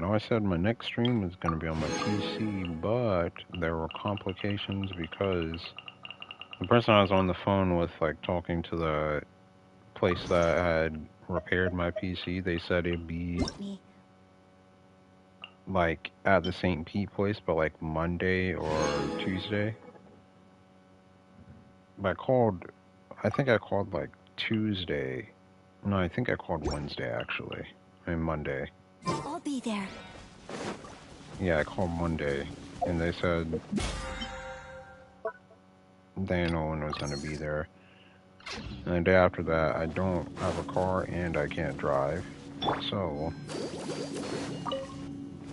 No, I said my next stream is going to be on my PC, but there were complications because the person I was on the phone with, like talking to the place that had repaired my PC, they said it'd be like at the St. Pete place, but like Monday or Tuesday. But I think I called like Tuesday. No, I think I called Wednesday actually. I mean Monday. I'll be there. Yeah, I called Monday, and they said they didn't know when it was going to be there. And the day after that, I don't have a car and I can't drive. So,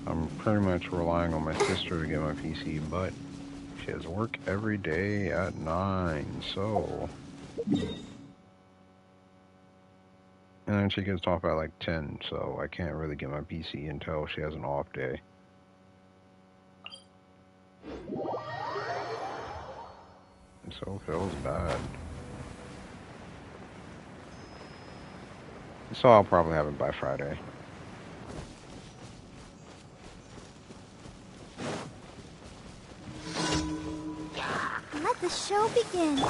I'm pretty much relying on my sister to get my PC, but she has work every day at 9, so... And then she gets off at like 10, so I can't really get my PC until she has an off day. So it feels bad. So I'll probably have it by Friday. Let the show begin.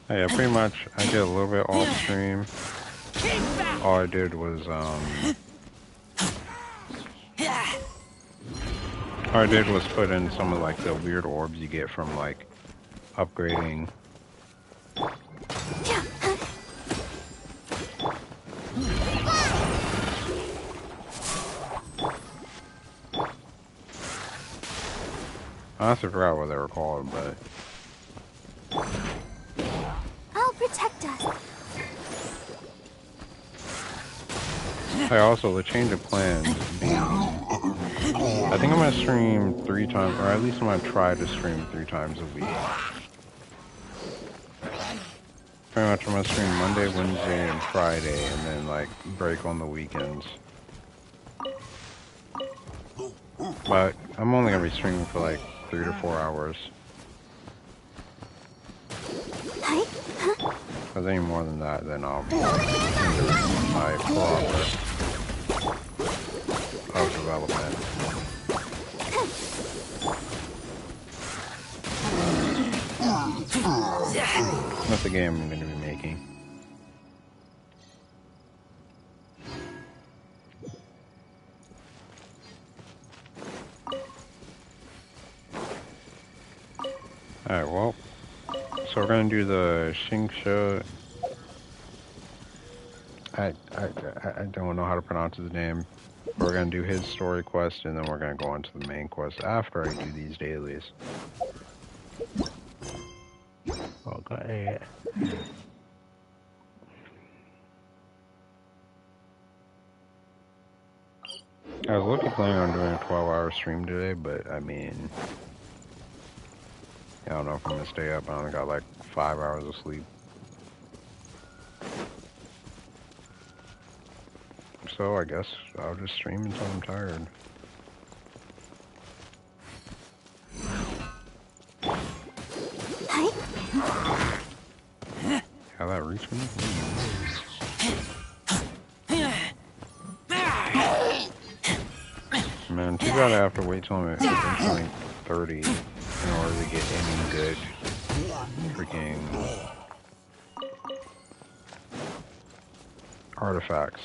Yeah, pretty much I did a little bit off stream. All I did was put in some of like the weird orbs you get from like upgrading. I honestly forgot what they were called, but I'll protect us. hey, also the change of plans being, I think I'm gonna stream 3 times, or at least I'm gonna try to stream 3 times a week. Pretty much I'm gonna stream Monday, Wednesday, and Friday, and then like break on the weekends. But I'm only gonna be streaming for like 3 to 4 hours. If there's any more than that, then I'll hinder my progress of development. That's the game I'm going to be making. Alright, well, so we're going to do the Shingsha. I don't know how to pronounce his name. We're going to do his story quest, and then we're going to go on to the main quest after I do these dailies. Okay. I was looking planning on doing a 12-hour stream today, but I mean, I don't know if I'm going to stay up. I only got like 5 hours of sleep. So I guess I'll just stream until I'm tired. How that reach me? Man, too bad I have to wait till I'm at rank 30 in order to get any good freaking artifacts.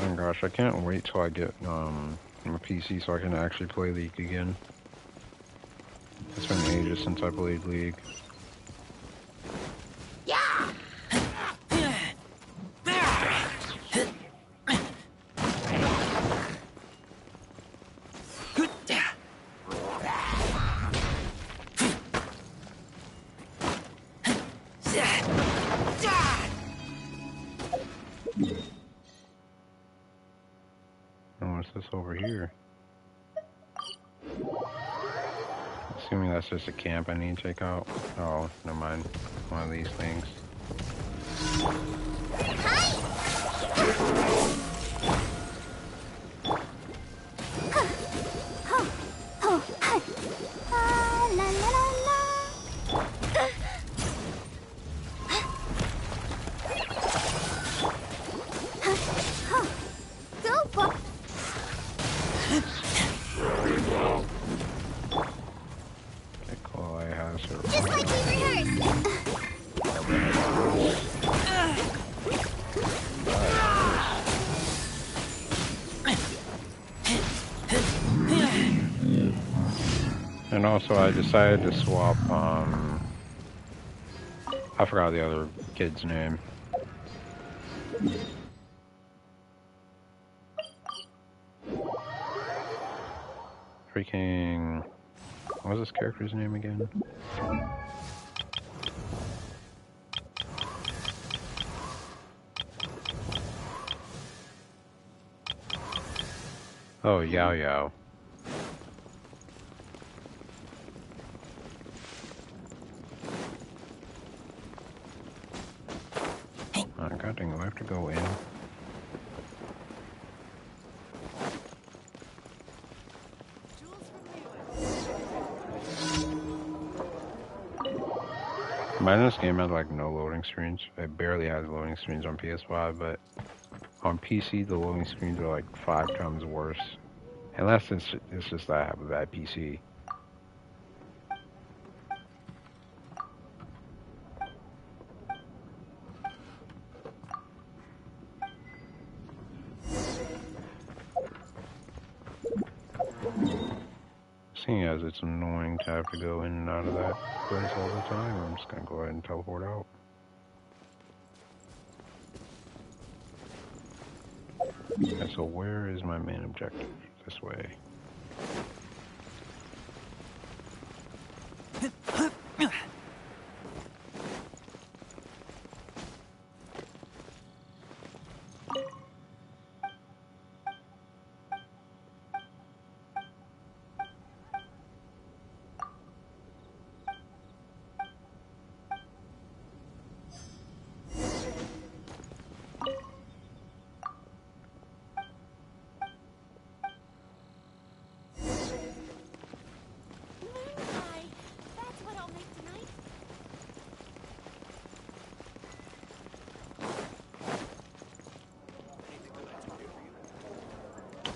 Oh gosh, I can't wait till I get my PC so I can actually play League again. It's been ages since I played League. Oh, what's this over here? Assuming that's just a camp I need to take out. Oh, never mind. One of these things. Just like we rehearsed. And also I decided to swap, I forgot the other kid's name. Freaking, what was this character's name again? Oh, Yao Yao. God dang, do I have to go in? Imagine this game had like no loading screens. It barely has loading screens on PS5, but on PC the loading screens are like 5 times worse. Unless it's just that I have a bad PC. Seeing as it's annoying to have to go in and out of that place all the time, I'm just gonna go ahead and teleport out. Okay, so where is my main objective? This way.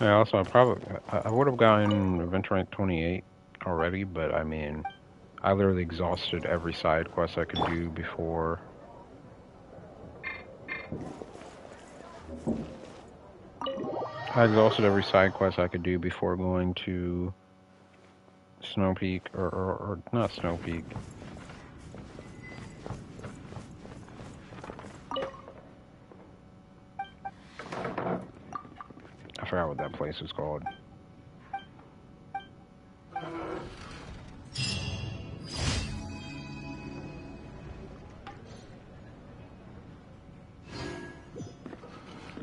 Yeah, also, I would have gotten Adventure Rank 28 already, but I mean, I literally exhausted every side quest I could do before. I exhausted every side quest I could do before going to Snow Peak, or not Snow Peak. I forgot what that place was called.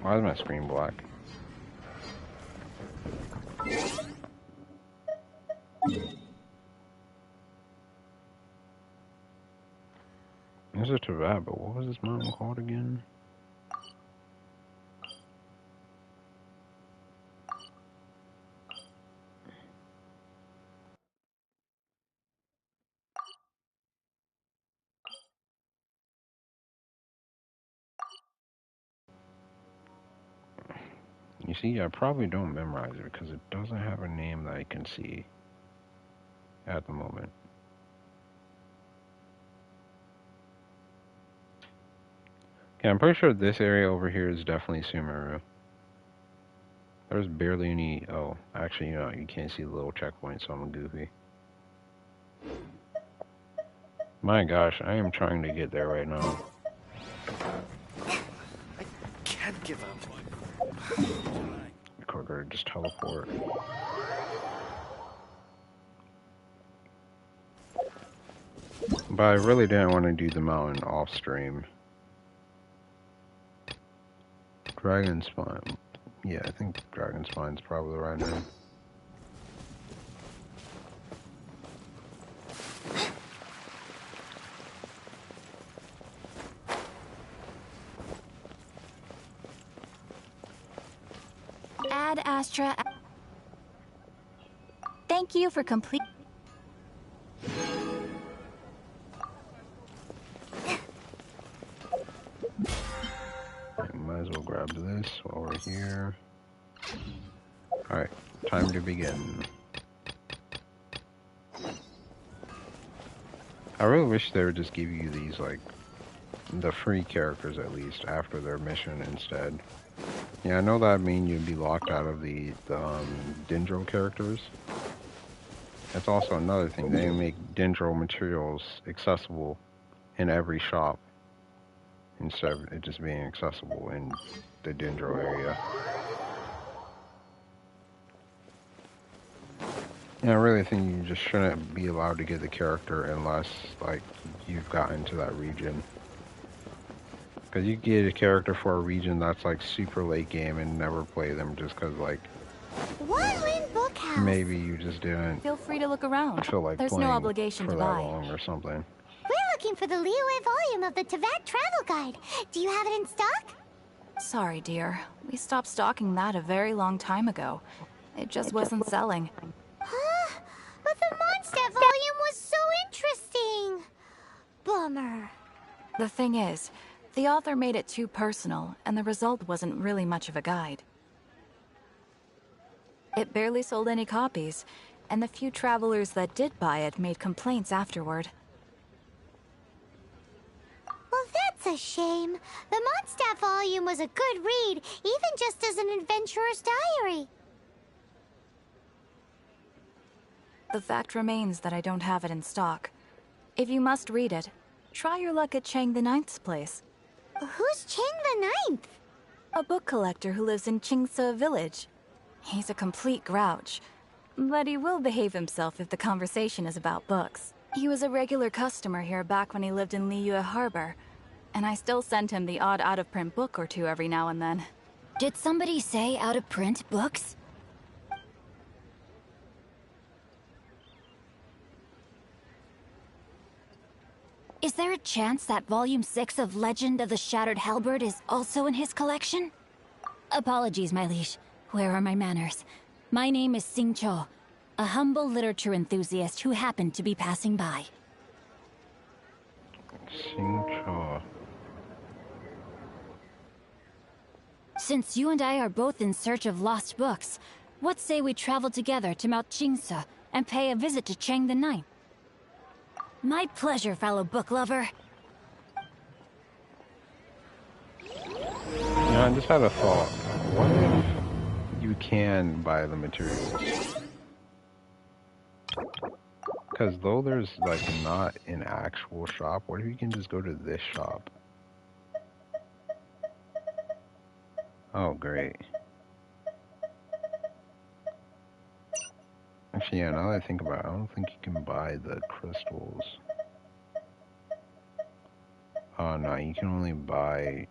Why is my screen black? This is Tibet, but what was this mountain called again? You see, I probably don't memorize it because it doesn't have a name that I can see at the moment. Okay, I'm pretty sure this area over here is definitely Sumeru. There's barely any... Oh, actually, you know, you can't see the little checkpoint, so I'm goofy. My gosh, I am trying to get there right now. I can't give up. Quicker, just teleport. But I really didn't want to do the mountain off stream. Dragon Spine. Yeah, I think Dragon Spine's probably the right name. Astra. Thank you for complete. Might as well grab this while we're here. Alright, time to begin. I really wish they would just give you these, like, the free characters at least after their mission instead. Yeah, I know that mean you'd be locked out of the Dendro characters. That's also another thing. They make Dendro materials accessible in every shop instead of it just being accessible in the Dendro area. And I really think you just shouldn't be allowed to get the character unless, like, you've gotten to that region. Because you get a character for a region that's, like, super late game and never play them just because, like, One-Win Bookhouse. maybe you just didn't Feel free to look around. feel like There's playing no obligation for to that buy. long or something. We're looking for the Liyue volume of the Teyvat Travel Guide. Do you have it in stock? Sorry, dear. We stopped stocking that a very long time ago. It just wasn't selling. Huh? But the Mondstadt volume was so interesting. Bummer. The thing is, the author made it too personal, and the result wasn't really much of a guide. It barely sold any copies, and the few travelers that did buy it made complaints afterward. Well, that's a shame. The Mondstadt volume was a good read, even just as an adventurer's diary. The fact remains that I don't have it in stock. If you must read it, try your luck at Chang the Ninth's place. Who's Chang the Ninth? A book collector who lives in Qingce village. He's a complete grouch, but he will behave himself if the conversation is about books. He was a regular customer here back when he lived in Liyue Harbor, and I still send him the odd out-of-print book or two every now and then. Did somebody say out-of-print books? Is there a chance that Volume 6 of Legend of the Shattered Halberd is also in his collection? Apologies, my liege. Where are my manners? My name is Sing Cho, a humble literature enthusiast who happened to be passing by. Xingqiu. Since you and I are both in search of lost books, what say we travel together to Mount Qingce and pay a visit to Chang the Ninth? My pleasure, fellow book lover. You know, I just had a thought. What if you can buy the materials? Because though there's, like, not an actual shop, what if you can just go to this shop? Oh, great. Actually, yeah, now that I think about it, I don't think you can buy the crystals. Oh, no, you can only buy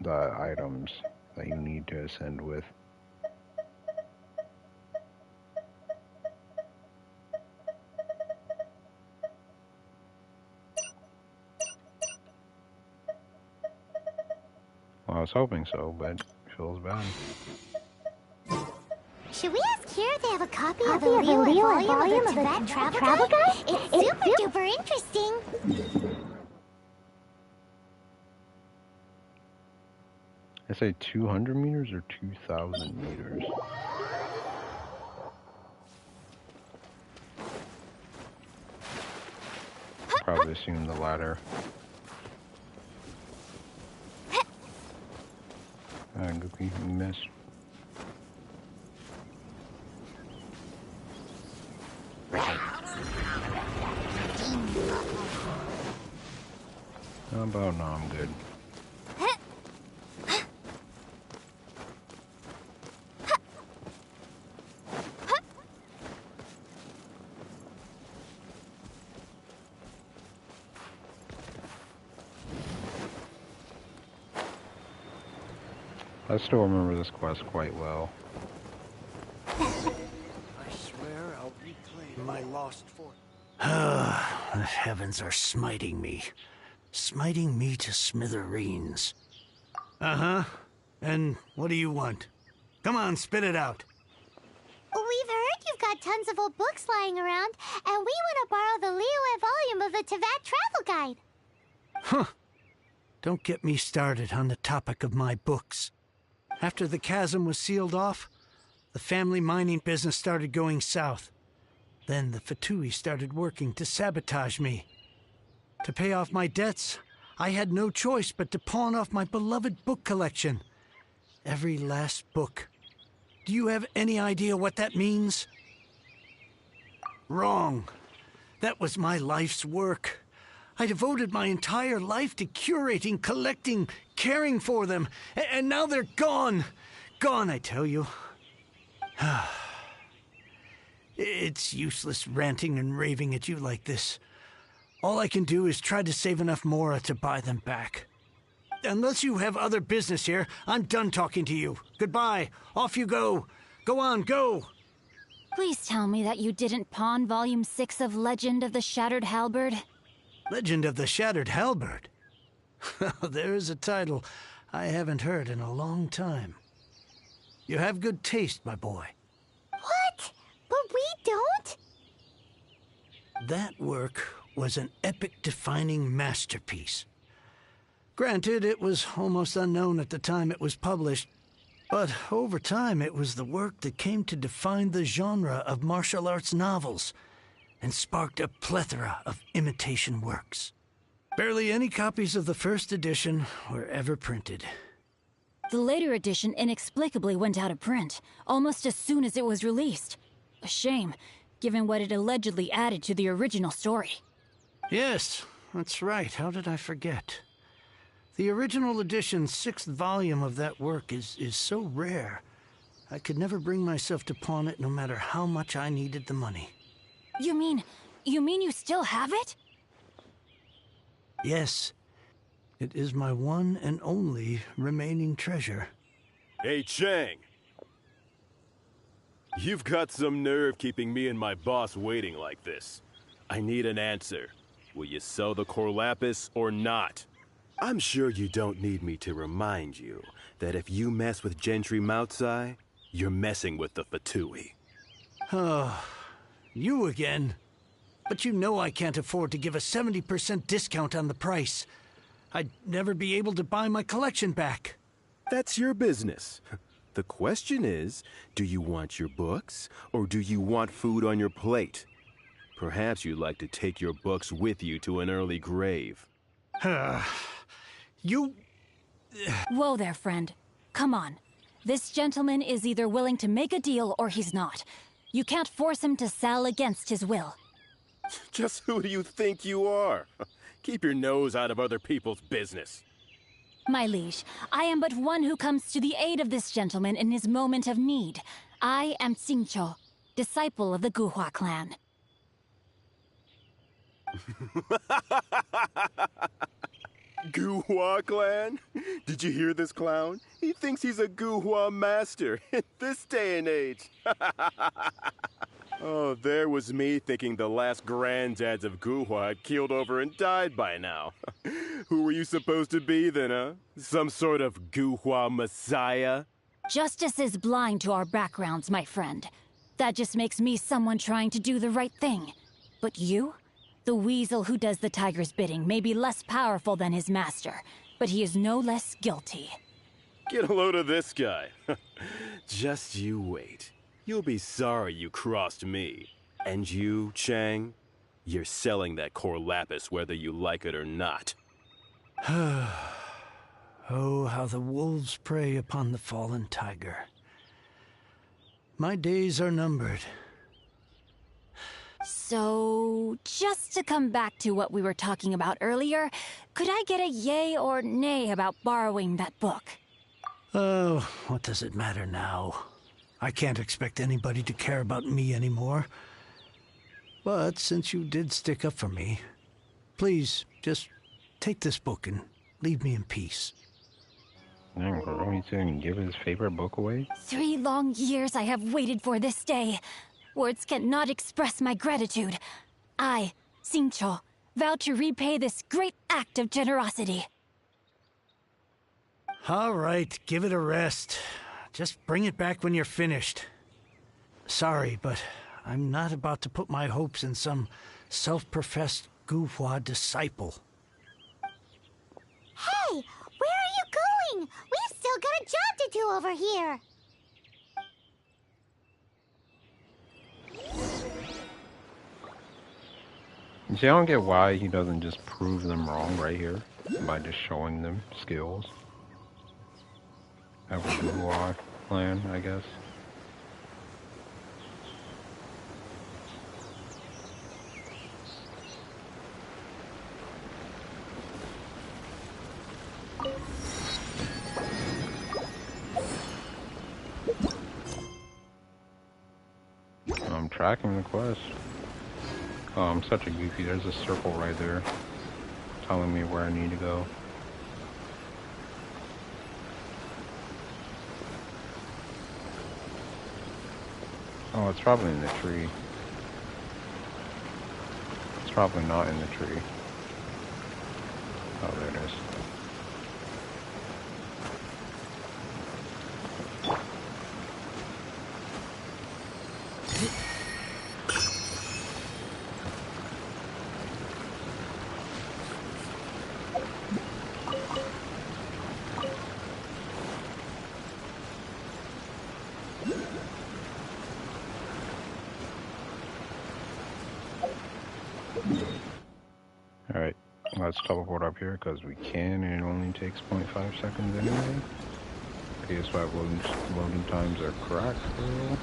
the items that you need to ascend with. Well, I was hoping so, but feels bad. Should we ask here if they have a copy of the Liyue volume of the Teyvat Travel Guide? It's super duper interesting. I say 200 meters or 2,000 meters? Probably assume the latter. Goopy, you missed. How about no, I'm good. I still remember this quest quite well. I swear I'll reclaim my lost fortune. The heavens are smiting me. Smiting me to smithereens. Uh-huh. And what do you want? Come on, spit it out. We've heard you've got tons of old books lying around, and we want to borrow the Liyue volume of the Teyvat Travel Guide. Huh. Don't get me started on the topic of my books. After the chasm was sealed off, the family mining business started going south. Then the Fatui started working to sabotage me. To pay off my debts, I had no choice but to pawn off my beloved book collection. Every last book. Do you have any idea what that means? Wrong. That was my life's work. I devoted my entire life to curating, collecting, caring for them, and now they're gone. Gone, I tell you. It's useless ranting and raving at you like this. All I can do is try to save enough Mora to buy them back. Unless you have other business here, I'm done talking to you. Goodbye. Off you go. Go on, go. Please tell me that you didn't pawn Volume 6 of Legend of the Shattered Halberd. Legend of the Shattered Halberd. There's a title I haven't heard in a long time. You have good taste, my boy. What? But we don't? That work was an epic-defining masterpiece. Granted, it was almost unknown at the time it was published, but over time it was the work that came to define the genre of martial arts novels and sparked a plethora of imitation works. Barely any copies of the first edition were ever printed. The later edition inexplicably went out of print, almost as soon as it was released. A shame, given what it allegedly added to the original story. Yes, that's right. How did I forget? The original edition's 6th volume of that work is so rare, I could never bring myself to pawn it no matter how much I needed the money. You mean you still have it? Yes. It is my one and only remaining treasure. Hey, Chang! You've got some nerve keeping me and my boss waiting like this. I need an answer. Will you sell the Corlapis or not? I'm sure you don't need me to remind you that if you mess with Gentry Moutsai, you're messing with the Fatui. Oh, you again. But you know I can't afford to give a 70% discount on the price. I'd never be able to buy my collection back. That's your business. The question is, do you want your books, or do you want food on your plate? Perhaps you'd like to take your books with you to an early grave. You... Whoa there, friend. Come on. This gentleman is either willing to make a deal or he's not. You can't force him to sell against his will. Just who do you think you are? Keep your nose out of other people's business. My liege, I am but one who comes to the aid of this gentleman in his moment of need. I am Xingqiu, disciple of the Guhua clan. Guhua clan? Did you hear this clown? He thinks he's a Guhua master in this day and age. Oh, there was me thinking the last granddads of Guhua had keeled over and died by now. Who were you supposed to be then, huh? Some sort of Guhua messiah? Justice is blind to our backgrounds, my friend. That just makes me someone trying to do the right thing. But you? The weasel who does the tiger's bidding may be less powerful than his master, but he is no less guilty. Get a load of this guy. Just you wait. You'll be sorry you crossed me. And you, Chang, you're selling that Corlapis whether you like it or not. Oh, how the wolves prey upon the fallen tiger. My days are numbered. So, just to come back to what we were talking about earlier, could I get a yay or nay about borrowing that book? Oh, what does it matter now? I can't expect anybody to care about me anymore. But since you did stick up for me, please just take this book and leave me in peace. Dang, bro, he's gonna give his favorite book away? 3 long years I have waited for this day. Words cannot express my gratitude. I, Xingqiu, vow to repay this great act of generosity. All right, give it a rest. Just bring it back when you're finished. Sorry, but I'm not about to put my hopes in some self-professed Guhua disciple. Hey, where are you going? We've still got a job to do over here. See, I don't get why he doesn't just prove them wrong right here by just showing them skills. Have a Guhua plan, I guess. I'm tracking the quest. Oh, I'm such a goofy. There's a circle right there telling me where I need to go. Oh, it's probably in the tree. It's probably not in the tree. Oh, there it is. Alright, let's teleport up here because we can, and it only takes 0.5 seconds anyway. PS5 loading times are cracked, bro.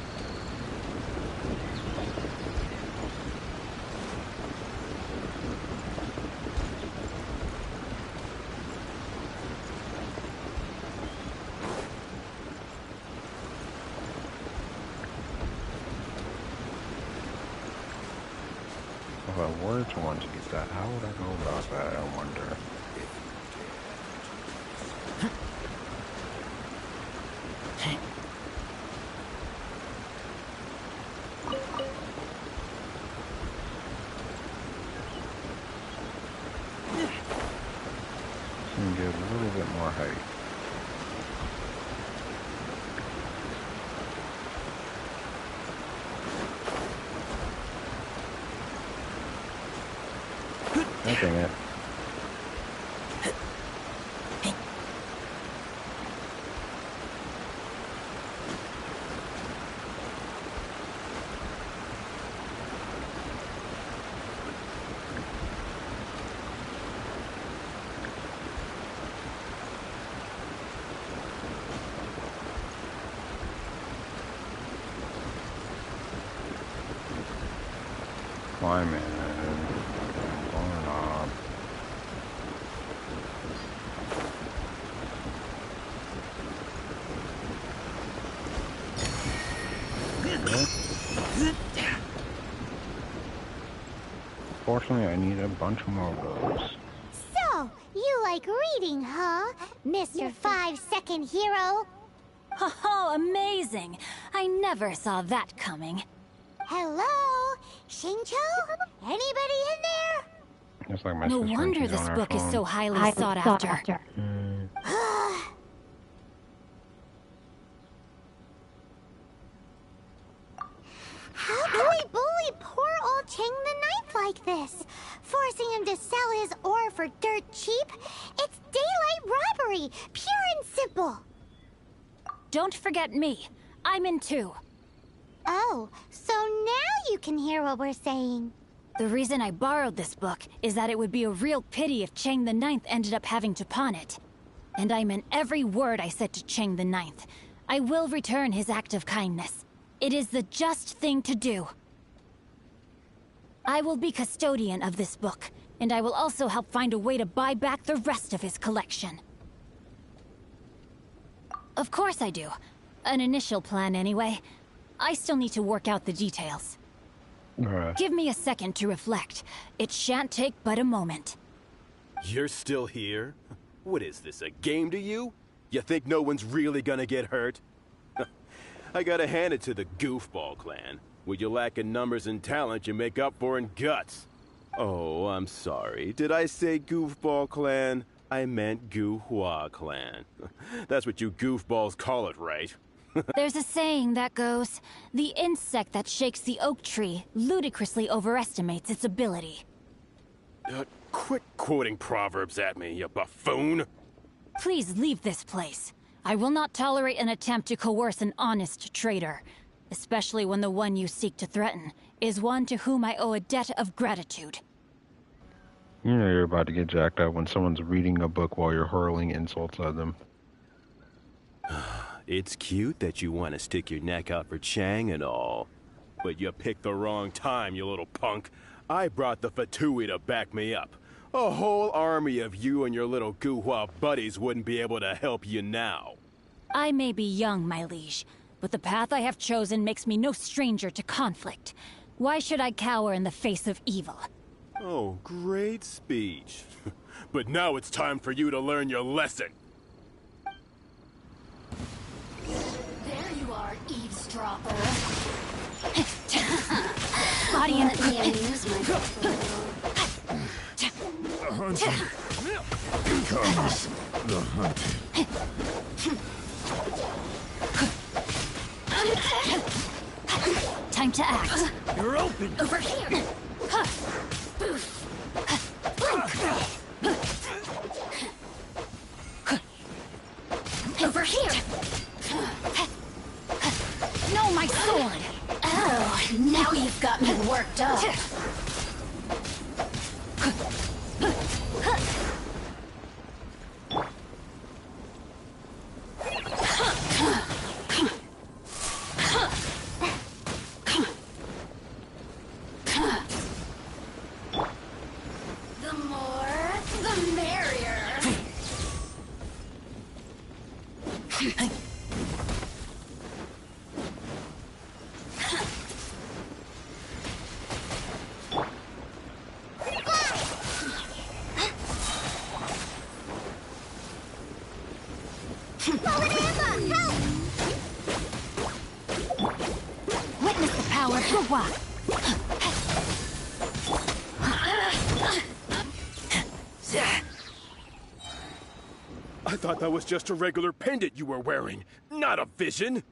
If I were to want to get that, how would I go about that, I wonder? And get a little bit more height. I think it. Climbing. Going up. Fortunately, I need a bunch more of those. So, you like reading, huh? Mr. 5-second hero? Oh, amazing! I never saw that coming. Hello? Shincho? Anybody in there? Just like my No sister when wonder she's this on her book is phone. so highly sought after. How can we bully poor old Chang the Ninth like this? Forcing him to sell his ore for dirt cheap? It's daylight robbery, pure and simple. Don't forget me. I'm in too. Oh, so now you can hear what we're saying. The reason I borrowed this book is that it would be a real pity if Chang the Ninth ended up having to pawn it. And I meant every word I said to Chang the Ninth. I will return his act of kindness. It is the just thing to do. I will be custodian of this book, and I will also help find a way to buy back the rest of his collection. Of course I do. An initial plan, anyway. I still need to work out the details. Give me a second to reflect. It shan't take but a moment. You're still here? What is this, a game to you? You think no one's really gonna get hurt? I gotta hand it to the Goofball clan. What you lack in numbers and talent, you make up for in guts. Oh, I'm sorry. Did I say Goofball clan? I meant Guhua clan. That's what you goofballs call it, right? There's a saying that goes, the insect that shakes the oak tree ludicrously overestimates its ability. Quit quoting proverbs at me, you buffoon! Please leave this place. I will not tolerate an attempt to coerce an honest trader, especially when the one you seek to threaten is one to whom I owe a debt of gratitude. You know you're about to get jacked up when someone's reading a book while you're hurling insults at them. It's cute that you want to stick your neck out for Chang and all. But you picked the wrong time, you little punk. I brought the Fatui to back me up. A whole army of you and your little Guhua buddies wouldn't be able to help you now. I may be young, my liege, but the path I have chosen makes me no stranger to conflict. Why should I cower in the face of evil? Oh, great speech. But now it's time for you to learn your lesson. There you are, eavesdropper. Body and... Let me amuse myself a little. The hunting becomes the hunted. Time to act. You're open. Over here. Over here. No, my sword! Oh, now you've got me worked up. The more, the merrier. Witness the power of Guhua! I thought that was just a regular pendant you were wearing, not a vision.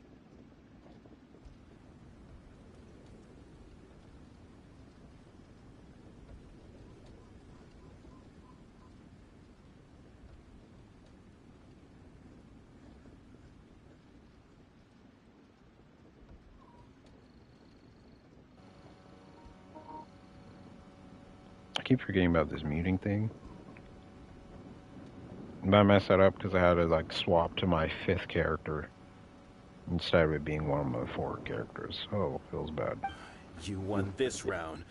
I keep forgetting about this muting thing. But I messed that up because I had to like swap to my 5th character instead of it being one of my 4 characters. Oh, feels bad. You won this round,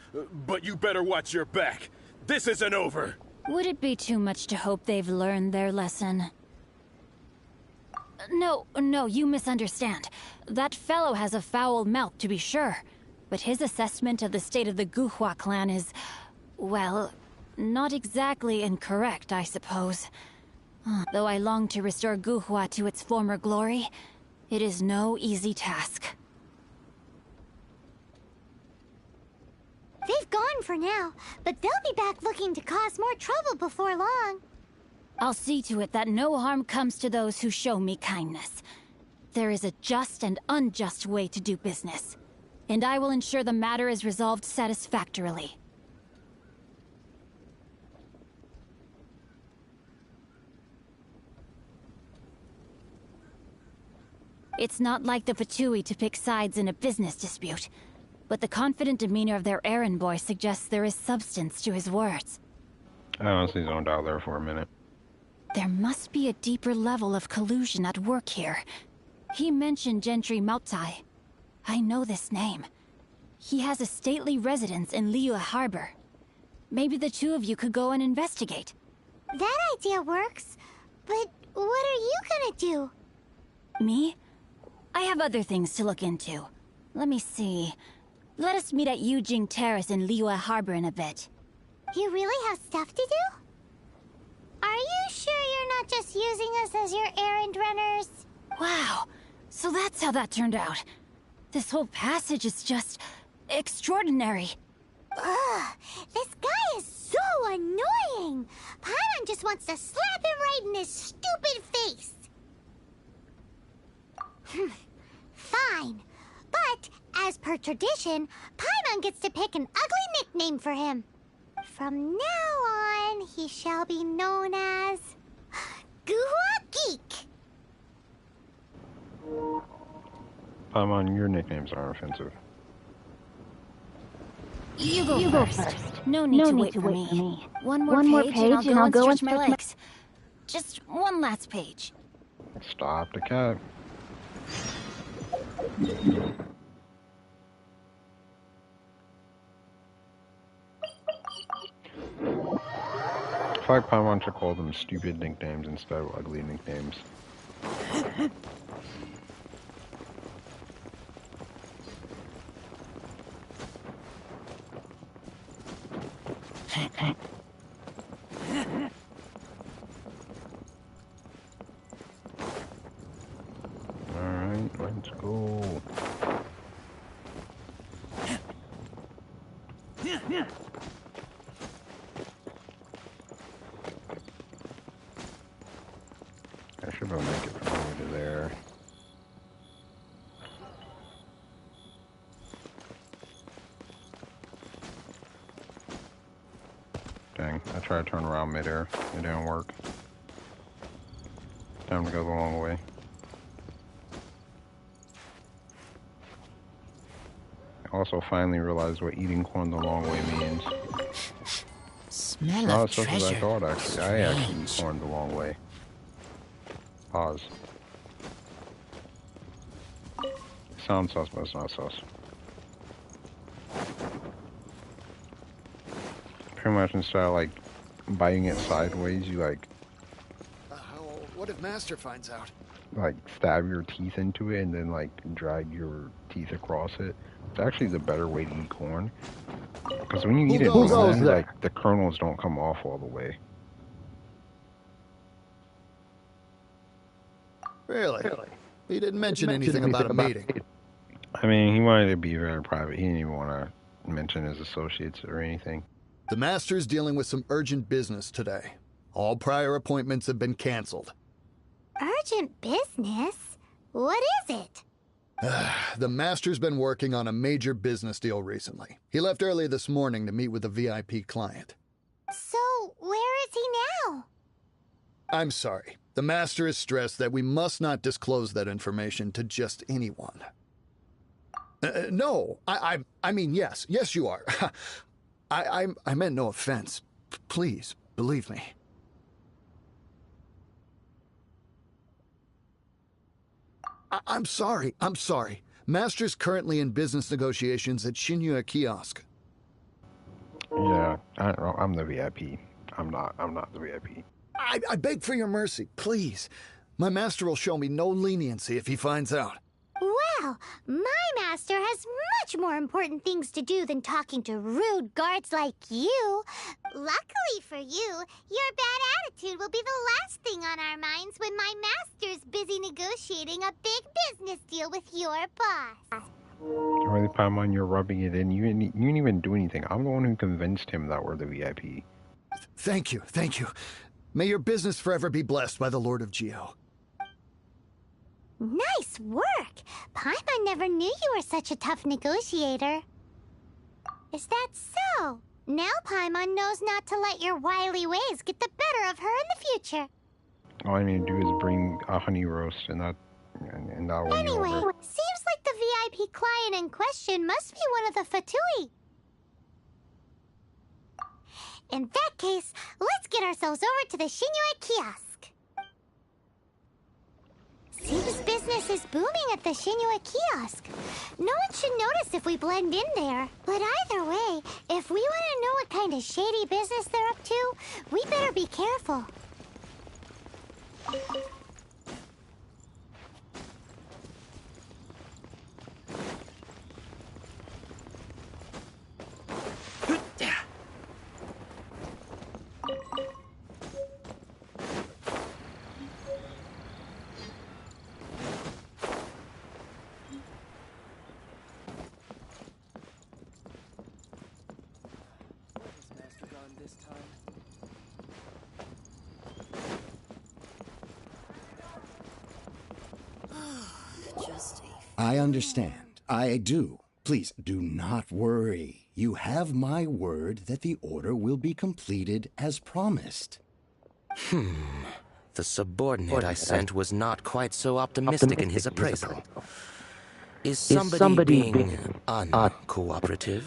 but you better watch your back. This isn't over. Would it be too much to hope they've learned their lesson? No, you misunderstand. That fellow has a foul mouth, to be sure. But his assessment of the state of the Guhua clan is, well, not exactly incorrect, I suppose. Though I long to restore Guhua to its former glory, it is no easy task. They've gone for now, but they'll be back looking to cause more trouble before long. I'll see to it that no harm comes to those who show me kindness. There is a just and unjust way to do business, and I will ensure the matter is resolved satisfactorily. It's not like the Fatui to pick sides in a business dispute, but the confident demeanor of their errand boy suggests there is substance to his words. I honestly zoned out there for a minute. There must be a deeper level of collusion at work here. He mentioned Gentry Maotai. I know this name. He has a stately residence in Liyue Harbor. Maybe the two of you could go and investigate. That idea works, but what are you gonna do? Me? I have other things to look into. Let me see. Let us meet at Yujing Terrace in Liyue Harbor in a bit. You really have stuff to do? Are you sure you're not just using us as your errand runners? Wow. So that's how that turned out. This whole passage is just extraordinary. Ugh, this guy is so annoying. Paimon just wants to slap him right in his stupid face. fine. But, as per tradition, Paimon gets to pick an ugly nickname for him. From now on, he shall be known as... Guhua Geek. Paimon, your nicknames aren't offensive. You go first. No need to wait for me. One more page and I'll go and stretch my legs. Just one last page. Stop the cat. I feel like Paimon should call them stupid nicknames instead of ugly nicknames. Alright, let's go. I should be able to make it from over to there. Dang, I tried to turn around midair. It didn't work. Time to go the long way. I also finally realized what eating corn the long way means. Smell Not of as sus as I treasure. thought, actually. I actually eat corn the long way. Pause. Sounds sus, but it's not sus. Pretty much instead of like biting it sideways, you like What if Master finds out? stab your teeth into it and then like drag your teeth across it. It's actually the better way to eat corn. Because when you eat it normally, like the kernels don't come off all the way. Really? He didn't mention anything about a meeting. I mean, he wanted to be very private. He didn't even want to mention his associates or anything. The Master's dealing with some urgent business today. All prior appointments have been canceled. Urgent business? What is it? The Master's been working on a major business deal recently. He left early this morning to meet with a VIP client. So, where is he now? I'm sorry. The Master is stressed that we must not disclose that information to just anyone. No, I mean, yes. Yes, you are. I meant no offense. Please, believe me. I'm sorry. Master's currently in business negotiations at Shinya Kiosk. Yeah, I'm the VIP. I'm not the VIP. I beg for your mercy, please. My master will show me no leniency if he finds out. Well, my master has much more important things to do than talking to rude guards like you. Luckily for you, your bad attitude will be the last thing on our minds when my master's busy negotiating a big business deal with your boss. Really, Paimon, you're rubbing it in. You didn't even do anything. I'm the one who convinced him that we're the VIP. Thank you. May your business forever be blessed by the Lord of Geo. Nice work! Paimon never knew you were such a tough negotiator. Is that so? Now Paimon knows not to let your wily ways get the better of her in the future. All I need to do is bring a honey roast and that'll win you Anyway, over. seems like the VIP client in question must be one of the Fatui. In that case, let's get ourselves over to the Shinua Kiosk. Seems business is booming at the Shinua Kiosk. No one should notice if we blend in there. But either way, if we want to know what kind of shady business they're up to, we better be careful. I understand. I do. Please, do not worry. You have my word that the order will be completed as promised. The subordinate I sent was not quite so optimistic in his appraisal. Is somebody being uncooperative?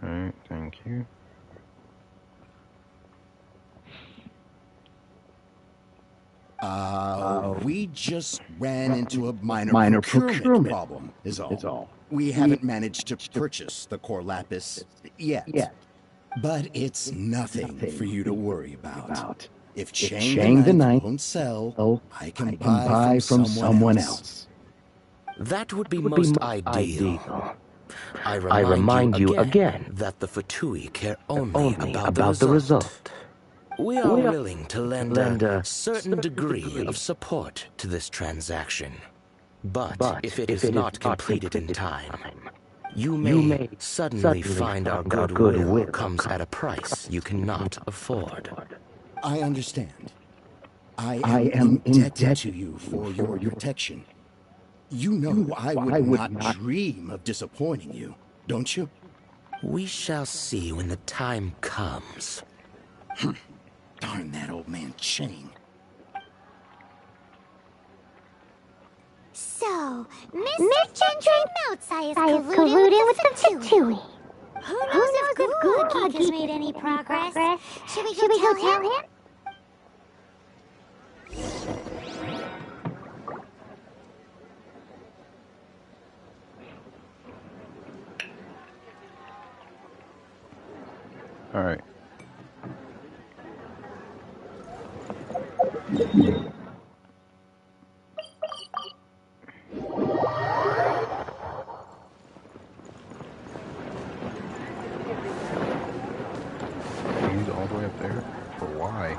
Alright, thank you. We just ran into a minor procurement problem, is all. We haven't managed to purchase the core lapis yet. But it's nothing for you to worry about. If Chang the Ninth won't sell, I can buy from someone else. That would be most ideal. I remind you again that the Fatui care only about the result. We are willing to lend a certain degree of support to this transaction. But if it is not completed in time, you may suddenly find our goodwill comes at a price you cannot afford. I understand. I am indebted to you for your protection. You know I would not dream of disappointing you, don't you? We shall see when the time comes. Darn that old man Chang. So, Mr. Gentry Moutsai is colluding with the Fatui. Who knows if Gula Geek has made any progress? Should we go tell him? Alright. He's all the way up there? For why?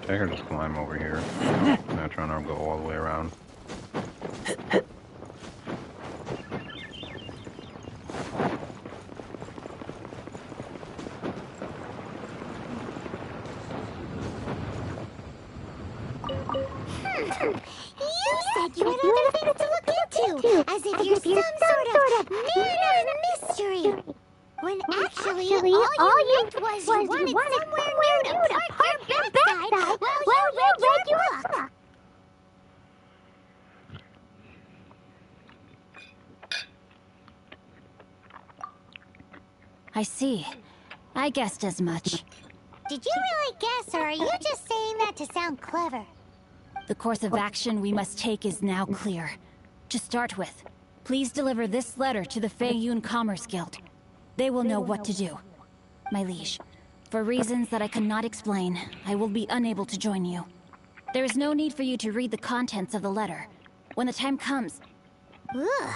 I can just climb over here. Not trying to go all the way around. You said you had other things to look into, as if you're some sort of man of mystery. When actually all you meant was you wanted somewhere new to park your bedside while you read your book. I see. I guessed as much. Did you really guess, or are you just saying that to sound clever? The course of action we must take is now clear. To start with, please deliver this letter to the Feiyun Commerce Guild. They will know what to do. My liege, for reasons that I cannot explain, I will be unable to join you. There is no need for you to read the contents of the letter. When the time comes... Ugh,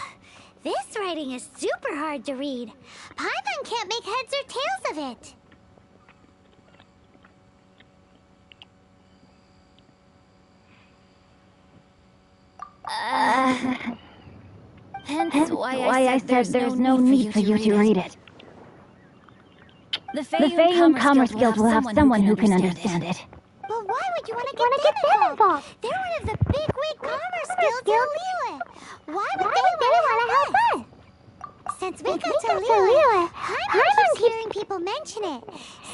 this writing is super hard to read. Paimon can't make heads or tails of it. Hence why I said there's no need for you to read it. The Feiyun Commerce Guild will have someone who can understand it. But why would you want to get them involved? They're one of the bigwig commerce guilds in Liyue. Why would they want to help us? Since we got to Liyue, Paimon keeps hearing people mention it.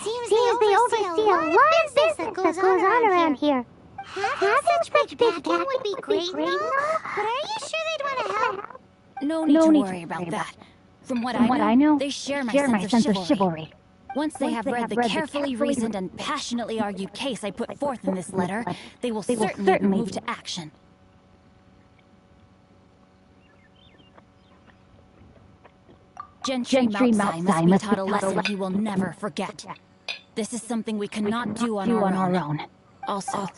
Seems they oversee a lot of business that goes on around here. Having such big backing would be great and all, but are you sure they'd want to help? No need to worry about that. From what I know, they share my sense of chivalry. Once they have read the carefully reasoned and passionately argued case I put forth in this letter, they will certainly move to action. Gentry Moutsai must be taught a lesson he will never forget. This is something we cannot do on our own. Also,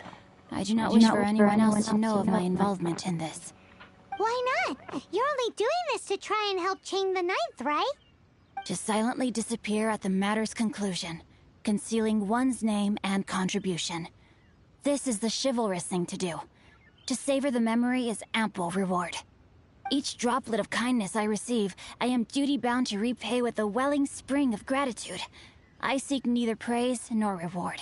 I do not wish for anyone else to know of my involvement in this. Why not? You're only doing this to try and help Chang the Ninth, right? To silently disappear at the matter's conclusion, concealing one's name and contribution. This is the chivalrous thing to do. To savor the memory is ample reward. Each droplet of kindness I receive, I am duty-bound to repay with a welling spring of gratitude. I seek neither praise nor reward.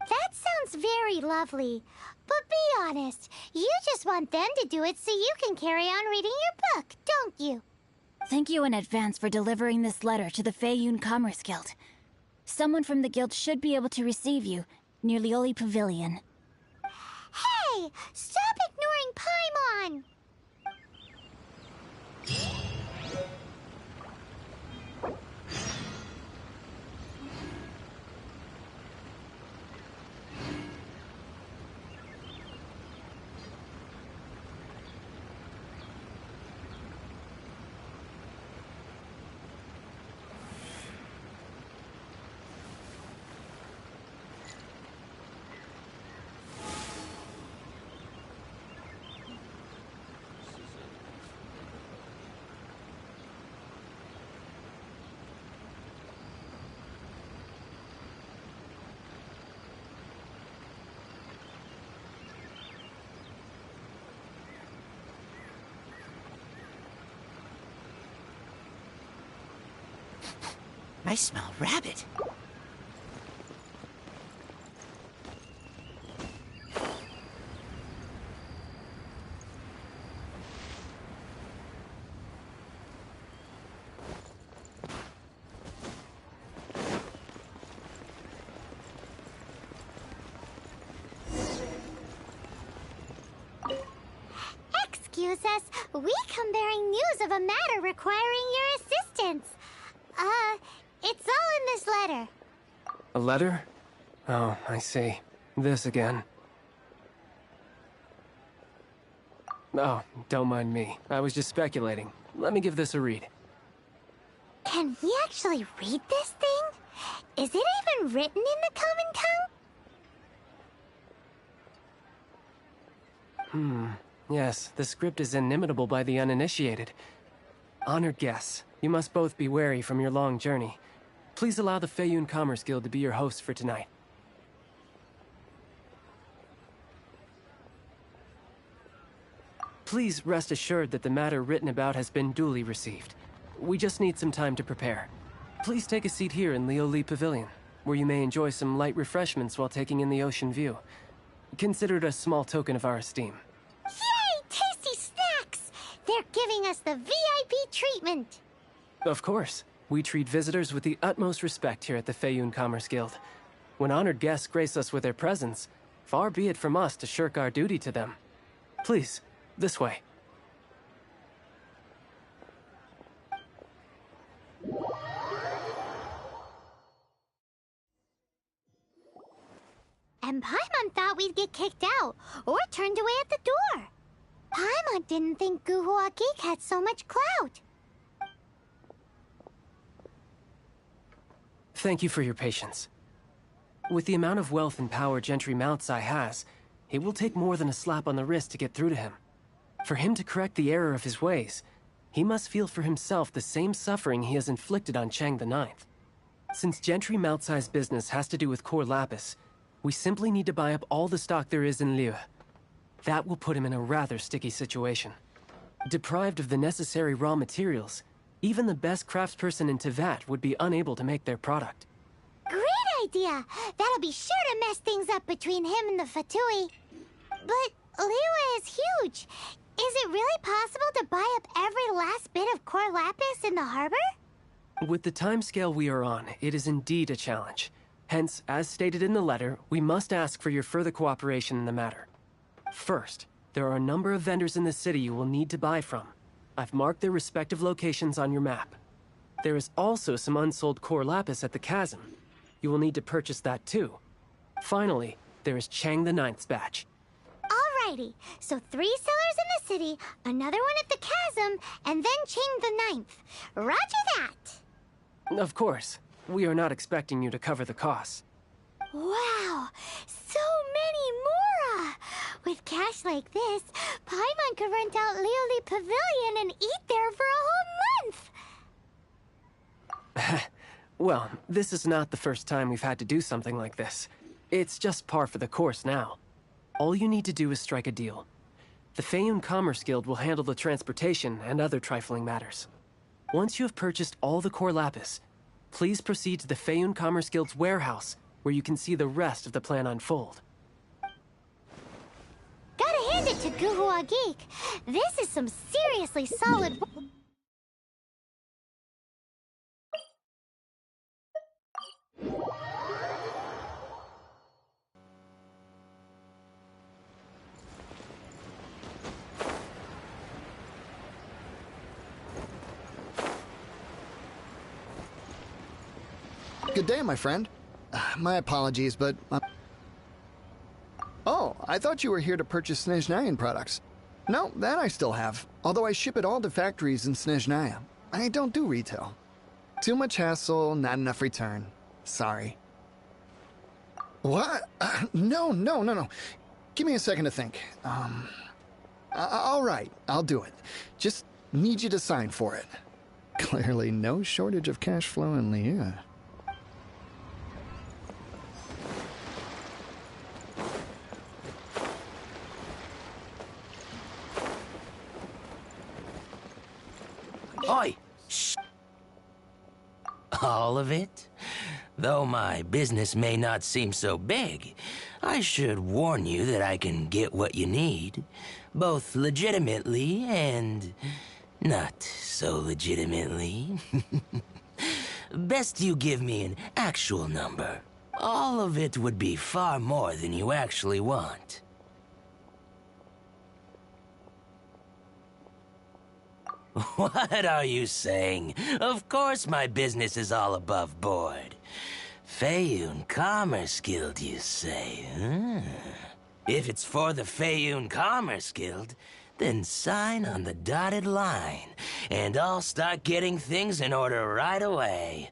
That sounds very lovely. But be honest, you just want them to do it so you can carry on reading your book, don't you? Thank you in advance for delivering this letter to the Feiyun Commerce Guild. Someone from the guild should be able to receive you near Lioli Pavilion. Hey! Stop ignoring Paimon! I smell rabbit. Excuse us, we come bearing news of a matter requiring your assistance. It's all in this letter. A letter? Oh, I see. This again. Oh, don't mind me. I was just speculating. Let me give this a read. Can we actually read this thing? Is it even written in the common tongue? Yes, the script is inimitable by the uninitiated. Honored guests, you must both be wary from your long journey. Please allow the Feiyun Commerce Guild to be your host for tonight. Please rest assured that the matter written about has been duly received. We just need some time to prepare. Please take a seat here in Lioli Pavilion, where you may enjoy some light refreshments while taking in the ocean view. Consider it a small token of our esteem. Yay! Tasty snacks! They're giving us the VIP treatment. Of course. We treat visitors with the utmost respect here at the Feiyun Commerce Guild. When honored guests grace us with their presence, far be it from us to shirk our duty to them. Please, this way. And Paimon thought we'd get kicked out, or turned away at the door. Paimon didn't think Guhua Geek had so much clout. Thank you for your patience. With the amount of wealth and power Gentry Moutsai has, it will take more than a slap on the wrist to get through to him. For him to correct the error of his ways, he must feel for himself the same suffering he has inflicted on Chang the Ninth. Since Gentry Moutsai's business has to do with core lapis, we simply need to buy up all the stock there is in Liu. That will put him in a rather sticky situation. Deprived of the necessary raw materials, even the best craftsperson in Tevat would be unable to make their product. Great idea! That'll be sure to mess things up between him and the Fatui. But Liyue is huge. Is it really possible to buy up every last bit of core lapis in the harbor? With the timescale we are on, it is indeed a challenge. Hence, as stated in the letter, we must ask for your further cooperation in the matter. First, there are a number of vendors in the city you will need to buy from. I've marked their respective locations on your map. There is also some unsold core lapis at the chasm. You will need to purchase that too. Finally, there is Chang the Ninth's batch. Alrighty, so 3 sellers in the city, another one at the chasm, and then Chang the Ninth. Roger that! Of course. We are not expecting you to cover the costs. Wow, so many more! With cash like this, Paimon could rent out Lioli Pavilion and eat there for a whole month! Well, this is not the first time we've had to do something like this. It's just par for the course now. All you need to do is strike a deal. The Feiyun Commerce Guild will handle the transportation and other trifling matters. Once you have purchased all the core lapis, please proceed to the Feiyun Commerce Guild's warehouse, where you can see the rest of the plan unfold. Gotta hand it to Guhua Geek. This is some seriously solid. Good day, my friend. My apologies, but... Oh, I thought you were here to purchase Snezhnayan products. No, that I still have. Although I ship it all to factories in Snezhnaya. I don't do retail. Too much hassle, not enough return. Sorry. What? No. Give me a second to think. All right, I'll do it. Just need you to sign for it. Clearly no shortage of cash flow in Liyue. Oi! Shh! All of it? Though my business may not seem so big, I should warn you that I can get what you need, both legitimately and not so legitimately. Best you give me an actual number. All of it would be far more than you actually want. What are you saying? Of course my business is all above board. Feiyun Commerce Guild, you say? If it's for the Feiyun Commerce Guild, then sign on the dotted line, and I'll start getting things in order right away.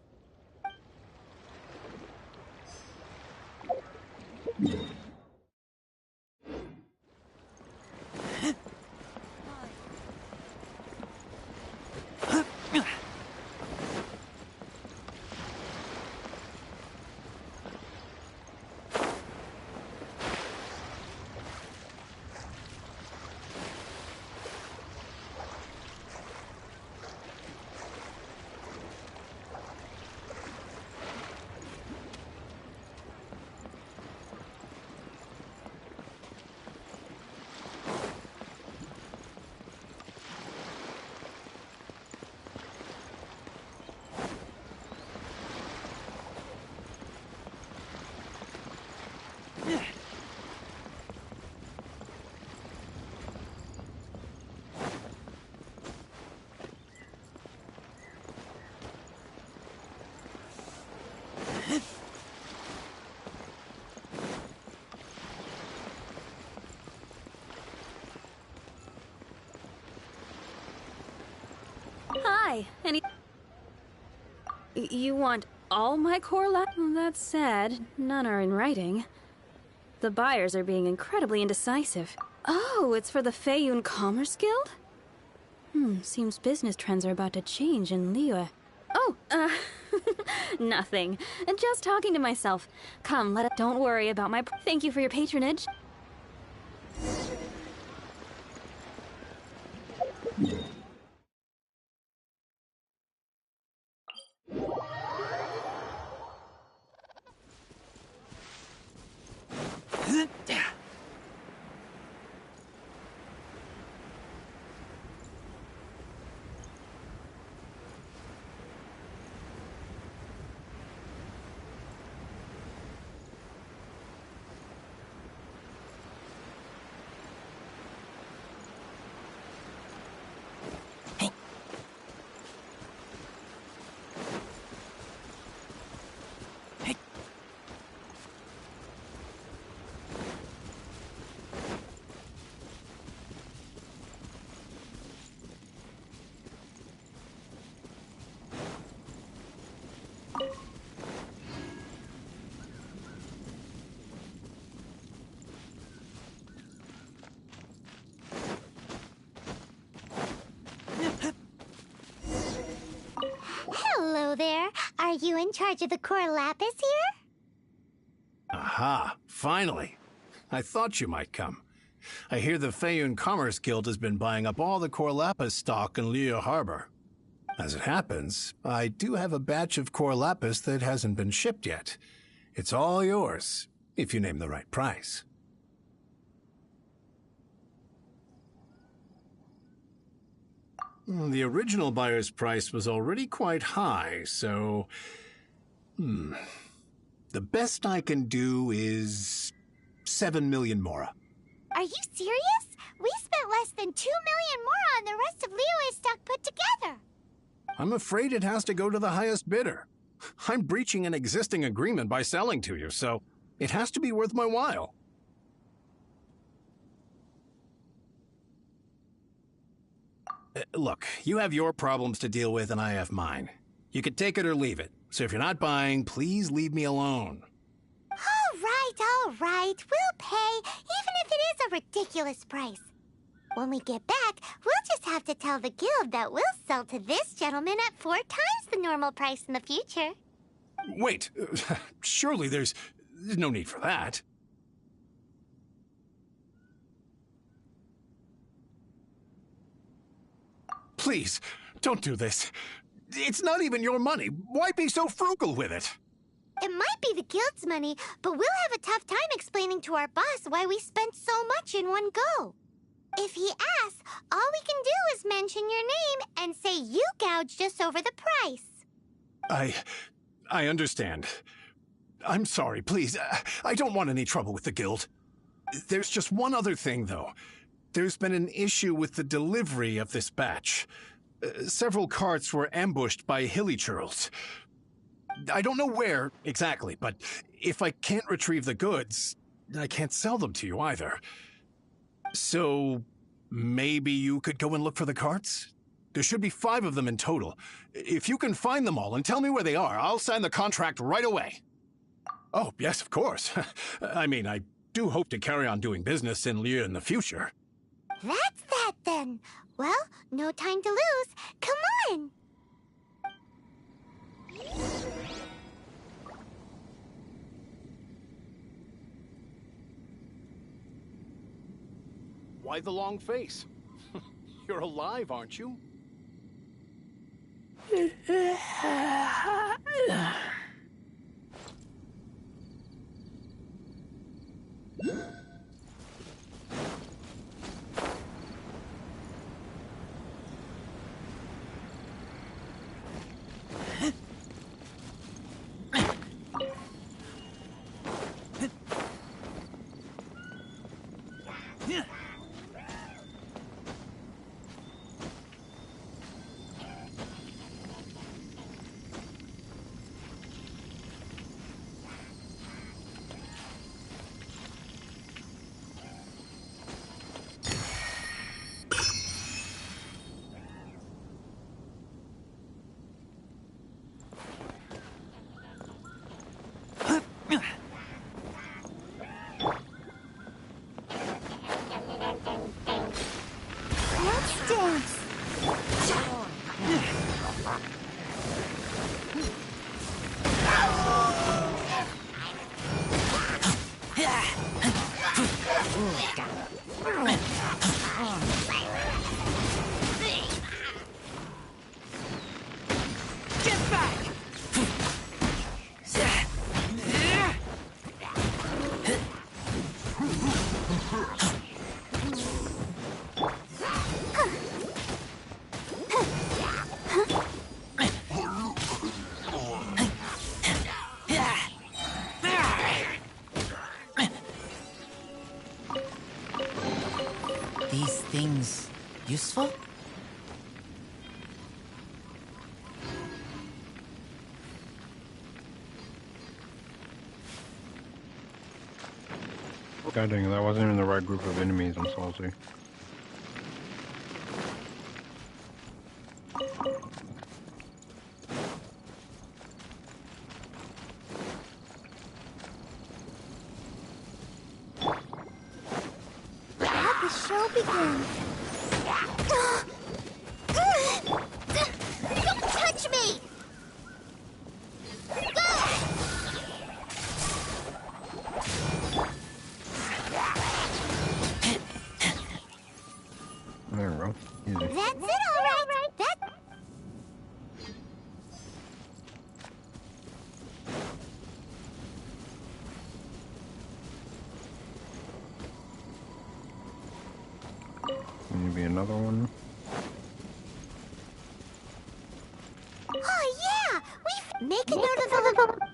Hi, You want all my core Well, that's sad. None are in writing. The buyers are being incredibly indecisive. Oh, it's for the Feiyun Commerce Guild? Seems business trends are about to change in Liyue. Oh, nothing. Just talking to myself. Come, don't worry about my... Thank you for your patronage. Hello there. Are you in charge of the core lapis here? Aha, finally. I thought you might come. I hear the Feiyun Commerce Guild has been buying up all the Corlapis stock in Liyue Harbor. As it happens, I do have a batch of Corlapis that hasn't been shipped yet. It's all yours, if you name the right price. The original buyer's price was already quite high, so... The best I can do is 7 million mora. Are you serious? We spent less than 2 million more on the rest of Liyue's stock put together. I'm afraid it has to go to the highest bidder. I'm breaching an existing agreement by selling to you, so it has to be worth my while. Look, you have your problems to deal with and I have mine. You can take it or leave it. So if you're not buying, please leave me alone. All right. We'll pay, even if it is a ridiculous price. When we get back, we'll just have to tell the guild that we'll sell to this gentleman at 4 times the normal price in the future. Wait, surely there's no need for that. Please, don't do this. It's not even your money. Why be so frugal with it? It might be the guild's money, but we'll have a tough time explaining to our boss why we spent so much in one go. If he asks, all we can do is mention your name and say you gouged us over the price. I understand. I'm sorry, please. I don't want any trouble with the guild. There's just one other thing, though. There's been an issue with the delivery of this batch. Several carts were ambushed by hilly churls. I don't know where exactly, but if I can't retrieve the goods, I can't sell them to you either. So maybe you could go and look for the carts? There should be 5 of them in total. If you can find them all and tell me where they are, I'll sign the contract right away. Oh, yes, of course. I mean, I do hope to carry on doing business in Liyue in the future. That's that then. Well, no time to lose. Come on! Why the long face? You're alive, aren't you? Let's dance. Get back! These things useful? God dang it, that wasn't even the right group of enemies, I'm salty. Let the show begin. Don't touch me! Go! Maybe another one. Oh yeah! We make a note of the...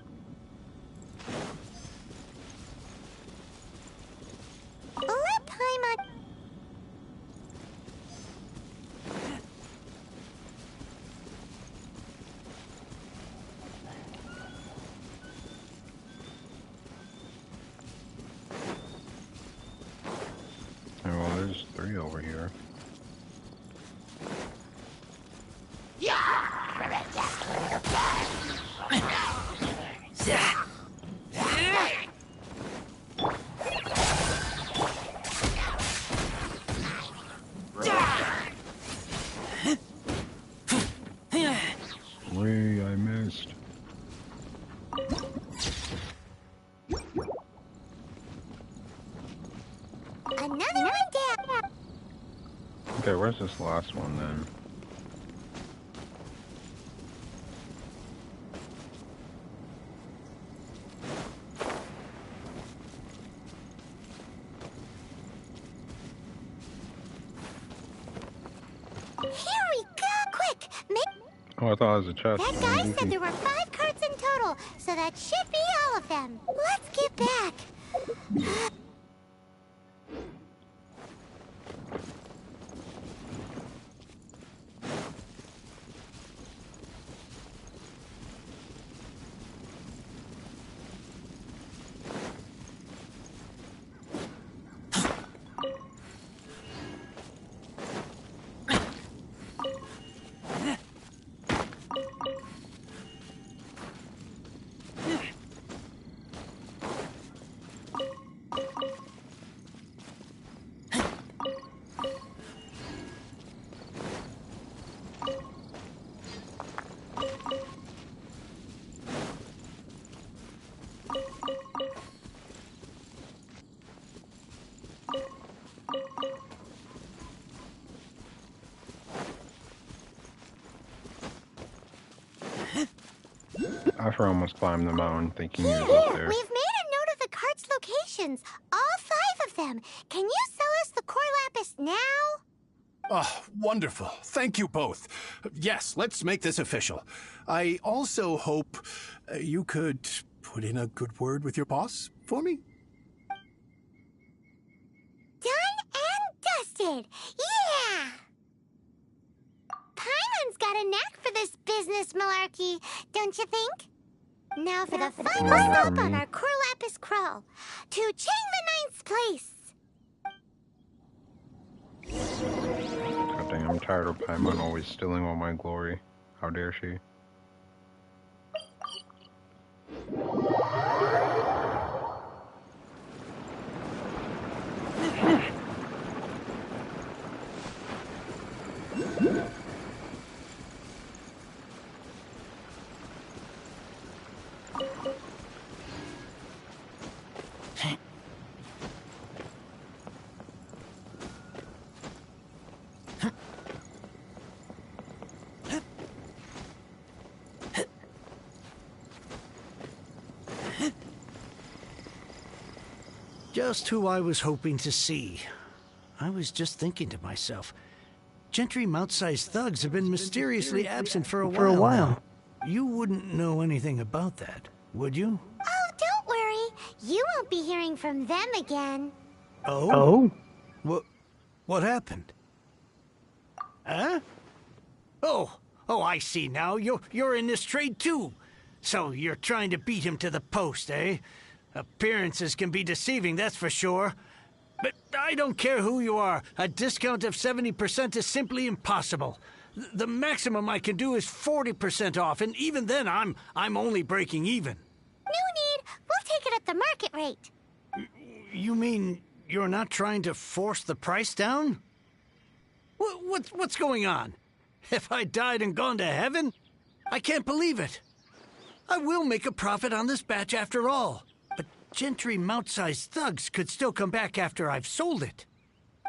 Let Paimon... Oh, well, there's 3 over here. Ray, I missed. Another one down. Okay, where's this last one then? Here we go! Quick! Oh, I thought it was a chest. That guy said there were 5 carts in total, so that should be all of them. Let's get back. I almost climbed the mountain thinking he was Here, up there. we've made a note of the cart's locations. All 5 of them. Can you sell us the core lapis now? Oh, wonderful. Thank you both. Yes, let's make this official. I also hope you could put in a good word with your boss for me. Done and dusted. Yeah! Paimon's got a knack for this business malarkey, don't you think? Now for the final stop on our core lapis crawl. To Chang the Ninth's place. God dang, I'm tired of Paimon always stealing all my glory. How dare she? Just who I was hoping to see. I was just thinking to myself, Gentry Mount-sized thugs have been mysteriously absent for a while now. You wouldn't know anything about that, would you? Oh, don't worry. You won't be hearing from them again. Oh? What happened? Huh? Oh, I see now. You're in this trade too. So you're trying to beat him to the post, eh? Appearances can be deceiving, that's for sure. But I don't care who you are. A discount of 70% is simply impossible. The maximum I can do is 40% off, and even then I'm only breaking even. No need. We'll take it at the market rate. You mean you're not trying to force the price down? What's going on? Have I died and gone to heaven? I can't believe it. I will make a profit on this batch after all. But Gentry Mount-sized thugs could still come back after I've sold it.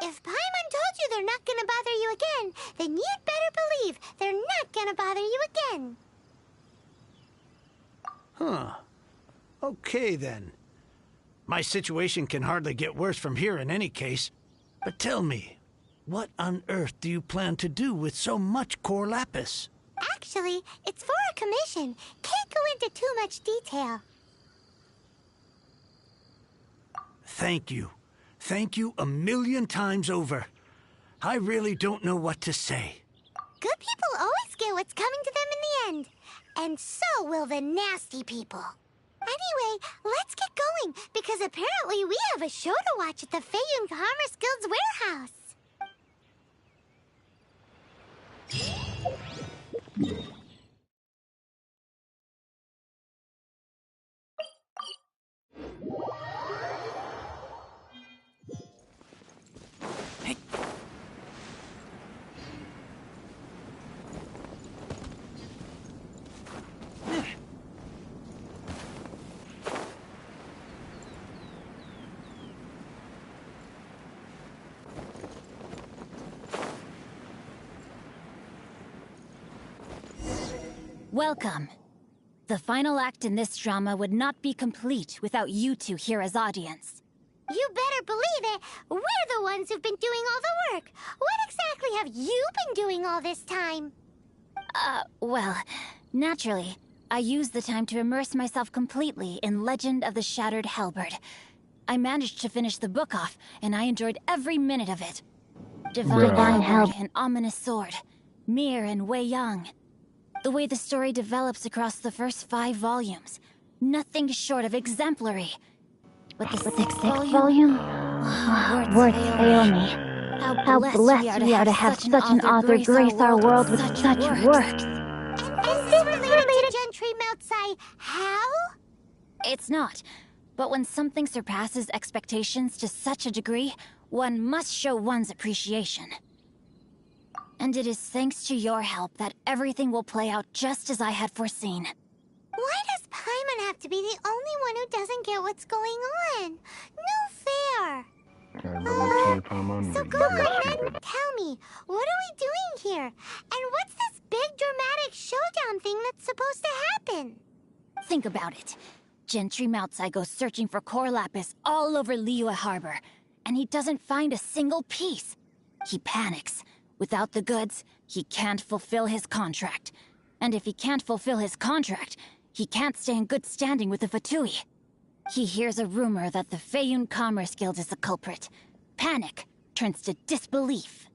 If Paimon told you they're not gonna bother you again, then you'd better believe they're not gonna bother you again. Huh. Okay, then. My situation can hardly get worse from here in any case. But tell me, What on earth do you plan to do with so much core lapis? Actually, it's for a commission. Can't go into too much detail. Thank you. Thank you a million times over. I really don't know what to say. Good people always get what's coming to them in the end. And so will the nasty people. Anyway, let's get going, because apparently we have a show to watch at the Feiyun Commerce Guild's warehouse. Welcome. The final act in this drama would not be complete without you two here as audience. You better believe it. We're the ones who've been doing all the work. What exactly have you been doing all this time? Well, naturally, I used the time to immerse myself completely in Legend of the Shattered Halberd. I managed to finish the book off, and I enjoyed every minute of it. Divine Halberd, an ominous sword. Mir and Wei Yang. The way the story develops across the first 5 volumes. Nothing short of exemplary. But the sixth volume? Words fail me. How blessed we are to have such an author grace our world with such works. Is this related to Gentry Moutsai? How? It's not. But when something surpasses expectations to such a degree, one must show one's appreciation. And it is thanks to your help that everything will play out just as I had foreseen. Why does Paimon have to be the only one who doesn't get what's going on? No fair. So go ahead and tell me, what are we doing here? And what's this big dramatic showdown thing that's supposed to happen? Think about it. Gentry Moutsai goes searching for core lapis all over Liyue Harbor, and he doesn't find a single piece. He panics. Without the goods, he can't fulfill his contract. And if he can't fulfill his contract, he can't stay in good standing with the Fatui. He hears a rumor that the Feiyun Commerce Guild is the culprit. Panic turns to disbelief.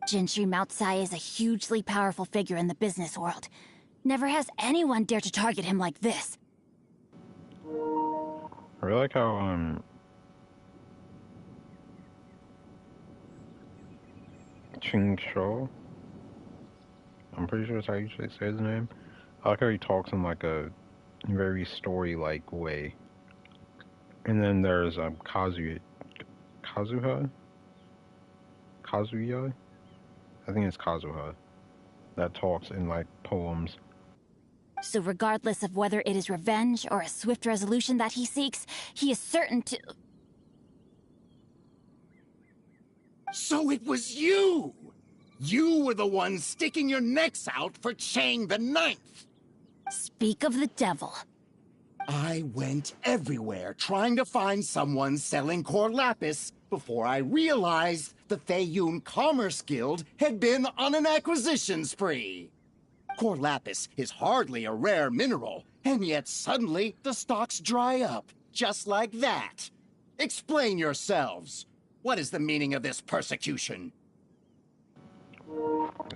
Gentry Moutsai is a hugely powerful figure in the business world. Never has anyone dared to target him like this. I really like how, Ching Shou, I'm pretty sure that's how you should say his name. I like how he talks in like a very story-like way. And then there's Kazuya? I think it's Kazuha. That talks in like poems. So regardless of whether it is revenge or a swift resolution that he seeks, he is certain to... So it was you! You were the one sticking your necks out for Chang the Ninth! Speak of the devil. I went everywhere trying to find someone selling core lapis before I realized the Feiyun Commerce Guild had been on an acquisition spree. Core lapis is hardly a rare mineral, and yet suddenly the stocks dry up, just like that. Explain yourselves. What is the meaning of this persecution?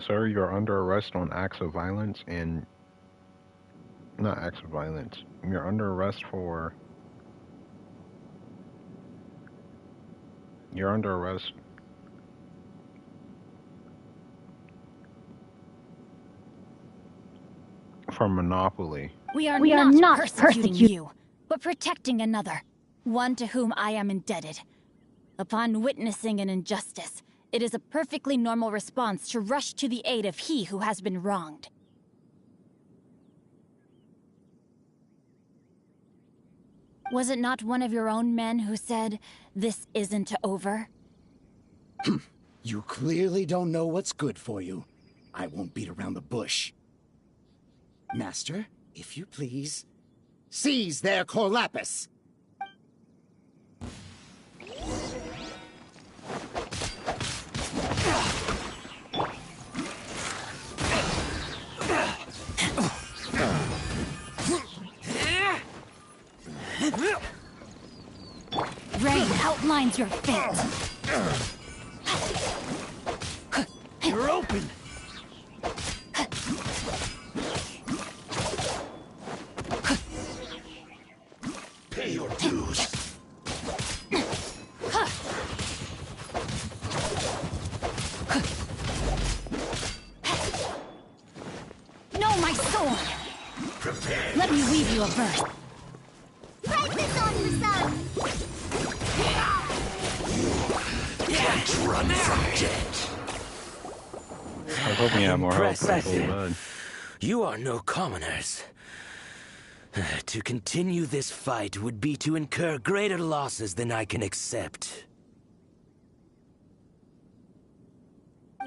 Sir, you're under arrest on acts of violence and... Not acts of violence. You're under arrest for... You're under arrest... for monopoly. We are not persecuting you, but protecting another. One to whom I am indebted. Upon witnessing an injustice, it is a perfectly normal response to rush to the aid of he who has been wronged. Was it not one of your own men who said, "This isn't over"? You clearly don't know what's good for you. I won't beat around the bush. Master, if you please, seize their core lapis! rain outlines your fate. You're open! Pay your dues. No, my sword! Prepare. Let me weave you a verse. Write this on the sun. Can't run from death. I was hoping you had more health than full Impressive. bud. You are no commoners. To continue this fight would be to incur greater losses than I can accept.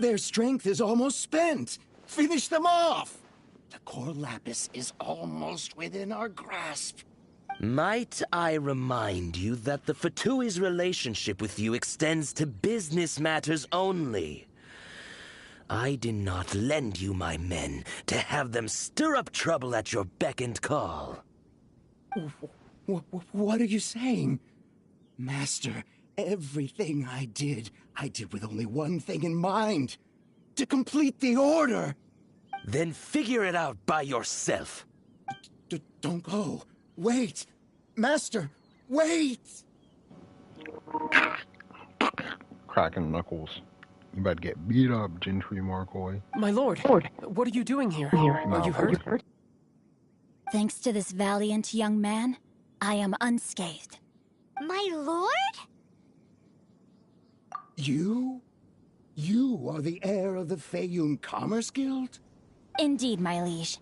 Their strength is almost spent. Finish them off. The core lapis is almost within our grasp. Might I remind you that the Fatui's relationship with you extends to business matters only? I did not lend you my men to have them stir up trouble at your beck and call. What are you saying? Master, everything I did with only one thing in mind. To complete the order. Then figure it out by yourself. Don't go. Wait. Master, wait! Cracking knuckles. You about to get beat up, Gentry Marcoy. My lord, what are you doing here? Are you hurt? Thanks to this valiant young man, I am unscathed. My lord? You? You are the heir of the Feiyun Commerce Guild? Indeed, my liege.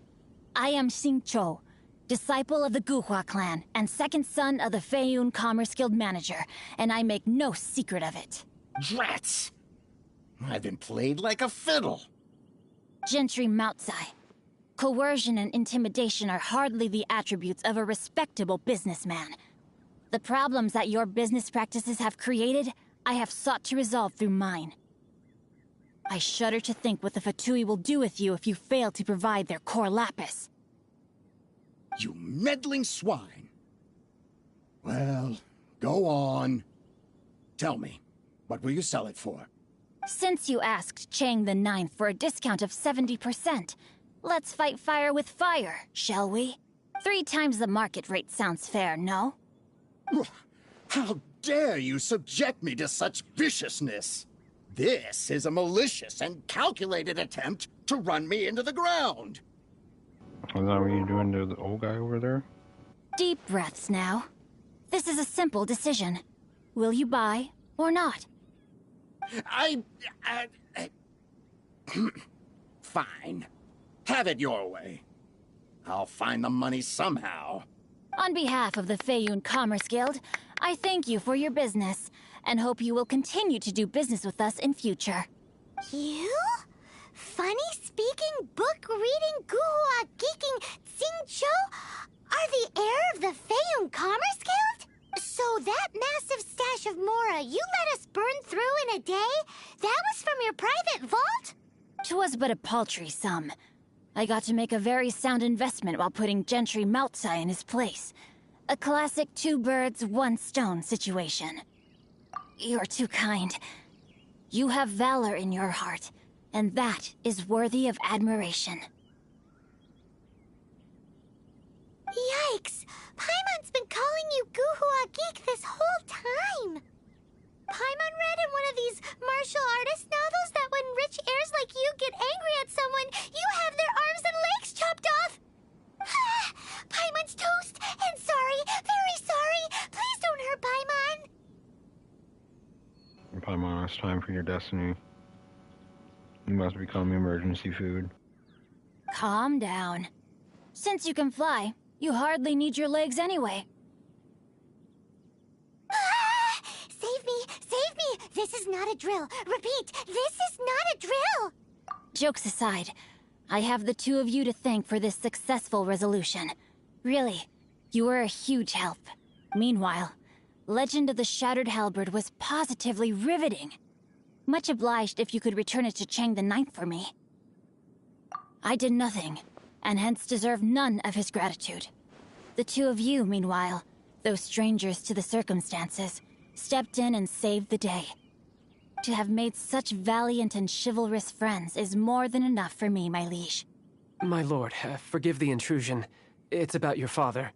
I am Xingqiu, disciple of the Guhua clan and second son of the Feiyun Commerce Guild manager, and I make no secret of it. Drats! I've been played like a fiddle. Gentry Moutsai. Coercion and intimidation are hardly the attributes of a respectable businessman. The problems that your business practices have created, I have sought to resolve through mine. I shudder to think what the Fatui will do with you if you fail to provide their core lapis. You meddling swine. Well, go on. Tell me, what will you sell it for? Since you asked Chang the Ninth for a discount of 70%, let's fight fire with fire, shall we? 3 times the market rate sounds fair, no? How dare you subject me to such viciousness? This is a malicious and calculated attempt to run me into the ground. Is that what you're doing to the old guy over there? Deep breaths now. This is a simple decision. Will you buy or not? Fine. Have it your way. I'll find the money somehow. On behalf of the Feiyun Commerce Guild, I thank you for your business, and hope you will continue to do business with us in future. You? Funny-speaking, book-reading, guhua geeking Xingqiu are the heir of the Feiyun Commerce Guild? So that massive stash of Mora you let us burn through in a day? That was from your private vault? 'Twas but a paltry sum. I got to make a very sound investment while putting Gentry Moutsai in his place. A classic 2 birds, 1 stone situation. You're too kind. You have valor in your heart, and that is worthy of admiration. Yikes! Paimon's been calling you Guhua Geek this whole time! Paimon read in one of these martial artist novels that when rich heirs like you get angry at someone, you have their arms and legs chopped off! Paimon's toast! And sorry, very sorry! Please don't hurt Paimon! Paimon, it's time for your destiny. You must become emergency food. Calm down. Since you can fly, you hardly need your legs anyway. Save me! Save me! This is not a drill! Repeat, this is not a drill! Jokes aside, I have the 2 of you to thank for this successful resolution. Really, you were a huge help. Meanwhile, Legend of the Shattered Halberd was positively riveting. Much obliged if you could return it to Chang the Ninth for me. I did nothing, and hence deserve none of his gratitude. The 2 of you, meanwhile, though strangers to the circumstances, stepped in and saved the day. To have made such valiant and chivalrous friends is more than enough for me, my liege. My lord, forgive the intrusion. It's about your father.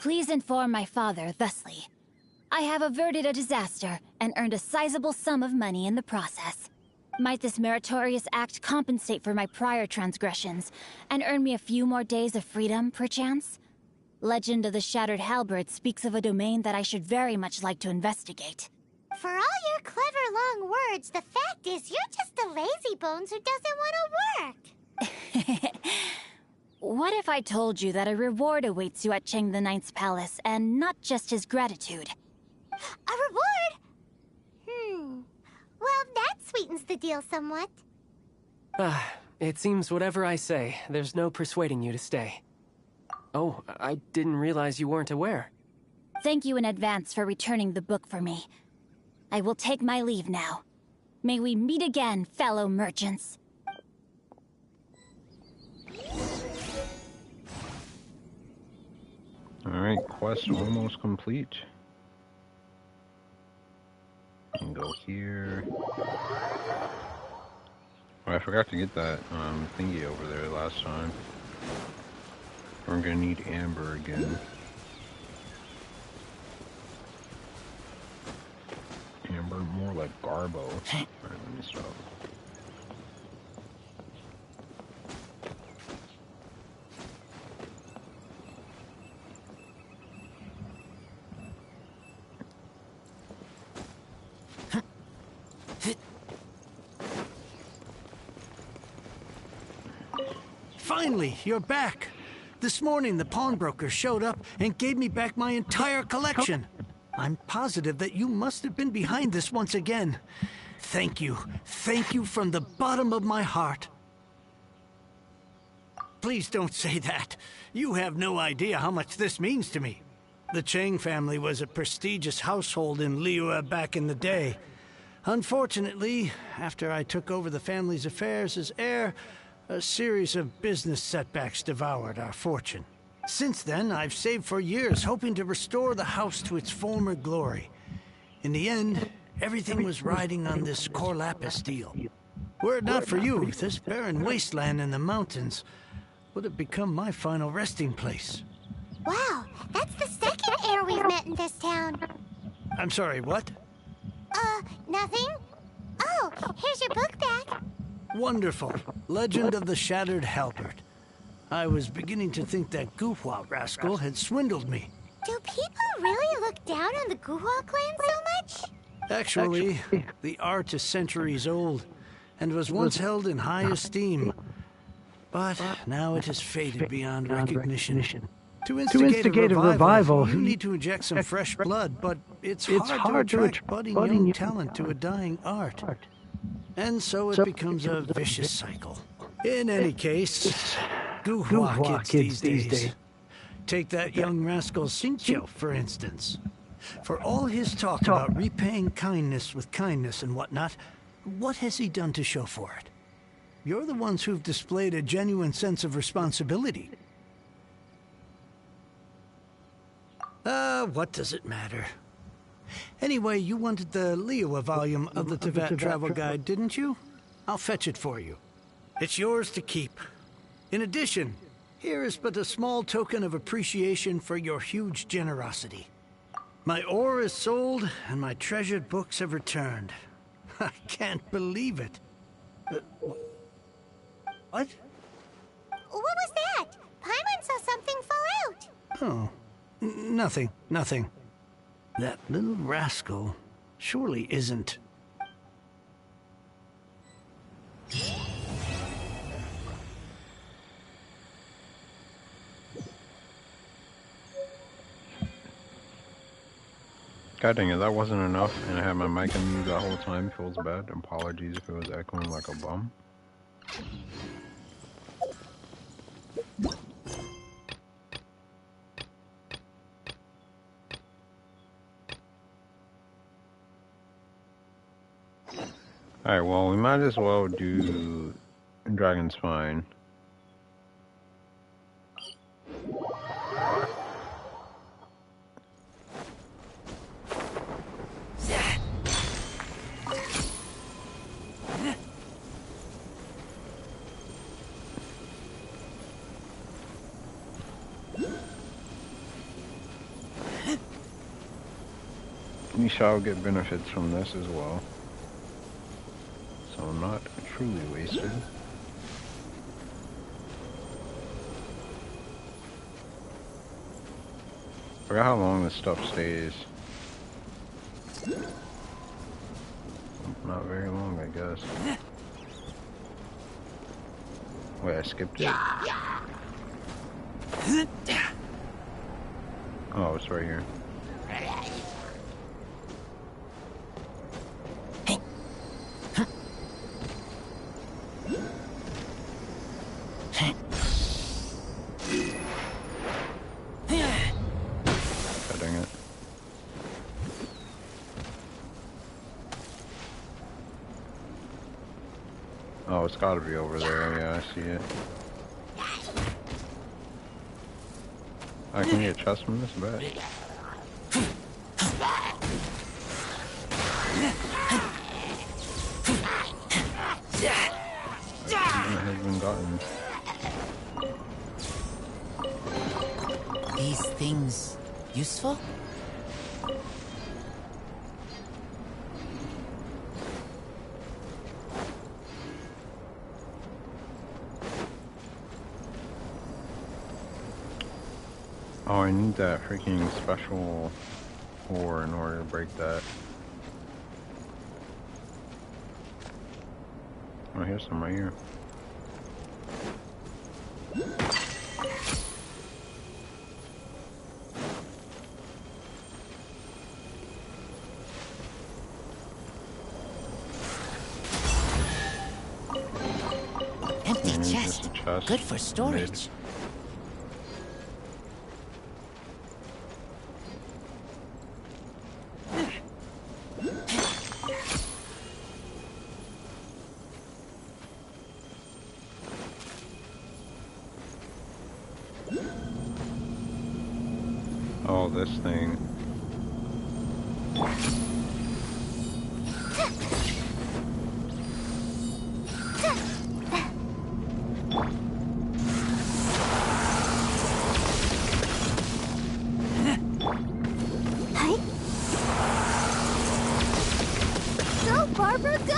Please inform my father thusly. I have averted a disaster and earned a sizable sum of money in the process. Might this meritorious act compensate for my prior transgressions and earn me a few more days of freedom, perchance? Legend of the Shattered Halberd speaks of a domain that I should very much like to investigate. For all your clever long words, the fact is you're just a lazy bones who doesn't want to work. What if I told you that a reward awaits you at Cheng the Ninth's palace, and not just his gratitude? A reward? Well, that sweetens the deal somewhat. It seems whatever I say, there's no persuading you to stay. Oh, I didn't realize you weren't aware. Thank you in advance for returning the book for me. I will take my leave now. May we meet again, fellow merchants. Alright, quest almost complete. Can go here. Oh, I forgot to get that thingy over there last time. We're gonna need amber again. Amber, more like Garbo. Alright, let me stop. Finally, you're back. This morning, the pawnbroker showed up and gave me back my entire collection. I'm positive that you must have been behind this once again. Thank you. Thank you from the bottom of my heart. Please don't say that. You have no idea how much this means to me. The Chang family was a prestigious household in Liyue back in the day. Unfortunately, after I took over the family's affairs as heir, a series of business setbacks devoured our fortune. Since then, I've saved for years, hoping to restore the house to its former glory. In the end, everything was riding on this Corlapis deal. Were it not for you, this barren wasteland in the mountains would have become my final resting place. Wow, that's the second heir we've met in this town. I'm sorry, what? Nothing? Oh, here's your book back. Wonderful. Legend of the Shattered Halberd. I was beginning to think that Guhua rascal had swindled me. Do people really look down on the Guhua clan so much? Actually, the art is centuries old, and was once held in high esteem. But now it has faded beyond recognition. To instigate a revival, you need to inject some fresh blood, but it's hard to attract budding young talent to a dying art. And so it becomes a vicious cycle. In any case, Guhua kids these days. Take that young rascal Xingqiu, for instance. For all his talk about repaying kindness with kindness and whatnot, what has he done to show for it? You're the ones who've displayed a genuine sense of responsibility. What does it matter? Anyway, you wanted the Liyue volume of the Teyvat Travel Guide, didn't you? I'll fetch it for you. It's yours to keep. In addition, here is but a small token of appreciation for your huge generosity. My ore is sold, and my treasured books have returned. I can't believe it. What? What was that? Paimon saw something fall out. Oh, nothing. That little rascal surely isn't... God dang it, that wasn't enough, and I had my mic on mute the whole time. Feels bad. Apologies if it was echoing like a bum. Alright, well, we might as well do Dragon Spine. we shall get benefits from this as well. So not truly wasted. Forgot how long this stuff stays. Not very long, I guess. Wait, I skipped it? Oh, it's right here. Oh, it's gotta be over there. Yeah, I see it. I can get a chest from this bet. It has been gotten. These things useful? Oh, I need that freaking special ore in order to break that. Oh, here's some right here. Empty chest. Good for storage. Oh, this thing. Go, Barbara, go!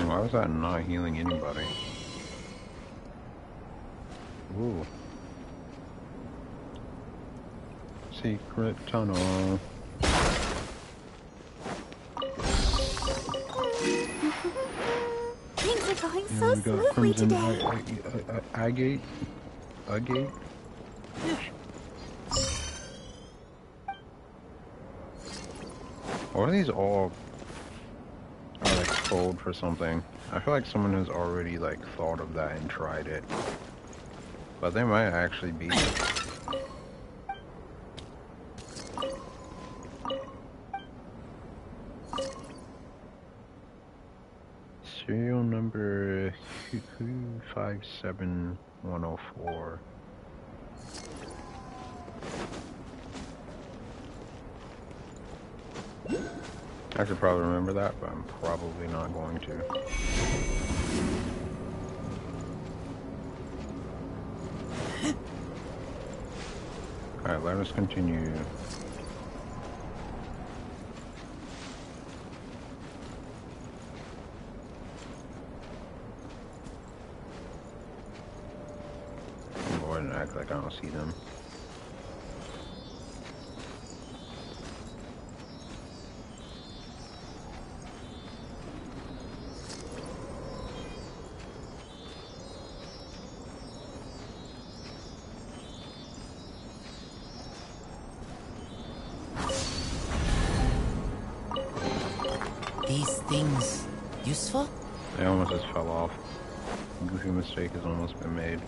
Why was that not healing anybody? Ooh. Secret tunnel. Things are going so smoothly today. Agate? Or are these all like sold for something? I feel like someone has already like thought of that and tried it. But they might actually be. Serial number 257104. I could probably remember that, but I'm probably not going to. Alright, let us continue. Go ahead and act like I don't see them. These things useful? They almost just fell off. A goofy mistake has almost been made.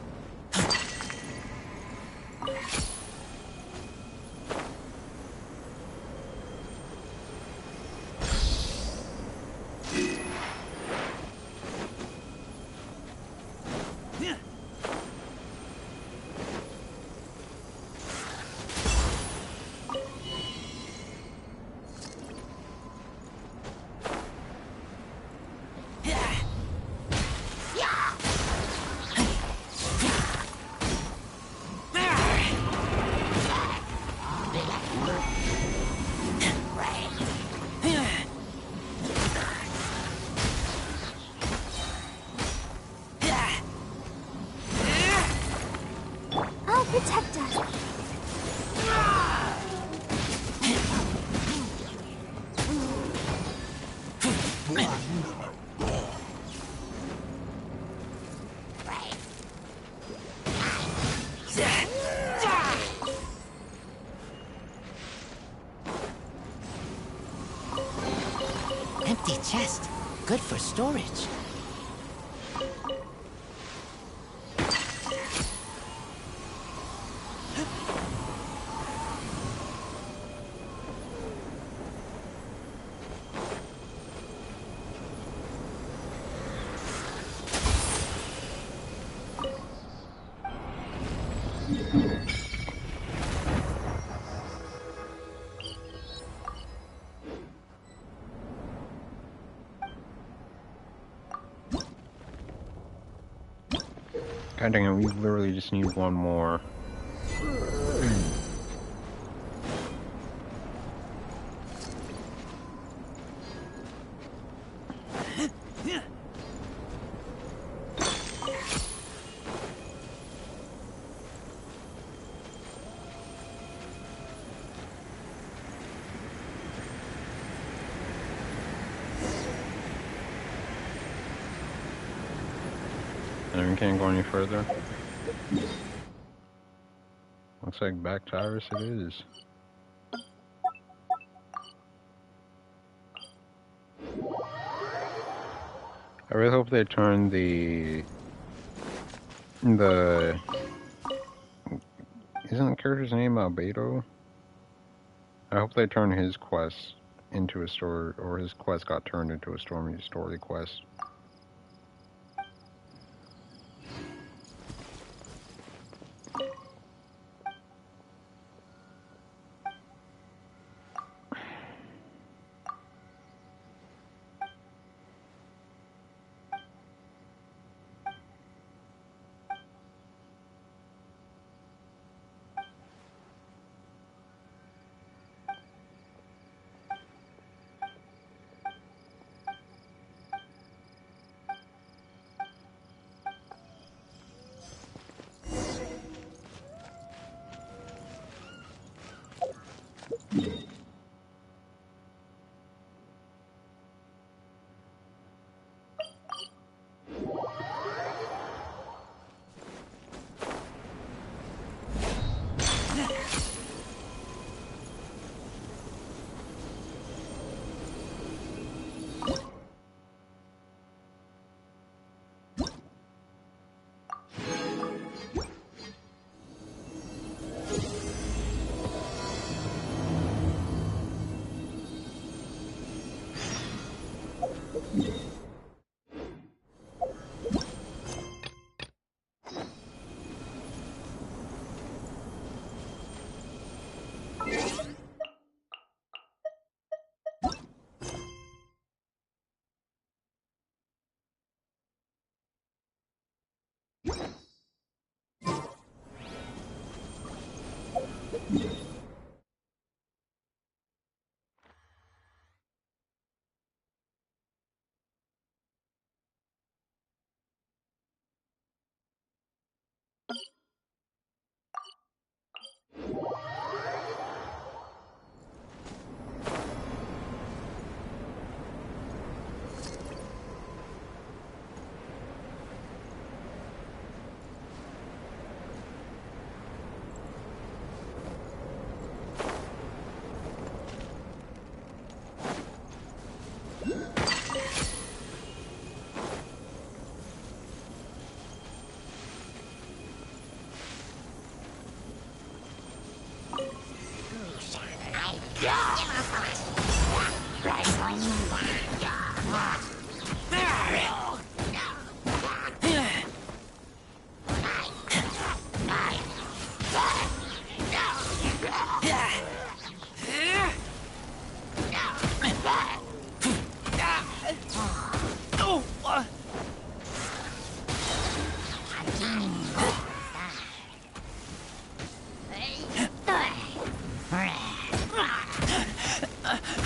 protect us. Empty chest. Good for storage. God dang it, we literally just need one more. And we can't go any further. Looks like back to Iris it is. I really hope they turn the isn't the character's name Albedo? I hope they turn his quest into a story, or his quest got turned into a story quest.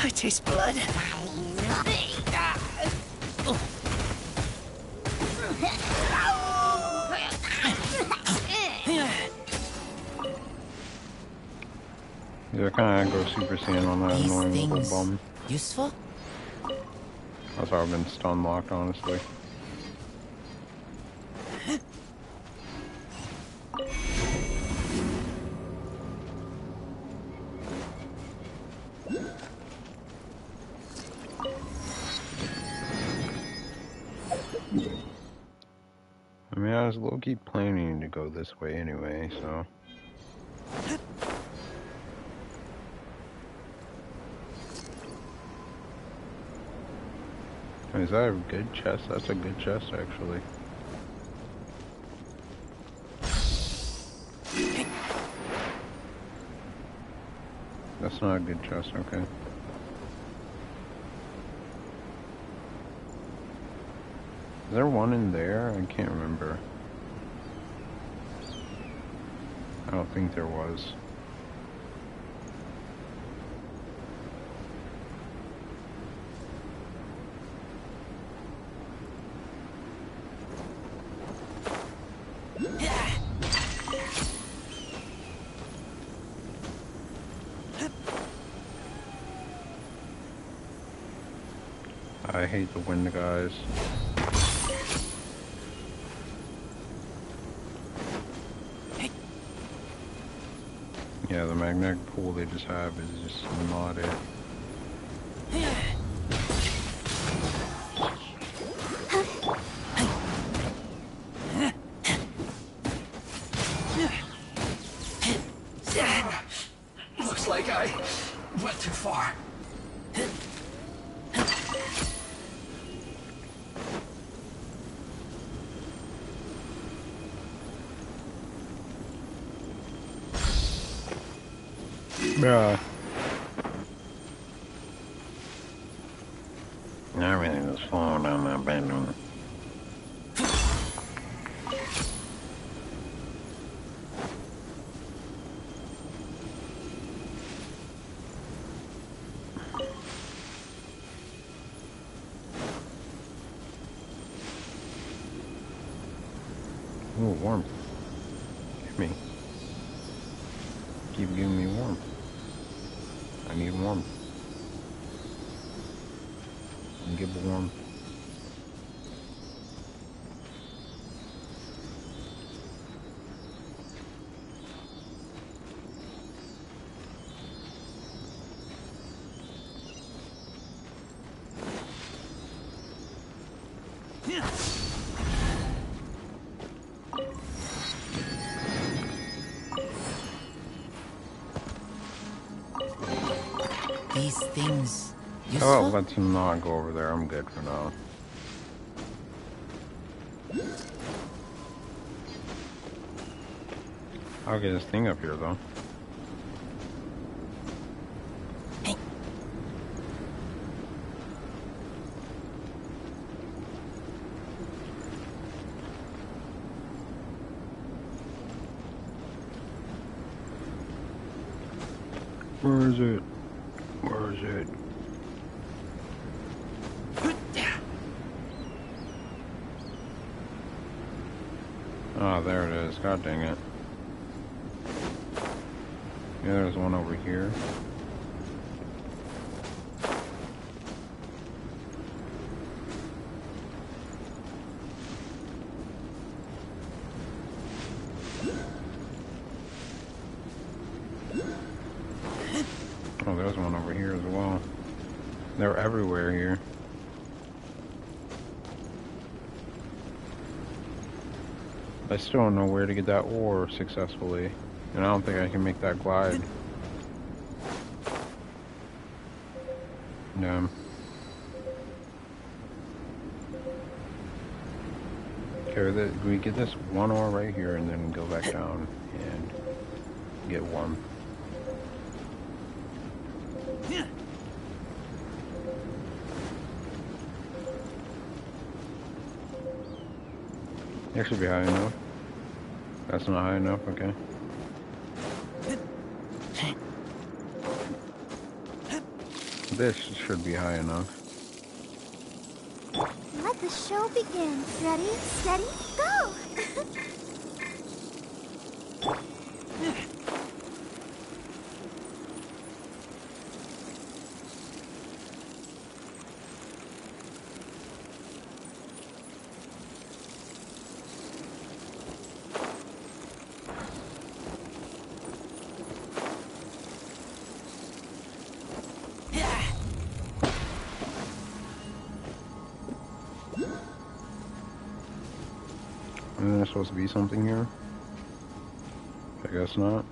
I taste blood. Yeah, kind of go Super Saiyan on that annoying little bum. Useful? That's how I've been stun locked, honestly. I mean, I was low-key planning to go this way anyway, so... Is that a good chest? That's a good chest, actually. That's not a good chest, okay. Is there one in there? I can't remember. I don't think there was. I hate the wind guys. Yeah, the magnetic pool they just have is just not it. Looks like I went too far. Yeah. Everything is falling down that bedroom. Ooh, warmth. Give me. Keep giving me warmth. I need warmth. Get warm. These things useful? Oh, let's not go over there. I'm good for now. I'll get this thing up here, though. Where is it? Where is it? Oh, there it is. God dang it. Yeah, there's one over here. Oh, there's one over here as well. They're everywhere here. I still don't know where to get that ore successfully. And I don't think I can make that glide. Damn. Okay, we get this one ore right here and then go back down and get one. That should be high enough. That's not high enough, okay. This should be high enough. Let the show begin. Ready, steady, go! Isn't there supposed to be something here? I guess not.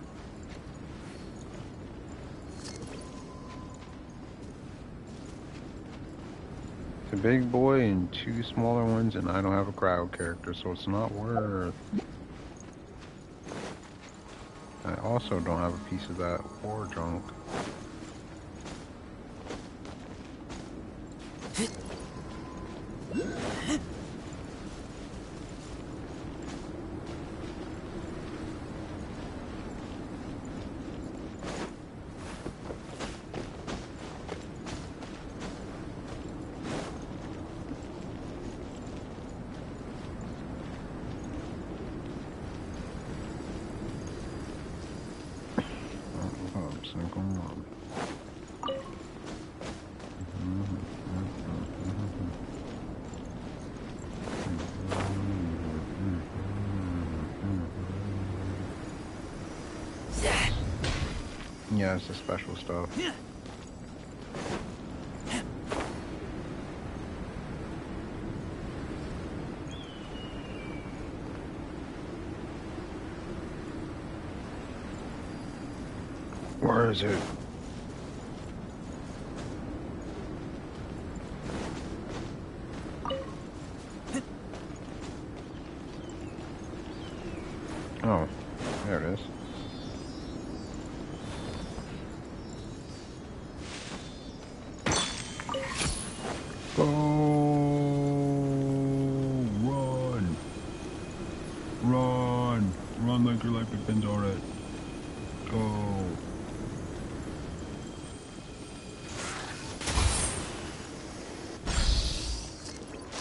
It's a big boy and 2 smaller ones, and I don't have a crowd character, so it's not worth. I also don't have a piece of that war junk. Yeah, it's the special stuff. Where is it? Oh, there it is. Go! Run! Run! Run like your life depends on it. Go!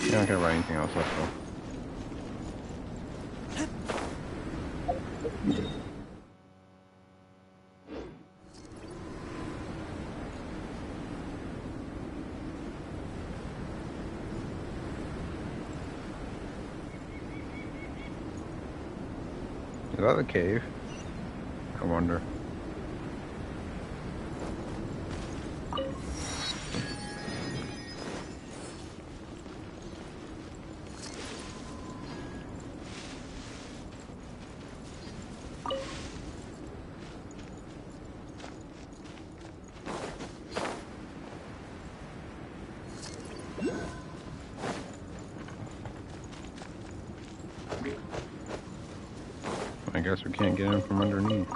I don't care about anything else, let's go. Is that the cave? I wonder. I guess we can't get in from underneath.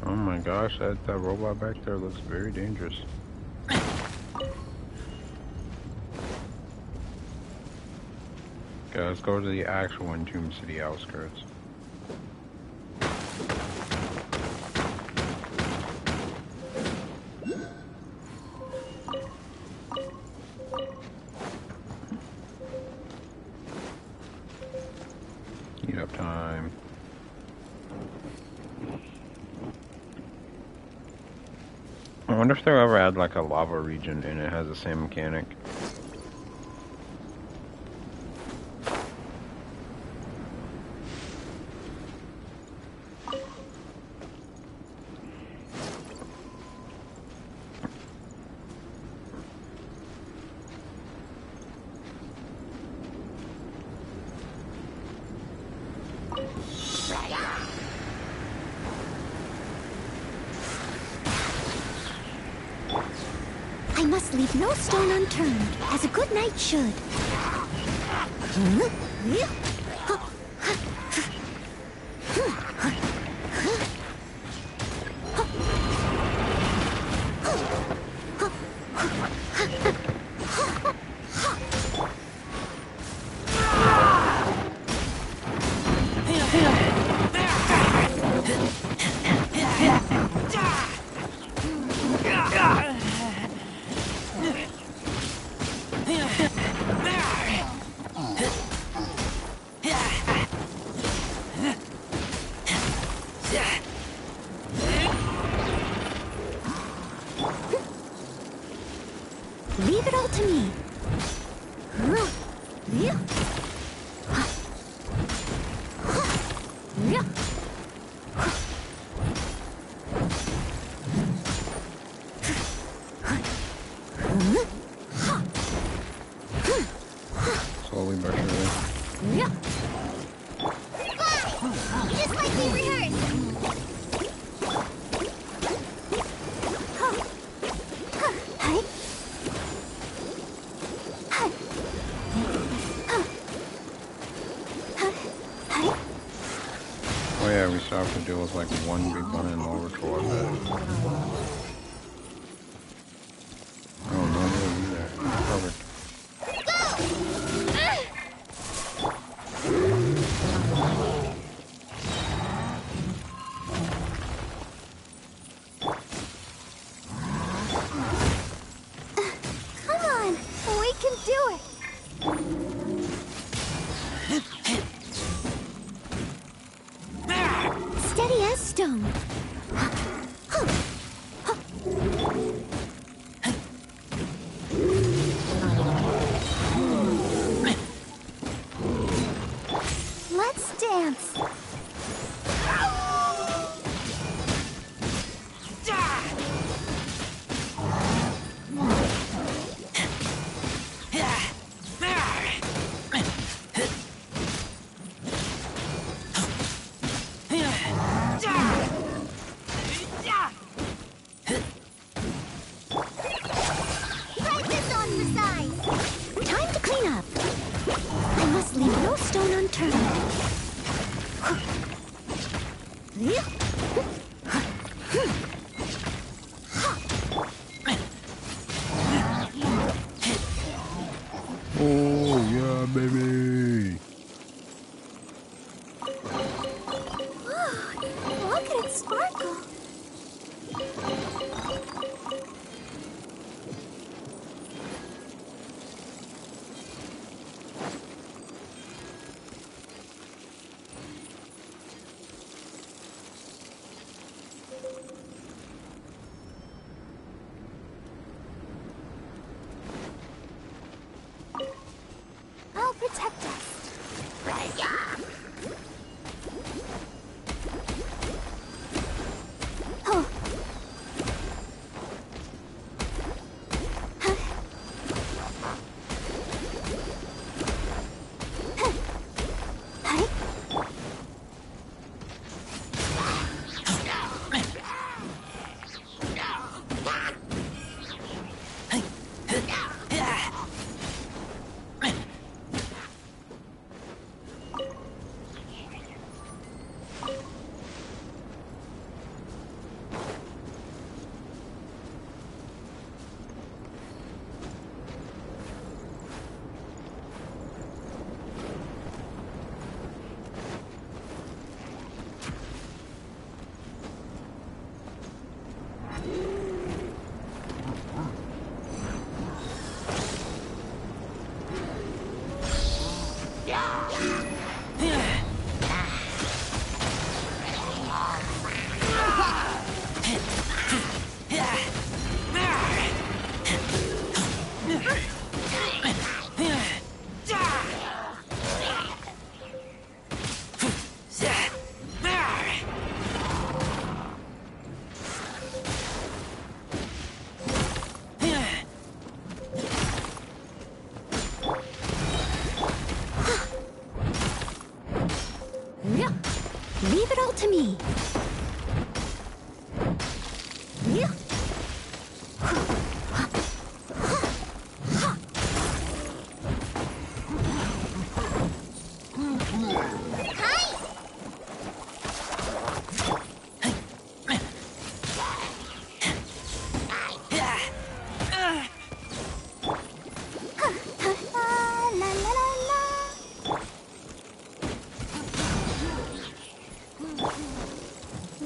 Oh my gosh, that robot back there looks very dangerous. Okay, let's go to the actual Entomb City outskirts. Heat up time. I wonder if they'll ever add like a lava region and it has the same mechanic. I must leave no stone unturned, as a good knight should. Oh yeah, we still have to deal with like one big one in Overtor, I bet. Oh, no, no, either. Perfect. Come on, we can do it. Steady as stone. Let's dance. Practice on for size. Time to clean up. I must leave no stone unturned. Oh, yeah, baby. Look at it sparkle. I'll protect us. Oh. Leave it all to me.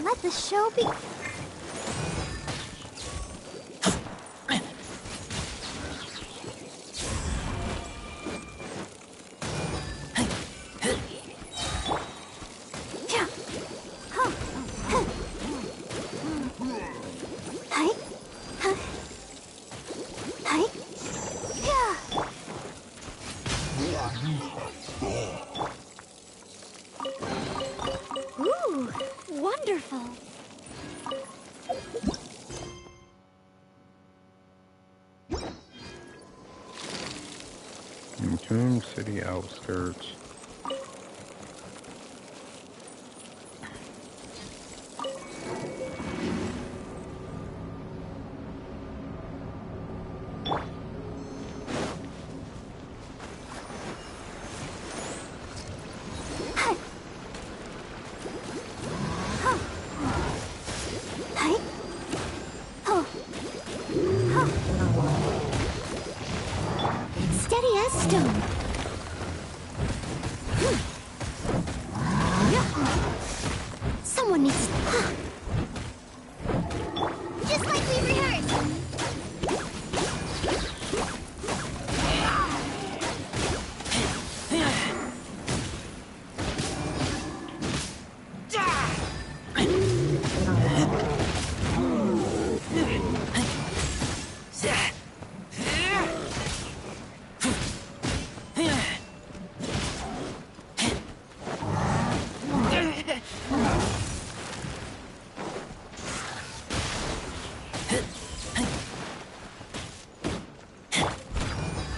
Let the show be. Ooh, wonderful. Tomb City outskirts. Someone needs to... Just like we rehearsed!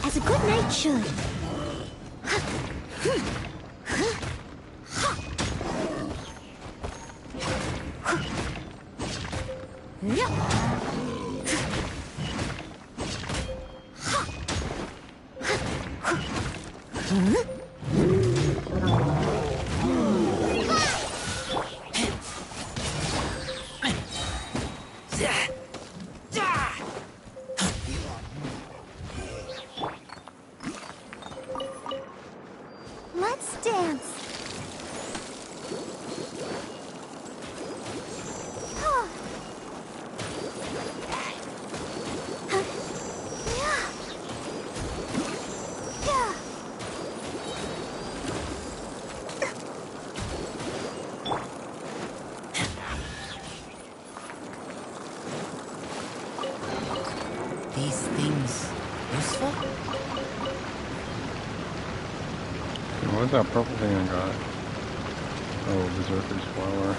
As a good knight should. Let's dance. These things useful? What was that purple thing I got? Oh, Berserker's Flower.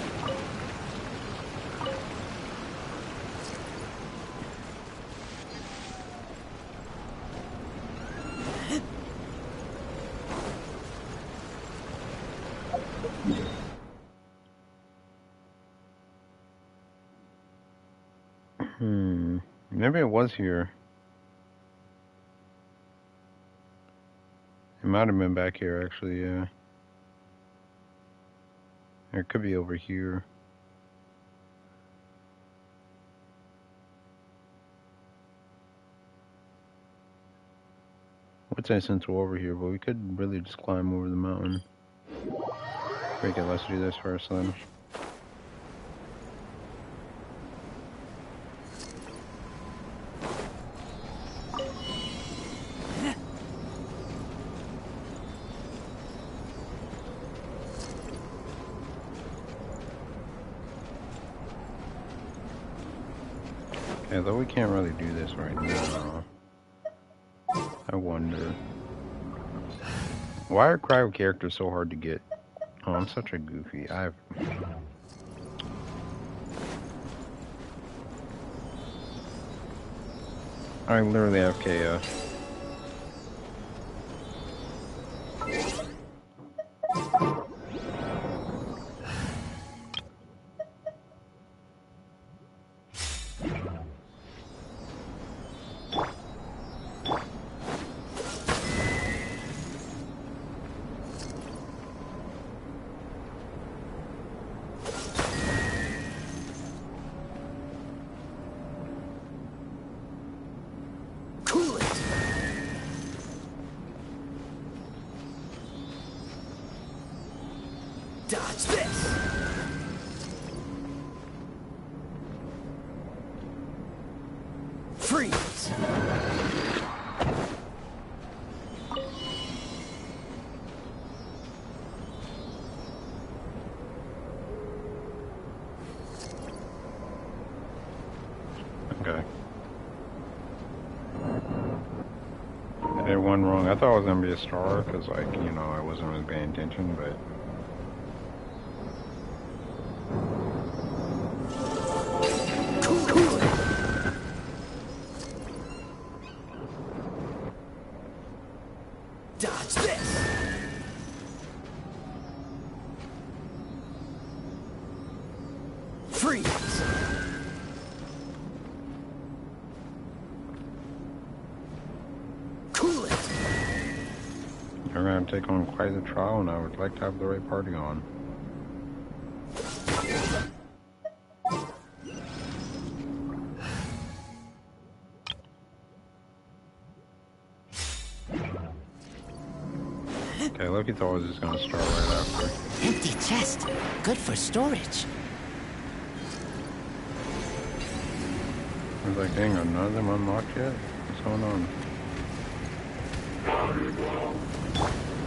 Maybe it was here. It might have been back here, actually, yeah. Or it could be over here. I would say since we're over here, but we could really just climb over the mountain. Okay, let's do this first then. Okay, though we can't really do this right now. I wonder. Why are cryo characters so hard to get? Oh, I'm such a goofy. I literally have KO. Dodge this! Freeze! Okay. I did one wrong. I thought it was gonna be a star because, like, you know, I wasn't really paying attention, but. Dodge this! Freeze! Cool it! You're gonna take on quite a trial, and I would like to have the right party on. Okay, Loki thought I was just gonna start right after. Empty chest. Good for storage. I was like, dang, are none of them unlocked yet? What's going on?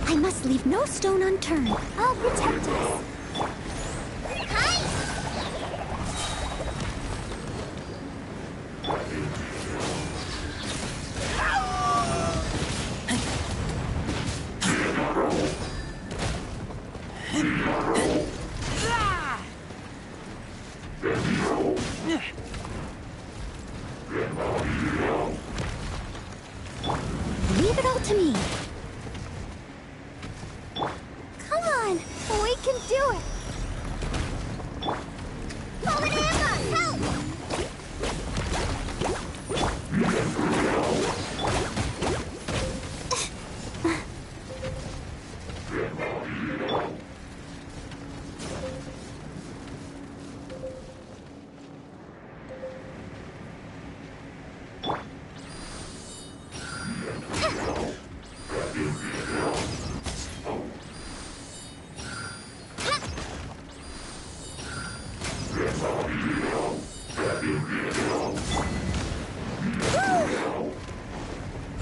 I must leave no stone unturned. I'll protect us. Leave it all to me. Come on, we can do it. Fallen Emma, help!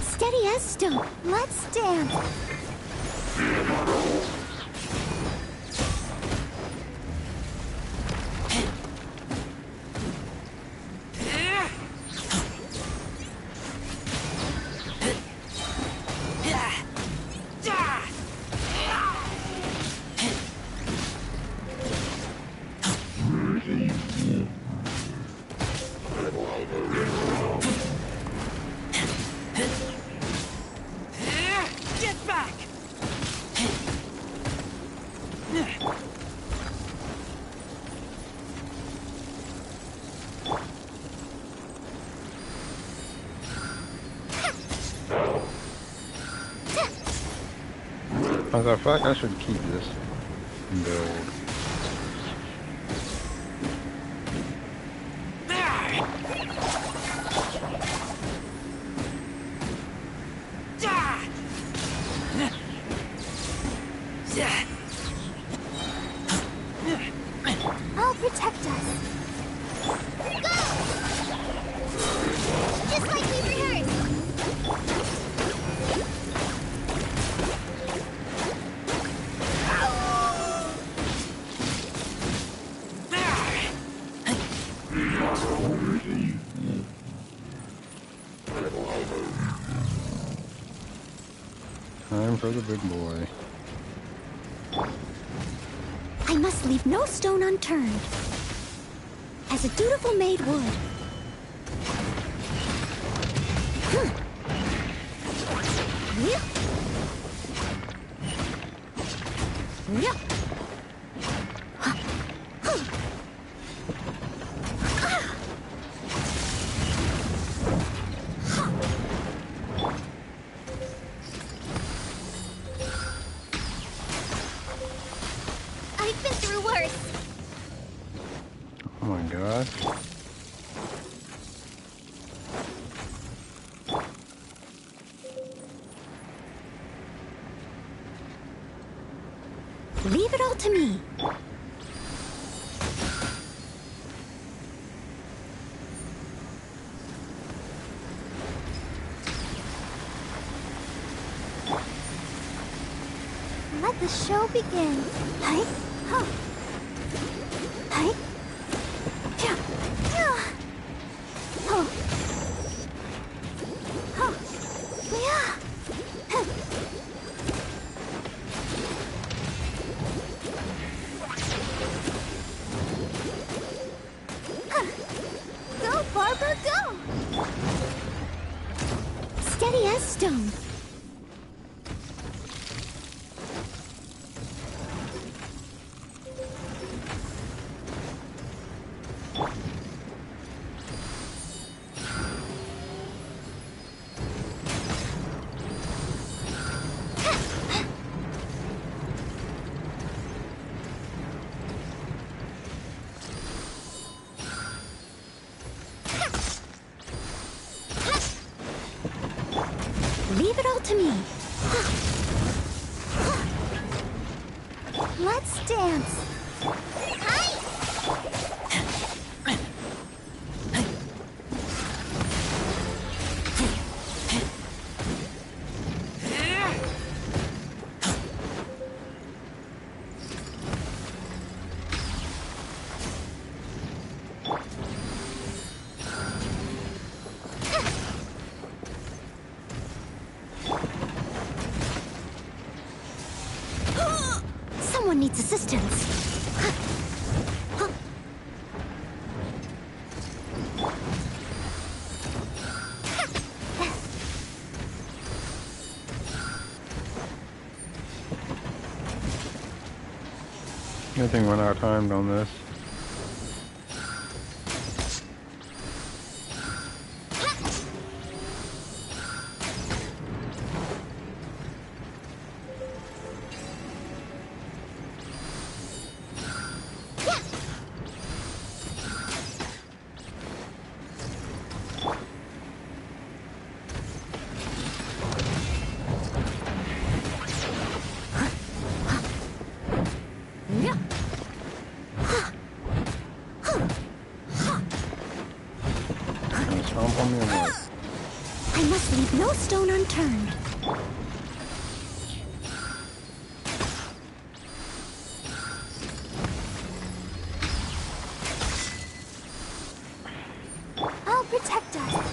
Steady as stone. Let's dance. Get back! As a fact, I should keep this build. I'll protect us. Go! Just like we rehearsed. Time for the big boy. I must leave no stone unturned, as a dutiful maid would. I've been through worse. Oh my god. Leave it all to me. Let the show begin. Hi. Huh. Hi. Yeah. Yeah. Oh. Huh. Yeah. Huh. Huh. Go, Barbara, go! Steady as stone. Leave it all to me. Let's dance. Hi. needs assistance. Good thing we're not timed on this. I must leave no stone unturned. I'll protect us.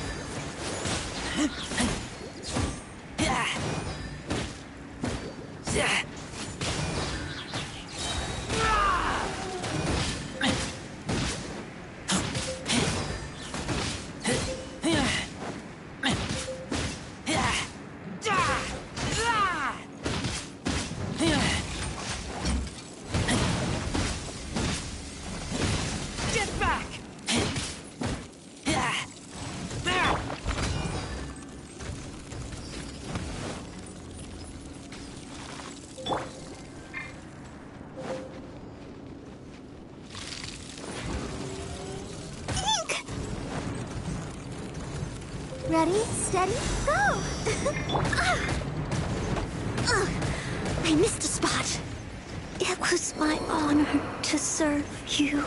Ready, steady, go! I missed a spot. It was my honor to serve you.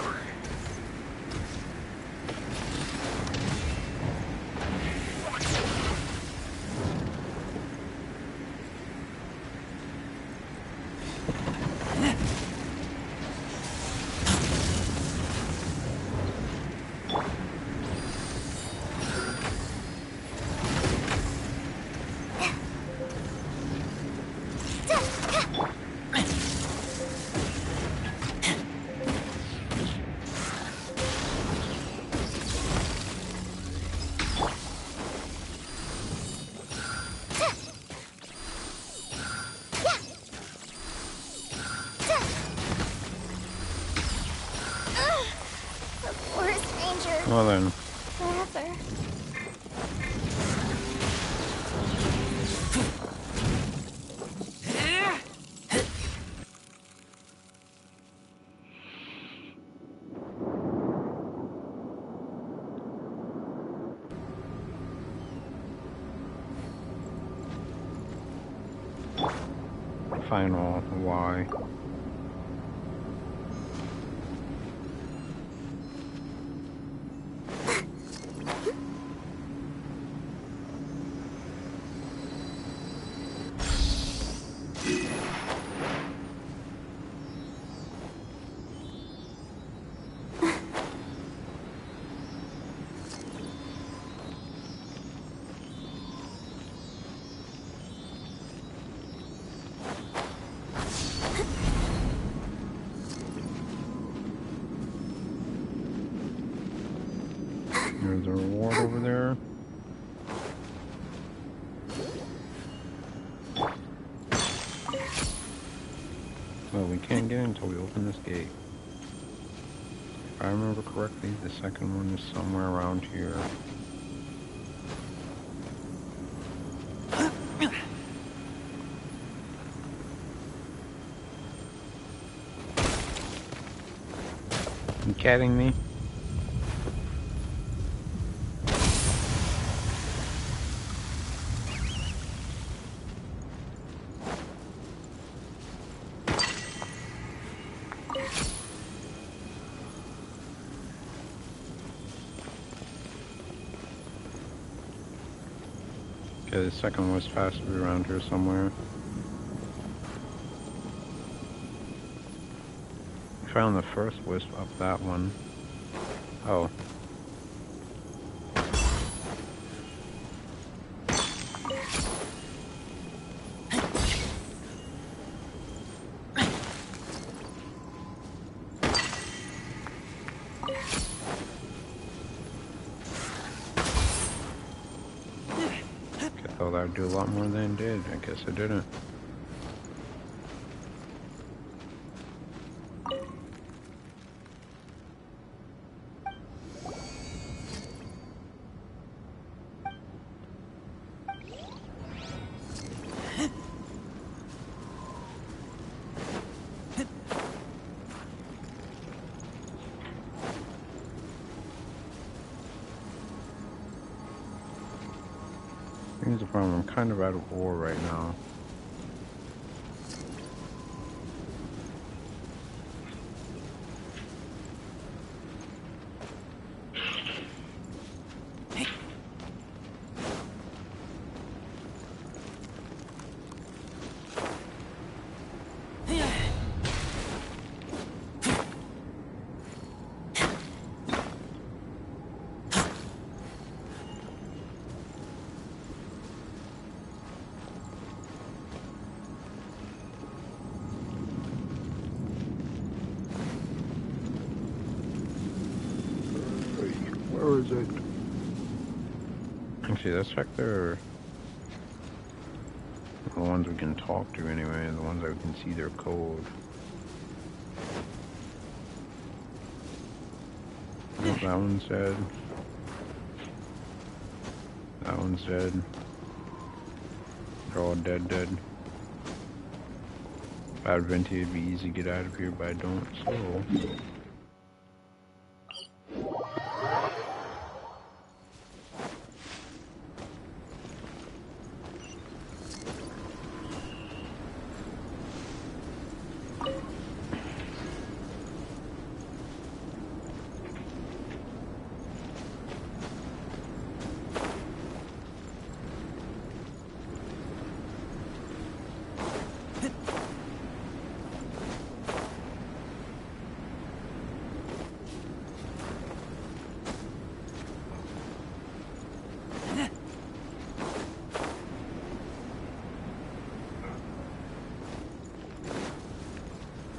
Well then. Forever. Final Y. There's a reward over there. Well, we can't get in until we open this gate. If I remember correctly, the second one is somewhere around here. You kidding me? Okay, the second wisp has to be around here somewhere. I found the first wisp up that one. Oh. I thought that would do a lot more than it did. I guess it didn't. Here's the problem, I'm kind of out of ore right now. Where is it? Actually, let's check their... the ones we can talk to anyway, the ones that we can see their code. Nope, that one's dead. That one's dead. They're all dead. If I had Venti, it'd be easy to get out of here, but I don't, so...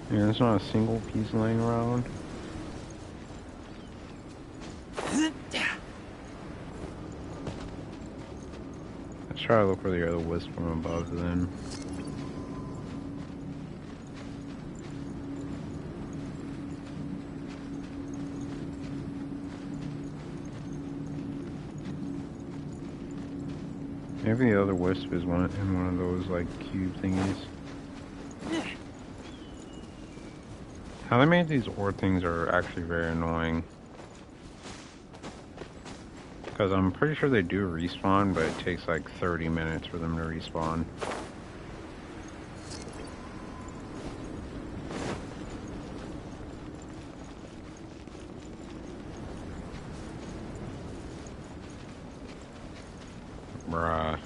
Yeah, there's not a single piece laying around. Let's try to look for the other wisp from above then. Maybe the other wisp is in one of those like cube thingies. How they made these ore things are actually very annoying. Because I'm pretty sure they do respawn, but it takes like 30 minutes for them to respawn. Bruh.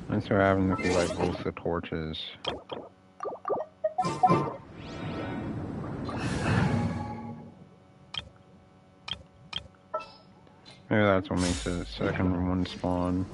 That's what happens if you like both the torches. Maybe that's what makes it a second one spawn.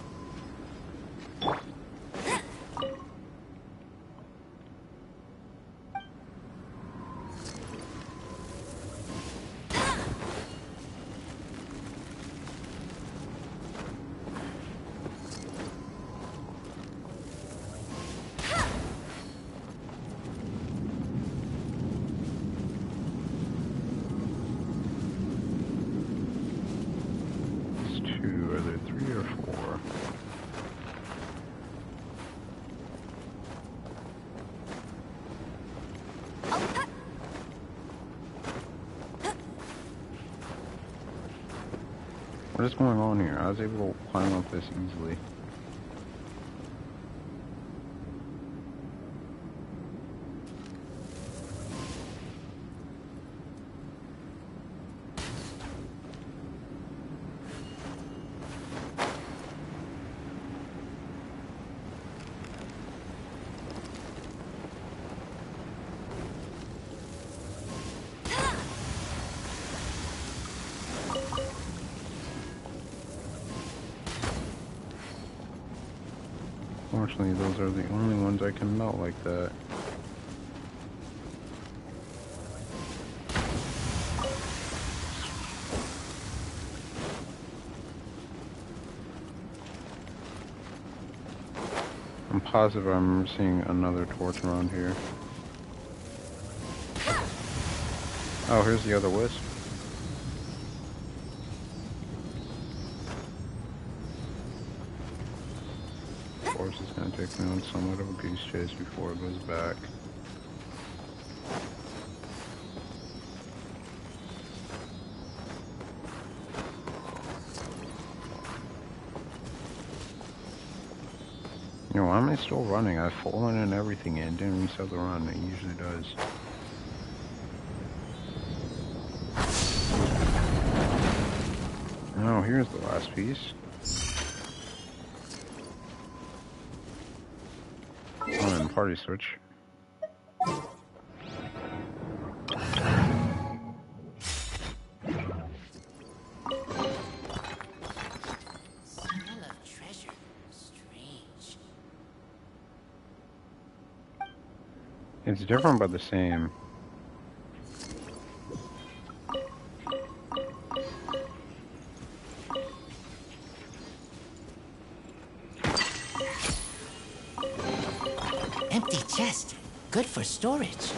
What is going on here? I was able to climb up this easily. Unfortunately, those are the only ones I can melt like that. I'm positive I remember seeing another torch around here. Oh, here's the other wisp. Of course, it's going to take me on somewhat of a goose chase before it goes back. You know, why am I still running? I've fallen and everything and didn't reset the run. It usually does. Oh, here's the last piece. Oh, and party switch. It's different but the same. Empty chest. Good for storage.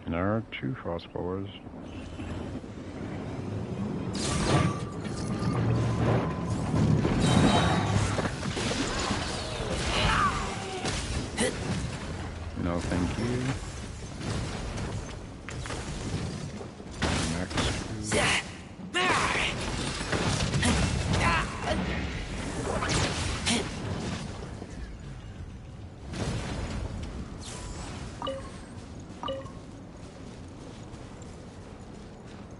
And there are 2 frost boars. No, thank you. Next.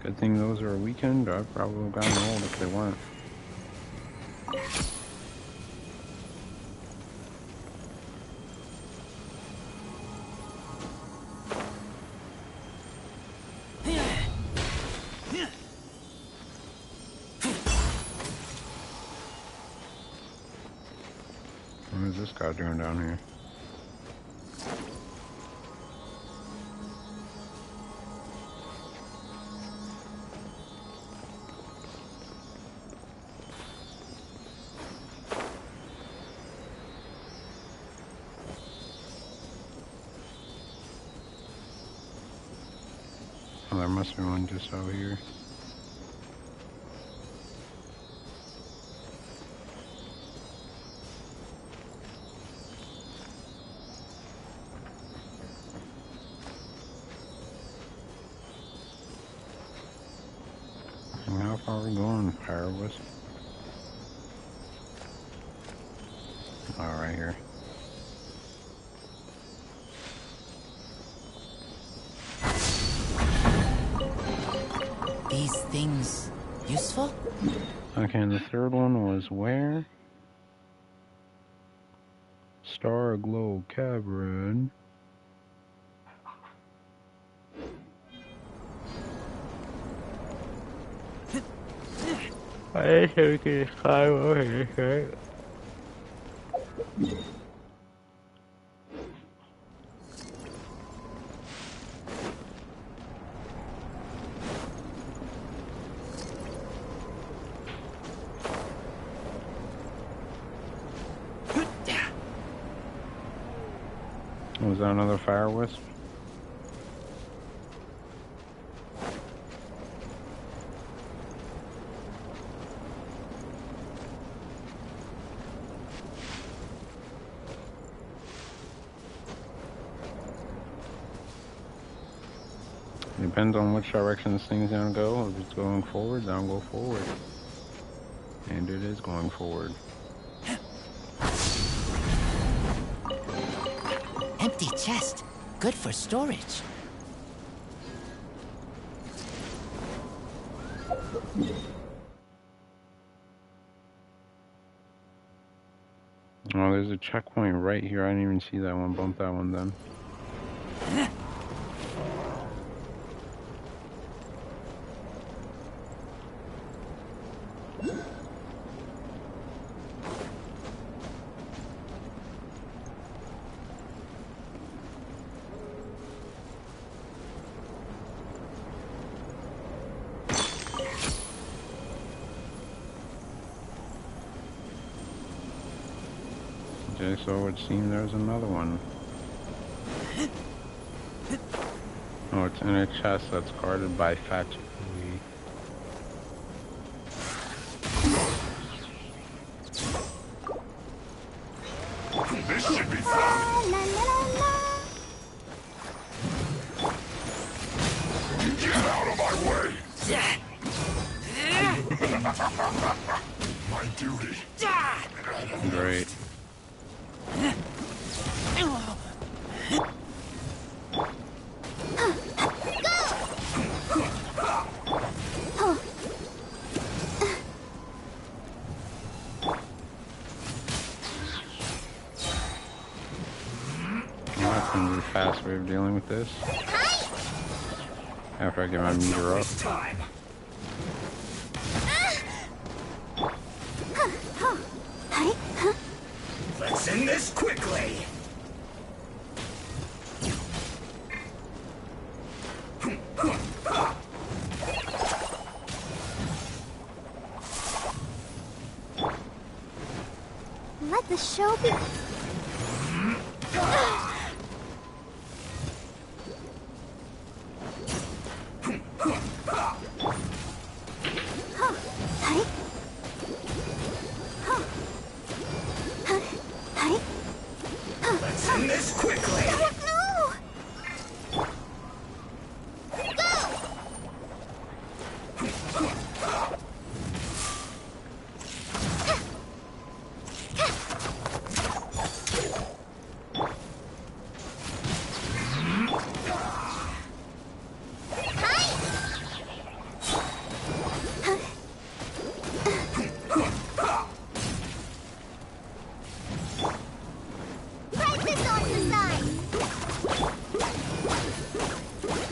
Good thing those are a weekend. I'd probably have gotten old if they weren't. What is this guy doing down here? Oh, there must be one just out here. And how far are we going, Firewood? Oh, right here. These things useful? Okay, and the third one was where? Star Glow Cavern. I think we can climb over this, right? Was that another fire wisp? Depends on which direction this thing's gonna go. If it's going forward, then I'll go forward. And it is going forward. Empty chest. Good for storage. Oh, there's a checkpoint right here. I didn't even see that one. Bump that one then. Okay, so it would seem there's another one. Oh, it's in a chest that's guarded by Fatui. This should be fun. Get out of my way! My duty. Great. That's gonna be a fast way of dealing with this. After I get my meter up. Let's end this quickly. Let the show be. Let's end this quickly. No! Practice on the side.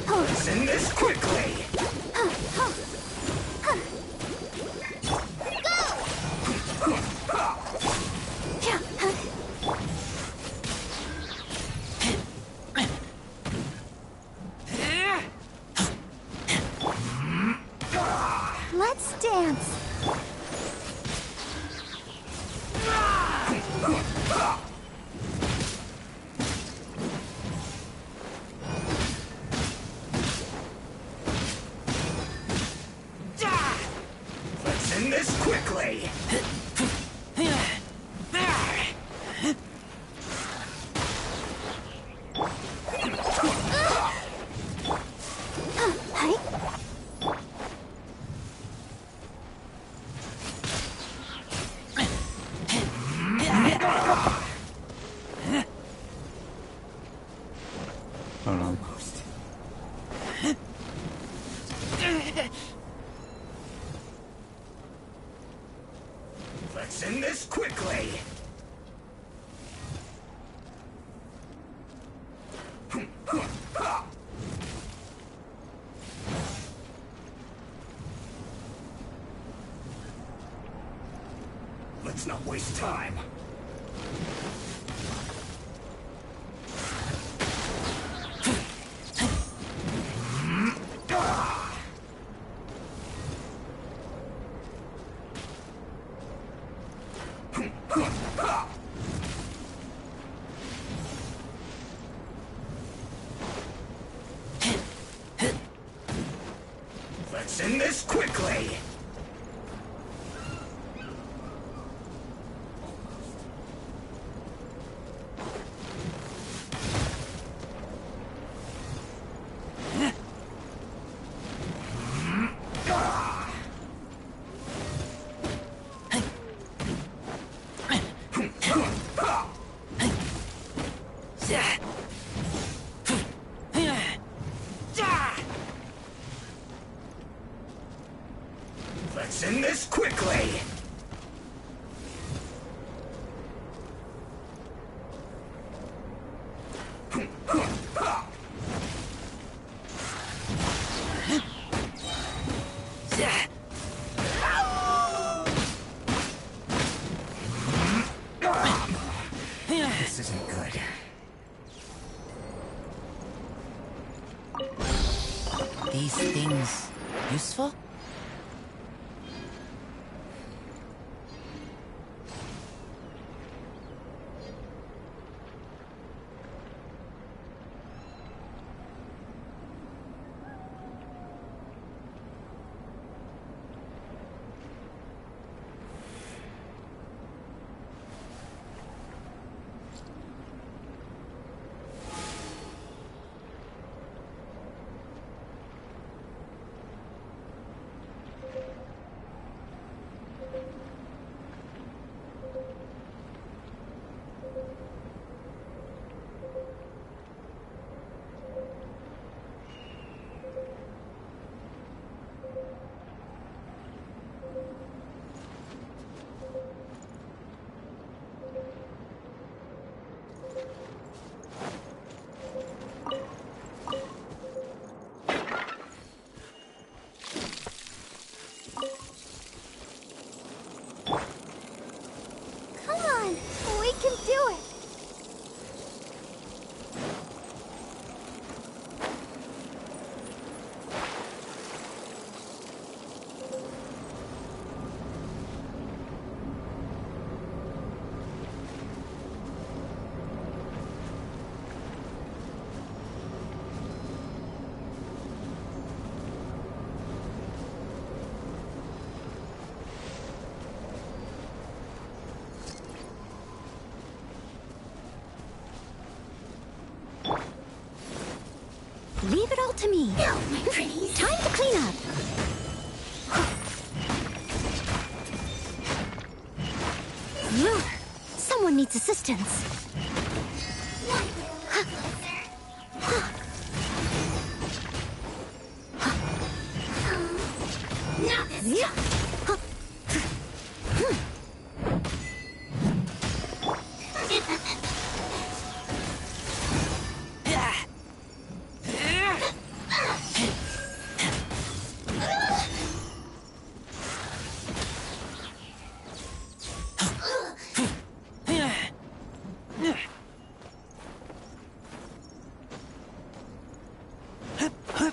Let's end this quickly. Let's dance. Let's end this quickly. Hold on. Let's end this quickly. Let's not waste time. Let's end this quickly. Let's end this quickly. these things useful? Come on, we can do it. Leave it all to me. No, my pretties. Time to clean up. Lunar, someone needs assistance. Not this time.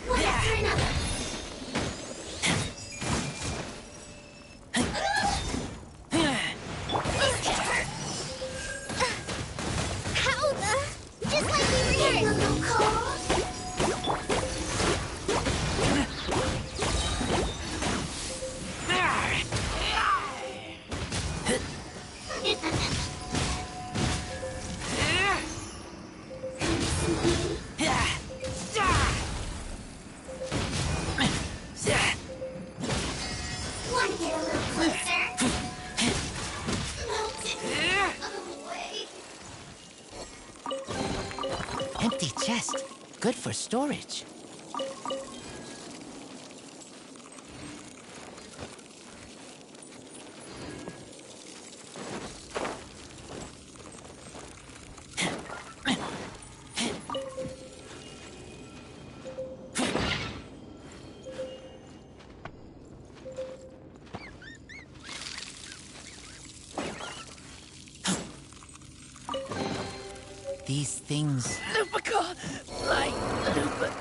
One after another. How the? Just like we were here. A little cold. Want to get a little closer? Away. Empty chest. Good for storage. These things. Lupica! Like Lupica.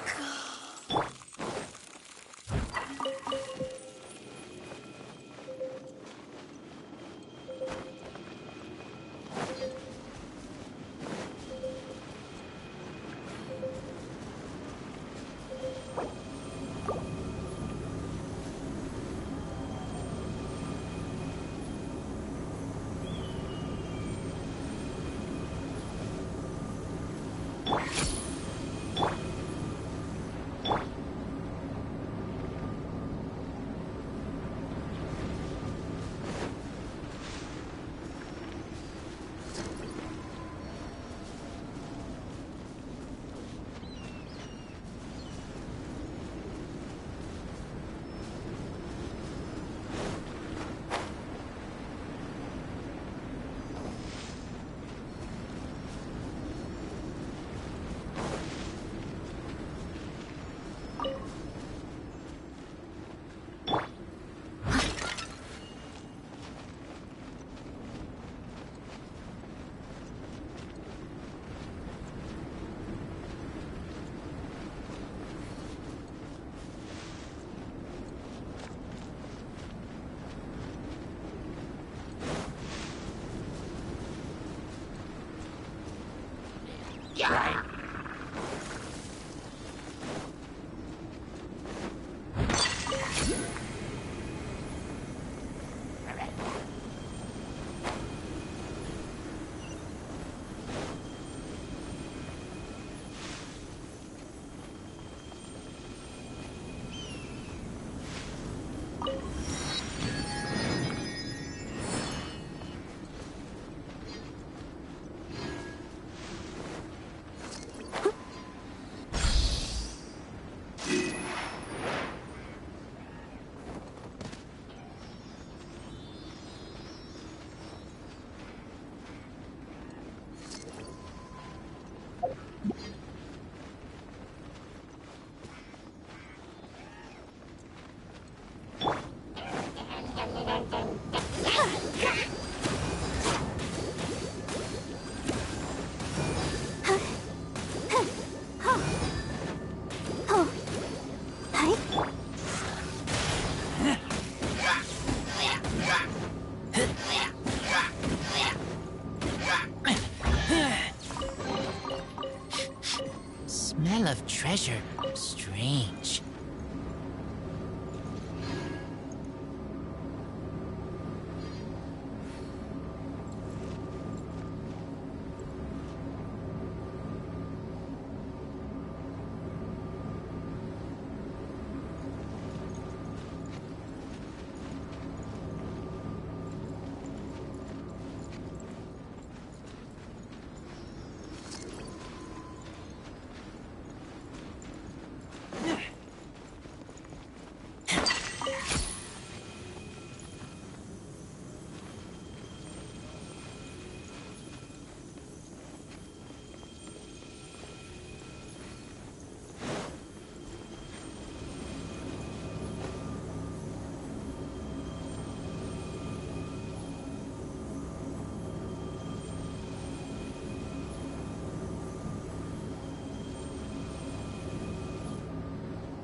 Smell of treasure. Strange.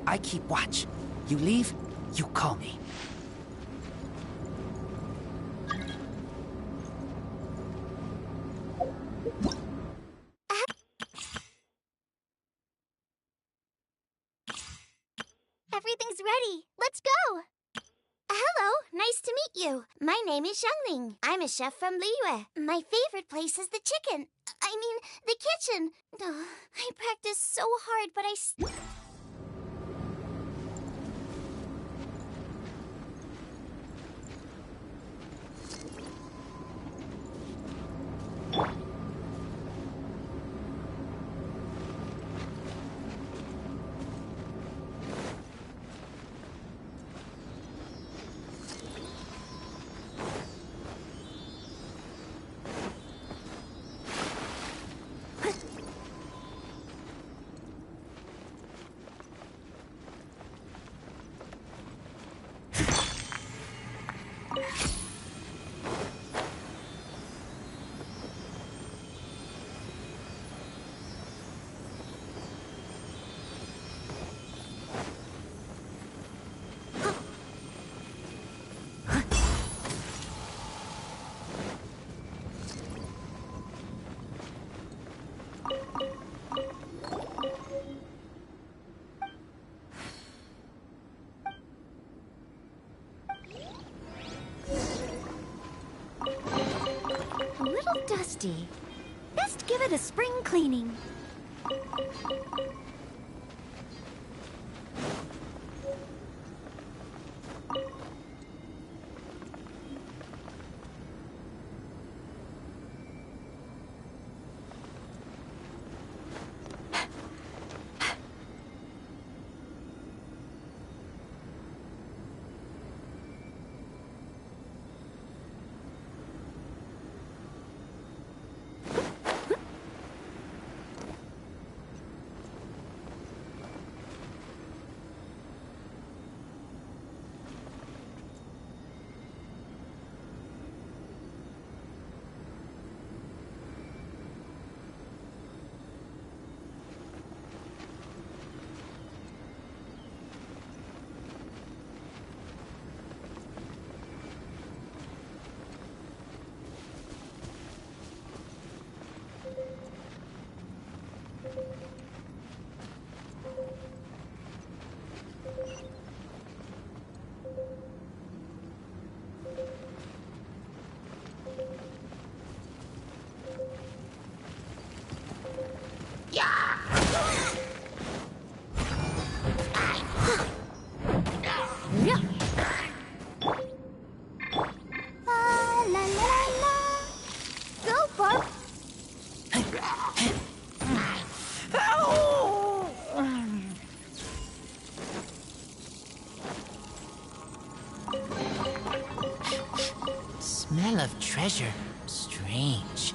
I keep watch. You leave, you call me. Everything's ready. Let's go! Hello, nice to meet you. My name is Xiangling. I'm a chef from Liyue. My favorite place is the chicken. I mean, the kitchen. Oh, I practice so hard, but a little dusty. Best give it a spring cleaning. Smell of treasure. Strange.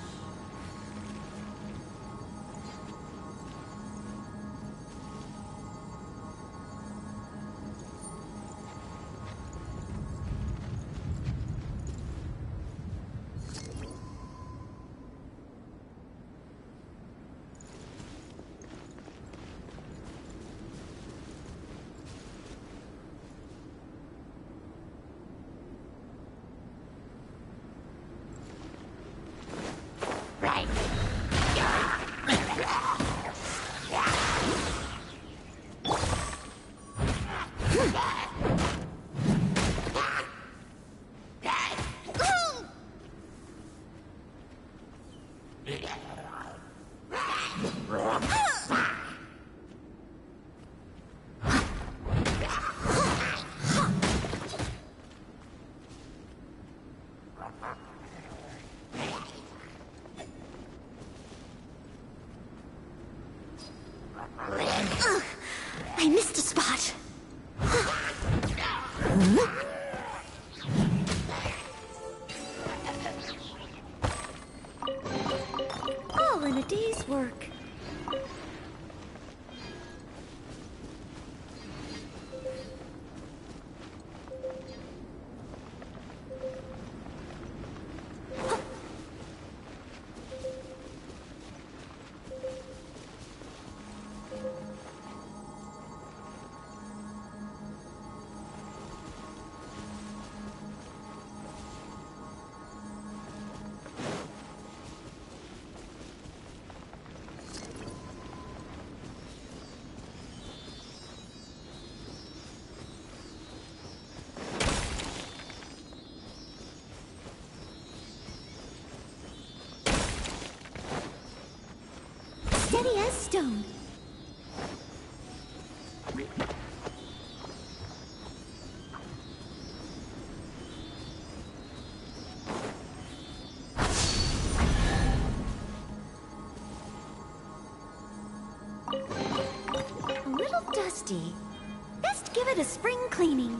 I missed a spot. All in a day's work. Steady as stone. A little dusty. Best give it a spring cleaning.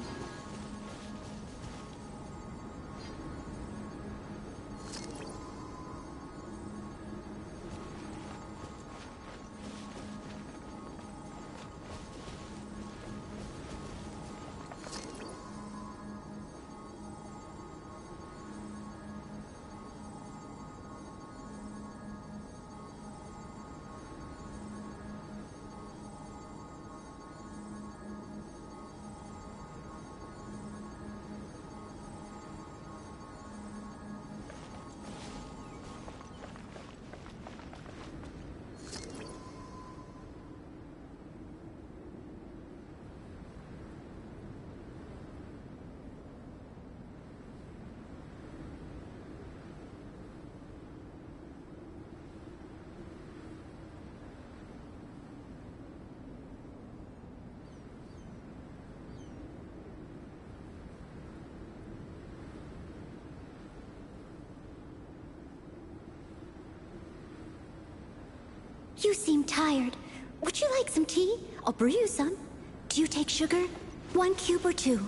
You seem tired. Would you like some tea? I'll brew you some. Do you take sugar? 1 cube or 2?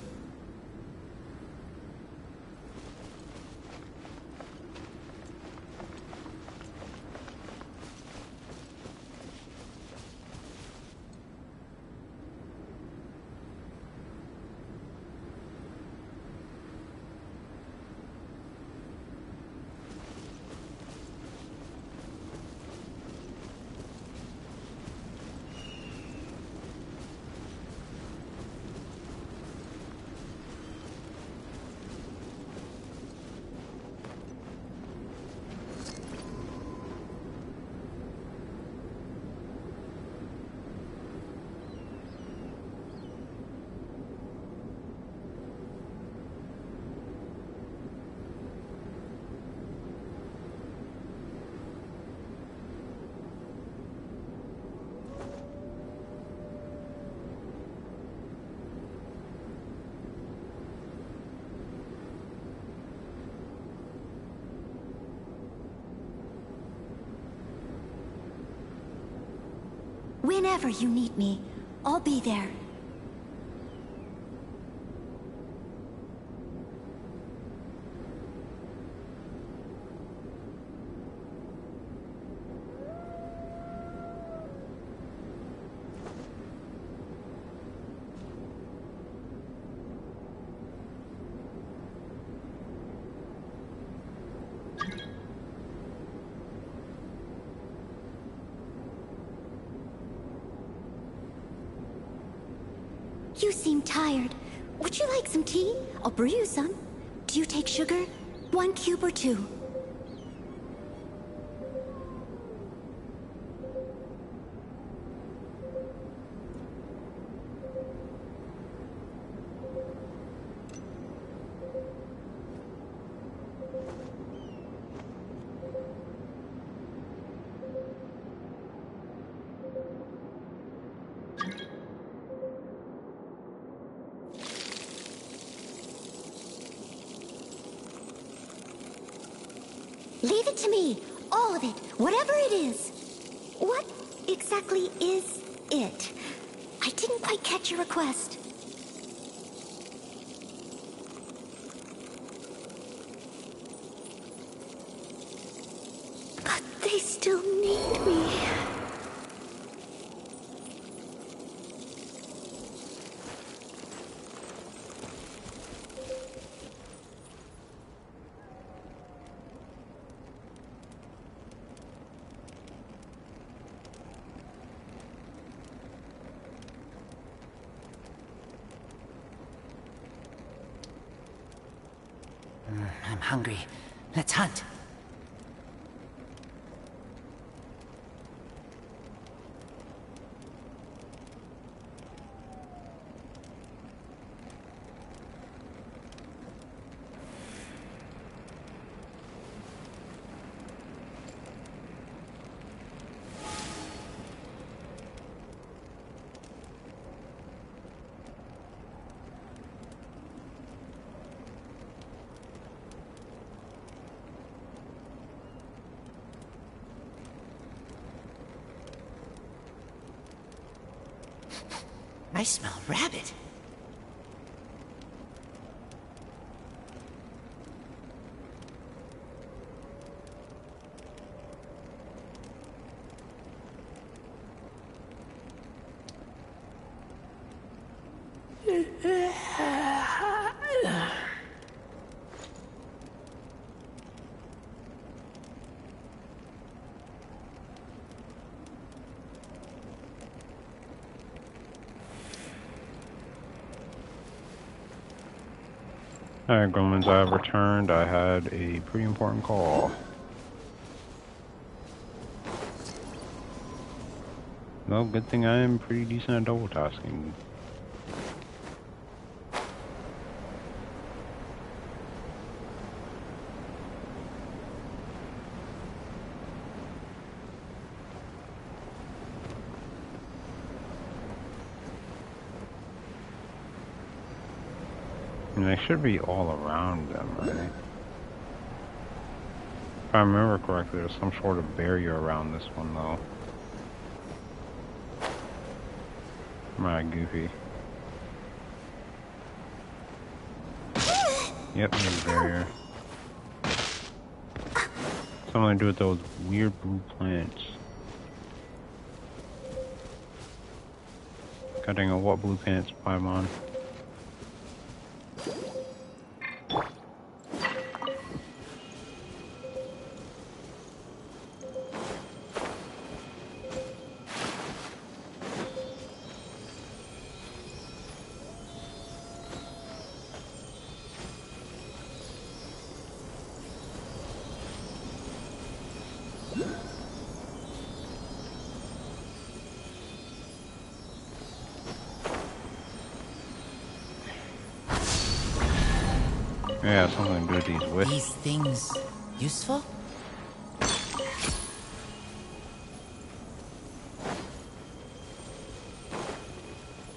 Whenever you need me, I'll be there. You seem tired. Would you like some tea? I'll brew you some. Do you take sugar? 1 cube or 2? Leave it to me. All of it. Whatever it is. What exactly is it? I didn't quite catch your request. But they still need me. I'm hungry. Let's hunt. I smell rabbit. Alright, Gremlins, I have returned. I had a pretty important call. Well, good thing I am pretty decent at double tasking. And they should be all around them, right? If I remember correctly, there's some sort of barrier around this one, though. Am I goofy? Yep, there's a barrier. Something to do with those weird blue plants. Cutting a what blue plants, Paimon? Yeah, something to do with these whips. These things useful?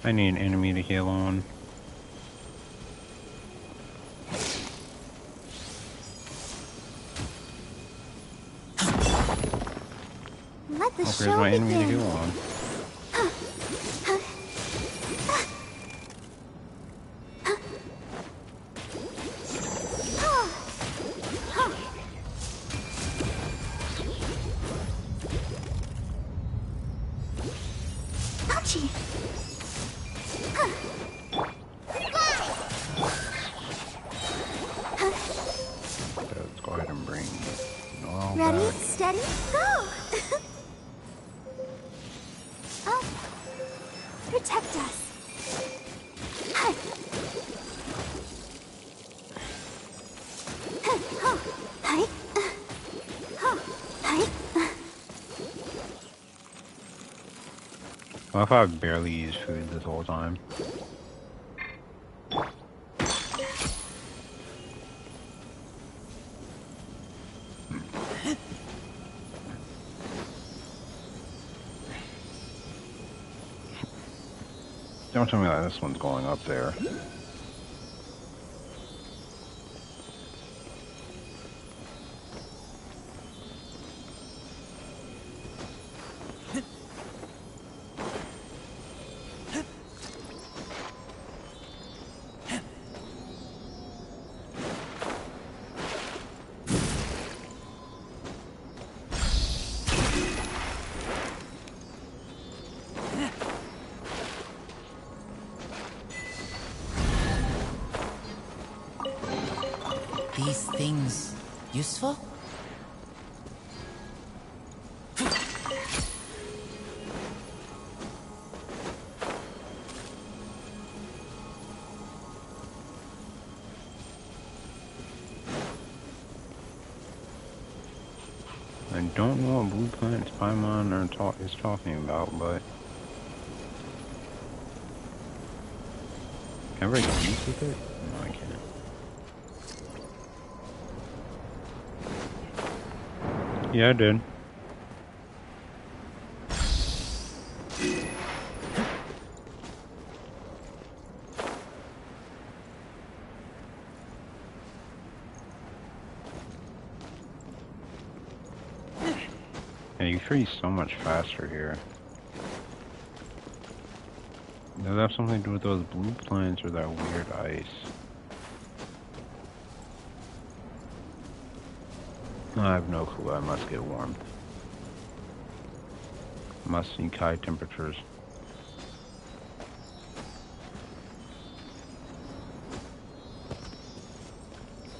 I need an enemy to heal on. Let the Oh, show here's my enemy to begin. heal on. Ouchie. Let's go ahead and bring all Ready, back. steady, go! Oh, protect us. Hi. Hi. Hi. What if I've barely used food this whole time? Don't tell me that this one's going up there. these things useful? I don't know what Blue Planet Paimon is talking about, but can I break keys with it? No, I can't. Yeah, I did. Yeah, you freeze so much faster here. Does that have something to do with those blue plants or that weird ice? I have no clue. I must get warmth. Must seek high temperatures.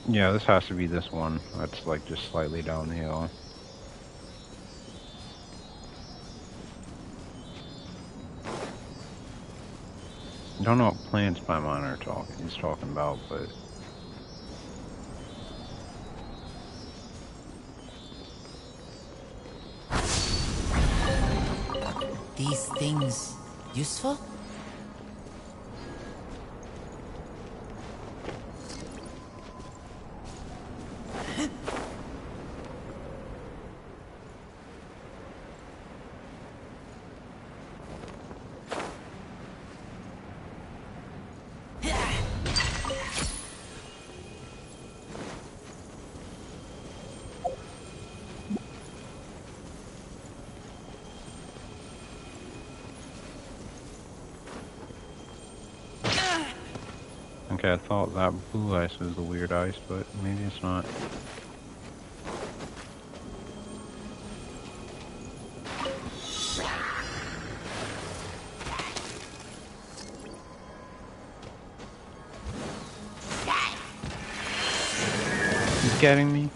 Yeah, this has to be this one. That's like just slightly downhill. I don't know what plants Paimon he's talking about, but These things useful? okay, I thought that blue ice was the weird ice, but maybe it's not. He's getting me.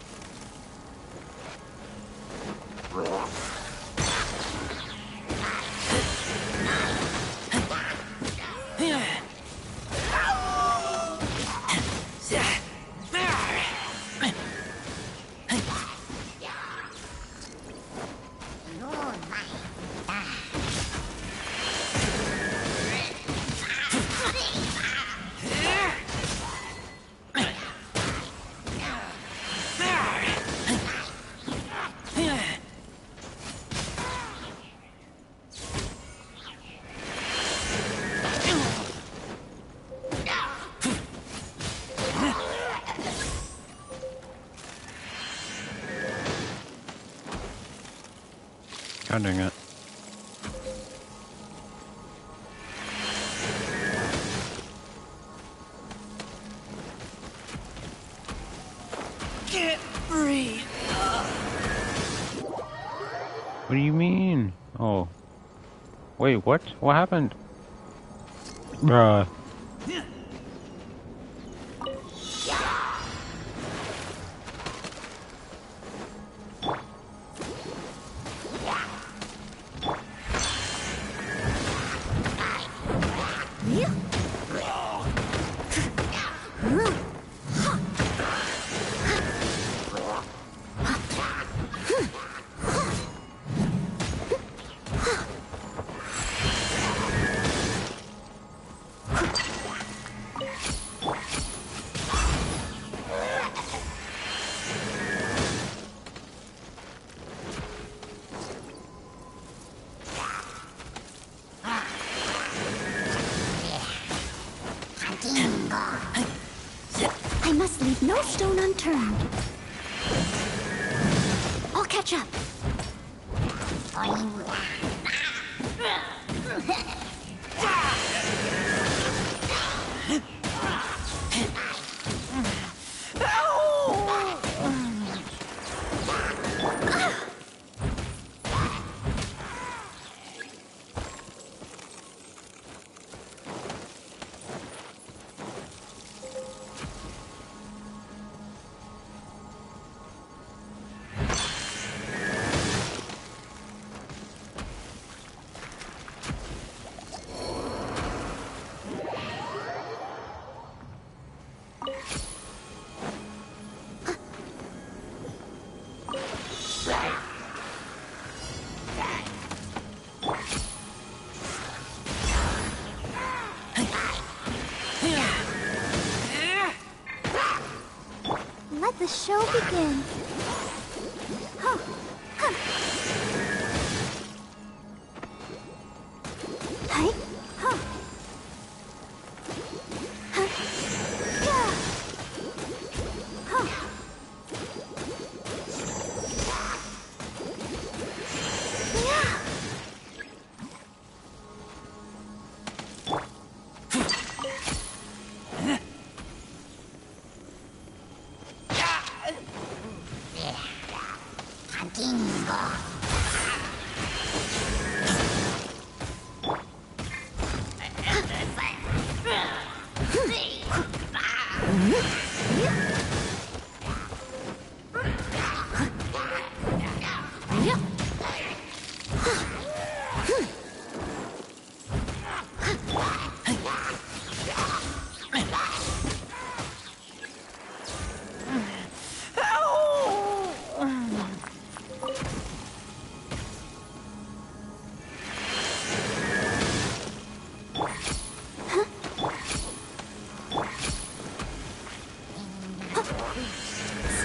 God dang it. Can't breathe. What do you mean? Oh. Wait, what? What happened? Bruh. I must leave no stone unturned. I'll catch up. the show begin. Huh. Huh. Hey. Huh. Huh. Yeah. Huh. Yeah.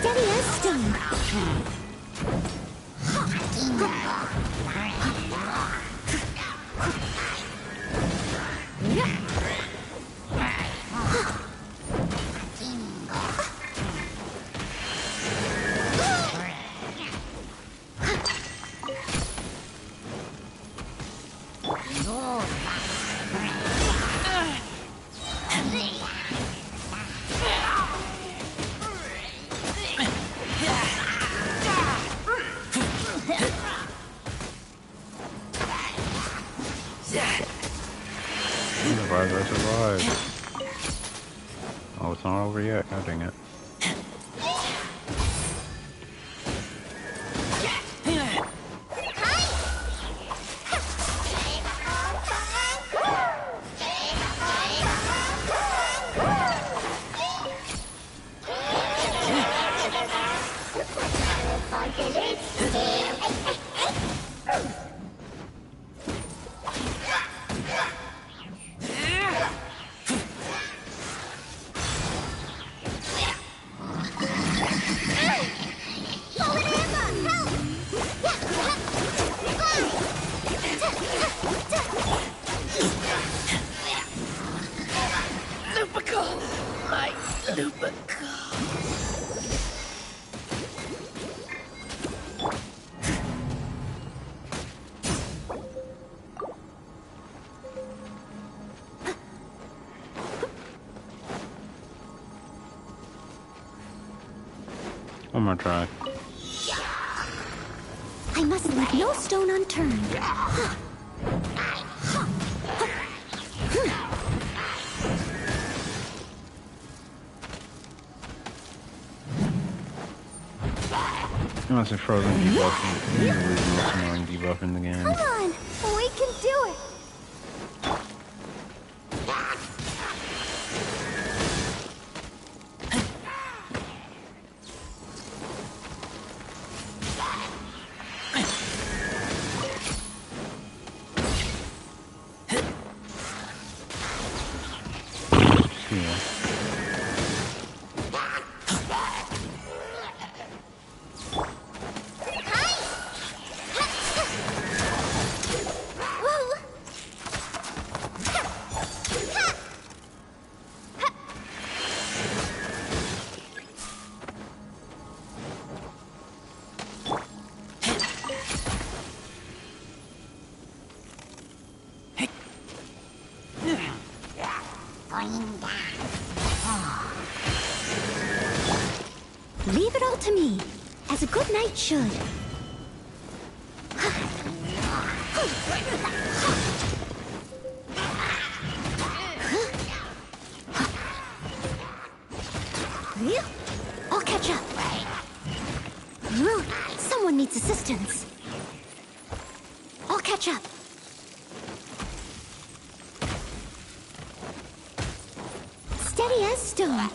Steady as stone. I survived. Oh, it's not over yet. God dang it. One more try. I must leave no stone unturned. Honestly, frozen debuffing is usually the most annoying debuff in the game. Come on, we can do it. Leave it all to me, as a good knight should. I'll catch up. Someone needs assistance. I'll catch up. Steady as stone.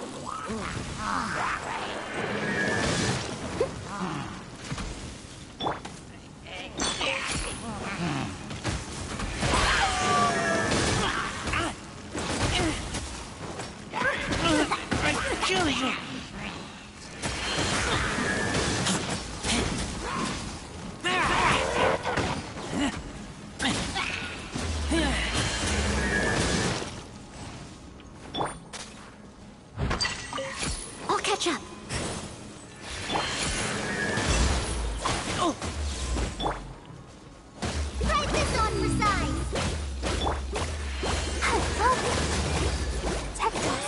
catch up. Oh. Try this on for size. Protect us.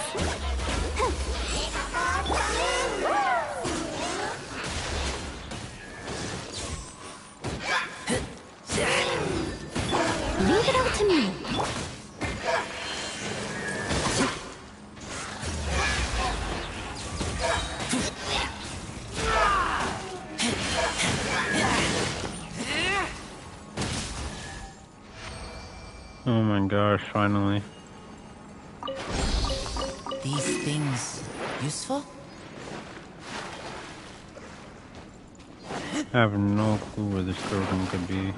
Leave it up to me. Oh my gosh, finally. These things useful? I have no clue where this building could be.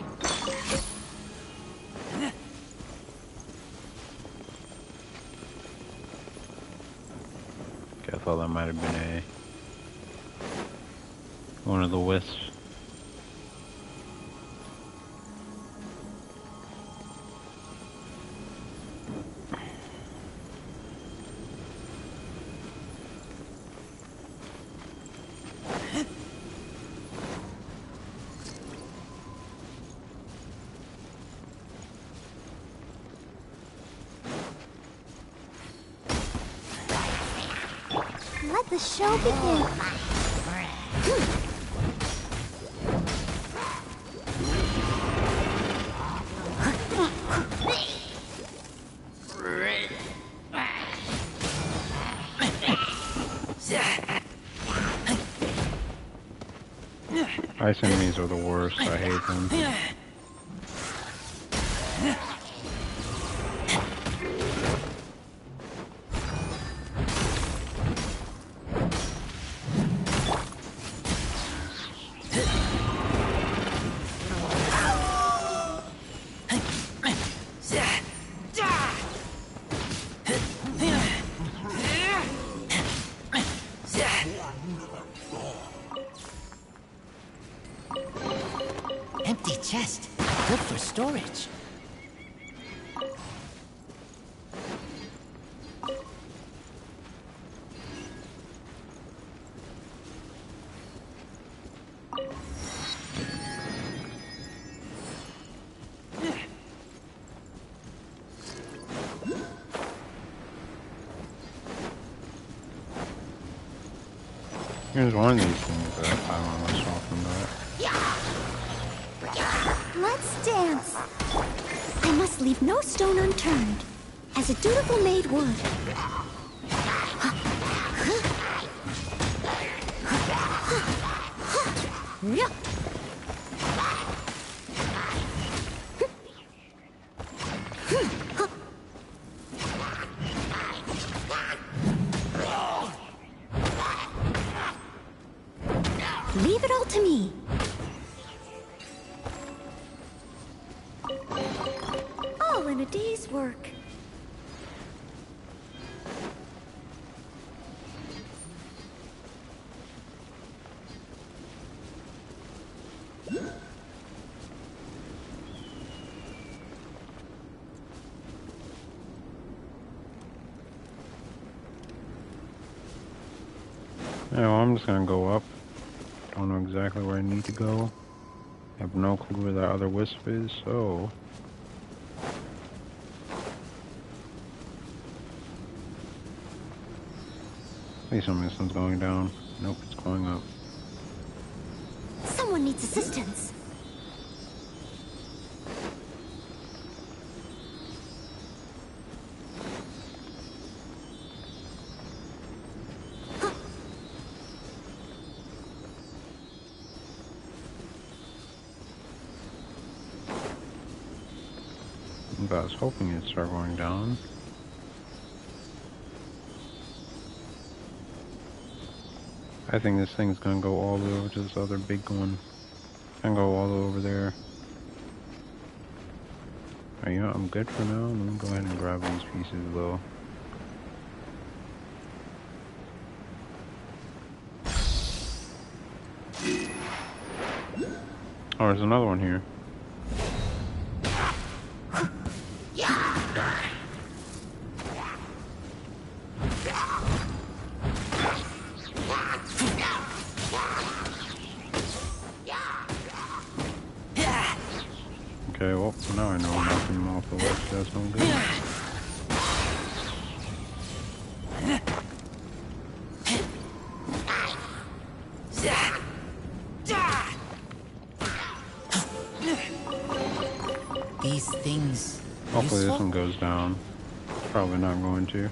Okay, I thought that might have been one of the wisps. Let the show begin. Ice enemies are the worst, I hate them. Empty chest. Good for storage. Here's one of these things that I was talking about. Let's dance. I must leave no stone unturned, as a dutiful maid would. Leave it all to me. All in a day's work. Yeah, well, I'm just gonna go up. Don't know exactly where I need to go. Have no clue where that other wisp is, so... Please tell me this one's going down. Nope, it's going up. Someone needs assistance. I was hoping it'd start going down. I think this thing's gonna go all the way over to this other big one. And go all the way over there. Alright, you know, I'm good for now. Let me go ahead and grab these pieces though. Oh, there's another one here. That's no good. These things Hopefully useful? this one goes down. Probably not going to.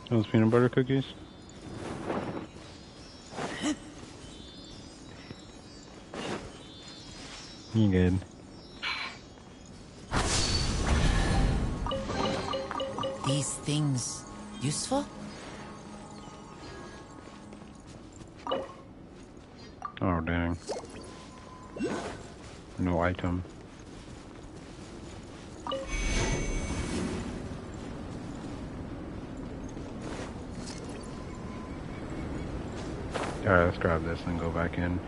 Those peanut butter cookies? You good. These things useful? Oh, dang. No item. Alright, let's grab this and go back in.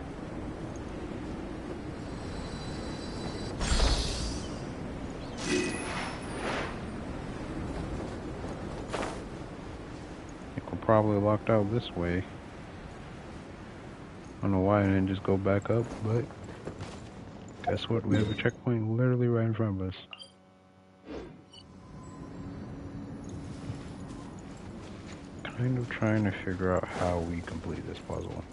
I think we're probably locked out this way. I don't know why I didn't just go back up, but guess what? We have a checkpoint literally right in front of us. Kind of trying to figure out how we complete this puzzle.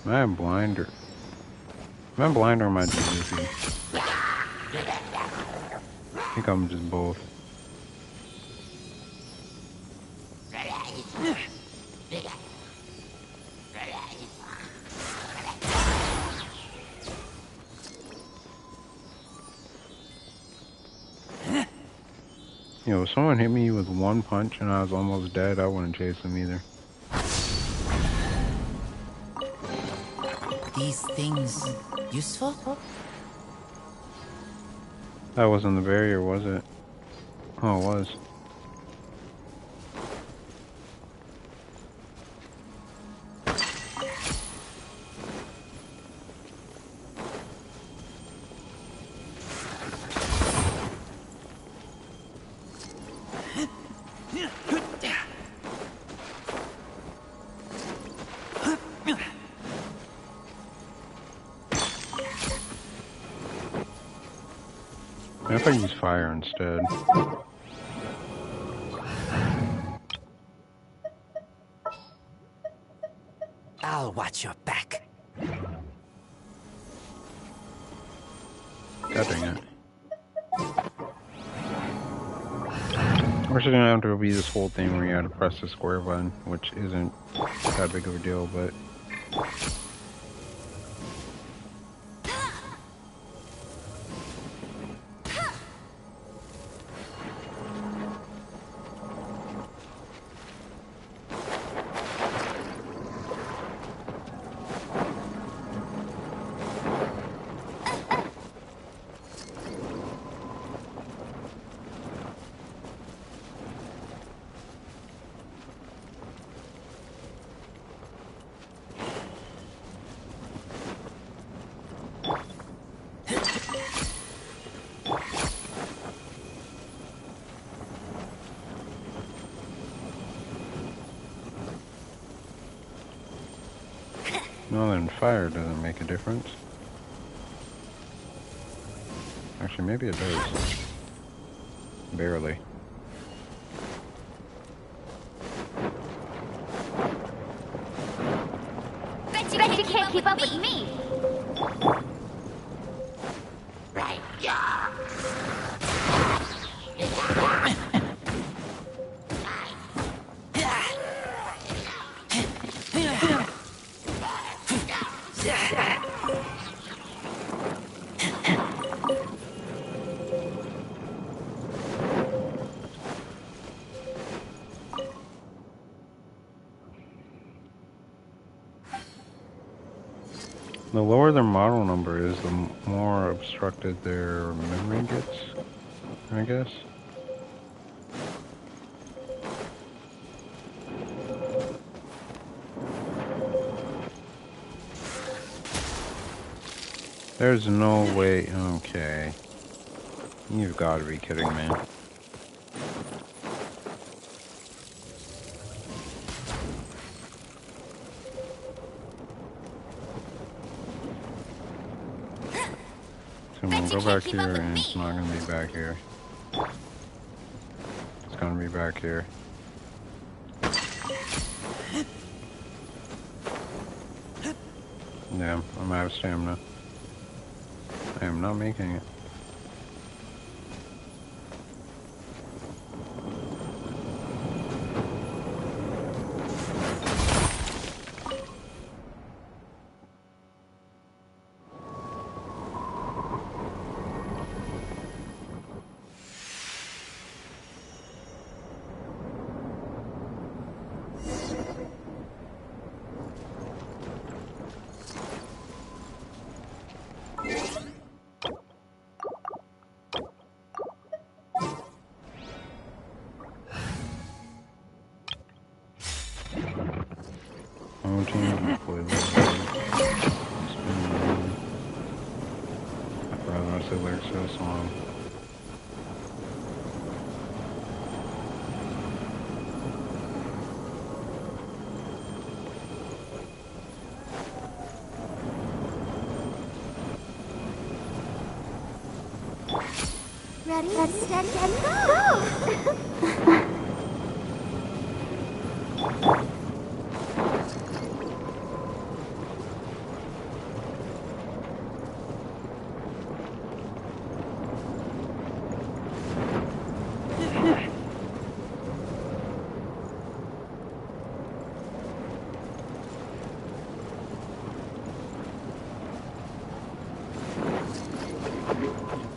Am I blind or... Am I blind or am I just dizzy? I think I'm just both. Yo, if someone hit me with one punch and I was almost dead, I wouldn't chase them either. These things useful? That wasn't the barrier, was it? Oh, it was. If I use fire instead. I'll watch your back. God dang it. We're just gonna have to be this whole thing where you gotta press the square button, which isn't that big of a deal, but... No, then fire doesn't make a difference. Actually, maybe it does. Barely. Bet you can't keep up with me. Right, yeah. The lower their model number is, the more obstructed their memory gets, I guess. There's no way. Okay. You've got to be kidding me. So I'm gonna go back here, and it's not gonna be back here. It's gonna be back here. Yeah, I'm out of stamina. I am not making it. Ready, steady, go!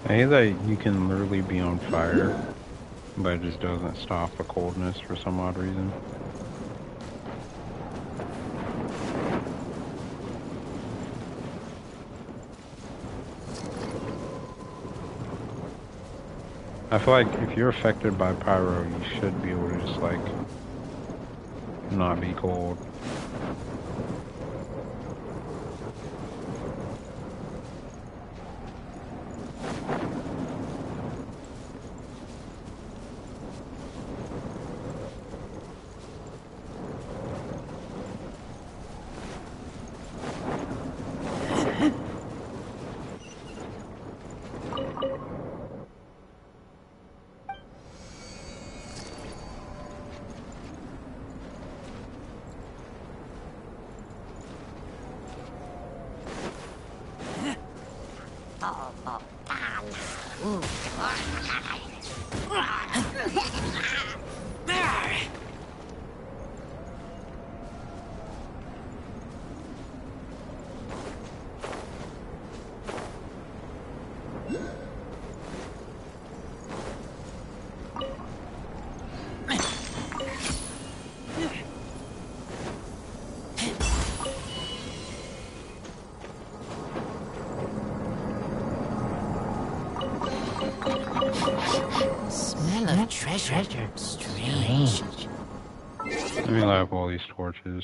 I hate that you can literally be on fire, but it just doesn't stop the coldness for some odd reason. I feel like if you're affected by pyro, you should be able to just, like, not be cold. Smell of treasure. Strange. Let me light up all these torches.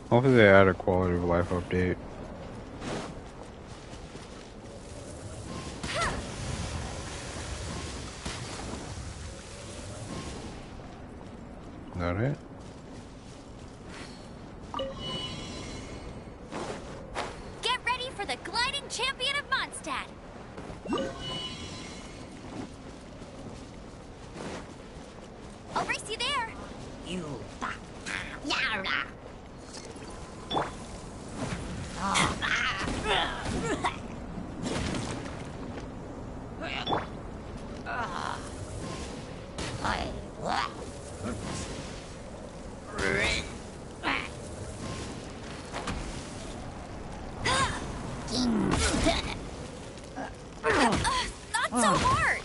Hopefully they add a quality of life update. Is that it? Get ready for the gliding champion of Mondstadt. I'll race you there. You. Yara. Not so hard.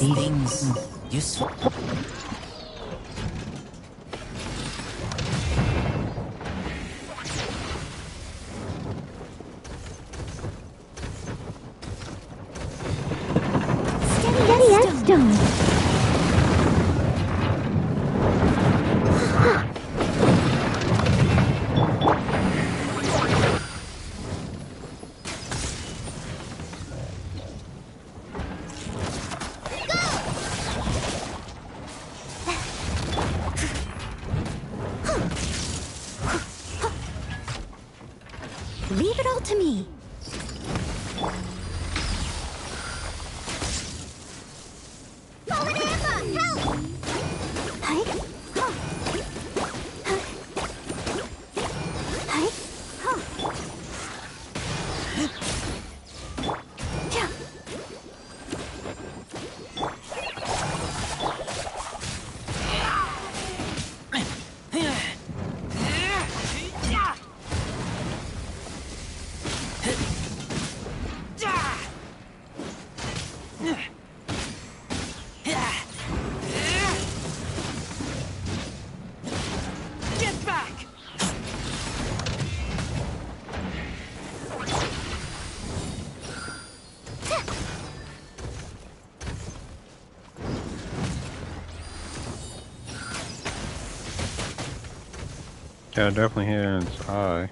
these things useful? Steady as stone. Leave it all to me. Falling Grandpa, help! Hi. Huh. Hi. Huh. Yeah. Get back! Yeah, definitely here in its eye.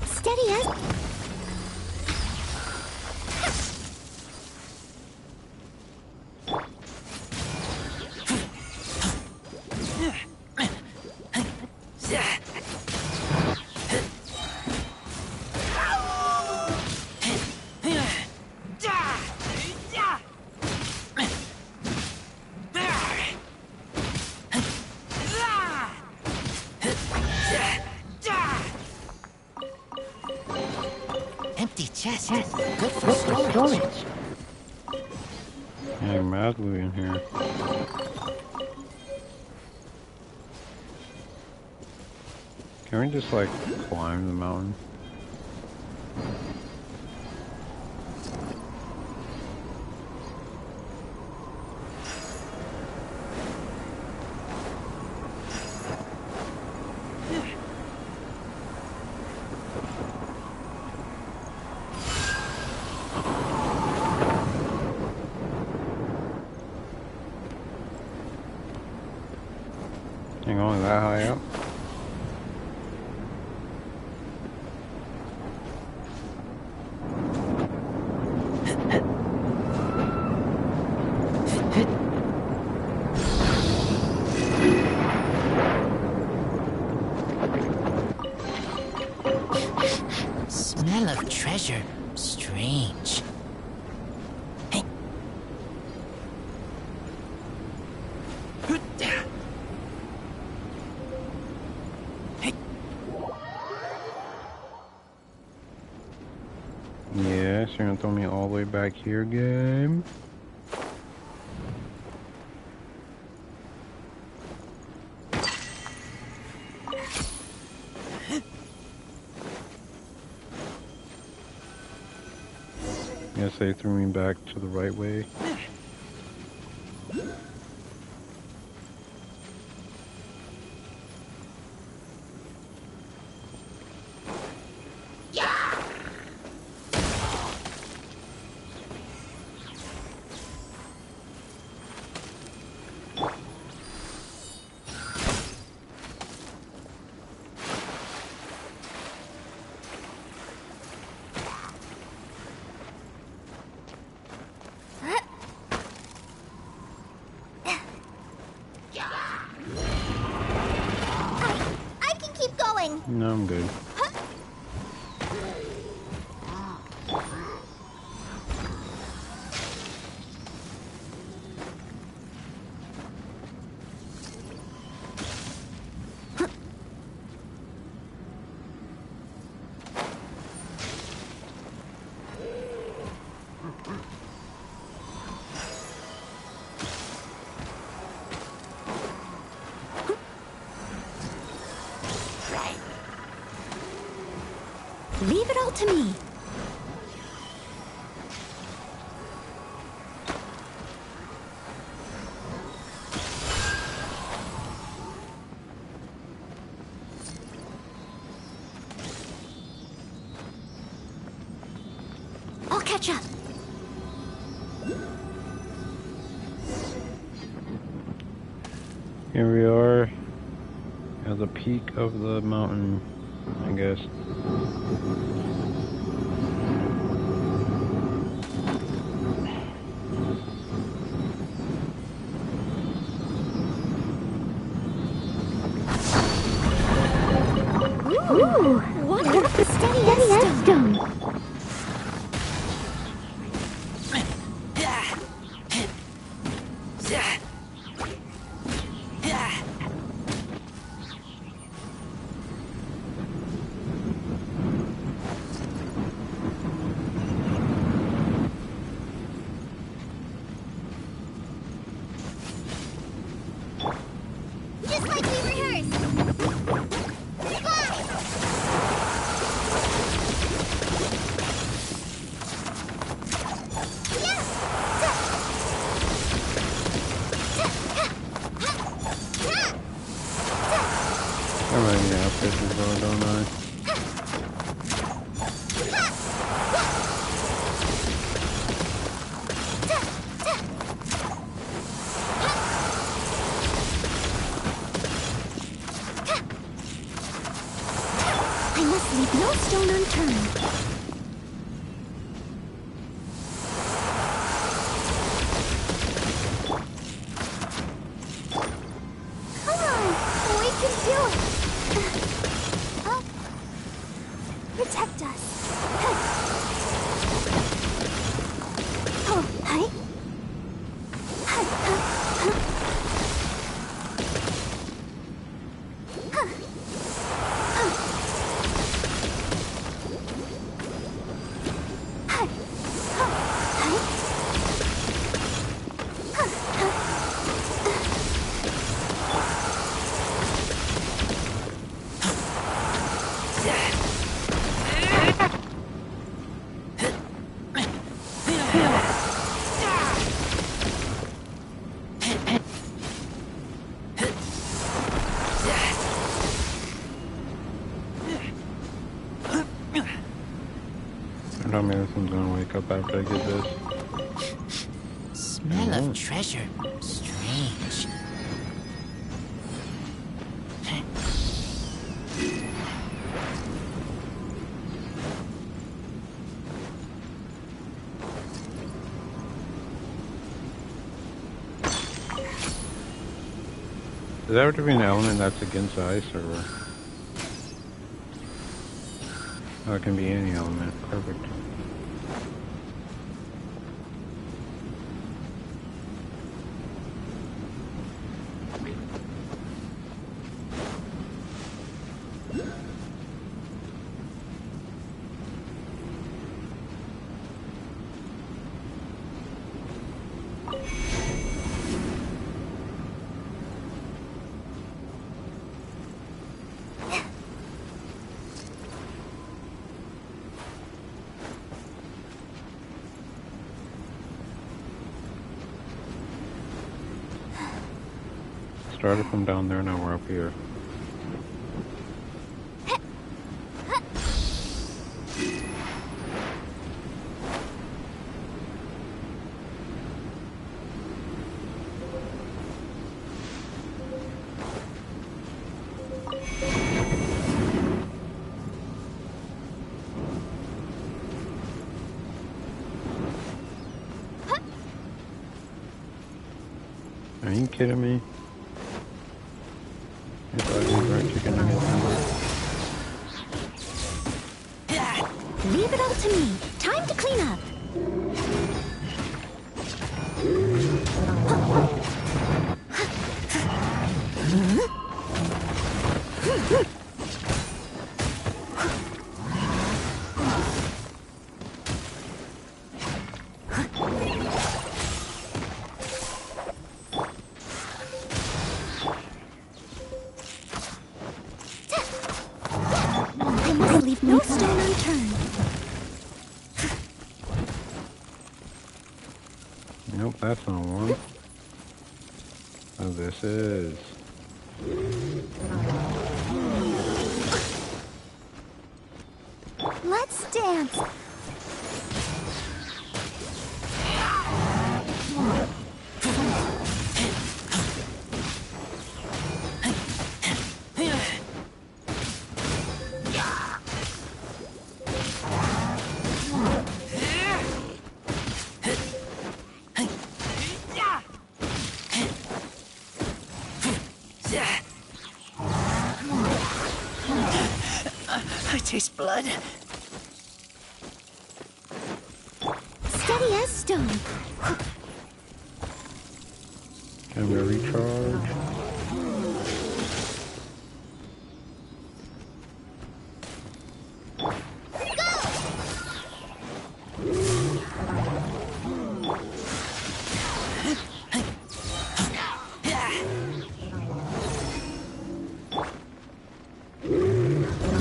Steady as... Empty chest. Good for storage. Yeah, mad loot in here. Can we just like climb the mountain? Ain't going that high up. Smell of treasure. Strange. Hey. Yeah, so you're gonna throw me all the way back here, game? Guess they threw me back to the right way. I can keep going. No, I'm good. Leave it all to me. I'll catch up. Here we are at the peak of the mountain, I guess. Ooh, what a steady stone. Just like we rehearsed. I might need outfits as well, don't I? I must leave no stone unturned. Come on, we can do it. Protect us. Oh, hi. Don't mean this one's gonna wake up after I get this. Smell of treasure. Strange. Does that have to be an element that's against ice, or what? Oh, it can be any element. Perfect. Started from down there, now we're up here. Are you kidding me? I thought you were a chicken nugget number. Leave it all to me. Time to clean up. No stone unturned. Nope, that's not one. Oh, this is. Let's dance. I taste blood. Steady as stone. Can we recharge?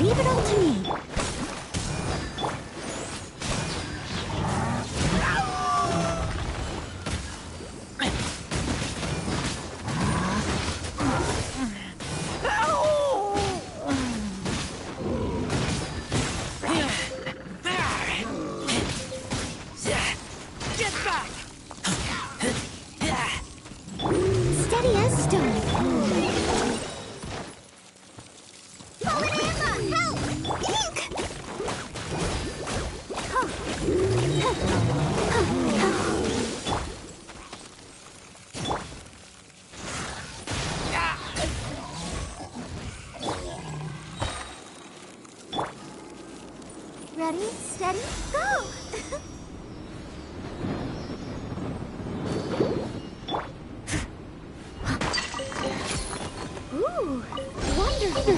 Leave it all to me. Get back! Steady as stone. Ready, steady, go! Ooh, wonderful!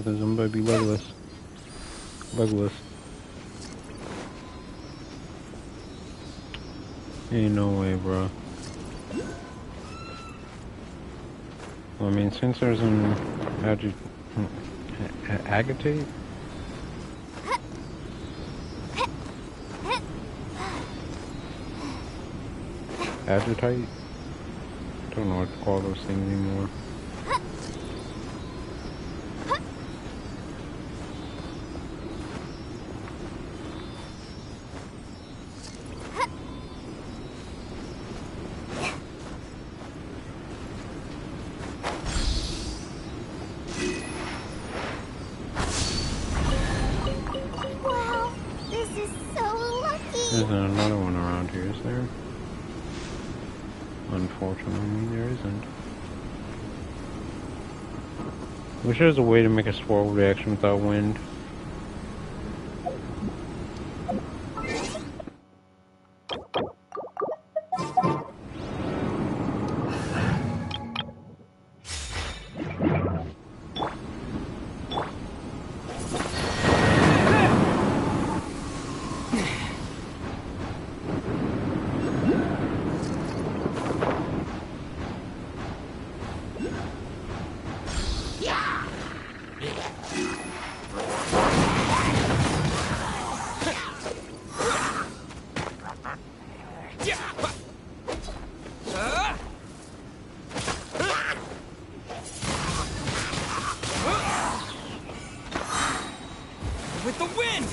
Somebody be legless. Legless. Ain't no way, bro. Well, I mean, since there's an agitate? Agitite? Don't know what to call those things anymore. Wow, this is so lucky! There's another one around here, is there? Unfortunately, there isn't. Wish there was a way to make a swirl reaction without wind. With the wind!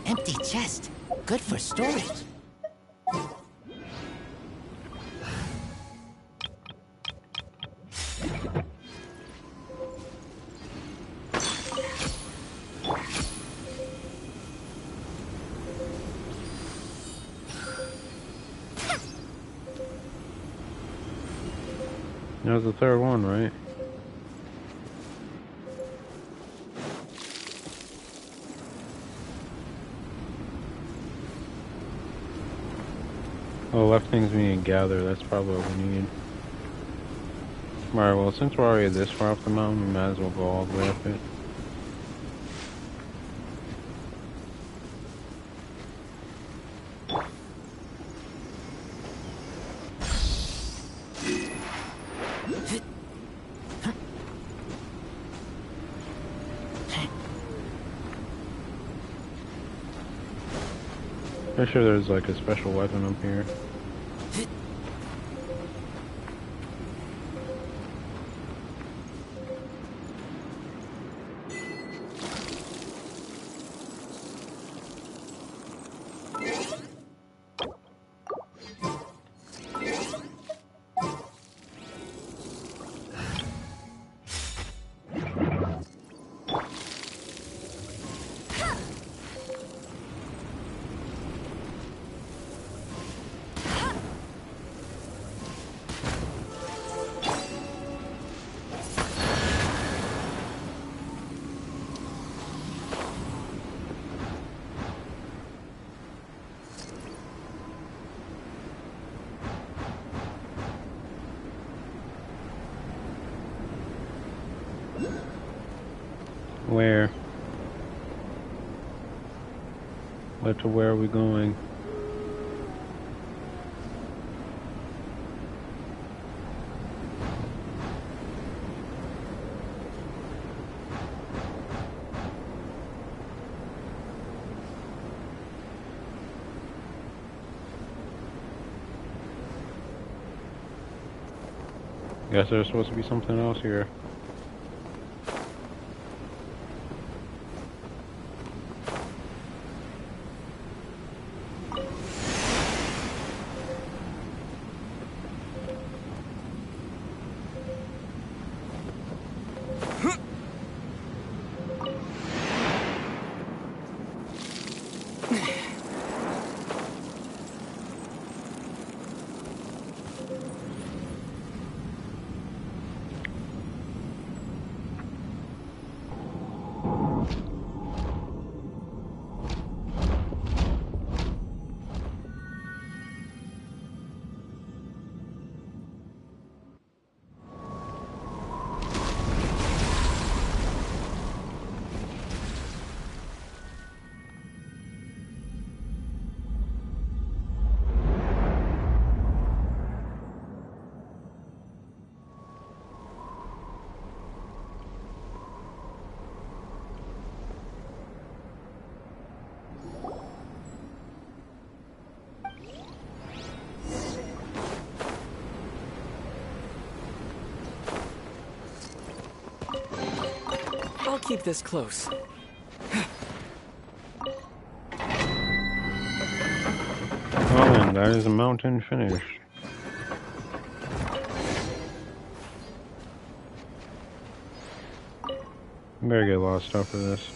Empty chest. Good for storage. That was the third one, right? Oh, left things we need to gather. That's probably what we need. Alright, well, since we're already this far up the mountain, we might as well go all the way up it. Pretty sure there's like a special weapon up here. Where? But to where are we going? Guess there's supposed to be something else here. I'll keep this close. Well then, that is a mountain finished. Better get a lot of stuff for this.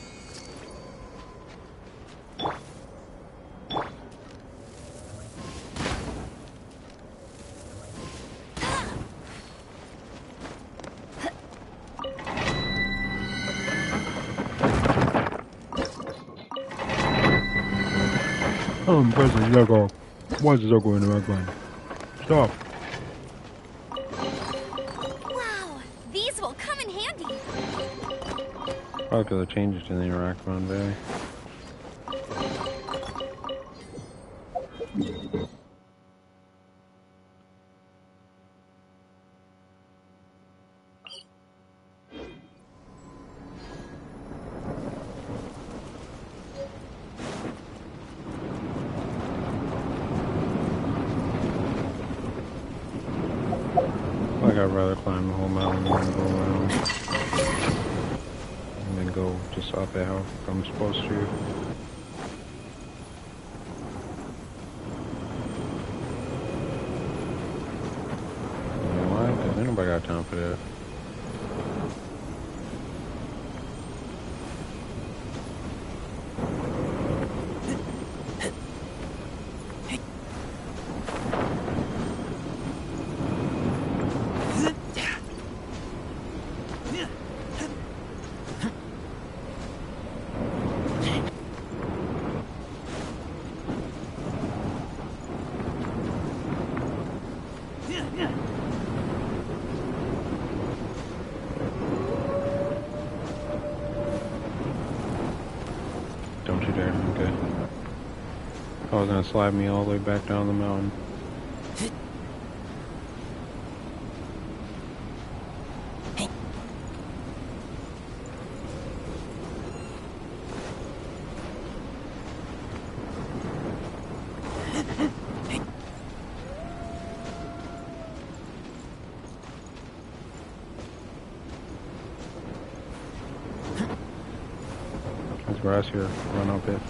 I'm pressing Zego. Why is Zego in the background? Stop. Wow, these will come in handy. Probably because I changed it to the interact on Bay. I'd rather climb the whole mountain and go around. And then go just up it how I'm supposed to. You know why? Because ain't nobody got time for that. Don't you dare. Okay. I was gonna slide me all the way back down the mountain. grass here. Run up it.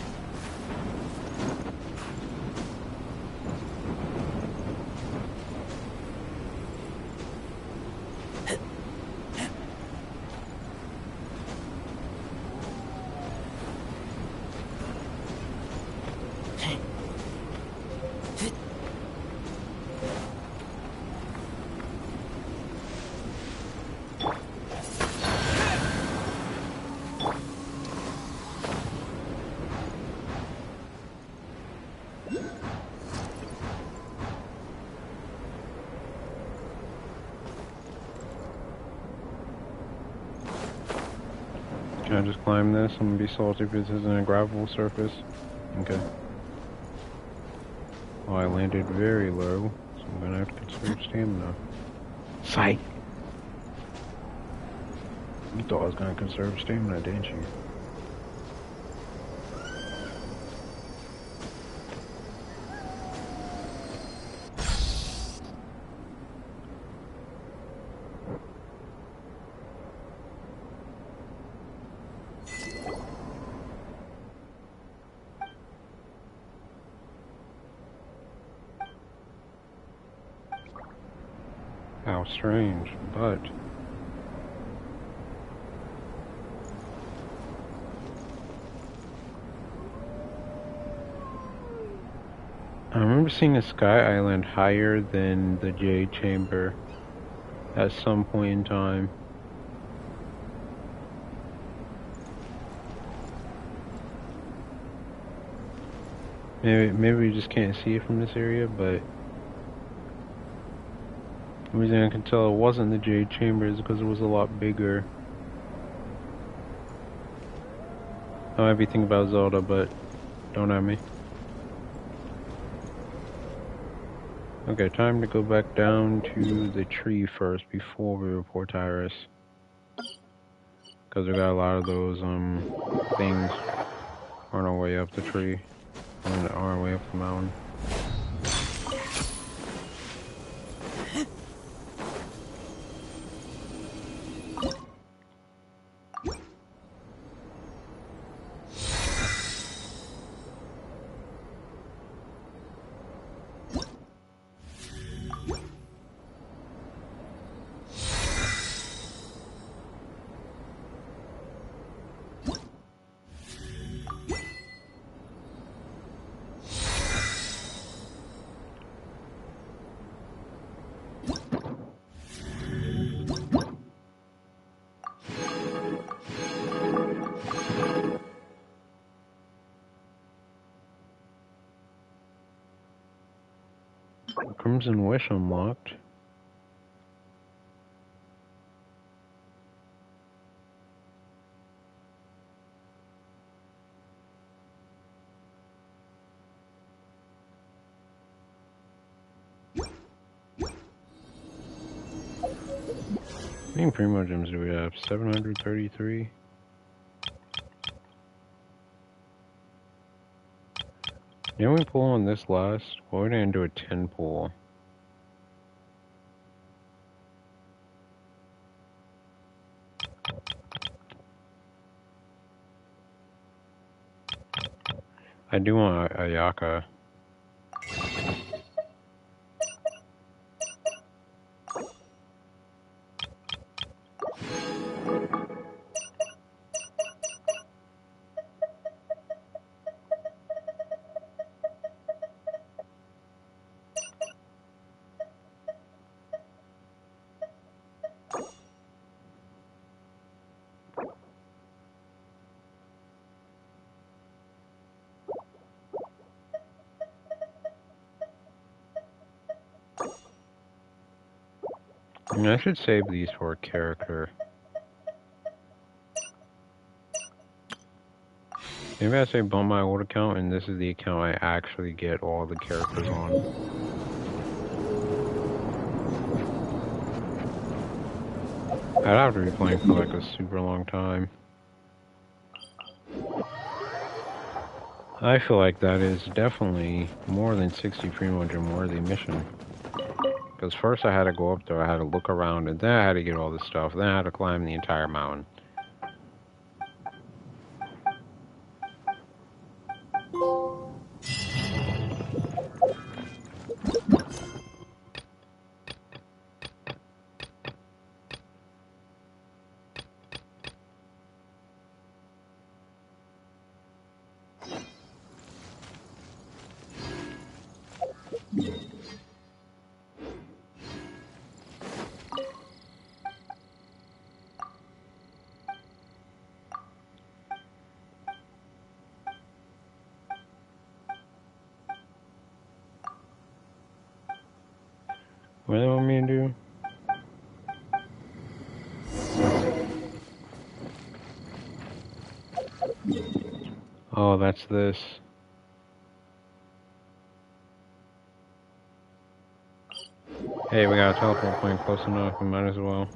Can I just climb this? I'm gonna be salty if this isn't a gravel surface. Okay. Oh, I landed very low, so I'm gonna have to conserve stamina. Psych! You thought I was gonna conserve stamina, didn't you? How strange, but I remember seeing a sky island higher than the Jade Chamber at some point in time. Maybe we just can't see it from this area, but the reason I can tell it wasn't the Jade Chamber is because it was a lot bigger. I might be thinking about Zelda, but don't at me. Okay, time to go back down to the tree first before we report Tyrus. Because we got a lot of those things on our way up the tree, on our way up the mountain. Crimson Wish unlocked. How many Primo Gems do we have? 733? Didn't we pull on this last? Well, we didn't do a 10 pull. I do want Ayaka. I should save these for a character. Maybe I say bump my old account and this is the account I actually get all the characters on. I'd have to be playing for like a super long time. I feel like that is definitely more than 60 Primo Gem worthy mission. Because first I had to go up there, I had to look around, and then I had to get all this stuff, then I had to climb the entire mountain. What do they want me to do? Oh, that's this. Hey, we got a teleport point close enough, we might as well.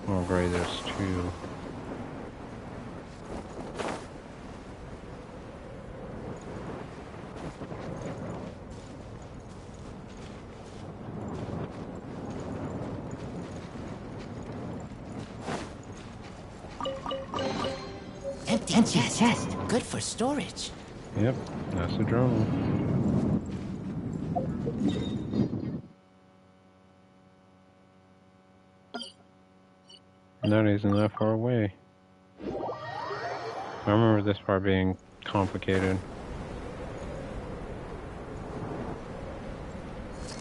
Oh great, there's two. Empty chest. Good for storage. Yep, that's the journal. That isn't that far away. I remember this part being complicated.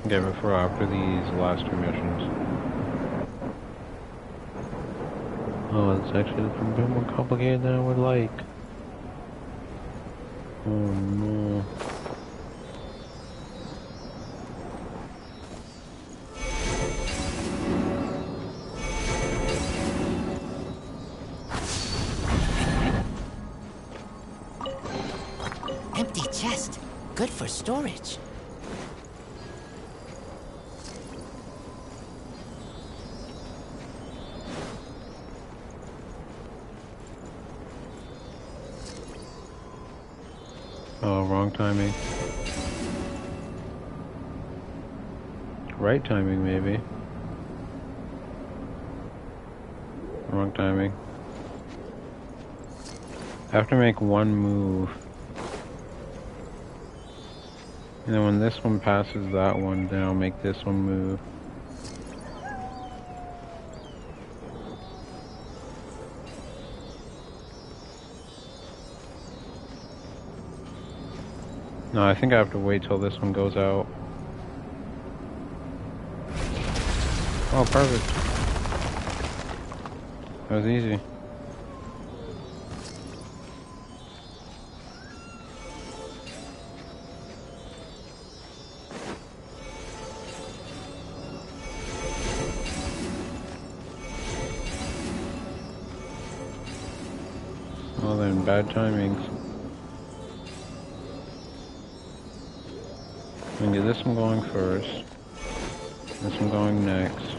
Okay, but for after these last two missions. Oh, it's actually a bit more complicated than I would like. Oh no. Empty chest. Good for storage. Oh, wrong timing. Right timing, maybe. Wrong timing. I have to make one move. And then when this one passes that one, then I'll make this one move. No, I think I have to wait till this one goes out. Oh, perfect. That was easy. Well then, bad timings. I'm gonna get this one going first. This one going next.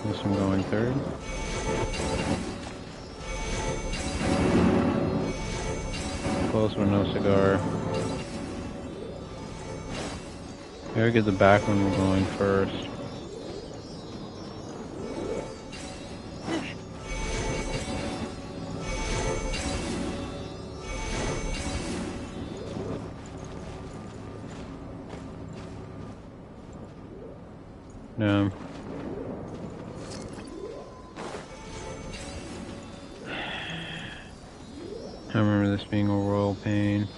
This one going third. Close but no cigar. Gotta get the back one going first. Yeah. I remember this being a royal pain.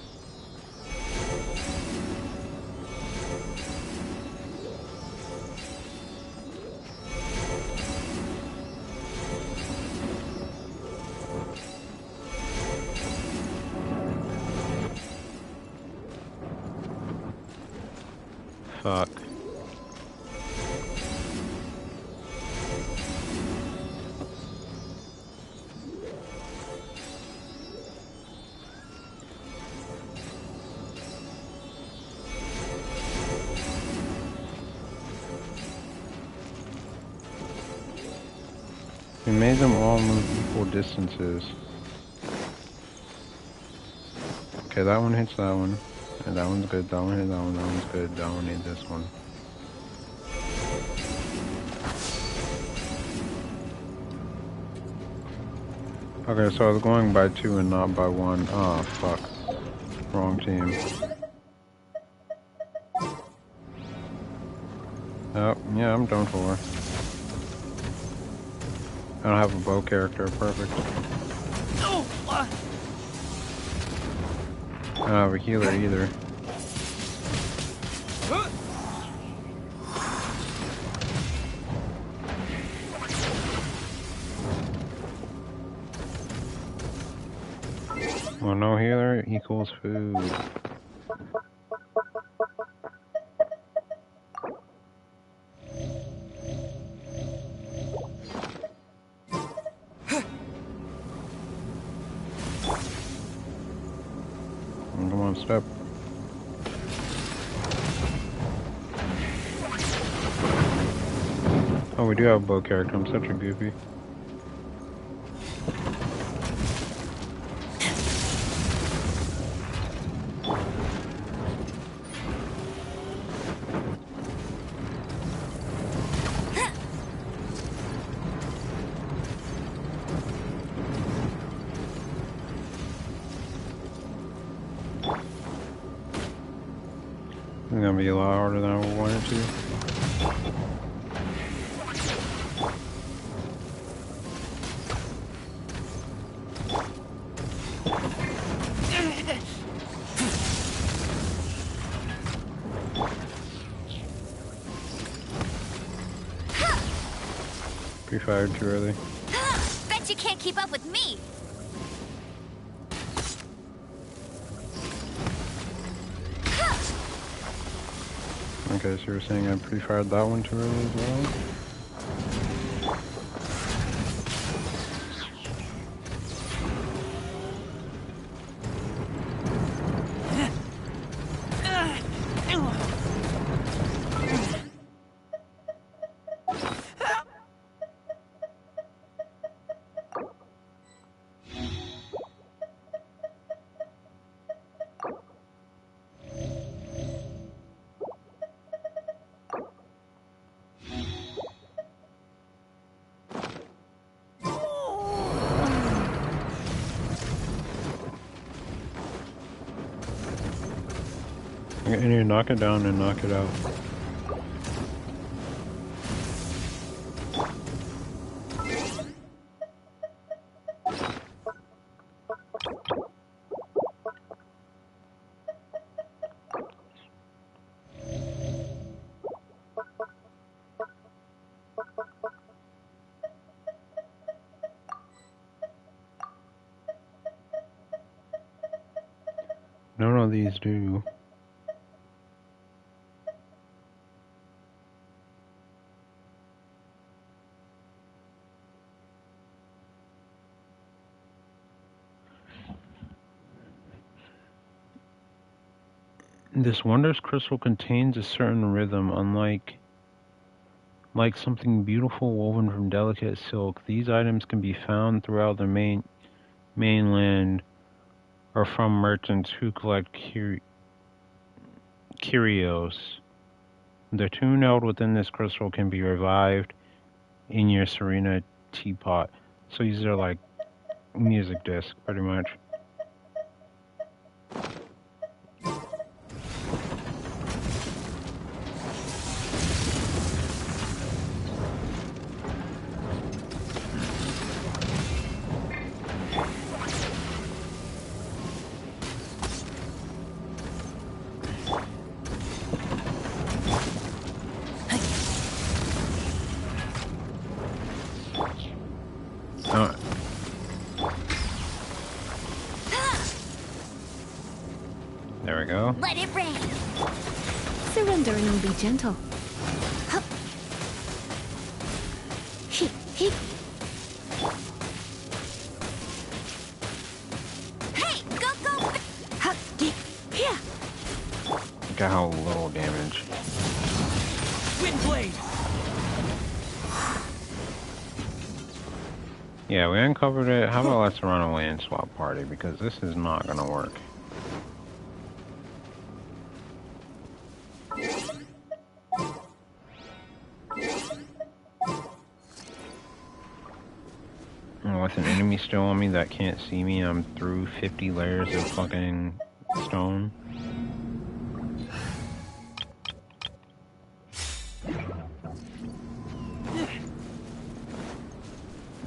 Fuck. We made them all move equal distances. Okay, that one hits that one. And that one's good, that one hits that one, that one's good, that one hit this one. Okay, so I was going by 2 and not by 1. Oh, fuck. Wrong team. Oh, yeah, I'm done for. I don't have a bow character, perfect. I don't have a healer either. Well, no healer equals food. Come on, step. Oh, we do have a bow character. I'm such a goofy. It's gonna be a lot harder than I wanted to. Pre-fired too early. Bet you can't keep up with me. Okay, so you're saying I pre-fired that one too early as well? I need to knock it down and knock it out. None of these do. This wondrous crystal contains a certain rhythm, unlike something beautiful woven from delicate silk. These items can be found throughout the mainland or from merchants who collect curios. The tune held within this crystal can be revived in your Serena teapot. So these are like music discs, pretty much. There we go. Let it rain. Surrender and be gentle. Hey, go! Yeah. Look at how little damage. Windblade. Yeah, we uncovered it. How about let's run away and swap party, because this is not gonna work. And with an enemy still on me that can't see me, I'm through 50 layers of fucking stone.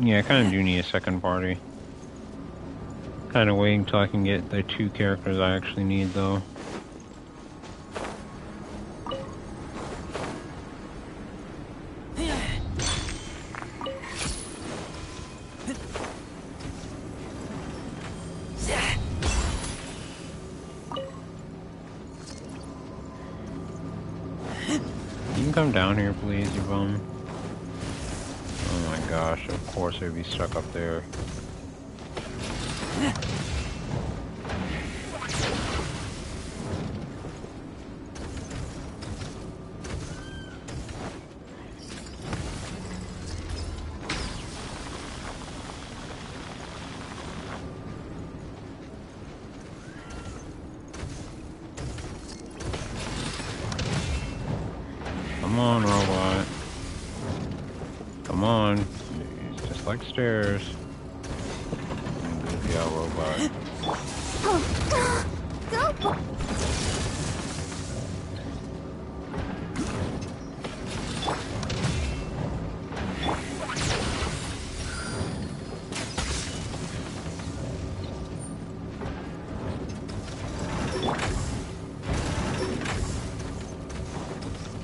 Yeah, I kind of do need a second party. Kind of waiting till I can get the 2 characters I actually need, though. come down here, please, you bum? Oh my gosh, of course it'd be stuck up there. Come on, robot. Come on. It's just like stairs. Goofy out robot. Go!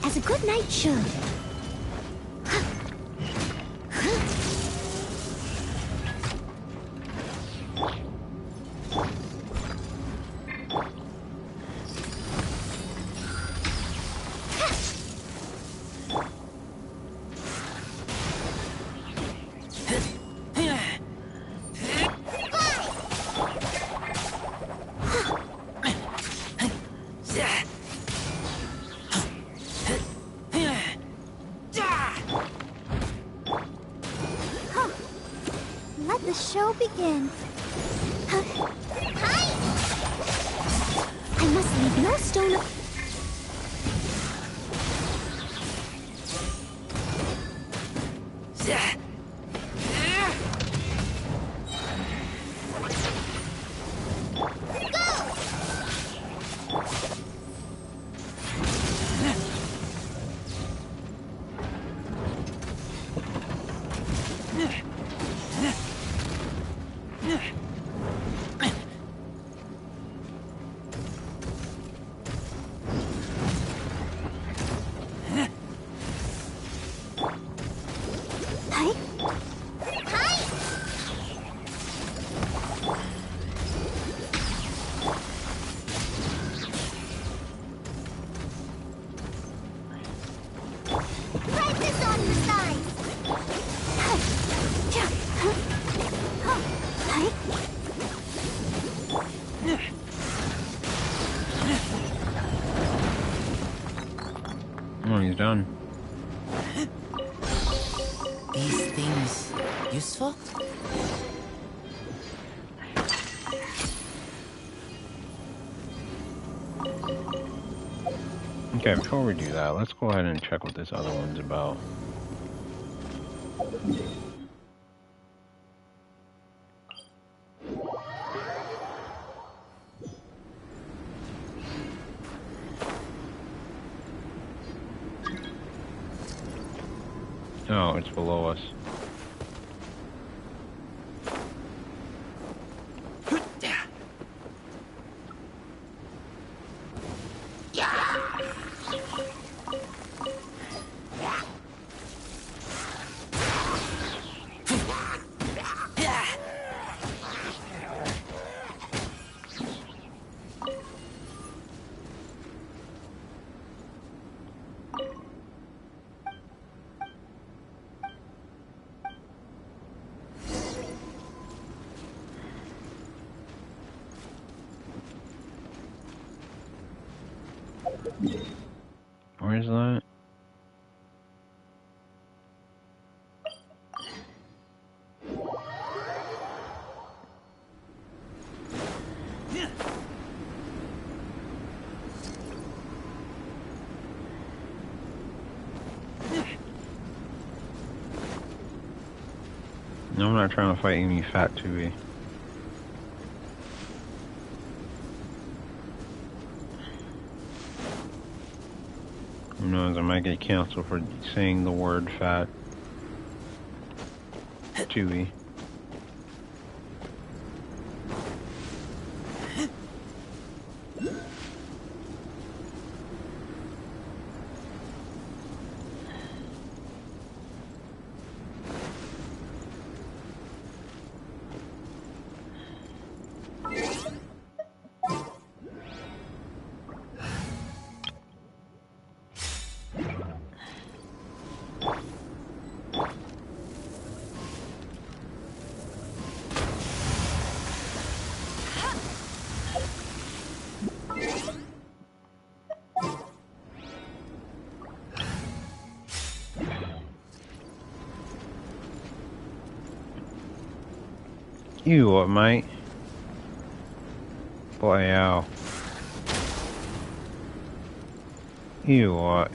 As a good knight should. Let the show begin. I must leave no stone. Oh, he's done. These things useful? Okay, before we do that, let's go ahead and check what this other one's about. Oh, it's below us. Where's that? No, I'm not trying to fight any fat 2B. Who knows, I might get canceled for saying the word fat. Chewy. You what, mate? Boy, ow. You what?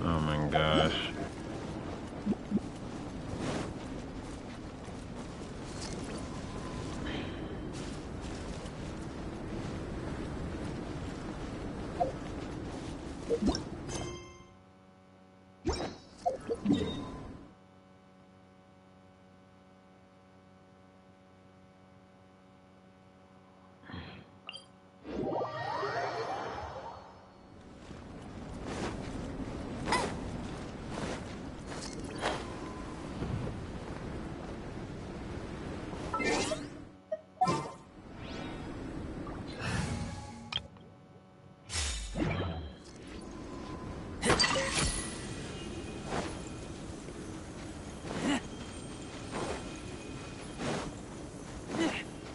Oh my gosh.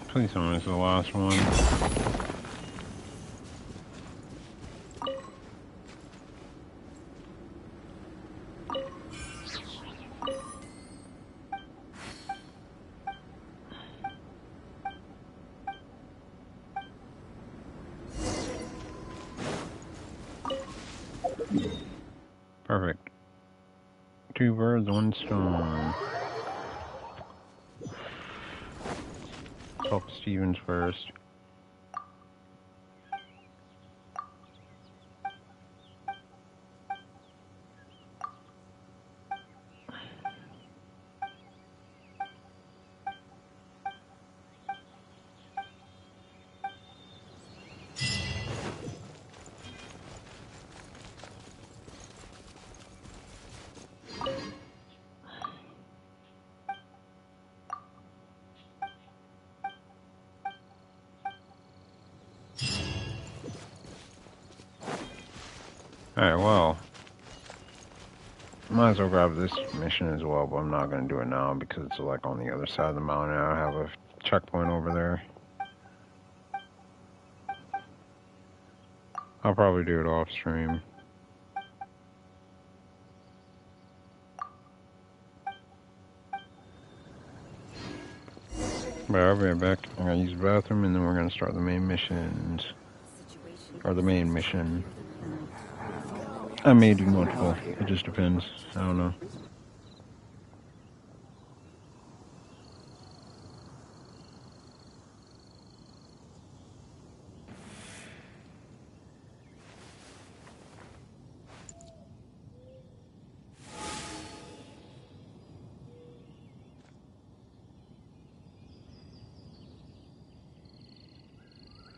Please tell me this is the last one. Perfect. 2 birds, 1 stone. Talk to Stevens first. Alright, well. Might as well grab this mission as well, but I'm not going to do it now because it's like on the other side of the mountain. I have a checkpoint over there. I'll probably do it off stream. But I'll be right back. I'm going to use the bathroom and then we're going to start the main missions. Or the main mission. I may do multiple. It just depends. I don't know.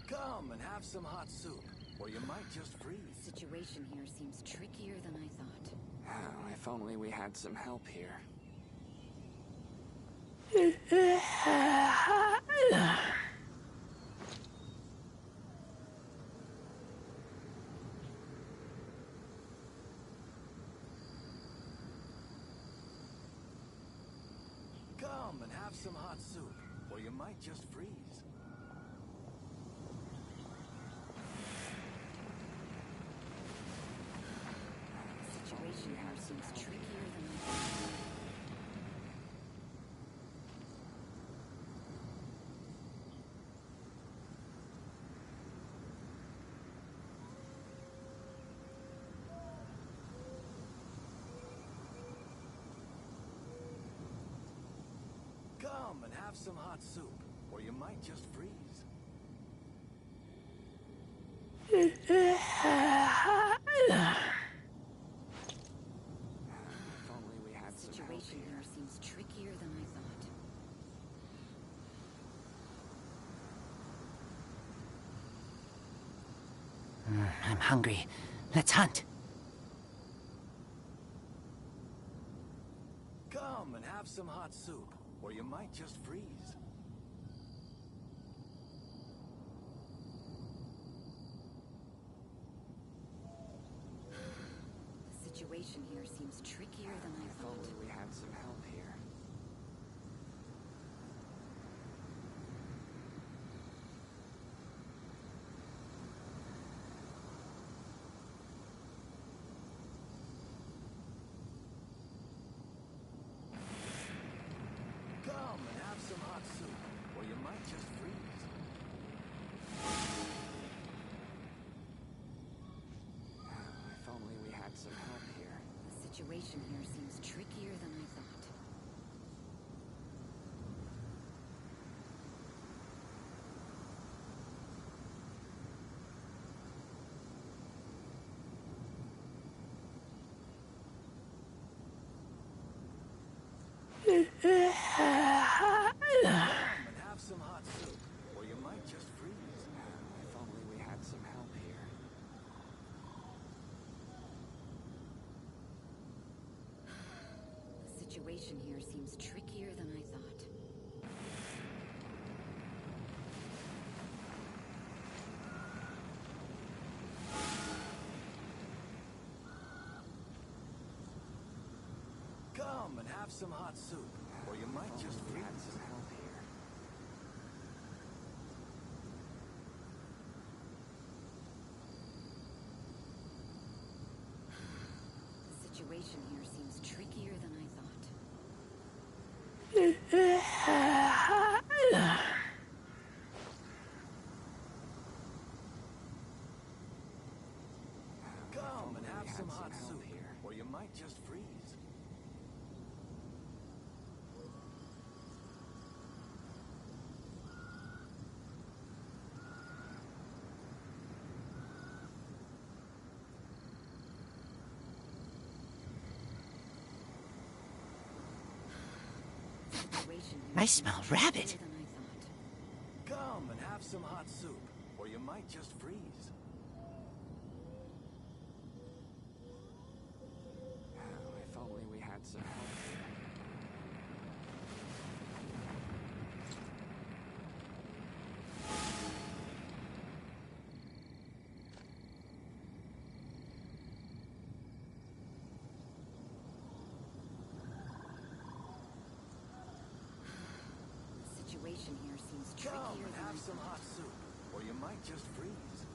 Come and have some hot soup, or you might just freeze. The situation here seems trickier than I thought. Oh, if only we had some help here. Come and have some hot soup, or you might just freeze. The situation here seems trickier than I thought. Come and have some hot soup, or you might just freeze. If only we had The some situation here seems trickier than I thought. I'm hungry. Let's hunt. Come and have some hot soup, or you might just freeze. situation here seems trickier than I If thought. only we had some help here. Come and have some hot soup, or you might just freeze. If only we had some help here. The situation here seems trickier than I thought. Come and have some hot soup, or you might just freeze. If only we had some help here. The situation here seems trickier than I thought. Come and have some hot soup, or you might If just only we freeze. had some help here. The situation here seems trickier than I thought. Come and have had some some hot help soup, here. or you might just freeze. Situation here I seems smell trickier rabbit. than I thought. Come and have some hot soup, or you might just freeze. If only we had some help here. The situation here seems Come trickier and than I have some thought. hot soup, or you might just freeze.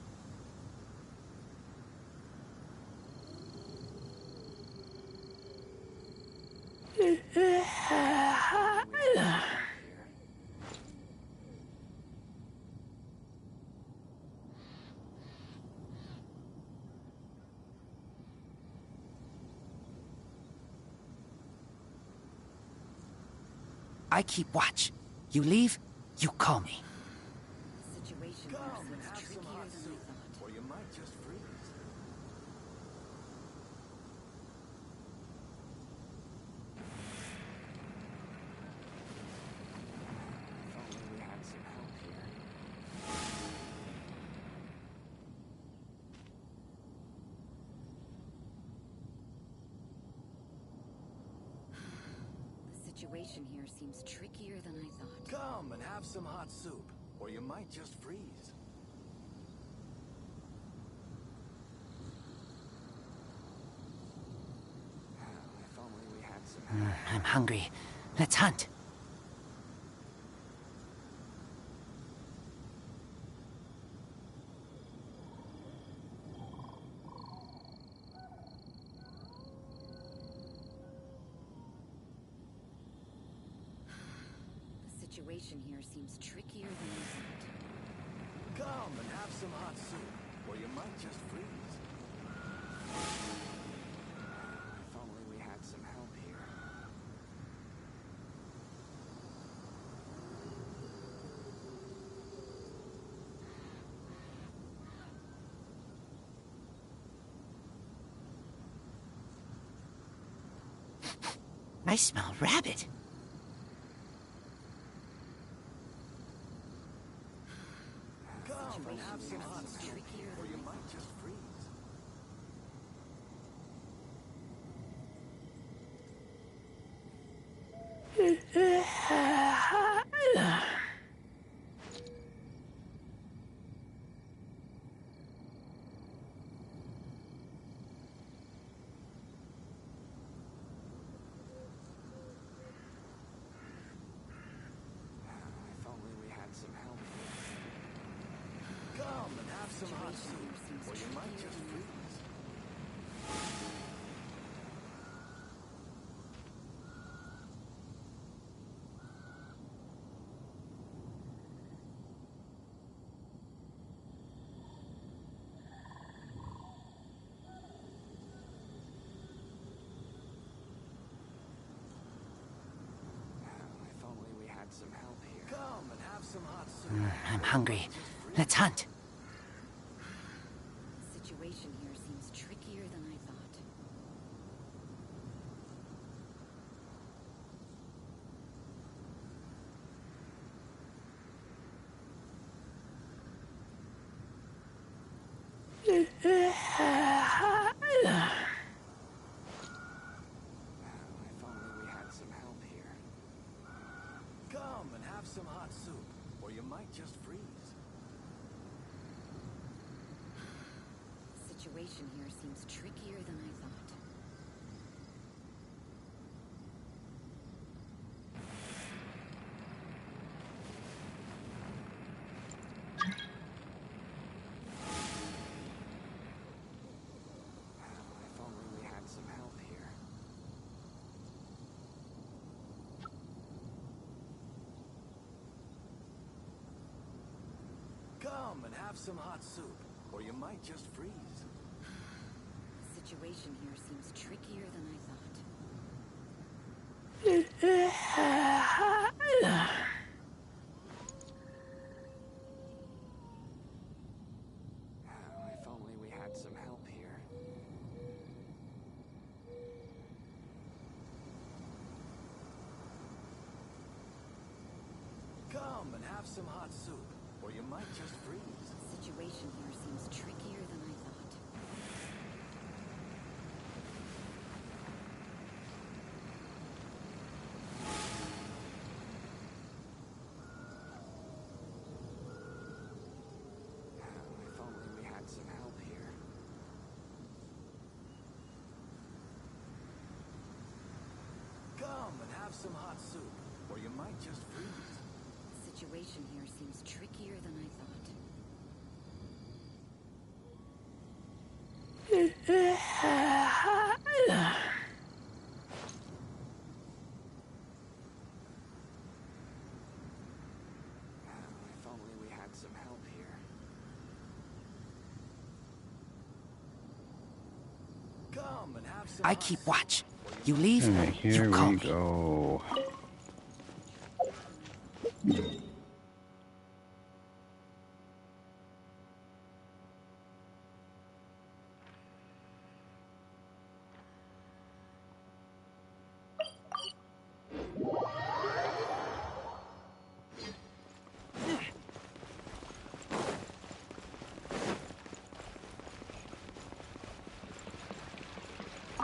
I keep watch. You leave, you call me. The situation here Come and seems have some trickier hot than I soup, thought. or you might just freeze. If only we had some help here. The situation here seems trickier than I thought. Come and have some hot soup, or you might just freeze. If only we had some help. I'm hungry. Let's hunt. The situation here seems trickier than I thought. Come and have some hot soup, or you might just freeze. If only we had some help here. I smell rabbit. Come and have some here hot seems soup, trickier or than you I might thought. just freeze. soup, or you might just freeze. If only we had some help here. Come and have some hot soup. I'm hungry. Let's hunt. The situation here seems trickier than I thought. If only we had some help here. Come and have some hot soup, or you might just freeze. The situation here seems trickier than I thought. If only we had some help here. Come and have some hot soup, or you might just freeze. The situation here seems trickier than I thought. If only we had some help here. Come and have some hot soup, or you might just freeze. The situation here seems trickier than I thought. If only we had some help here. Come and have some hot soup, or you might just freeze. The situation here seems trickier than I thought. If only we had some help here. Come and have some I hot keep soup, watch. or You leave, And here you call we me. go.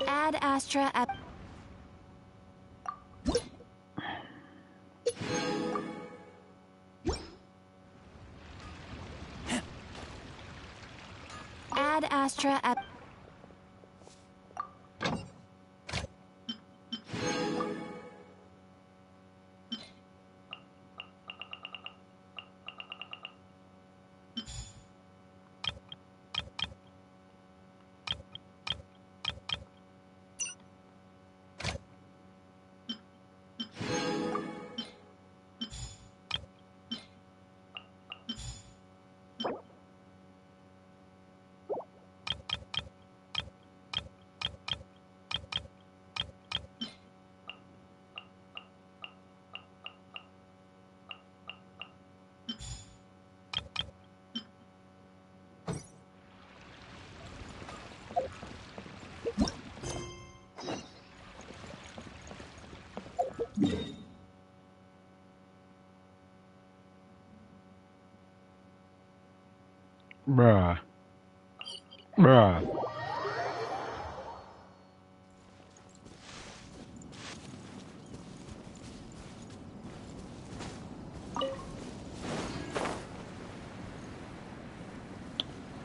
Ad Astra at Ad Astra at Bruh. Bruh.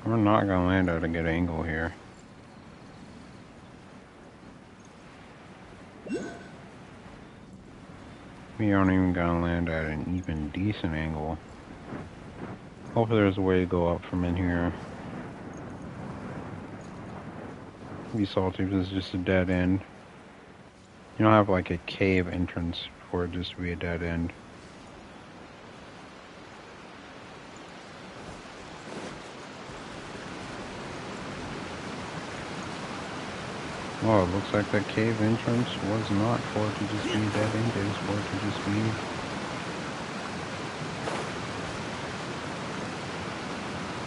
We're not gonna land at a good angle here. We aren't even gonna land at an even decent angle. Hopefully there's a way to go up from in here. be salty if it's just a dead end. You don't have like a cave entrance for it just to be a dead end. Oh, it looks like that cave entrance was not for it to just be a dead end, it was for it to just be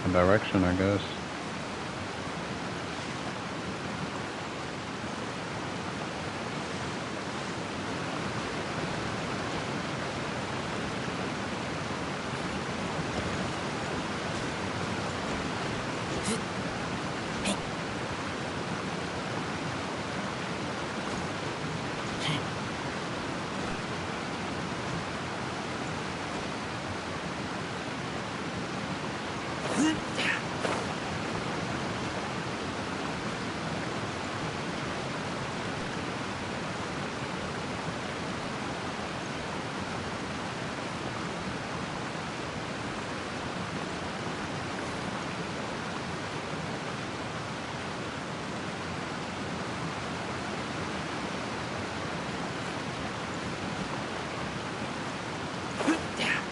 a direction, I guess.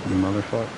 You motherfucker.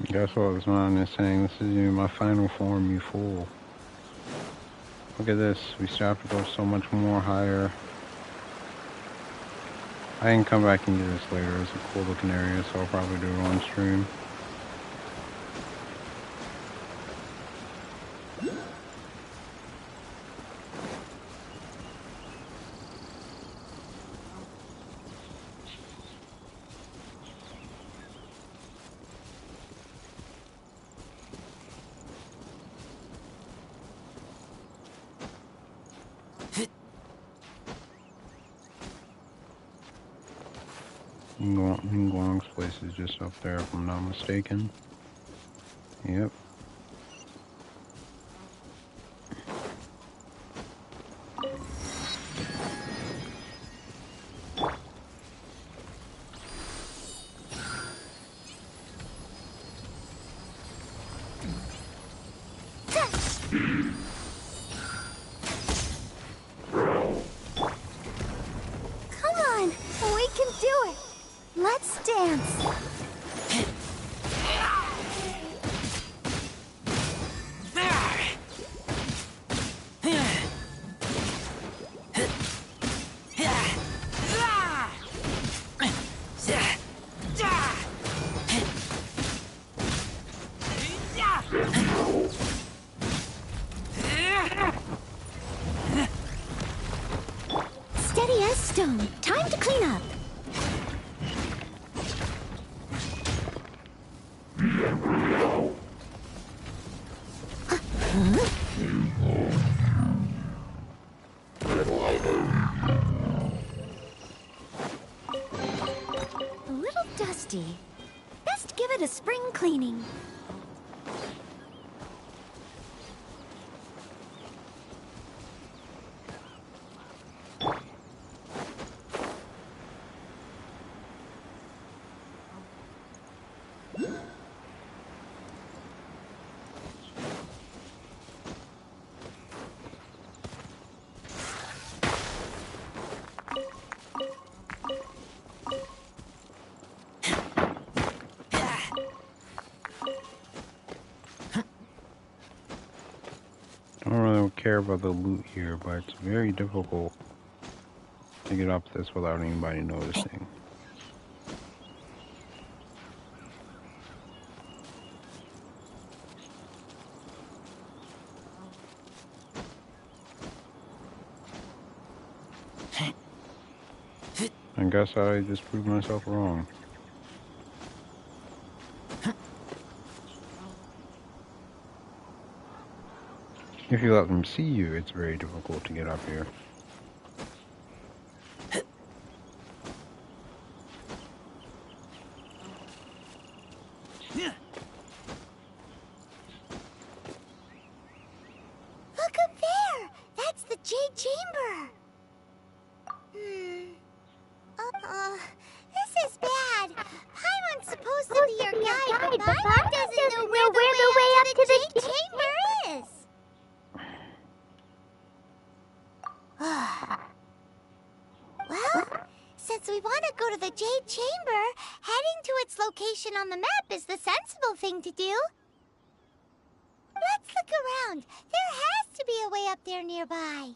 Guess what? This man is saying, this is you, my final form, you fool. Look at this. We still have to go so much more higher. I can come back and do this later. It's a cool looking area, so I'll probably do it on stream. Nguang's place is just up there, if I'm not mistaken. Yep. Steady as stone. Time to clean up. A little dusty. Best give it a spring cleaning. I don't really care about the loot here, but it's very difficult to get up this without anybody noticing. I guess I just proved myself wrong. If you let them see you, it's very difficult to get up here. Look up there! That's the Jade Chamber! This is bad. Paimon's supposed to be your guide, but Paimon doesn't know where the way up to the Jade Chamber is. Well, since we want to go to the Jade Chamber, heading to its location on the map is the sensible thing to do. Let's look around. There has to be a way up there nearby.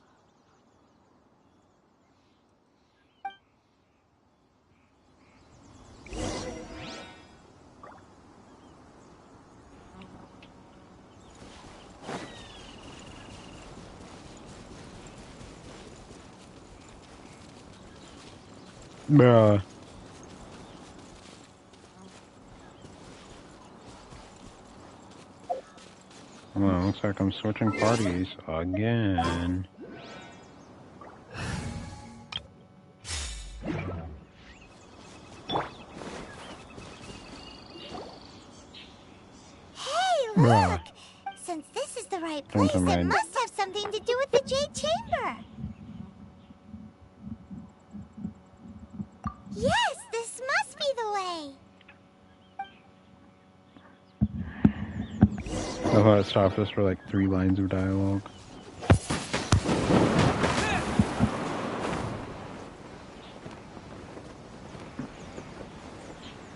Bruh. Well, looks like I'm switching parties again. Hey, look! Since this is the right place, it must have something to do with the Jade Chamber. Yes, this must be the way. I thought it stopped us for like 3 lines of dialogue.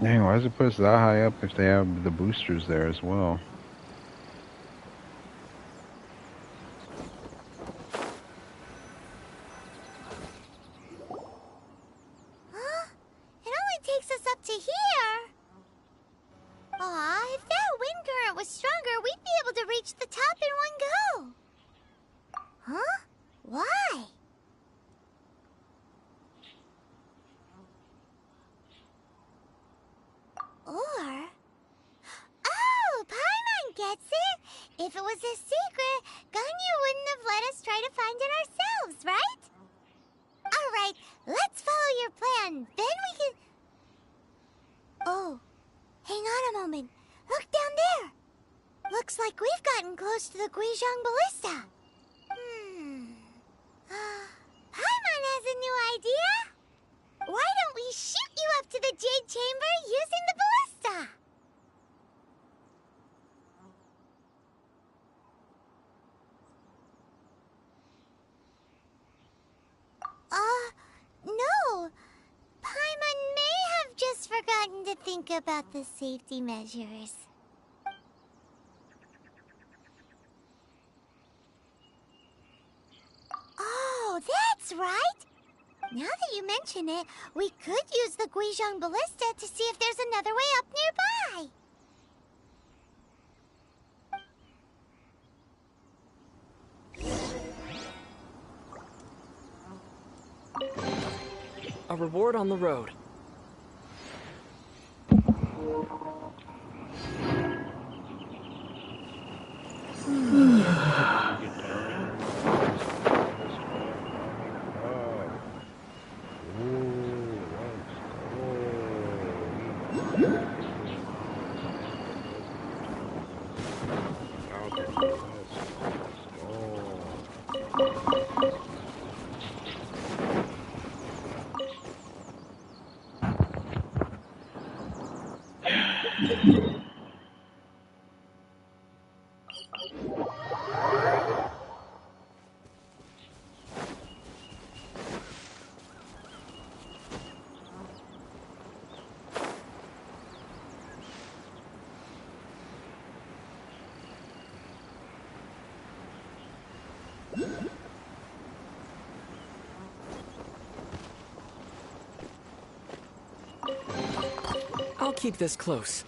Dang, why does it put us that high up if they have the boosters there as well? Huh? It only takes us up to here. Aw, if that wind current was stronger, we'd be able to reach the top in one go. Huh? Why? Or... Oh, Paimon gets it! If it was a secret, Ganyu wouldn't have let us try to find it ourselves, right? Alright, let's follow your plan, then we can... Oh, hang on a moment. Look down there! Looks like we've gotten close to the Guizhong Ballista. Paimon has a new idea! Why don't we shoot you up to the Jade Chamber using the ballista? No. Paimon may have just forgotten to think about the safety measures. Oh, that's right! Now that you mention it, we could use the Guizhong Ballista to see if there's another way up nearby. A reward on the road. I'll keep this close.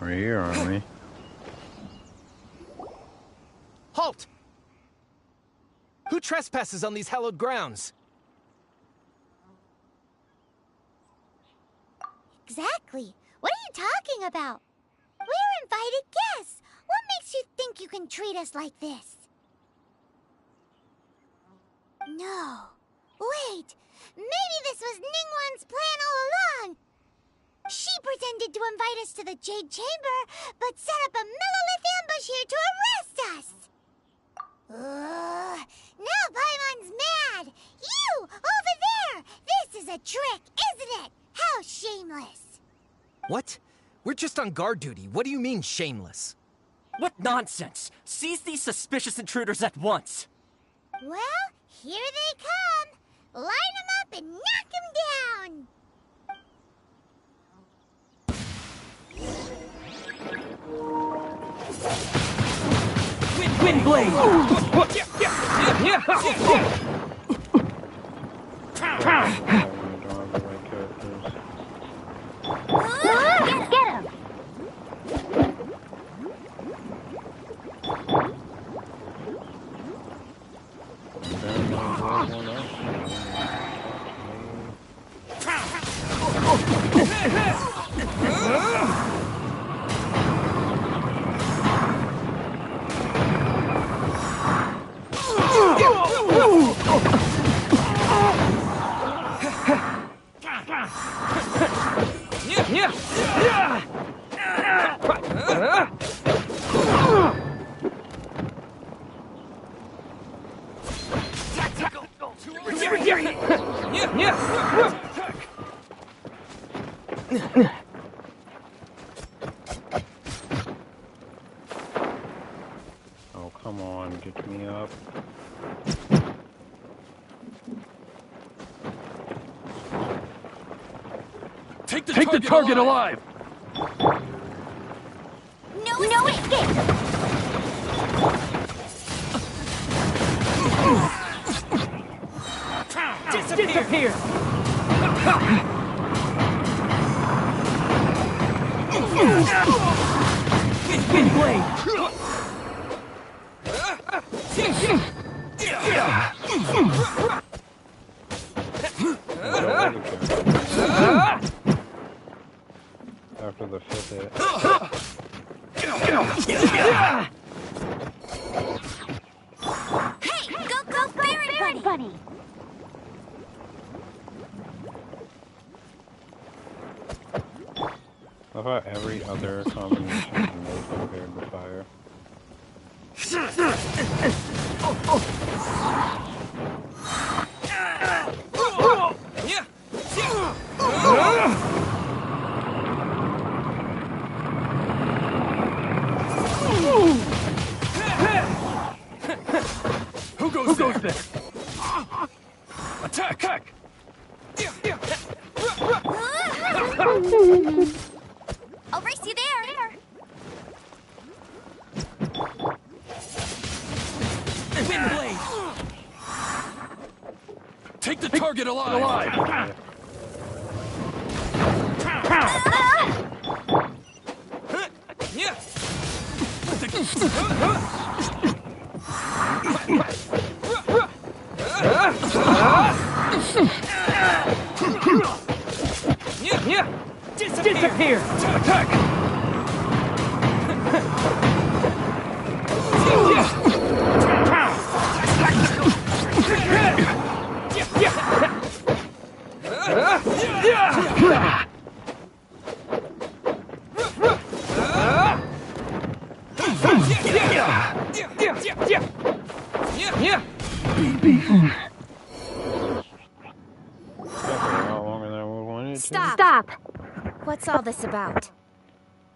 We're here, aren't we? Halt! Who trespasses on these hallowed grounds? Exactly. What are you talking about? We're invited guests. What makes you think you can treat us like this? No. Wait. Maybe this was Ningguang's plan all along. She pretended to invite us to the Jade Chamber, but set up a Millilith ambush here to arrest us. Now Paimon's mad. You, over there. This is a trick, isn't it? How shameless. What? We're just on guard duty. What do you mean, shameless? What nonsense! Seize these suspicious intruders at once! Well, here they come. Line them up and knock them down. Wind blade! Get him! Oh, come on, get me up. Take the target alive! No escape! Disappear! Wind blade! After the fifth hit. Hey, go, Barret Bunny! I thought every other combination was compared to fire. Who goes there? Attack! I'll race you there. Wind blade! Take the target alive! Disappear! Attack! Stop! What's all this about?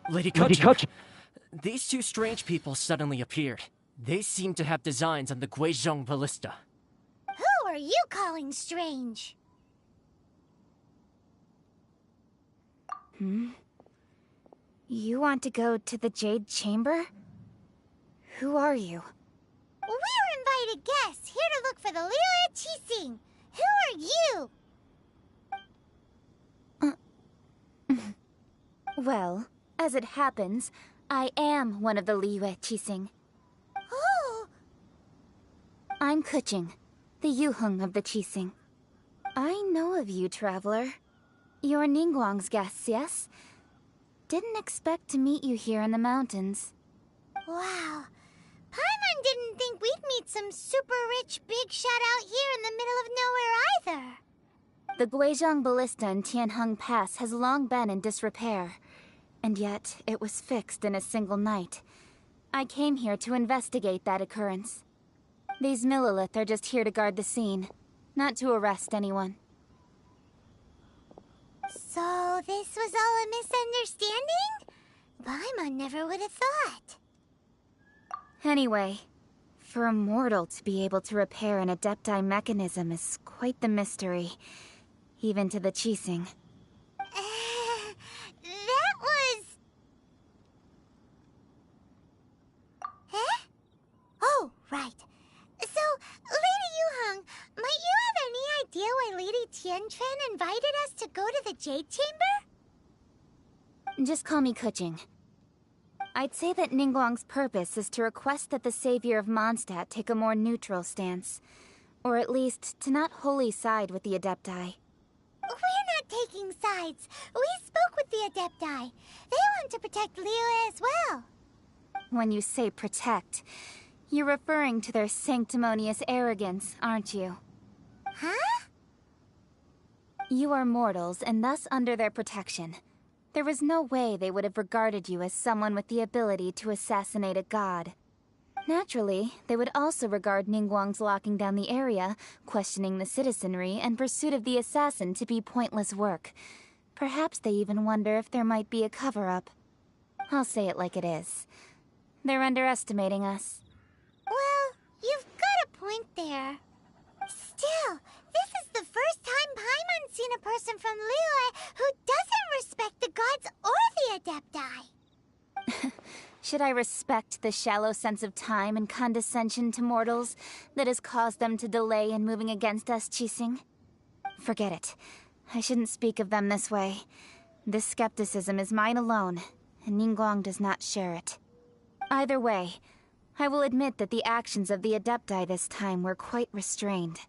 Lady Kutch, these two strange people suddenly appeared. They seem to have designs on the Guizhong Ballista. Who are you calling strange? You want to go to the Jade Chamber? Who are you? We're invited guests here to look for the Liyue Qixing. Who are you? Well, as it happens, I am one of the Liyue Qixing. Oh! I'm Kuching, the Yuheng of the Qixing. I know of you, traveler. You're Ningguang's guests, yes? Didn't expect to meet you here in the mountains. Wow. Paimon didn't think we'd meet some super rich big shot out here in the middle of nowhere either. The Guizhong Ballista in Tianheng Pass has long been in disrepair, and yet it was fixed in a single night. I came here to investigate that occurrence. These Millilith are just here to guard the scene, not to arrest anyone. So this was all a misunderstanding? Paimon never would have thought. Anyway, for a mortal to be able to repair an Adepti mechanism is quite the mystery, even to the Qixing. That was... Huh? Oh, right. So, Lady Yuheng, might you have any idea why Lady Tianquan invited us to go to the Jade Chamber? Just call me Kuching. I'd say that Ningguang's purpose is to request that the savior of Mondstadt take a more neutral stance. Or at least, to not wholly side with the Adepti. We're not taking sides. We spoke with the Adepti. They want to protect Liyue as well. When you say protect, you're referring to their sanctimonious arrogance, aren't you? Huh? You are mortals, and thus under their protection. There was no way they would have regarded you as someone with the ability to assassinate a god. Naturally, they would also regard Ningguang's locking down the area, questioning the citizenry, and pursuit of the assassin to be pointless work. Perhaps they even wonder if there might be a cover-up. I'll say it like it is. They're underestimating us. Well, you've got a point there. Still, this is the first time Paimon's seen a person from Liyue who doesn't respect the gods or the Adepti. Should I respect the shallow sense of time and condescension to mortals that has caused them to delay in moving against us, Qixing? Forget it. I shouldn't speak of them this way. This skepticism is mine alone, and Ningguang does not share it. Either way, I will admit that the actions of the Adepti this time were quite restrained.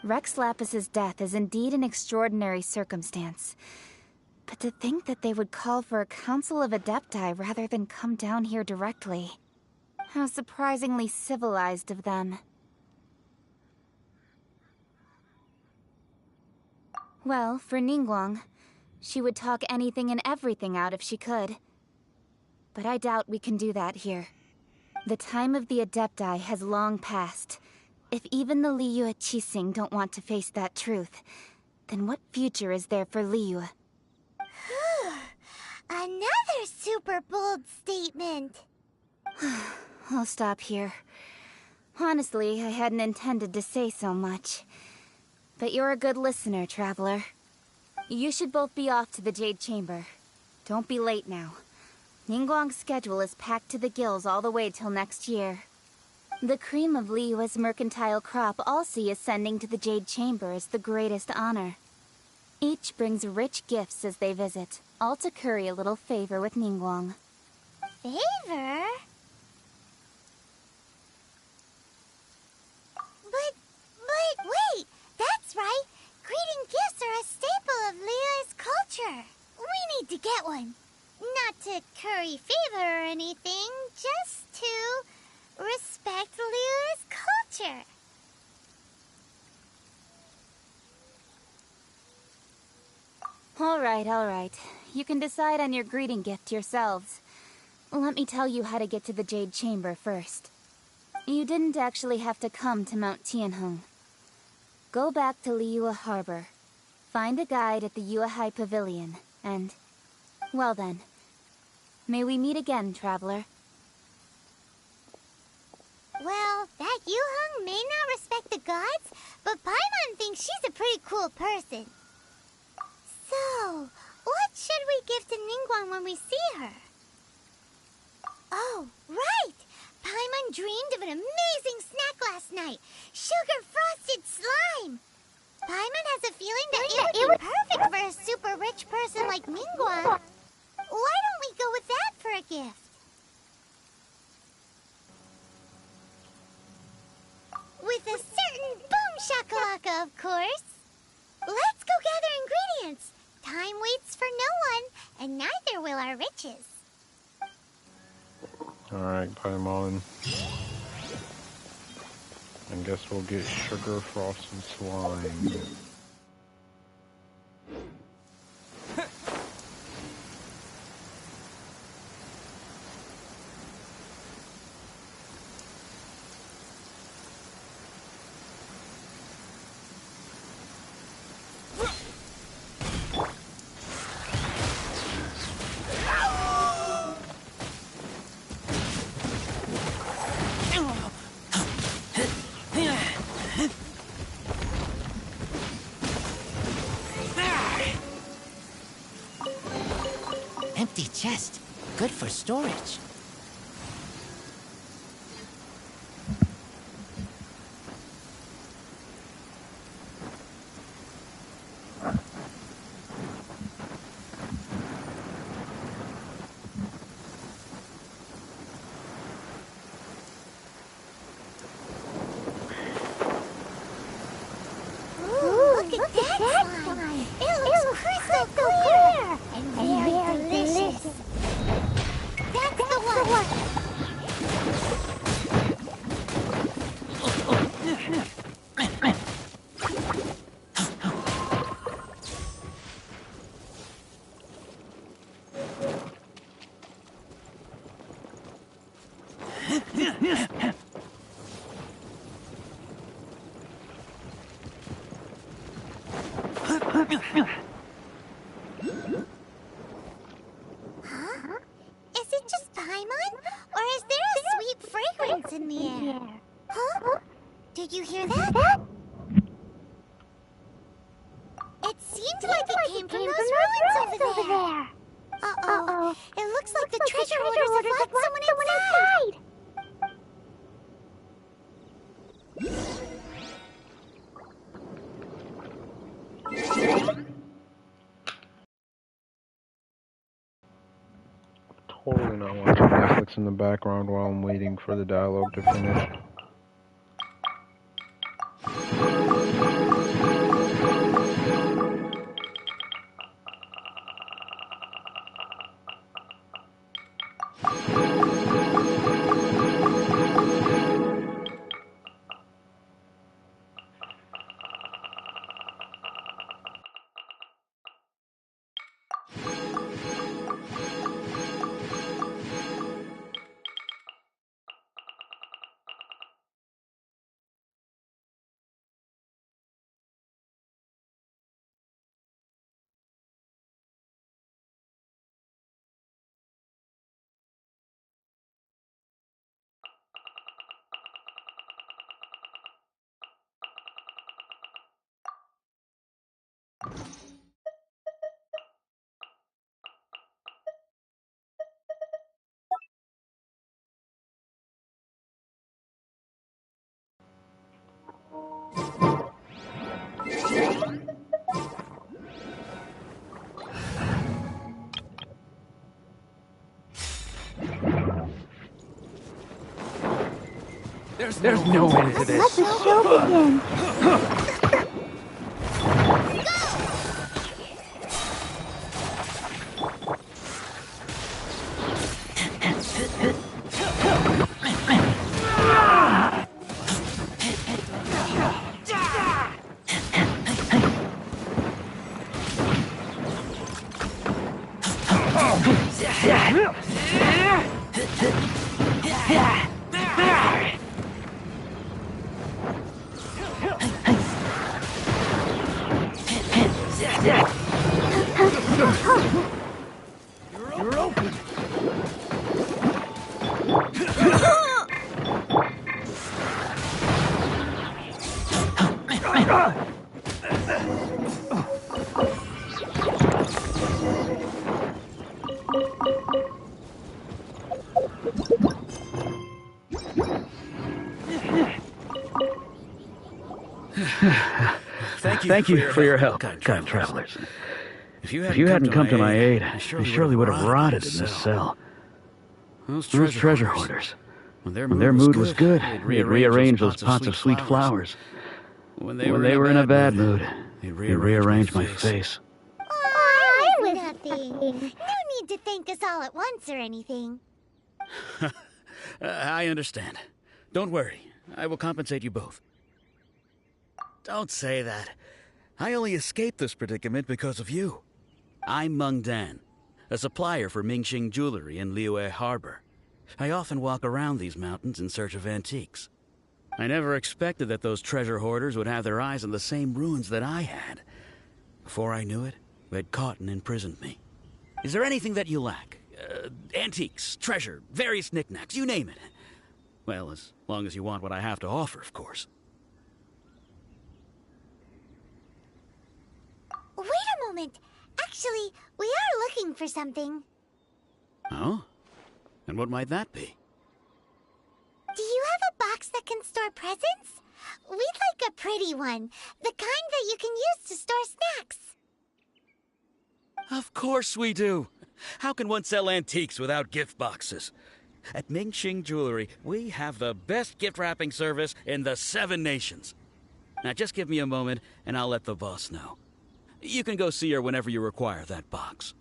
Rex Lapis's death is indeed an extraordinary circumstance. But to think that they would call for a council of Adepti rather than come down here directly. How surprisingly civilized of them. Well, for Ningguang, she would talk anything and everything out if she could. But I doubt we can do that here. The time of the Adepti has long passed. If even the Liyue Qixing don't want to face that truth, then what future is there for Liyue? Another super bold statement. I'll stop here. Honestly, I hadn't intended to say so much. But you're a good listener, traveler. You should both be off to the Jade Chamber. Don't be late now. Ningguang's schedule is packed to the gills all the way till next year. The cream of Liyue's mercantile crop all see ascending to the Jade Chamber as the greatest honor. Each brings rich gifts as they visit, all to curry a little favor with Ningguang. Favor? But wait! That's right! Greeting gifts are a staple of Liyue's culture. We need to get one. Not to curry favor or anything, just to respect Liyue's culture. All right. You can decide on your greeting gift yourselves. Let me tell you how to get to the Jade Chamber first. You didn't actually have to come to Mount Tianheng. Go back to Liyue Harbor. Find a guide at the Yuehai Pavilion, and... well then. May we meet again, traveler. Well, that Yuheng may not respect the gods, but Paimon thinks she's a pretty cool person. So, what What should we give to Ningguang when we see her? Oh, right! Paimon dreamed of an amazing snack last night. Sugar-frosted slime! Paimon has a feeling that it would be perfect for a super rich person like Ningguang. Why don't we go with that for a gift? With a certain boom shakalaka, of course. Let's go gather ingredients. Time waits for no one, and neither will our riches. Alright, Paimon. I guess we'll get sugar frosted slime. Empty chest. Good for storage. Look at that slime! It looks crystal clear! And very delicious! That's the one! Huh? Is it just Paimon? Or is there a sweet fragrance in the air? Huh? Did you hear that? It seemed like it came from those ruins over there. Uh-oh. It looks like the treasure hoarders have locked someone inside. Totally not watching Netflix in the background while I'm waiting for the dialogue to finish. There's no end to this. Let the show begin. You're open. Thank you for your help, kind travelers. If you hadn't come to my aid, I surely would have rotted in this cell. Those treasure hoarders, when their mood was good, they'd rearrange those pots of sweet flowers. When they were in a bad mood, they'd rearrange my face. Oh, nothing. No need to thank us all at once or anything. I understand. Don't worry. I will compensate you both. Don't say that. I only escaped this predicament because of you. I'm Meng Dan, a supplier for Mingxing Jewelry in Liyue Harbor. I often walk around these mountains in search of antiques. I never expected that those treasure hoarders would have their eyes on the same ruins that I had. Before I knew it, they'd caught and imprisoned me. Is there anything that you lack? Antiques, treasure, various knickknacks, you name it. Well, as long as you want what I have to offer, of course. Wait a moment. Actually, we are looking for something. Oh? And what might that be? Do you have a box that can store presents? We'd like a pretty one. The kind that you can use to store snacks. Of course we do. How can one sell antiques without gift boxes? At Mingxing Jewelry, we have the best gift wrapping service in the 7 nations. Now just give me a moment and I'll let the boss know. You can go see her whenever you require that box.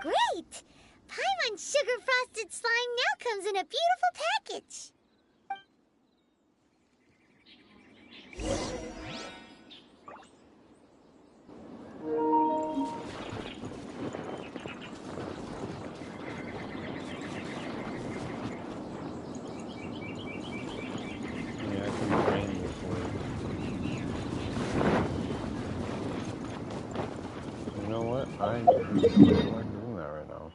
Great! Paimon Sugar Frosted Slime now comes in a beautiful package. Yeah, I can drain this way. You know what? I don't like doing that right now.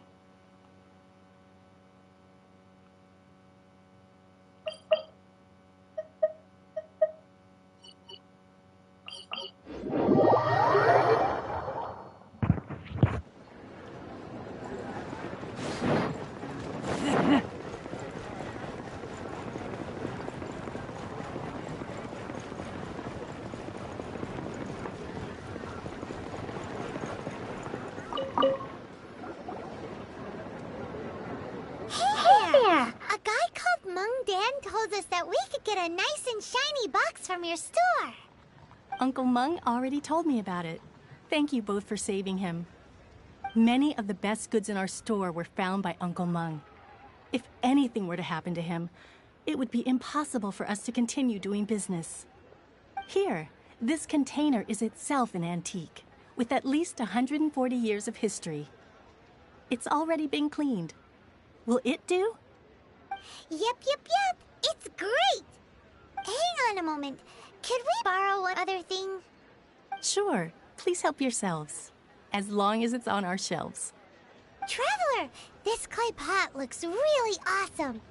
Told us that we could get a nice and shiny box from your store. Uncle Meng already told me about it. Thank you both for saving him. Many of the best goods in our store were found by Uncle Meng. If anything were to happen to him, it would be impossible for us to continue doing business. Here, this container is itself an antique, with at least 140 years of history. It's already been cleaned. Will it do? Yep. It's great! Hang on a moment. Could we borrow one other thing? Sure. Please help yourselves. As long as it's on our shelves. Traveler, this clay pot looks really awesome.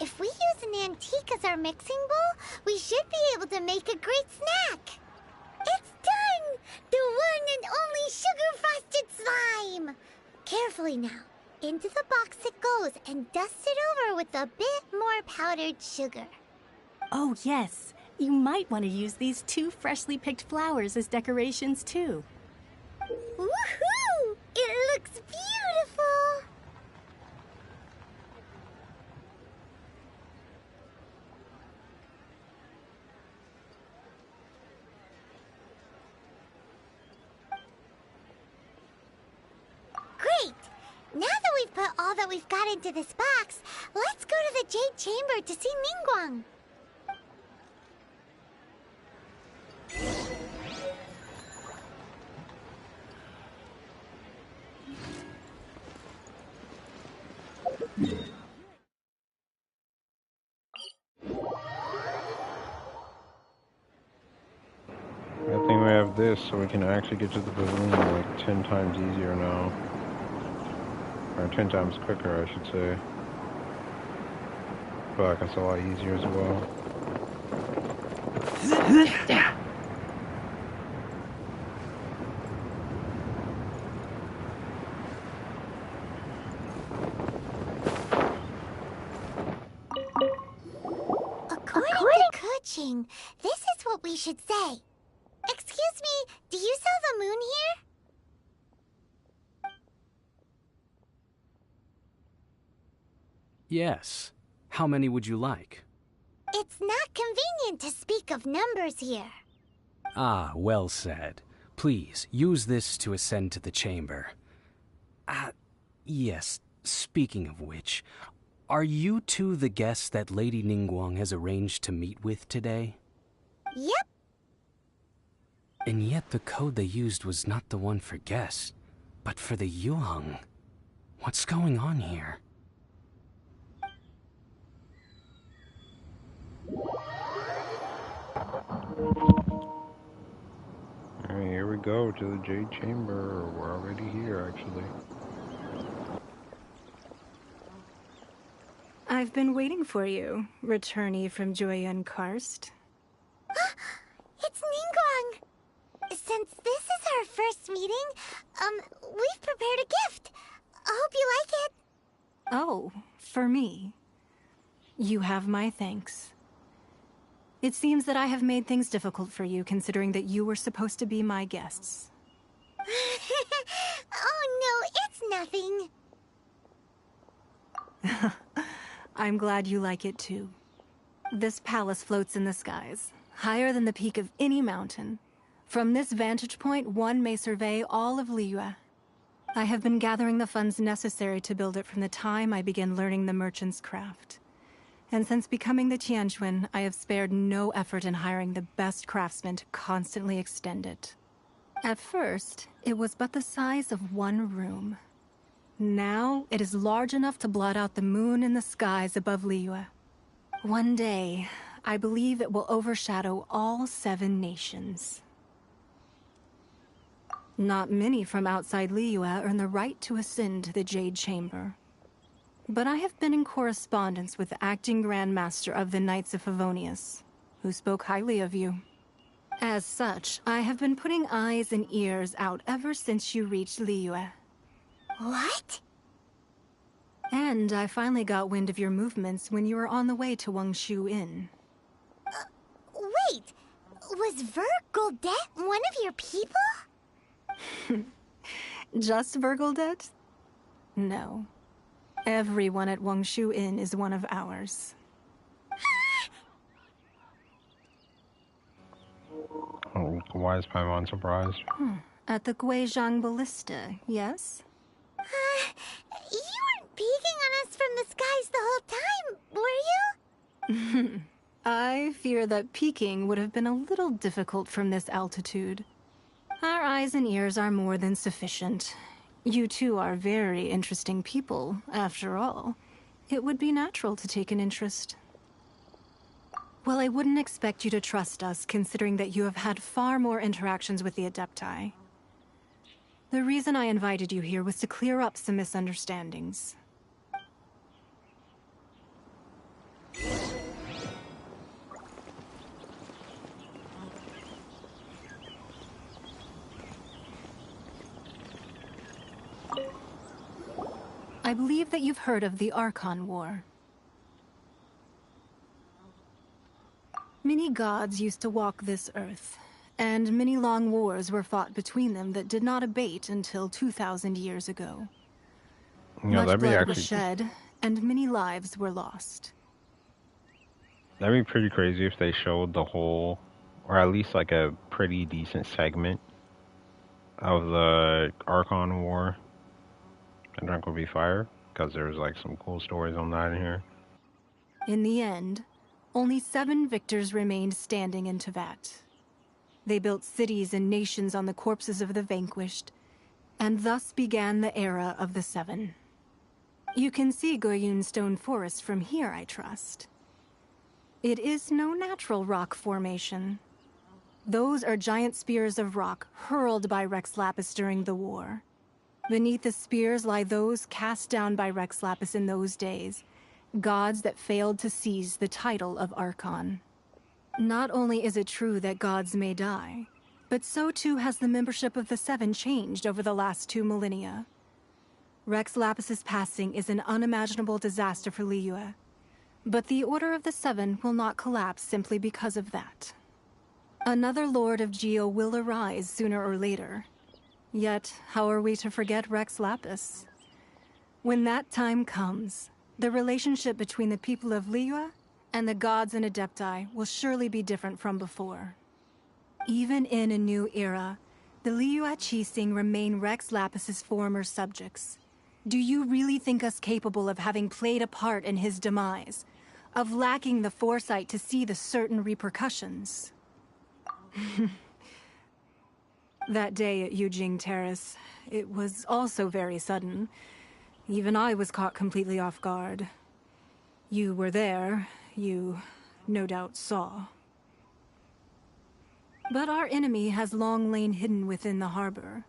If we use an antique as our mixing bowl, we should be able to make a great snack. It's done! The one and only sugar-frosted slime! Carefully now. Into the box it goes and dust it over with a bit more powdered sugar. Oh, yes. You might want to use these 2 freshly picked flowers as decorations, too. Woohoo! It looks beautiful! Great! Now that we've put all that we've got into this box, let's go to the Jade Chamber to see Ningguang. I think we have this, so we can actually get to the pavilion like 10 times easier now. Or 10 times quicker, I should say. I feel like it's a lot easier as well. According to Kuching, this is what we should say. Excuse Excuse me, do you sell the moon here? Yes. How many would you like? It's not convenient to speak of numbers here. Ah, well said. Please, use this to ascend to the chamber. Yes, speaking of which, are you two the guests that Lady Ningguang has arranged to meet with today? Yep. And yet the code they used was not the one for guests, but for the Yuheng. What's going on here? Alright, here we go to the Jade Chamber. We're already here, actually. I've been waiting for you, returnee from Joyun Karst. It's Ningguang! Since this is our first meeting, we've prepared a gift. I hope you like it. Oh, for me. You have my thanks. It seems that I have made things difficult for you, considering that you were supposed to be my guests. Oh no, it's nothing. I'm glad you like it too. This palace floats in the skies, higher than the peak of any mountain. From this vantage point, one may survey all of Liyue. I have been gathering the funds necessary to build it from the time I began learning the merchant's craft. And since becoming the Tianquan, I have spared no effort in hiring the best craftsmen to constantly extend it. At first, it was but the size of one room. Now, it is large enough to blot out the moon in the skies above Liyue. One day, I believe it will overshadow all 7 nations. Not many from outside Liyue earn the right to ascend to the Jade Chamber. But I have been in correspondence with the acting Grand Master of the Knights of Favonius, who spoke highly of you. As such, I have been putting eyes and ears out ever since you reached Liyue. What? And I finally got wind of your movements when you were on the way to Wangshu Inn. Wait! Was Vergoldet one of your people? Just Vergoldet? No. Everyone at Wangshu Inn is one of ours. Oh, why is Paimon surprised? At the Guizhang Ballista, yes? You weren't peeking on us from the skies the whole time, were you? I fear that peeking would have been a little difficult from this altitude. Our eyes and ears are more than sufficient. You two are very interesting people, after all. It would be natural to take an interest. Well, I wouldn't expect you to trust us, considering that you have had far more interactions with the Adepti. The reason I invited you here was to clear up some misunderstandings. I believe that you've heard of the Archon War. Many gods used to walk this earth, and many long wars were fought between them that did not abate until 2,000 years ago. Much blood was shed, and many lives were lost. That'd be pretty crazy if they showed the whole, or at least like a pretty decent segment of the Archon War. I think would be fire, because there's like some cool stories on that in here. In the end, only 7 victors remained standing in Tevat. They built cities and nations on the corpses of the vanquished, and thus began the era of the 7. You can see Goyun Stone Forest from here, I trust. It is no natural rock formation. Those are giant spears of rock hurled by Rex Lapis during the war. Beneath the spears lie those cast down by Rex Lapis in those days, gods that failed to seize the title of Archon. Not only is it true that gods may die, but so too has the membership of the 7 changed over the last 2 millennia. Rex Lapis's passing is an unimaginable disaster for Liyue, but the Order of the 7 will not collapse simply because of that. Another Lord of Geo will arise sooner or later. Yet, how are we to forget Rex Lapis? When that time comes, the relationship between the people of Liyue and the gods and Adepti will surely be different from before. Even in a new era, the Liyue Qixing remain Rex Lapis's former subjects. Do you really think us capable of having played a part in his demise? Of lacking the foresight to see the certain repercussions? That day at Yujing Terrace, it was also very sudden. Even I was caught completely off guard. You were there, you no doubt saw. But our enemy has long lain hidden within the harbor.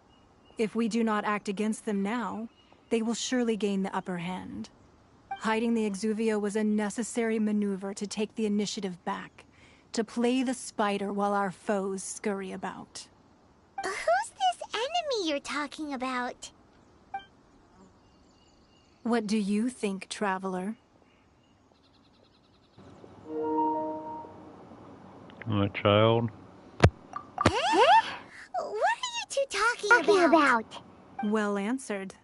If we do not act against them now, they will surely gain the upper hand. Hiding the Exuvio was a necessary maneuver to take the initiative back, to play the spider while our foes scurry about. Who's this enemy you're talking about? What do you think, Traveler? A child? Huh? What are you two talking about? Well answered.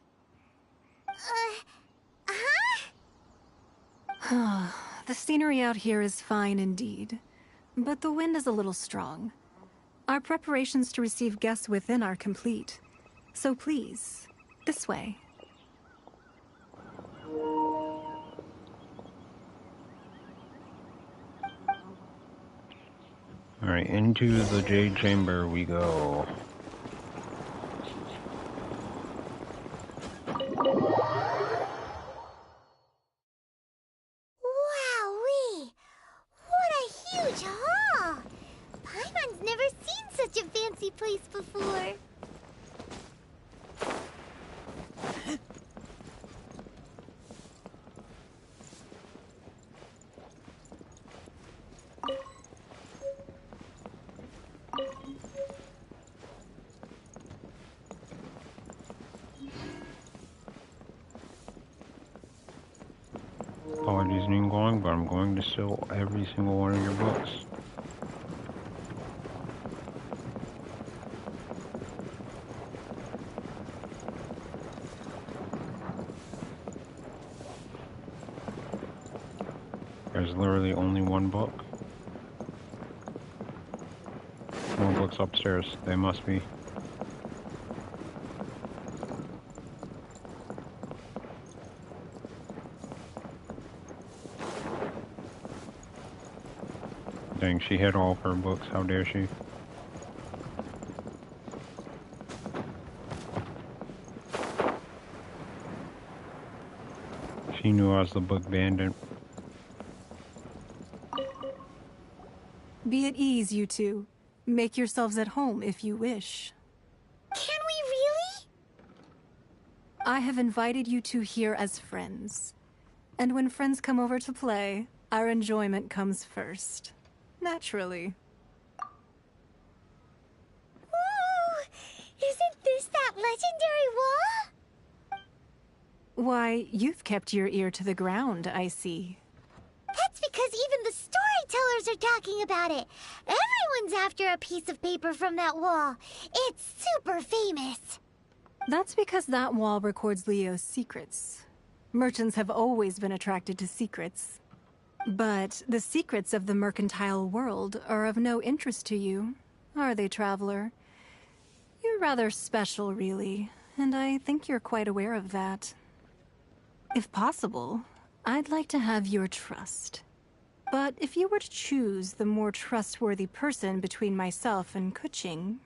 The scenery out here is fine indeed, but the wind is a little strong. Our preparations to receive guests within are complete. So please, this way. Alright, into the Jade Chamber we go. Wowee! What a huge hall! Paimon's never seen such a fancy place before. Apologies in going, but I'm going to steal every single one of your books. There's literally only one book. More books upstairs. They must be. Dang, she hid all of her books. How dare she? She knew I was the book bandit. Be at ease, you two. Make yourselves at home if you wish. Can we really? I have invited you two here as friends. And when friends come over to play, our enjoyment comes first. Naturally. Ooh! Isn't this that legendary wall? Why, you've kept your ear to the ground, I see. That's because even the storytellers are talking about it. Everyone's after a piece of paper from that wall. It's super famous. That's because that wall records Leo's secrets. Merchants have always been attracted to secrets. But the secrets of the mercantile world are of no interest to you, are they, Traveler? You're rather special, really, and I think you're quite aware of that. If possible, I'd like to have your trust. But if you were to choose the more trustworthy person between myself and Keqing...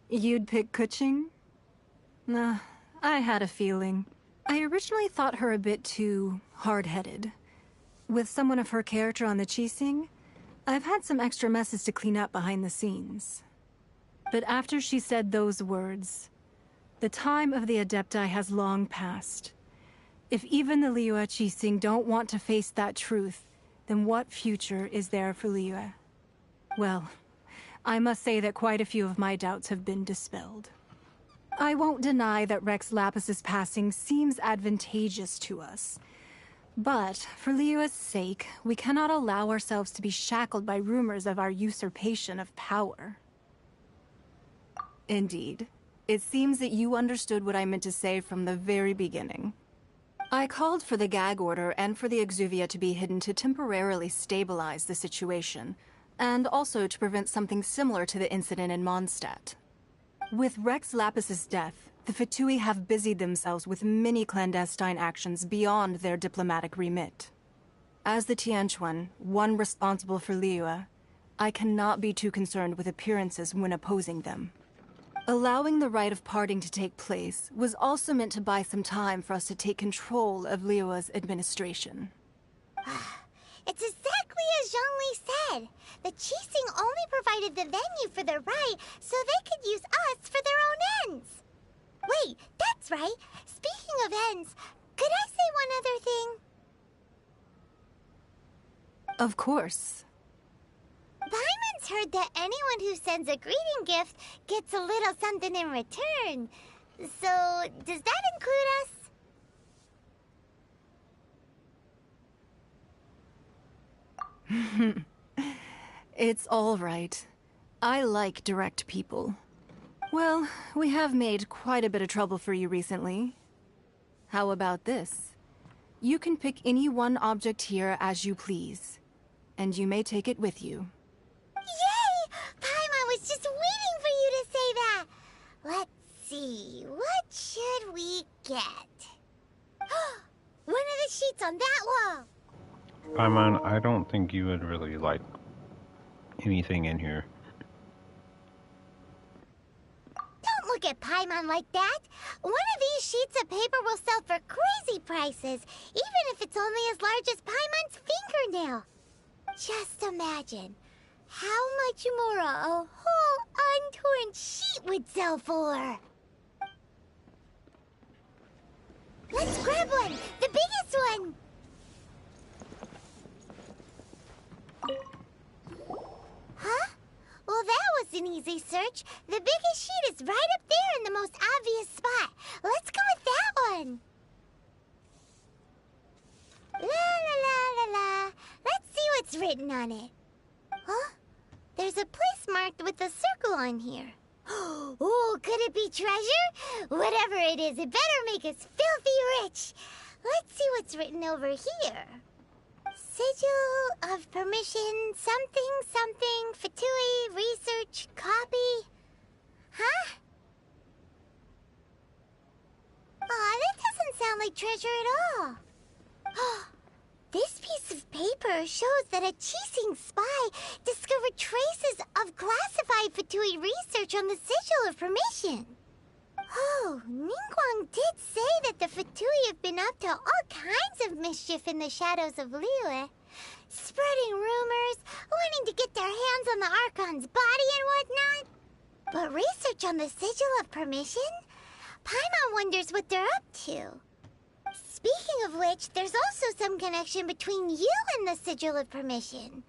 You'd pick Keqing? Nah, I had a feeling. I originally thought her a bit too hard-headed. With someone of her character on the Qixing, I've had some extra messes to clean up behind the scenes. But after she said those words, the time of the Adepti has long passed. If even the Liyue Qixing don't want to face that truth, then what future is there for Liyue? Well, I must say that quite a few of my doubts have been dispelled. I won't deny that Rex Lapis's passing seems advantageous to us. But, for Liyue's sake, we cannot allow ourselves to be shackled by rumors of our usurpation of power. Indeed. It seems that you understood what I meant to say from the very beginning. I called for the gag order and for the exuvia to be hidden to temporarily stabilize the situation, and also to prevent something similar to the incident in Mondstadt. With Rex Lapis's death, the Fatui have busied themselves with many clandestine actions beyond their diplomatic remit. As the Tianquan, one responsible for Liyue, I cannot be too concerned with appearances when opposing them. Allowing the rite of parting to take place was also meant to buy some time for us to take control of Liyue's administration. It's exactly as Zhongli said. The Qixing only provided the venue for the rite so they could use us for their own ends. Wait, that's right. Speaking of ends, could I say one other thing? Of course. Paimon's heard that anyone who sends a greeting gift gets a little something in return. So, does that include us? It's all right. I like direct people. Well, we have made quite a bit of trouble for you recently. How about this? You can pick any one object here as you please, and you may take it with you. Yay! Paimon was just waiting for you to say that! Let's see, what should we get? One of the sheets on that wall! Paimon, I don't think you would really like anything in here. Don't look at Paimon like that! One of these sheets of paper will sell for crazy prices, even if it's only as large as Paimon's fingernail. Just imagine how much more a whole untorn sheet would sell for. Let's grab one! The biggest one! Huh? Well, that was an easy search. The biggest sheet is right up there in the most obvious spot. Let's go with that one. La la la la la. Let's see what's written on it. Huh? There's a place marked with a circle on here. Oh, could it be treasure? Whatever it is, it better make us filthy rich. Let's see what's written over here. Sigil of permission, something, something, Fatui, research, copy. Huh? Aw, that doesn't sound like treasure at all. This piece of paper shows that a Qixing spy discovered traces of classified Fatui research on the Sigil of Permission. Oh, Ningguang did say that the Fatui have been up to all kinds of mischief in the shadows of Liyue. Spreading rumors, wanting to get their hands on the Archon's body and whatnot. But research on the Sigil of Permission? Paimon wonders what they're up to. Speaking of which, there's also some connection between you and the Sigil of Permission.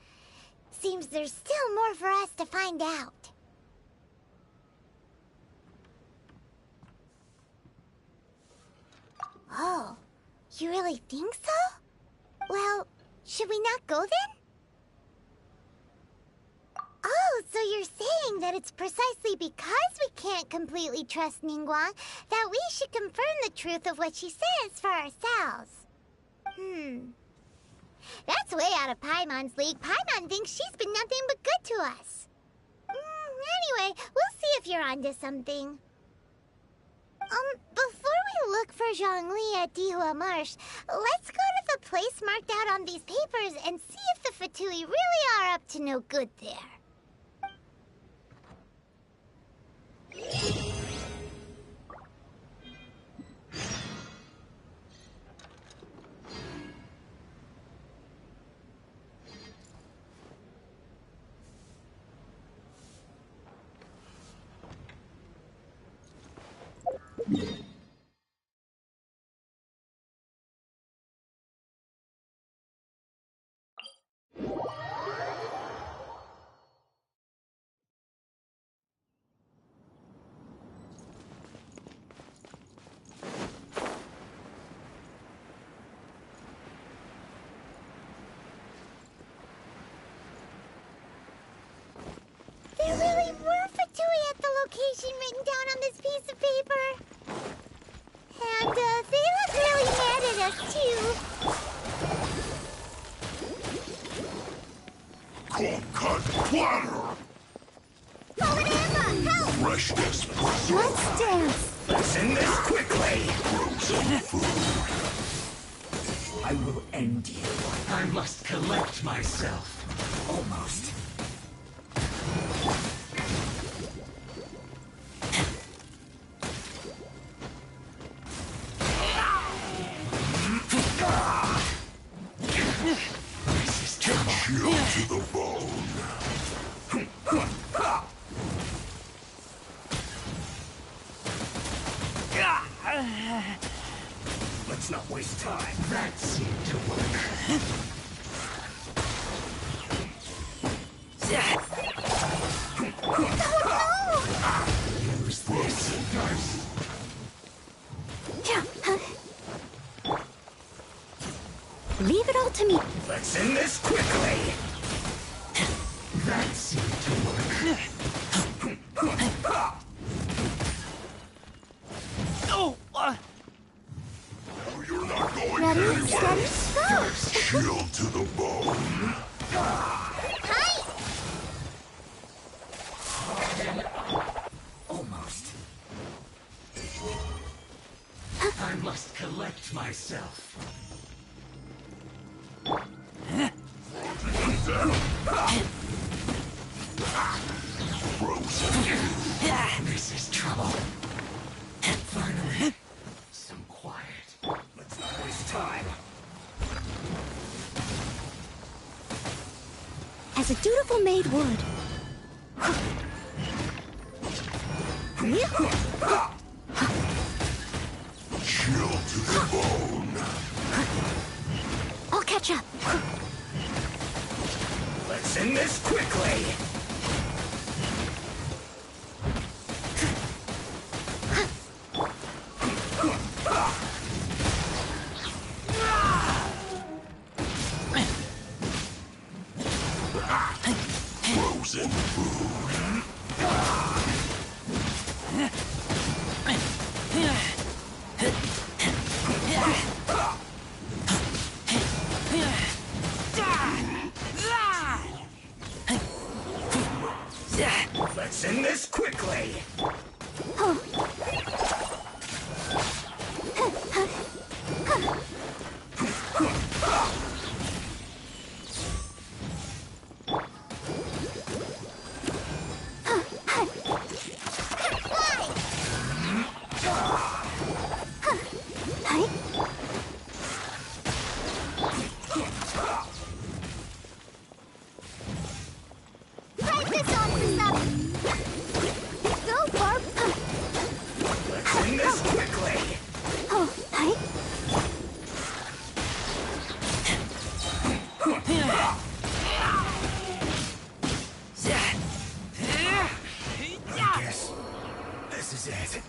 Seems there's still more for us to find out. Oh, you really think so? Well, should we not go then? Oh, so you're saying that it's precisely because we can't completely trust Ningguang that we should confirm the truth of what she says for ourselves. That's way out of Paimon's league. Paimon thinks she's been nothing but good to us. Anyway, we'll see if you're onto something. Before we look for Zhongli at Dihua Marsh, let's go to the place marked out on these papers and see if the Fatui really are up to no good there. information written down on this piece of paper. And, they look really mad at us, too. Cold-cut platter! Fallen Emma, help! Freshness preserved. Let's dance. Let's end this quickly. Frozen food. I will end you. I must collect myself. Almost. This is trouble. Chill to the bone. Let's not waste time. That seemed to work. Use this. Leave it all to me. Let's end this quickly. That seemed to work. You're not going Ready, anywhere. steady, go! Chill to the bone. Hi! Almost. I must collect myself. This is trouble. Finally, some quiet. Let's not waste time. As a dutiful maid would. Chill to the bone. I'll catch up. Let's end this quickly. Frozen food. Let's end this quickly. Break this off for some. Go, Barb. Let's end this quickly. Oh, hi. I guess this is it.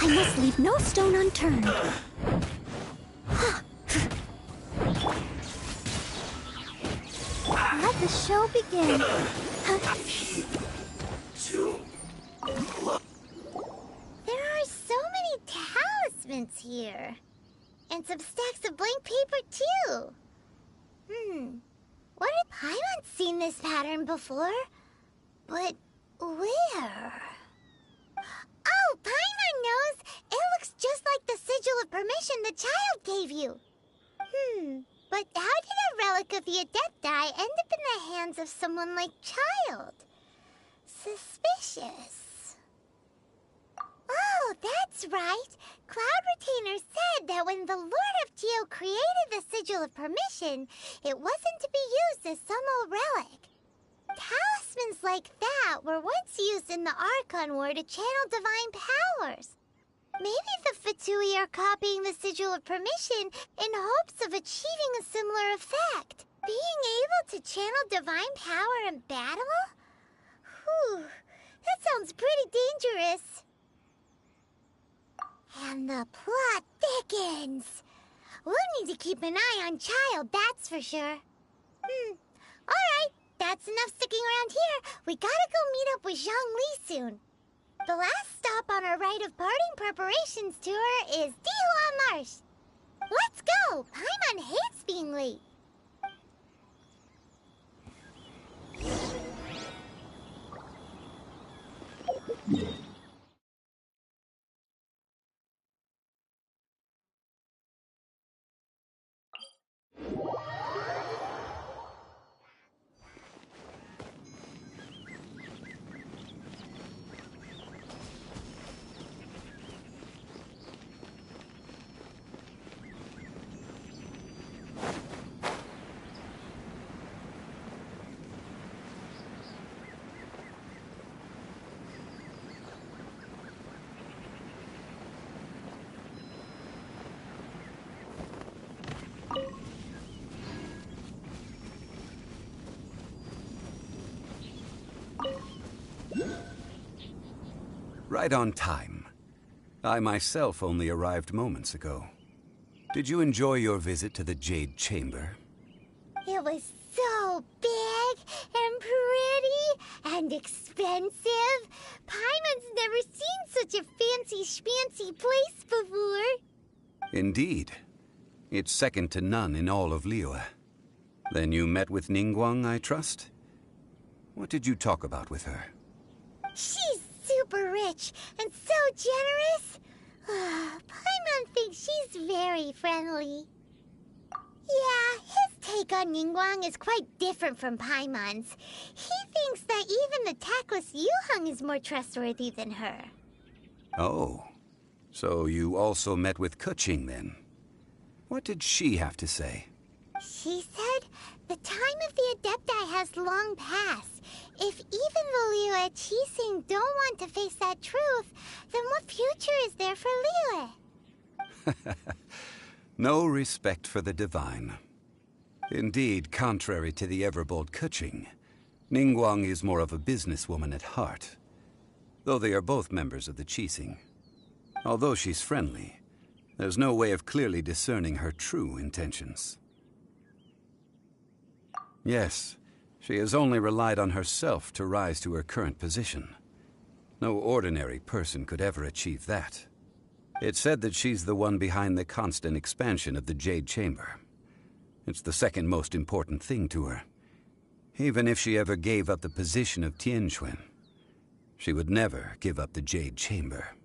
I must leave no stone unturned. Let the show begin. There are so many talismans here. And some stacks of blank paper, too. What if Paimon's seen this pattern before? But where? Oh, Paimon knows! It looks just like the sigil of permission the child gave you. But how did a relic of your death die end up in the hands of someone like Child? Suspicious. Oh, that's right. Cloud Retainer said that when the Lord of Geo created the sigil of permission, it wasn't to be used as some old relic. Talismans like that were once used in the Archon War to channel divine powers. Maybe the Fatui are copying the Sigil of Permission in hopes of achieving a similar effect. Being able to channel divine power in battle? Whew, that sounds pretty dangerous. And the plot thickens. We'll need to keep an eye on Child, that's for sure. Alright, that's enough sticking around here. We gotta go meet up with Zhang Li soon. The last stop on our rite of parting preparations tour is Dihua Marsh. Let's go! Paimon hates being late. Right on time. I myself only arrived moments ago. Did you enjoy your visit to the Jade Chamber? It was so big and pretty and expensive. Paimon's never seen such a fancy schmancy place before. Indeed. It's second to none in all of Liyue. Then you met with Ningguang, I trust? What did you talk about with her? She's super rich and so generous. Paimon thinks she's very friendly. Yeah, his take on Ningguang is quite different from Paimon's. He thinks that even the tactless Yuheng is more trustworthy than her. Oh, so you also met with Keqing then? What did she have to say? She said the time of the Adepti has long passed. If even the Liyue Qixing don't want to face that truth, then what future is there for Liyue? No respect for the divine. Indeed, contrary to the ever-bold Keqing, Ningguang is more of a businesswoman at heart, though they are both members of the Qixing. Although she's friendly, there's no way of clearly discerning her true intentions. Yes, she has only relied on herself to rise to her current position. No ordinary person could ever achieve that. It's said that she's the one behind the constant expansion of the Jade Chamber. It's the second most important thing to her. Even if she ever gave up the position of Tianquan, she would never give up the Jade Chamber.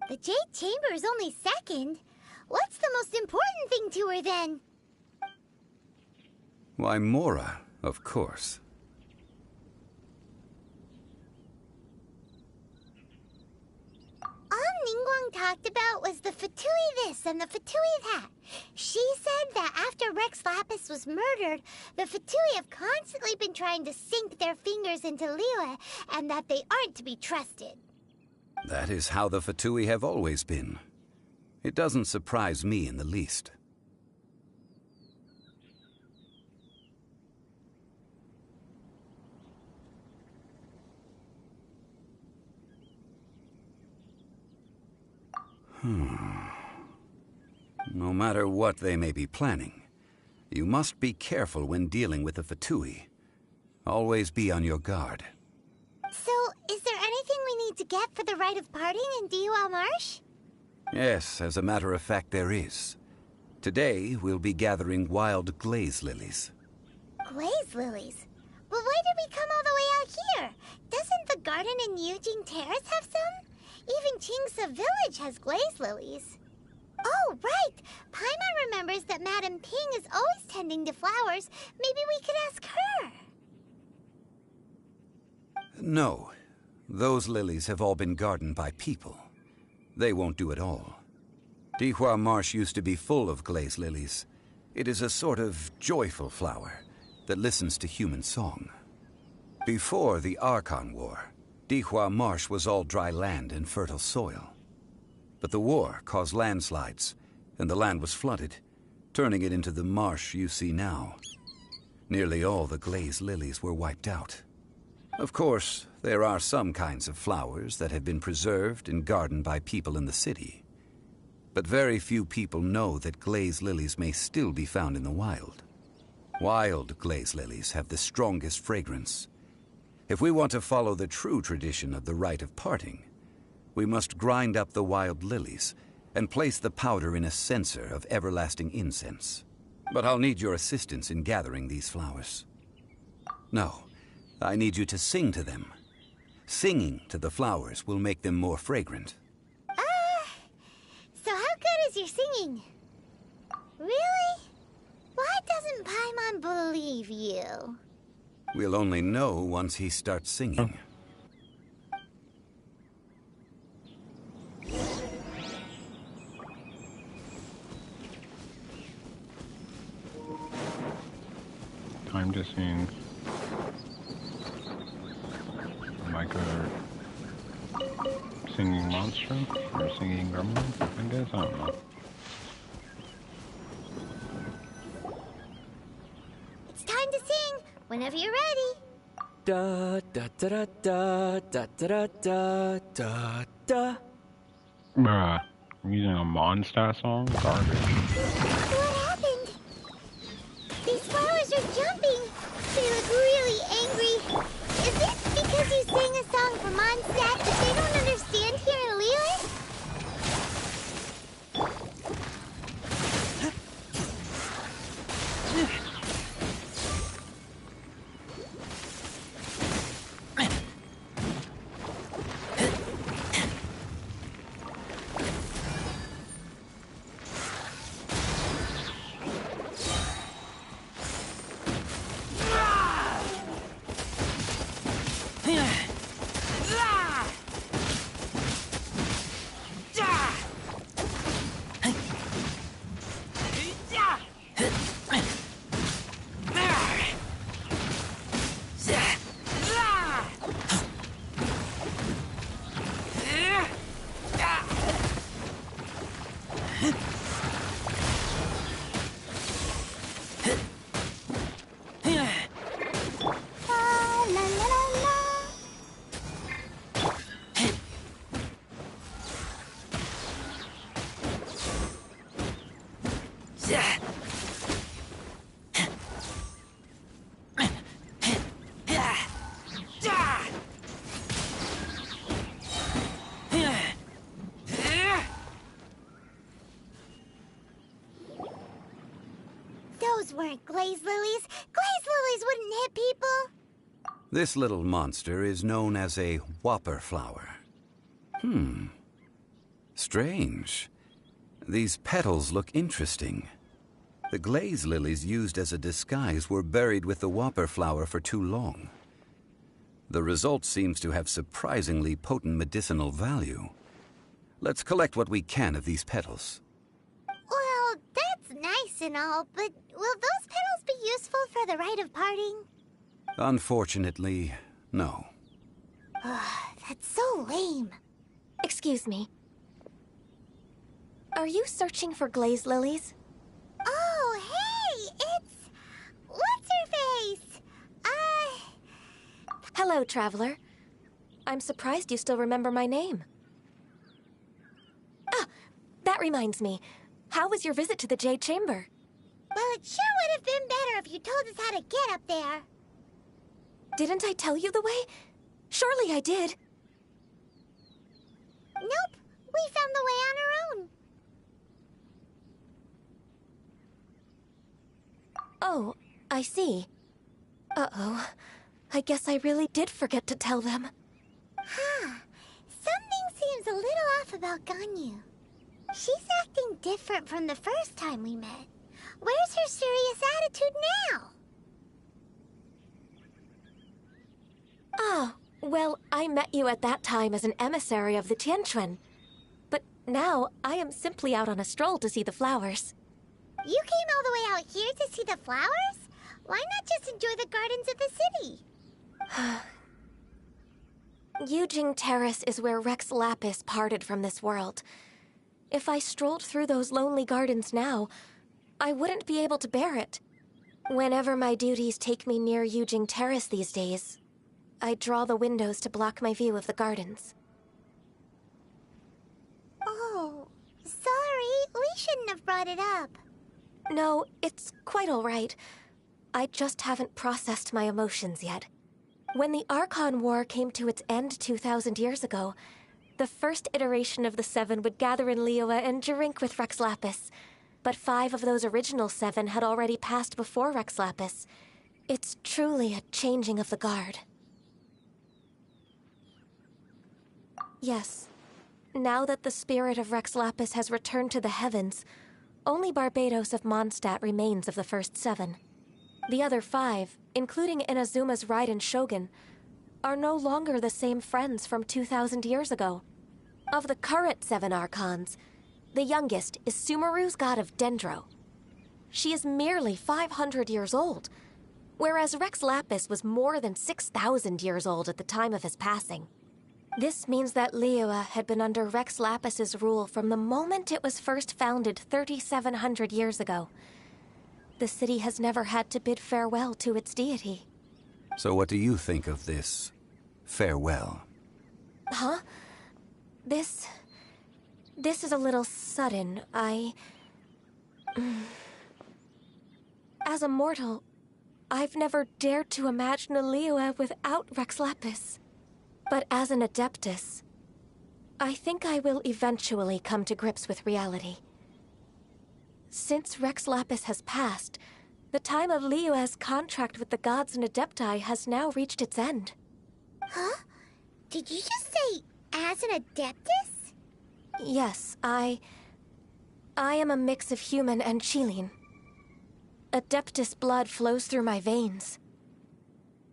The Jade Chamber is only second. What's the most important thing to her then? Why, Mora, of course. All Ningguang talked about was the Fatui this and the Fatui that. She said that after Rex Lapis was murdered, the Fatui have constantly been trying to sink their fingers into Liyue, and that they aren't to be trusted. That is how the Fatui have always been. It doesn't surprise me in the least. No matter what they may be planning, you must be careful when dealing with the Fatui. Always be on your guard. So, is there anything we need to get for the rite of parting in Dihua Marsh? Yes, as a matter of fact, there is. Today, we'll be gathering wild glaze lilies. Glaze lilies? But why did we come all the way out here? Doesn't the garden in Yujing Terrace have some? Even Qingce Village has glaze lilies. Oh, right! Paimon remembers that Madame Ping is always tending to flowers. Maybe we could ask her. No. Those lilies have all been gardened by people. They won't do it all. Dihua Marsh used to be full of glaze lilies. It is a sort of joyful flower that listens to human song. Before the Archon War, Dihua Marsh was all dry land and fertile soil. But the war caused landslides, and the land was flooded, turning it into the marsh you see now. Nearly all the glazed lilies were wiped out. Of course, there are some kinds of flowers that have been preserved and gardened by people in the city. But very few people know that glazed lilies may still be found in the wild. Wild glazed lilies have the strongest fragrance. If we want to follow the true tradition of the rite of parting, we must grind up the wild lilies and place the powder in a censer of everlasting incense. But I'll need your assistance in gathering these flowers. No, I need you to sing to them. Singing to the flowers will make them more fragrant. So how good is your singing? Really? Why doesn't Paimon believe you? We'll only know once he starts singing. Time to sing. Like a singing monster or singing gremlin, I guess. I don't know. It's time to sing whenever you're ready. Da da da da da da da da da. Bruh, I'm using a Mondstadt song? Garbage. What happened? These flowers are jumping. They look really angry. Is this because you sang a song for Mondstadt that they don't understand here in Liyue? Those weren't glazed lilies. Glazed lilies wouldn't hit people. This little monster is known as a whopper flower. Strange. These petals look interesting. The glaze lilies used as a disguise were buried with the whopper flower for too long. The result seems to have surprisingly potent medicinal value. Let's collect what we can of these petals. Well, that's nice and all, but will those petals be useful for the rite of parting? Unfortunately, no. That's so lame. Excuse me. Are you searching for glazed lilies? Oh, hey! It's... What's-her-face? Hello, traveler. I'm surprised you still remember my name. Ah, that reminds me. How was your visit to the Jade Chamber? Well, it sure would have been better if you told us how to get up there. Didn't I tell you the way? Surely I did. Nope. We found the way on our own. Oh, I see. Uh-oh. I guess I really did forget to tell them. Something seems a little off about Ganyu. She's acting different from the first time we met. Where's her serious attitude now? Ah, well, I met you at that time as an emissary of the Tianquan. But now, I am simply out on a stroll to see the flowers. You came all the way out here to see the flowers? Why not just enjoy the gardens of the city? Yujing Terrace is where Rex Lapis parted from this world. If I strolled through those lonely gardens now, I wouldn't be able to bear it. Whenever my duties take me near Yujing Terrace these days, I draw the windows to block my view of the gardens. Oh, sorry. We shouldn't have brought it up. No, it's quite all right. I just haven't processed my emotions yet. When the Archon War came to its end 2,000 years ago, the first iteration of the Seven would gather in Liyue and drink with Rex Lapis. But 5 of those original 7 had already passed before Rex Lapis. It's truly a changing of the guard. Yes. Now that the spirit of Rex Lapis has returned to the heavens, only Barbados of Mondstadt remains of the first 7. The other 5, including Inazuma's Raiden Shogun, are no longer the same friends from 2,000 years ago. Of the current 7 Archons, the youngest is Sumeru's god of Dendro. She is merely 500 years old, whereas Rex Lapis was more than 6,000 years old at the time of his passing. This means that Liyue had been under Rex Lapis's rule from the moment it was first founded 3,700 years ago. The city has never had to bid farewell to its deity. So what do you think of this farewell? Huh? This is a little sudden. As a mortal, I've never dared to imagine a Liyue without Rex Lapis. But as an Adeptus, I think I will eventually come to grips with reality. Since Rex Lapis has passed, the time of Liyue's contract with the gods and Adepti has now reached its end. Huh? Did you just say, as an Adeptus? Yes, I am a mix of human and Qilin. Adeptus blood flows through my veins.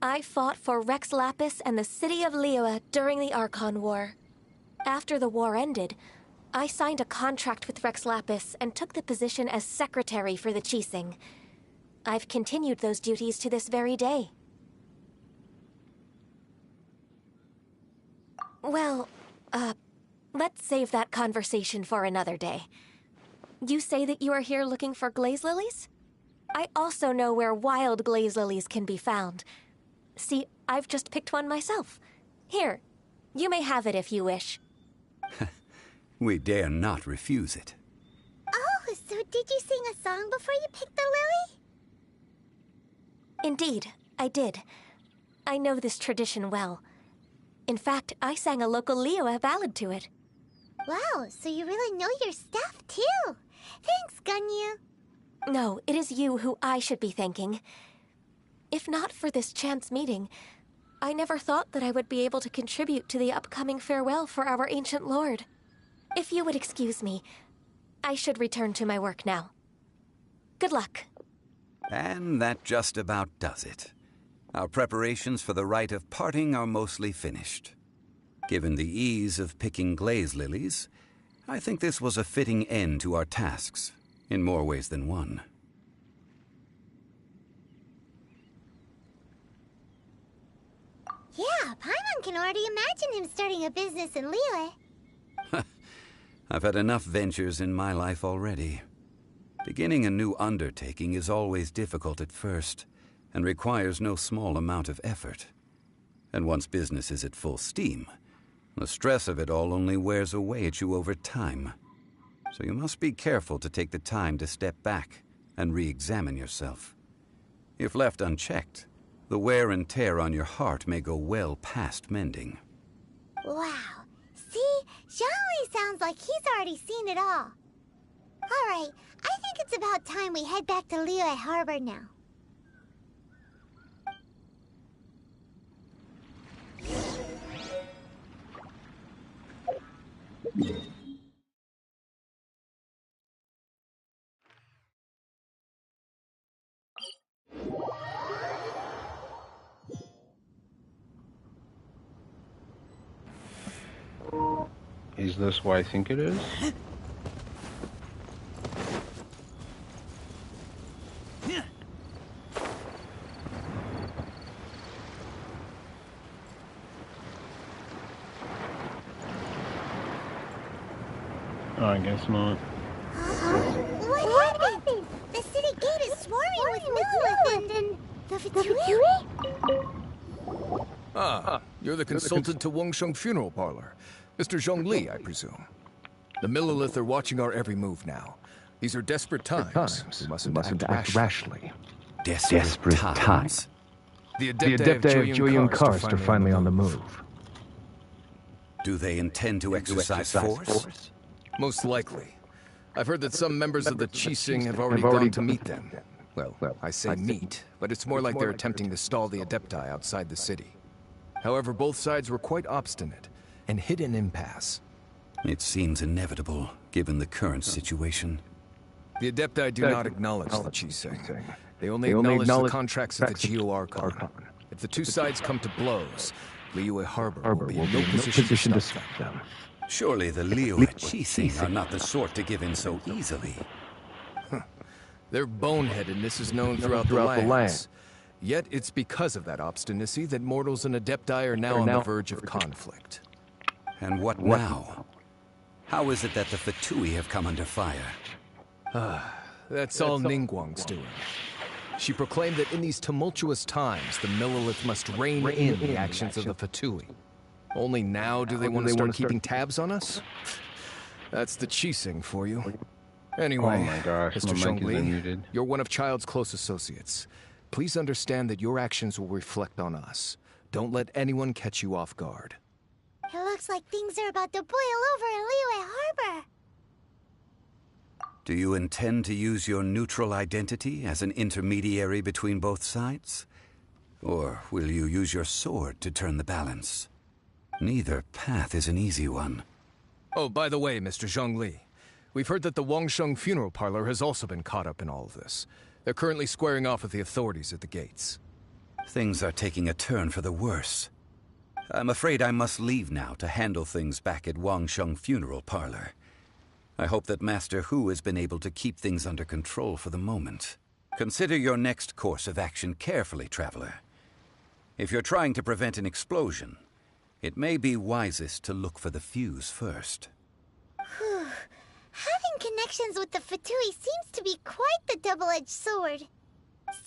I fought for Rex Lapis and the city of Liyue during the Archon War. After the war ended, I signed a contract with Rex Lapis and took the position as secretary for the Qixing. I've continued those duties to this very day. Well, let's save that conversation for another day. You say that you are here looking for glaze lilies? I also know where wild glaze lilies can be found. See, I've just picked one myself. Here, you may have it if you wish. We dare not refuse it. Oh, so did you sing a song before you picked the lily? Indeed, I did. I know this tradition well. In fact, I sang a local Liyue ballad to it. Wow, so you really know your stuff, too. Thanks, Gunyu. No, it is you who I should be thanking. If not for this chance meeting, I never thought that I would be able to contribute to the upcoming farewell for our ancient lord. If you would excuse me, I should return to my work now. Good luck. And that just about does it. Our preparations for the rite of parting are mostly finished. Given the ease of picking glaze lilies, I think this was a fitting end to our tasks, in more ways than one. Yeah, Paimon can already imagine him starting a business in Liyue. I've had enough ventures in my life already. Beginning a new undertaking is always difficult at first, and requires no small amount of effort. And once business is at full steam, the stress of it all only wears away at you over time. So you must be careful to take the time to step back and re-examine yourself. If left unchecked, the wear and tear on your heart may go well past mending. Wow. See? Zhongli sounds like he's already seen it all. Alright, I think it's about time we head back to Liyue Harbor now. Is this what I think it is? I guess not. What happened? The city gate is swarming with Millilith and the Fatui? Ah, you're the consultant to Wangsheng Funeral Parlor. Mr. Zhongli, I presume. The Millilith are watching our every move now. These are desperate times. We mustn't act rashly. Desperate times. The Adepti of Jueyun Karst are finally on the move. Do they intend to exercise force? Most likely. I've heard that some members of the Qixing have already gone to meet them. Well, I say meet, but it's more like they're attempting to stall the Adepti outside the city. However, both sides were quite obstinate and hit an impasse. It seems inevitable, given the current situation. The Adepti do not acknowledge the Qixing. They only acknowledge the contracts of the Geo-Archon. If the two sides come to blows, Liyue Harbor will be in no position to stop them. Surely the Liyue Qixing are not the sort to give in so easily. Their boneheadedness is known throughout the lands. Yet it's because of that obstinacy that mortals and Adepti are now on the verge of conflict. And what now? How is it that the Fatui have come under fire? That's all Ningguang's doing. She proclaimed that in these tumultuous times, the Millilith must rein in the actions of the Fatui. Only now do they want to start keeping tabs on us? That's the Qixing for you. Anyway, oh my gosh, Mr. Zhongli, you're one of Child's close associates. Please understand that your actions will reflect on us. Don't let anyone catch you off guard. It looks like things are about to boil over in Liyue Harbor. Do you intend to use your neutral identity as an intermediary between both sides? Or will you use your sword to turn the balance? Neither path is an easy one. Oh, by the way, Mr. Zhongli, we've heard that the Wangsheng Funeral Parlor has also been caught up in all of this. They're currently squaring off with the authorities at the gates. Things are taking a turn for the worse. I'm afraid I must leave now to handle things back at Wangsheng Funeral Parlor. I hope that Master Hu has been able to keep things under control for the moment. Consider your next course of action carefully, Traveler. If you're trying to prevent an explosion, it may be wisest to look for the fuse first. Having connections with the Fatui seems to be quite the double-edged sword.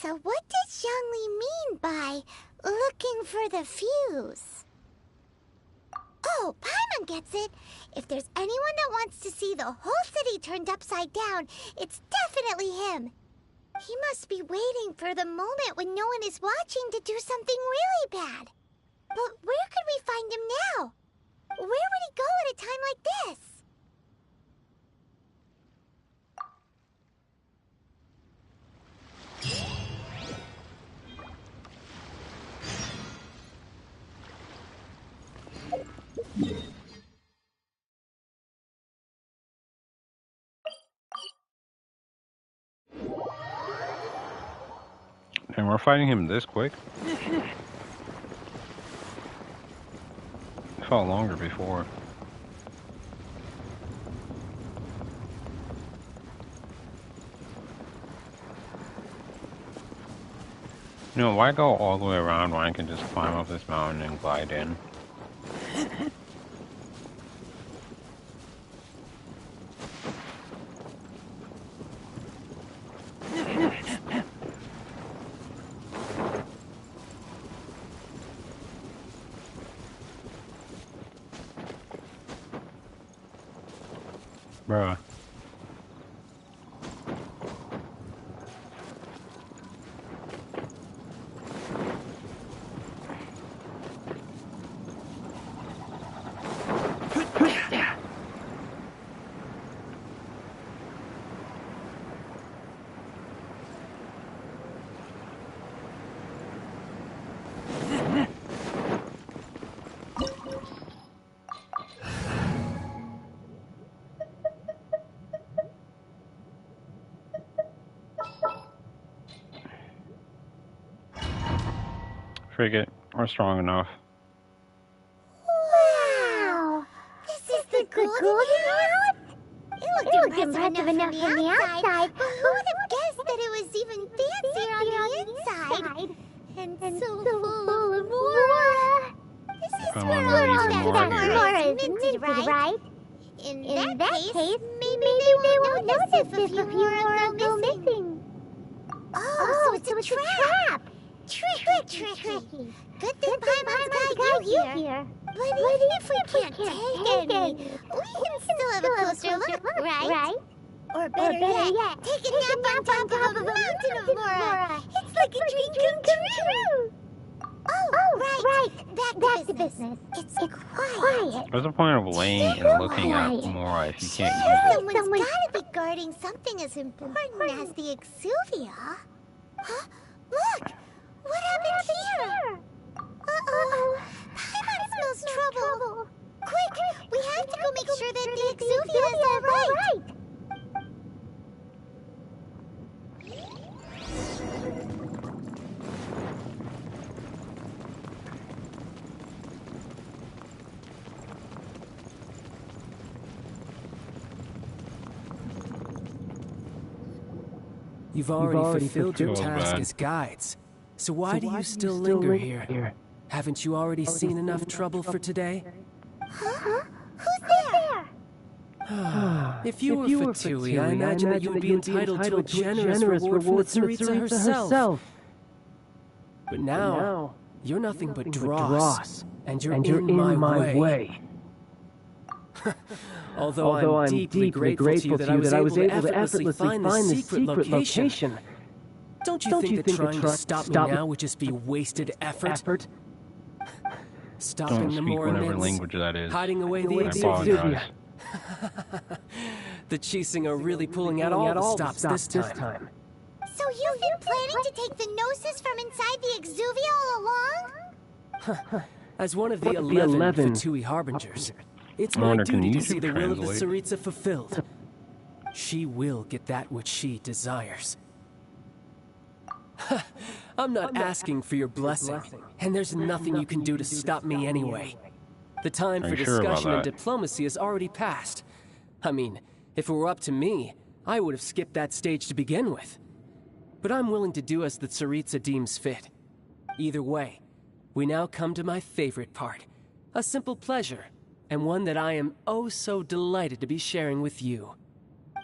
So what does Zhongli mean by looking for the fuse? Oh, Paimon gets it. If there's anyone that wants to see the whole city turned upside down, it's definitely him. He must be waiting for the moment when no one is watching to do something really bad. But where could we find him now? Where would he go at a time like this? And we're fighting him this quick? It felt longer before. You know, why go all the way around when I can just climb up this mountain and glide in? Bruh. Frigate, we're strong enough. Wow! This is the golden house? It looked impressive enough from the outside, but who would have guessed that it was even fancier on the inside? And so full of Mora! This is where all that Mora is minted, right? In that case, won't notice if a few more go missing. Oh, so it's a trap. Tricky. Good thing Paimon's got you here. But even if we can't take any, we can still have a closer look, right? Or better yet, take a nap on top of a mountain of Mora. It's like a dream come true. Oh, right. Back to business. It's quiet. What's the point of laying and looking at Mora if you can't use it? Someone's gotta be guarding something as important as the Exuvia. Huh? Look! What happened here? Uh-oh. Paimon smells trouble. Quick! We have to go make sure that the Exuvia is all right. You've already fulfilled your task as guides. So why do you still linger here? Haven't you already seen enough trouble for today? Huh? Who's there? If you were Fatui, I imagine that you would be entitled to a generous reward from the Tsaritsa herself. But now, you're nothing but dross, and you're in my way. Although I'm deeply grateful to you that I was able to effortlessly find the secret location. Don't you think that trying to stop me now would just be wasted effort? Stopping Don't the speak whatever Mormons, language that is. hiding away the I apologize. The Chising are really pulling out all the stops this time. So you've been planning to take the Gnosis from inside the Exuvia all along? As one of the 11 Fatui Harbingers, it's my duty to see the will of the Tsaritsa fulfilled. She will get that which she desires. I'm not asking for your blessing, and there's nothing you can do to stop me anyway. The time for discussion and diplomacy has already passed. I mean, if it were up to me, I would have skipped that stage to begin with. But I'm willing to do as the Tsaritsa deems fit. Either way, we now come to my favorite part. A simple pleasure, and one that I am oh so delighted to be sharing with you.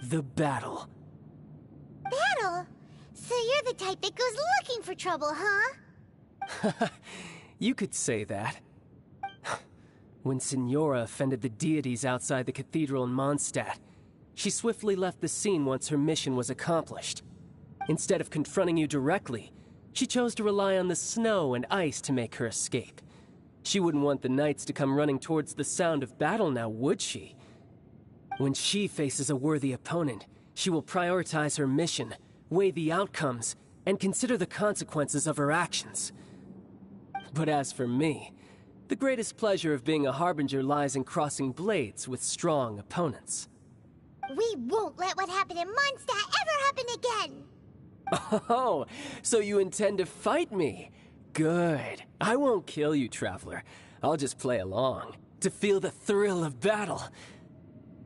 The battle. Battle? So you're the type that goes looking for trouble, huh? You could say that. When Signora offended the deities outside the cathedral in Mondstadt, she swiftly left the scene once her mission was accomplished. Instead of confronting you directly, she chose to rely on the snow and ice to make her escape. She wouldn't want the knights to come running towards the sound of battle now, would she? When she faces a worthy opponent, she will prioritize her mission, weigh the outcomes, and consider the consequences of her actions. But as for me, the greatest pleasure of being a Harbinger lies in crossing blades with strong opponents. We won't let what happened in Mondstadt ever happen again! Oh, so you intend to fight me? Good. I won't kill you, Traveler. I'll just play along, to feel the thrill of battle.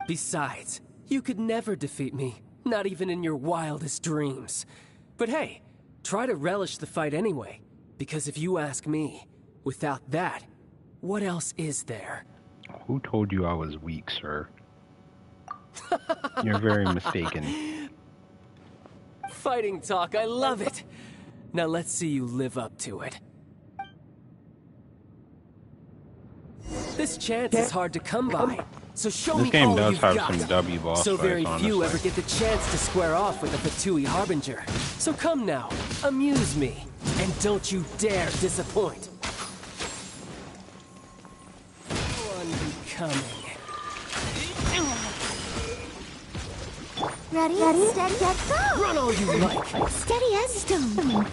Besides, you could never defeat me, not even in your wildest dreams. But hey, try to relish the fight anyway, because if you ask me, without that, what else is there? Who told you I was weak, sir? You're very mistaken. Fighting talk, I love it! Now let's see you live up to it. This chance is hard to come by, so show me all you've got. This game does have some W boss So very fights, few honestly. ever get the chance to square off with a Fatui Harbinger. So come now, amuse me, and don't you dare disappoint. Unbecoming. Ready, steady, go! Run all you like! Steady as stone.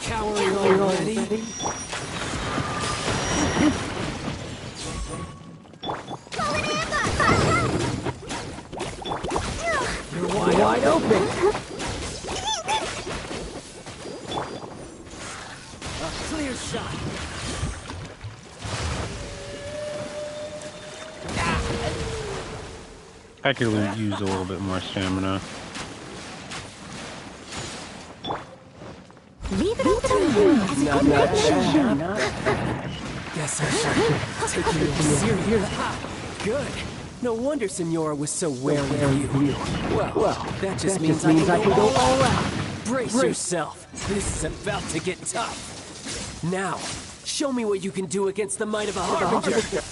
Cowering already? You're wide open! A clear shot! I could use a little bit more stamina. Leave it up to you. Not bad. Guess I should take you seriously. Good. No wonder Senora was so wary of you. Well, that just means I can go all out. Brace yourself. This is about to get tough. Now, show me what you can do against the might of a Harbinger.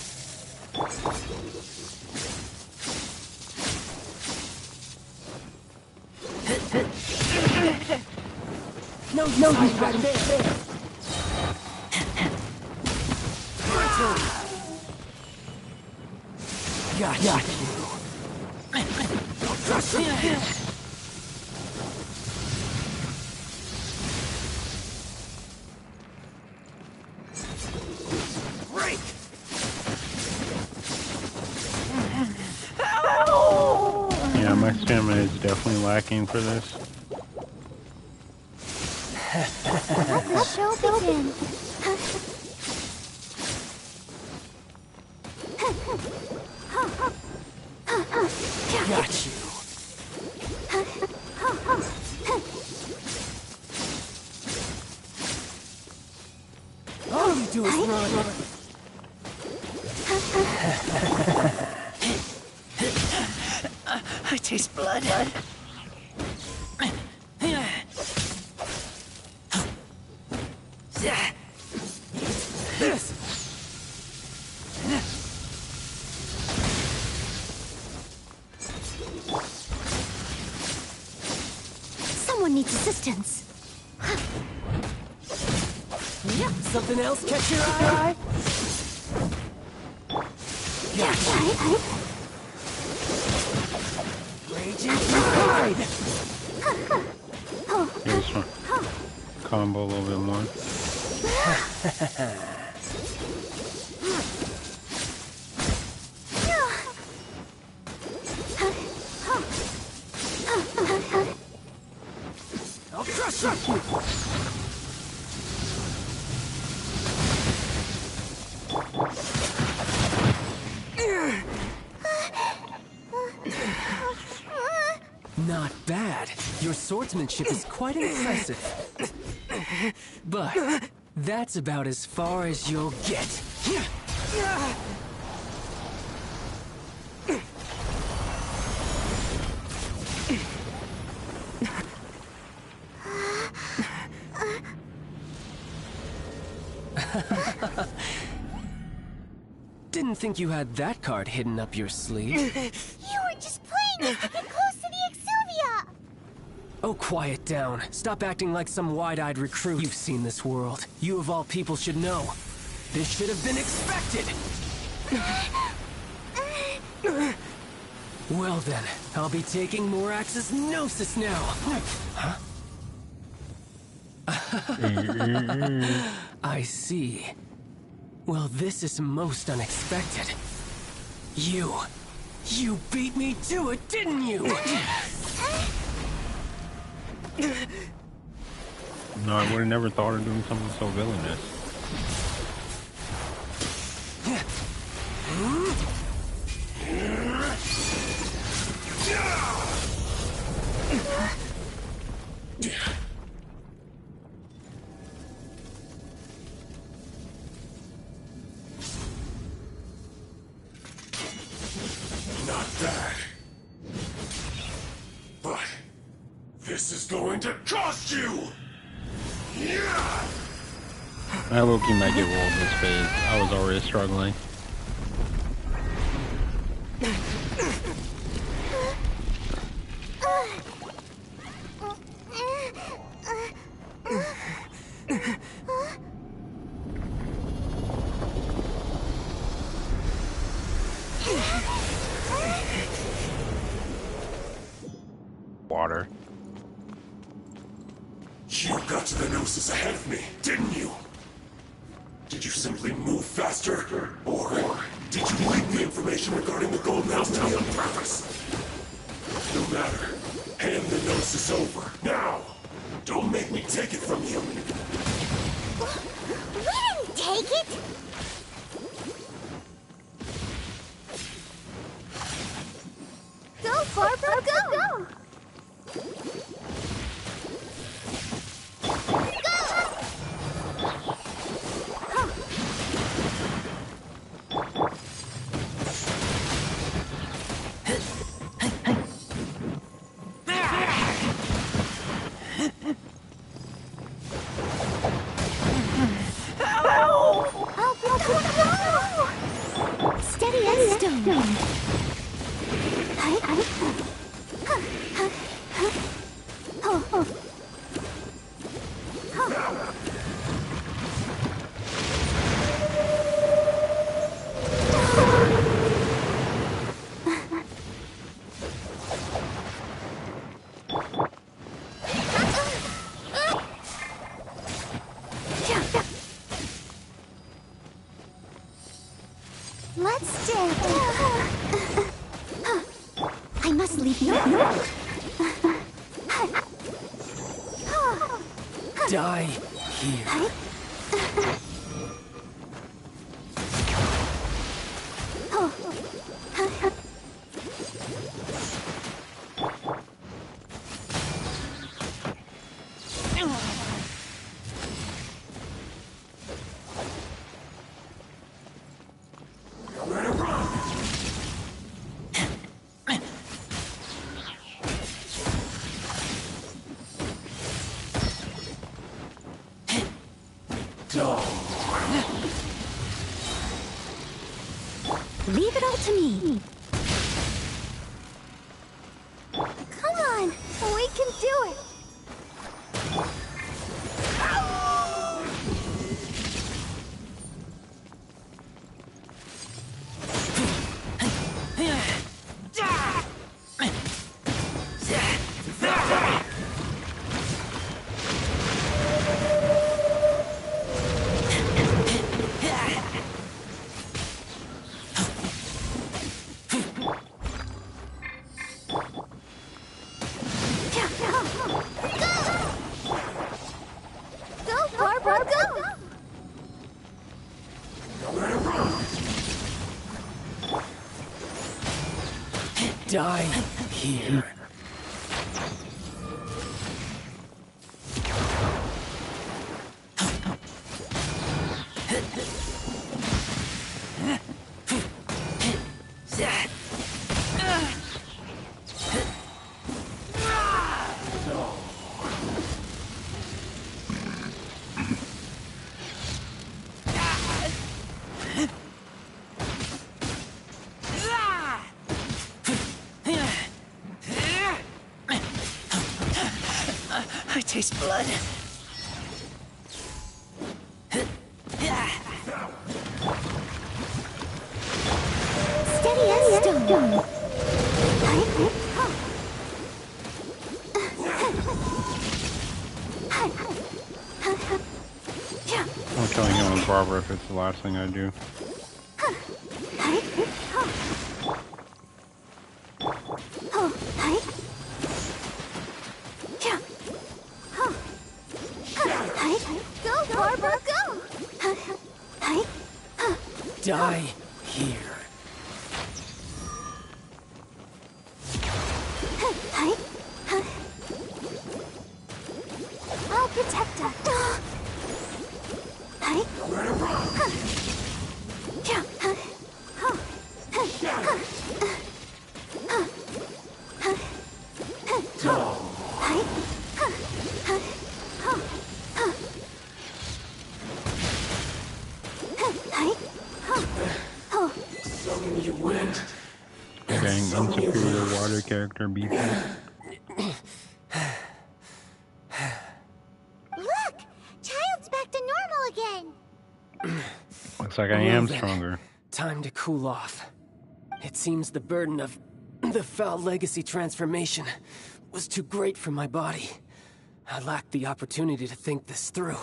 No, he's right there. My turn. Got you. Break. Yeah, my stamina is definitely lacking for this. Let the show begin. Got you. All you do is run. I taste blood. This. Someone needs assistance. Something else catch your eye? Gotcha. Raging pride. Yeah, this one. Combo a little bit more. I'll crush you. Not bad. Your swordsmanship is quite impressive. But that's about as far as you'll get. Didn't think you had that card hidden up your sleeve. You were just playing us to get close to the Exuvia! Oh, quiet down. Stop acting like some wide-eyed recruit. You've seen this world. You of all people should know. This should have been expected! Well then, I'll be taking Morax's Gnosis now. Huh? I see. Well, this is most unexpected. You beat me to it, didn't you? No, I would have never thought of doing something so villainous. Not bad. But this is going to cost you! Yeah! I low-key might get rolled this phase. I was already struggling. Water. You got to the Gnosis ahead of me, didn't you? Did you simply move faster? Or did you leak the information regarding the Golden House to me on purpose? No matter. Hand the Gnosis over, now! Don't make me take it from you! We didn't take it! Go, Barbara, go! Let's do it. I must leave you. Die here. Leave it all to me. Come on, we can do it. Die here. I taste blood. Steady as stone. I'll kill you on Barbara if it's the last thing I do. Go, Barbara, go! Die here. I'll protect her. You went. Getting unsuperior water character beat. Look! Child's back to normal again! Looks like I am stronger. Time to cool off. It seems the burden of the foul legacy transformation was too great for my body. I lacked the opportunity to think this through.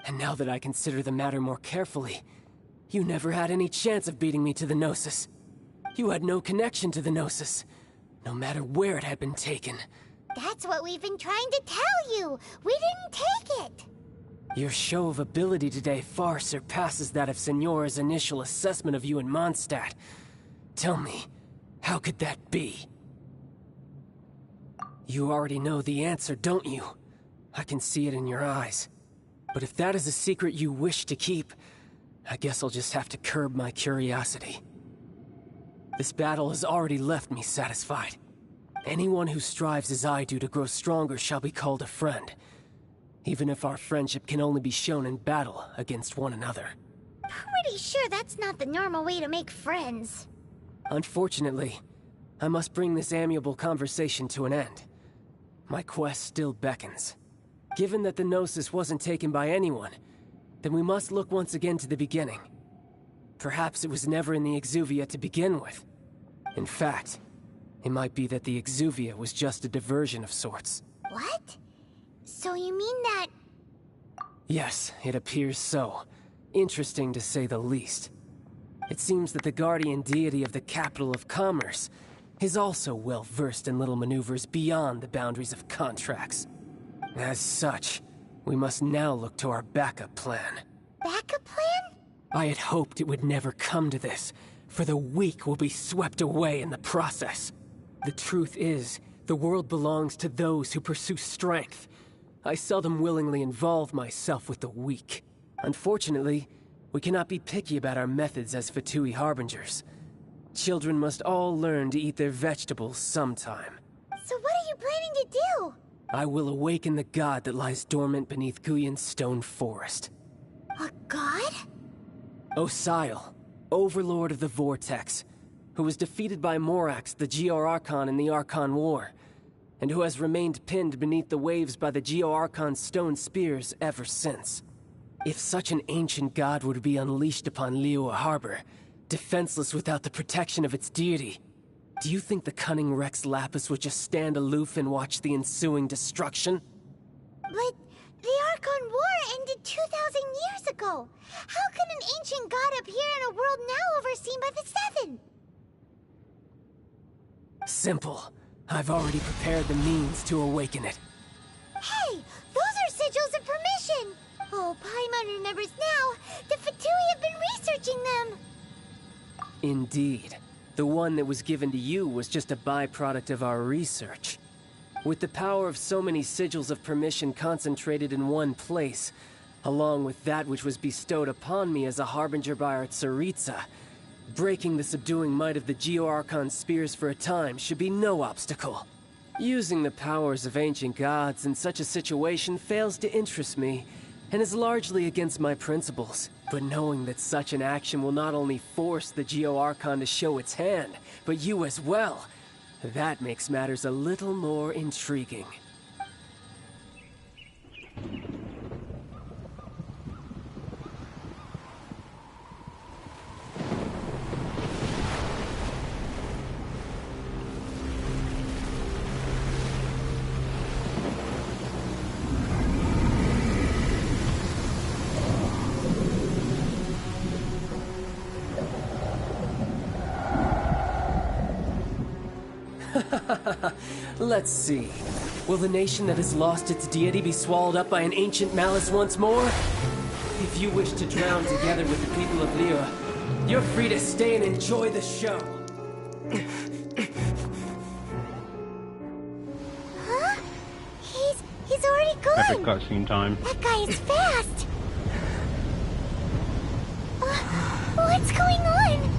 And now that I consider the matter more carefully, you never had any chance of beating me to the Gnosis. You had no connection to the Gnosis, no matter where it had been taken. That's what we've been trying to tell you! We didn't take it! Your show of ability today far surpasses that of Signora's initial assessment of you in Mondstadt. Tell me, how could that be? You already know the answer, don't you? I can see it in your eyes. But if that is a secret you wish to keep, I guess I'll just have to curb my curiosity. This battle has already left me satisfied. Anyone who strives as I do to grow stronger shall be called a friend, even if our friendship can only be shown in battle against one another. Pretty sure that's not the normal way to make friends. Unfortunately, I must bring this amiable conversation to an end. My quest still beckons. Given that the Gnosis wasn't taken by anyone, then we must look once again to the beginning. Perhaps it was never in the Exuvia to begin with. In fact, it might be that the Exuvia was just a diversion of sorts. What? So you mean that... Yes, it appears so. Interesting to say the least. It seems that the guardian deity of the capital of commerce is also well versed in little maneuvers beyond the boundaries of contracts. As such, we must now look to our backup plan. Backup plan? I had hoped it would never come to this, for the weak will be swept away in the process. The truth is, the world belongs to those who pursue strength. I seldom willingly involve myself with the weak. Unfortunately, we cannot be picky about our methods as Fatui Harbingers. Children must all learn to eat their vegetables sometime. So what are you planning to do? I will awaken the god that lies dormant beneath Guyon's stone forest. A god? Osial, overlord of the Vortex, who was defeated by Morax, the Geo-Archon in the Archon War, and who has remained pinned beneath the waves by the Geo-Archon's stone spears ever since. If such an ancient god were to be unleashed upon Liyue Harbor, defenseless without the protection of its deity, do you think the cunning Rex Lapis would just stand aloof and watch the ensuing destruction? But the Archon War ended 2,000 years ago. How can an ancient god appear in a world now overseen by the Seven? Simple. I've already prepared the means to awaken it. Hey, those are sigils of permission! Oh, Paimon remembers now. The Fatui have been researching them. Indeed. The one that was given to you was just a byproduct of our research. With the power of so many sigils of permission concentrated in one place, along with that which was bestowed upon me as a harbinger by our Tsaritsa, breaking the subduing might of the Geo-Archon spears for a time should be no obstacle. Using the powers of ancient gods in such a situation fails to interest me, and is largely against my principles. But knowing that such an action will not only force the Geo-Archon to show its hand, but you as well, that makes matters a little more intriguing. Let's see. Will the nation that has lost its deity be swallowed up by an ancient malice once more? If you wish to drown together with the people of Liyue, you're free to stay and enjoy the show. Huh? He's already gone. Epic cutscene time. That guy is fast. What's going on?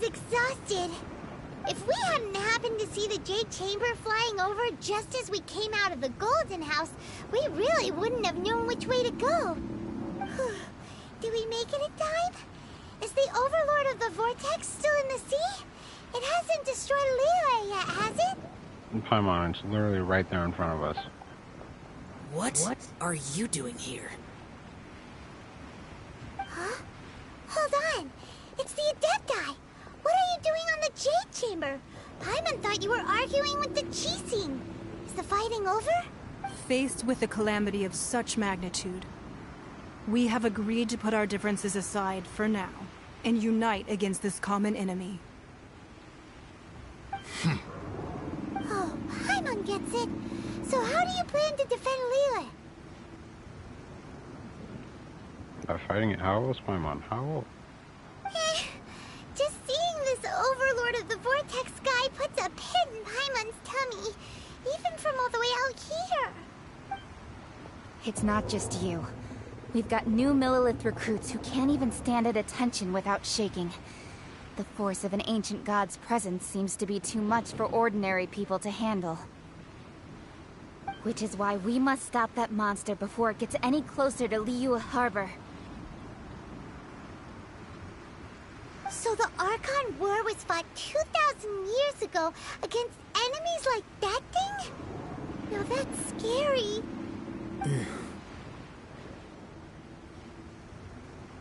Exhausted. If we hadn't happened to see the Jade Chamber flying over just as we came out of the Golden House, we really wouldn't have known which way to go. Did we make it in time? Is the Overlord of the Vortex still in the sea? It hasn't destroyed Liyue yet, has it? Paimon, it's literally right there in front of us. What are you doing here? Huh? Hold on. It's the Adepti. What are you doing on the Jade Chamber? Paimon thought you were arguing with the Chising. Is the fighting over? Faced with a calamity of such magnitude, we have agreed to put our differences aside for now and unite against this common enemy. Oh, Paimon gets it. So how do you plan to defend Liyue? By fighting it, how else, Paimon? How? Just seeing this Overlord of the Vortex guy puts a pit in Paimon's tummy, even from all the way out here. It's not just you. We've got new Millilith recruits who can't even stand at attention without shaking. The force of an ancient god's presence seems to be too much for ordinary people to handle. Which is why we must stop that monster before it gets any closer to Liyue Harbor. So the Archon War was fought 2,000 years ago against enemies like that thing? Now that's scary.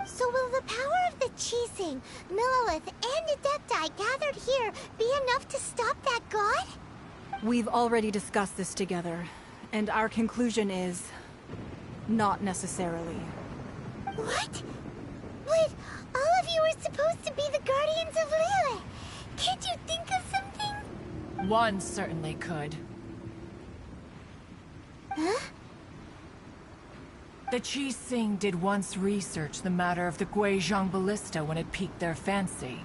So will the power of the Qixing, Millilith, and Adepti gathered here be enough to stop that god? We've already discussed this together, and our conclusion is... not necessarily. What? But all of you were supposed to be the Guardians of Liyue. Can't you think of something? One certainly could. Huh? The Qixing did once research the matter of the Guizhong Ballista when it piqued their fancy.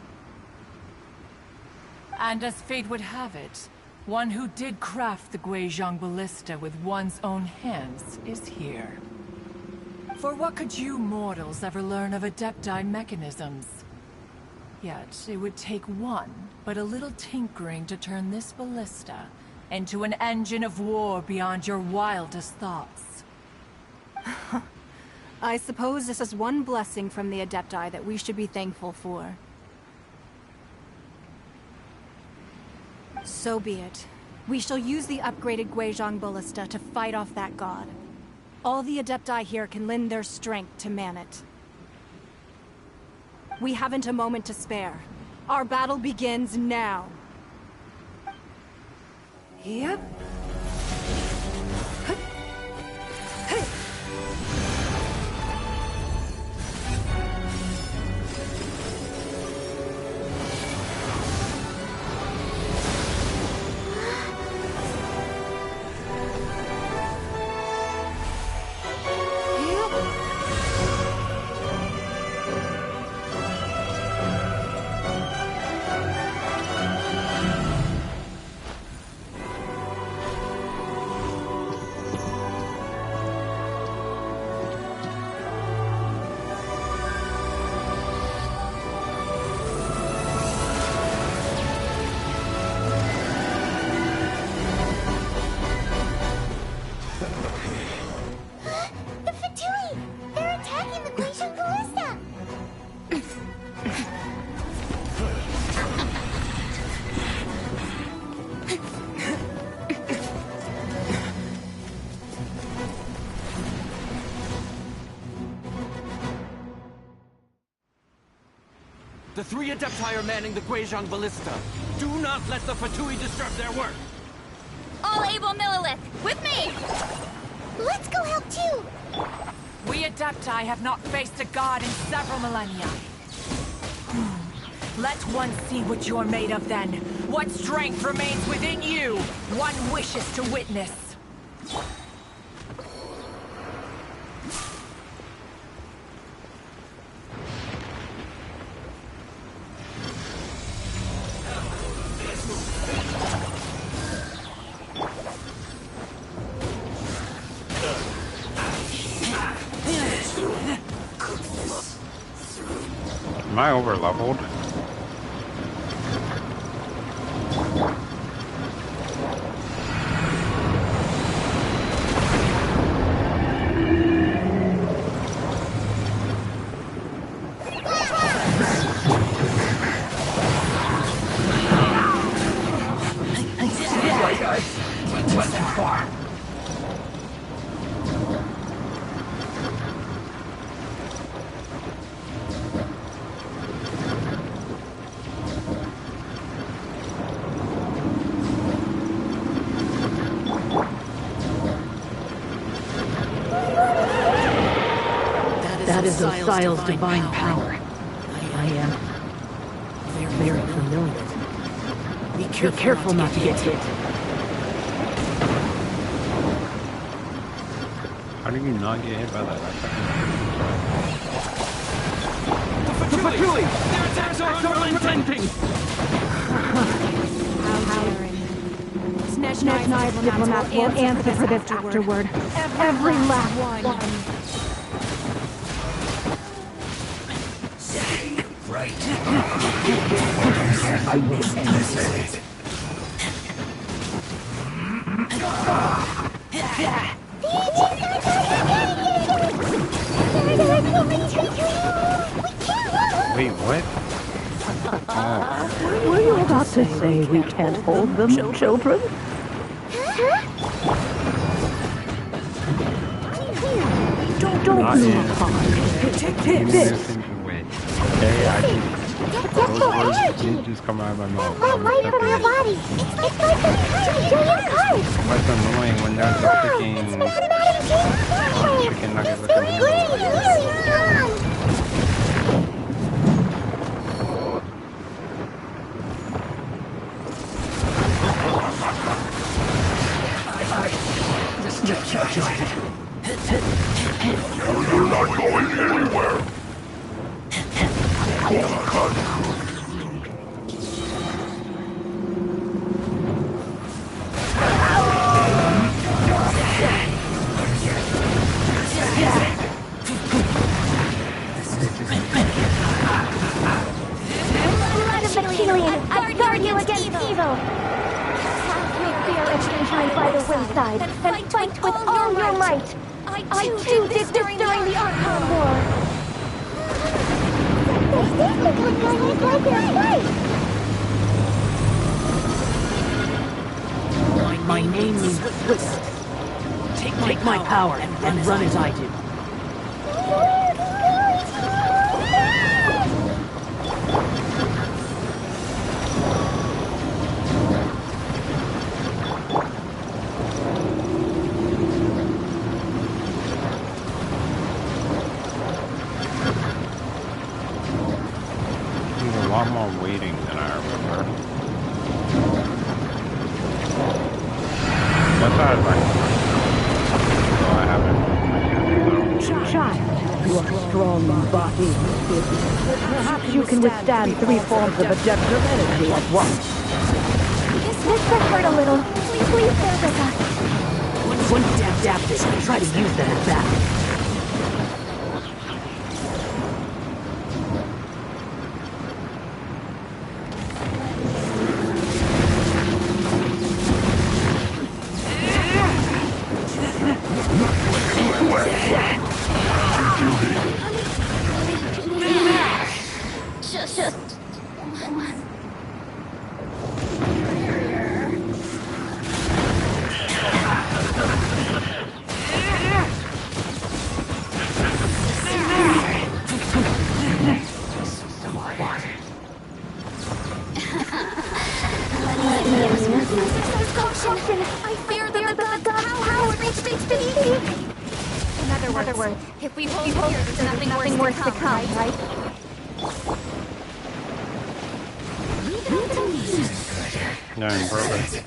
And as fate would have it, one who did craft the Guizhong Ballista with one's own hands is here. For what could you mortals ever learn of Adepti mechanisms? Yet, it would take one, but a little tinkering to turn this ballista into an engine of war beyond your wildest thoughts. I suppose this is one blessing from the Adepti that we should be thankful for. So be it. We shall use the upgraded Guizhong Ballista to fight off that god. All the Adepti here can lend their strength to man it. We haven't a moment to spare. Our battle begins now. Yep. The three Adepti are manning the Guizhong Ballista. Do not let the Fatui disturb their work! All able Millilith, with me! Let's go help too! We Adepti have not faced a god in several millennia. Let one see what you're made of then. What strength remains within you, one wishes to witness. Am I over leveled? That is Osial's divine power. I am very familiar. Be careful not to get hit. How do you not get hit by that? The Fatui! Their attacks are unrelenting! How daring. Nezhnai's diplomats will answer for this afterward. Every last one. Right. I was innocent. Wait, what? Were you about to say we can't hold them, children? Don't move hard. Take this. Hey, those words did just come out of my mouth. Light from our bodies. It's like the giant cards. What's annoying when there's a freaking chicken nugget looking You're not going anywhere. I guard you against evil. Cast your fear of sunshine by the wayside and fight with all your might. I too did this during the Archon War. They look like they're right. My name means twist. Take my power and run as I do. There's a lot more waiting than I remember. That's how I'd like to. So I haven't. Child, you are strong in body. Perhaps you can withstand 3 forms of adept of energy at once. This could hurt a little. Please bear with us. Once adapted, try to use that as that. I fear that the god's power has reached its peak. In other words, if we hold here, there's nothing worse to come, right? Dang, perfect.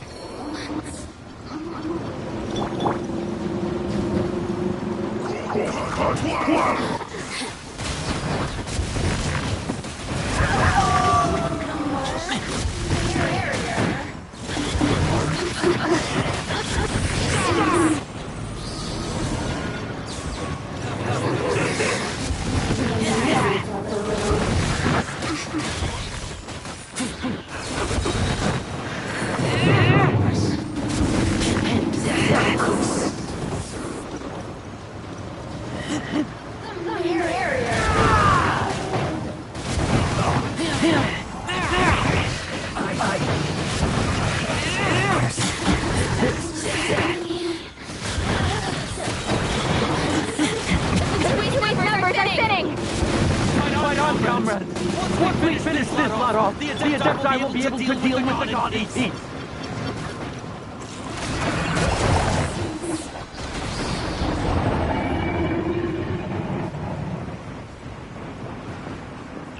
Once we finish this lot off, the Adepti will be able to deal with the god in peace.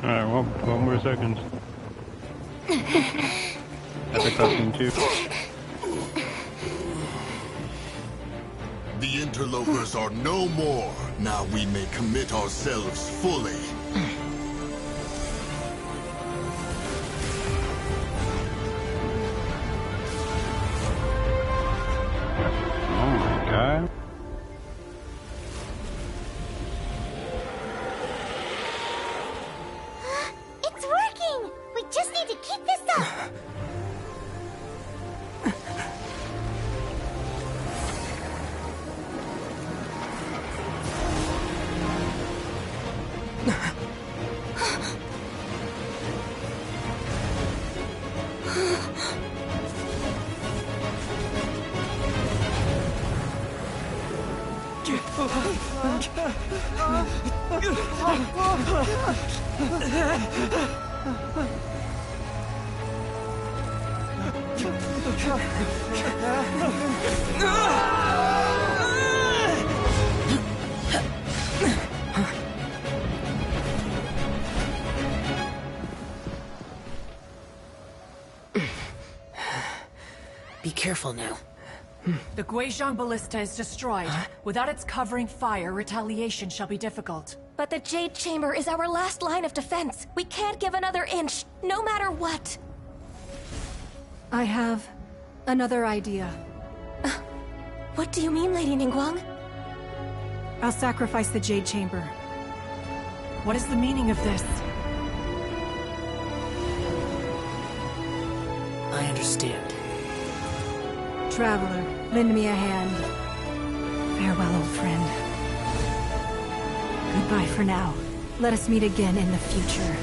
Alright, well, 12 more seconds. Epic cutscene too. The interlopers are no more. Now we may commit ourselves fully. Be careful now. The Guizhong Ballista is destroyed. Without its covering fire, retaliation shall be difficult. But the Jade Chamber is our last line of defense. We can't give another inch, no matter what. I have another idea. What do you mean, Lady Ningguang? I'll sacrifice the Jade Chamber. What is the meaning of this? I understand. Traveler, lend me a hand. Farewell, old friend. Goodbye for now. Let us meet again in the future.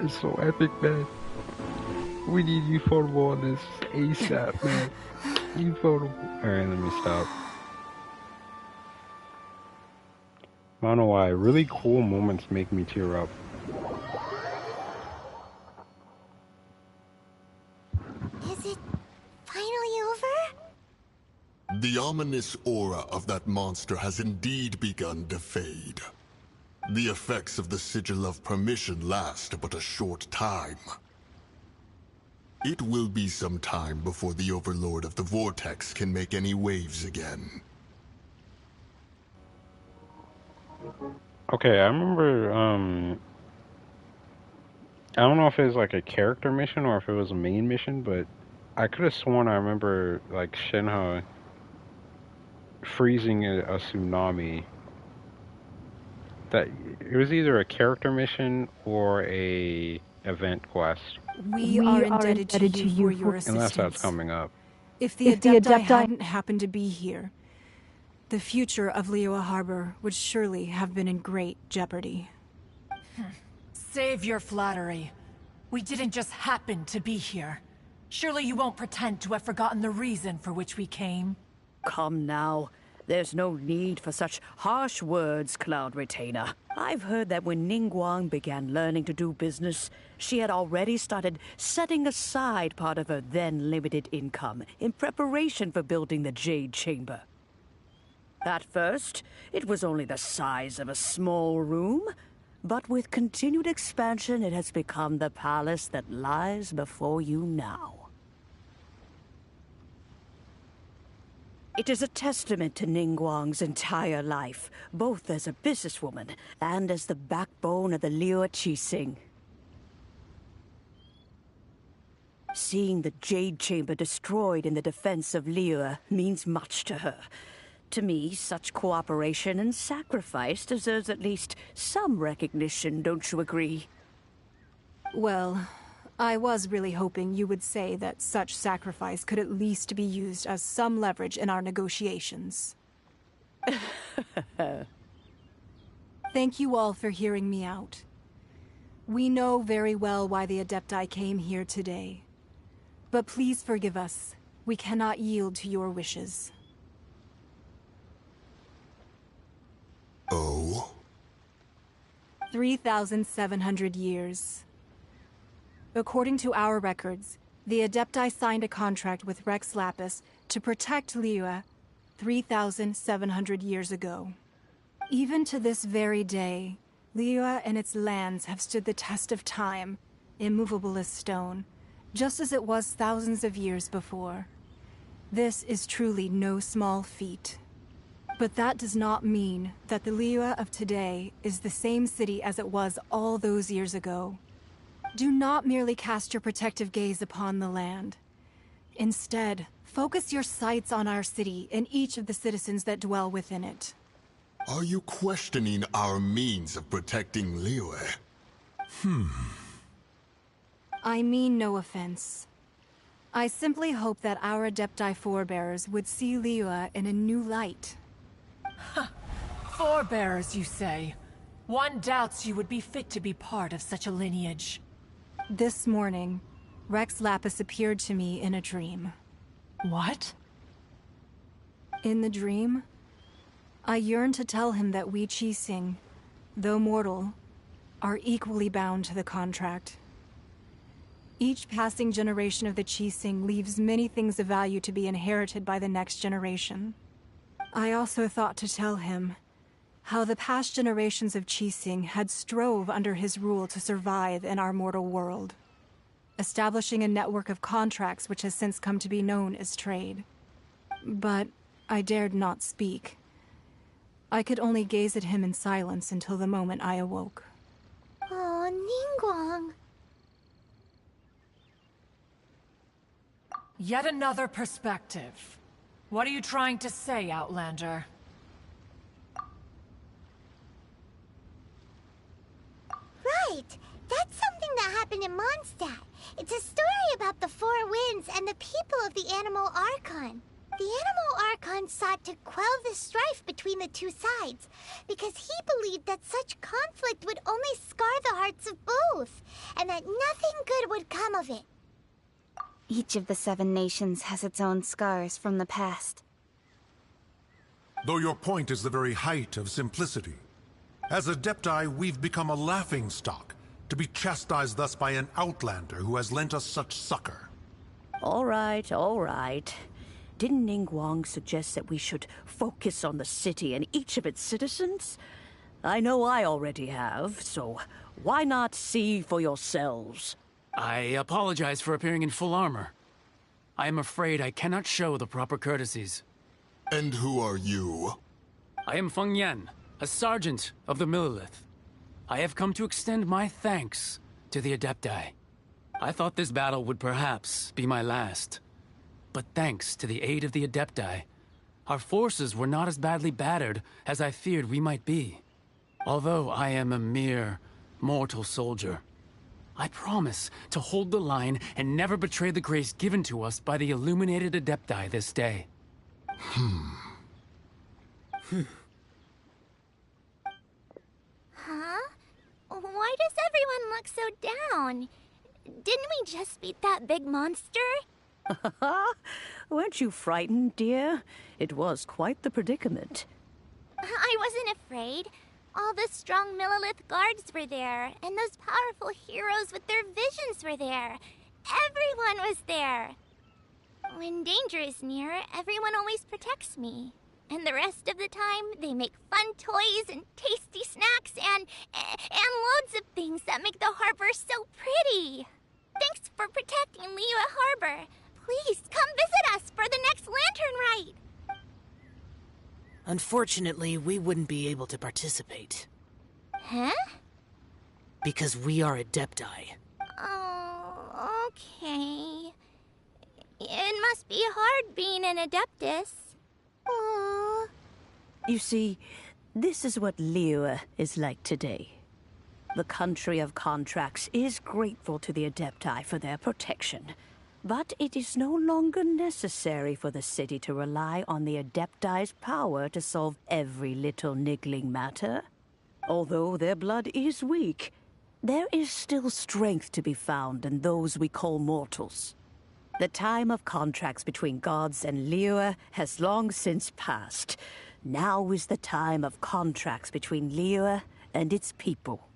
It's so epic, man. We need ufotable on this ASAP, man. Ufotable. Alright, let me stop. I don't know why. Really cool moments make me tear up. Is it finally over? The ominous aura of that monster has indeed begun to fade. The effects of the Sigil of Permission last but a short time. It will be some time before the Overlord of the Vortex can make any waves again. Okay, I remember, I don't know if it was like a character mission or if it was a main mission, but I could have sworn I remember, like, Shenhe freezing a tsunami. That it was either a character mission or a event quest. We are indebted to you for your assistance. Unless that's coming up. If the Adepti hadn't happened to be here, the future of Liyue Harbor would surely have been in great jeopardy. Save your flattery. We didn't just happen to be here. Surely you won't pretend to have forgotten the reason for which we came. Come now. There's no need for such harsh words, Cloud Retainer. I've heard that when Ningguang began learning to do business, she had already started setting aside part of her then limited income in preparation for building the Jade Chamber. At first, it was only the size of a small room, but with continued expansion, it has become the palace that lies before you now. It is a testament to Ningguang's entire life, both as a businesswoman and as the backbone of the Liyue Qixing. Seeing the Jade Chamber destroyed in the defense of Liyue means much to her. To me, such cooperation and sacrifice deserves at least some recognition, don't you agree? Well, I was really hoping you would say that such sacrifice could at least be used as some leverage in our negotiations. Thank you all for hearing me out. We know very well why the Adepti came here today. But please forgive us. We cannot yield to your wishes. Oh? 3,700 years. According to our records, the Adepti signed a contract with Rex Lapis to protect Liyue 3,700 years ago. Even to this very day, Liyue and its lands have stood the test of time, immovable as stone, just as it was thousands of years before. This is truly no small feat. But that does not mean that the Liyue of today is the same city as it was all those years ago. Do not merely cast your protective gaze upon the land. Instead, focus your sights on our city and each of the citizens that dwell within it. Are you questioning our means of protecting Liyue? I mean no offense. I simply hope that our Adepti forebears would see Liyue in a new light. Forebearers, you say? One doubts you would be fit to be part of such a lineage. This morning, Rex Lapis appeared to me in a dream. What? In the dream, I yearned to tell him that we Qixing, though mortal, are equally bound to the contract. Each passing generation of the Qixing leaves many things of value to be inherited by the next generation. I also thought to tell him how the past generations of Qixing had strove under his rule to survive in our mortal world, establishing a network of contracts which has since come to be known as trade. But I dared not speak. I could only gaze at him in silence until the moment I awoke. Oh, Ningguang. Yet another perspective. What are you trying to say, Outlander? Right! That's something that happened in Mondstadt. It's a story about the Four Winds and the people of the Animal Archon. The Animal Archon sought to quell the strife between the two sides, because he believed that such conflict would only scar the hearts of both, and that nothing good would come of it. Each of the 7 nations has its own scars from the past. Though your point is the very height of simplicity. As Adepti, we've become a laughingstock, to be chastised thus by an outlander who has lent us such succor. All right, all right. Didn't Ningguang suggest that we should focus on the city and each of its citizens? I know I already have, so why not see for yourselves? I apologize for appearing in full armor. I am afraid I cannot show the proper courtesies. And who are you? I am Feng Yan, a sergeant of the Millelith. I have come to extend my thanks to the Adepti. I thought this battle would perhaps be my last. But thanks to the aid of the Adepti, our forces were not as badly battered as I feared we might be. Although I am a mere mortal soldier, I promise to hold the line and never betray the grace given to us by the illuminated Adepti this day. Huh? Why does everyone look so down? Didn't we just beat that big monster? Weren't you frightened, dear? It was quite the predicament. I wasn't afraid. All the strong Millelith guards were there, and those powerful heroes with their visions were there. Everyone was there. When danger is near, everyone always protects me. And the rest of the time, they make fun toys and tasty snacks and loads of things that make the harbor so pretty. Thanks for protecting Liyue Harbor. Please, come visit us for the next lantern rite. Unfortunately, we wouldn't be able to participate. Huh? Because we are Adepti. Oh, okay. It must be hard being an Adeptus. Aww. You see, this is what Liyue is like today. The country of contracts is grateful to the Adepti for their protection. But it is no longer necessary for the city to rely on the Adepti's power to solve every little niggling matter. Although their blood is weak, there is still strength to be found in those we call mortals. The time of contracts between gods and Liyue has long since passed. Now is the time of contracts between Liyue and its people.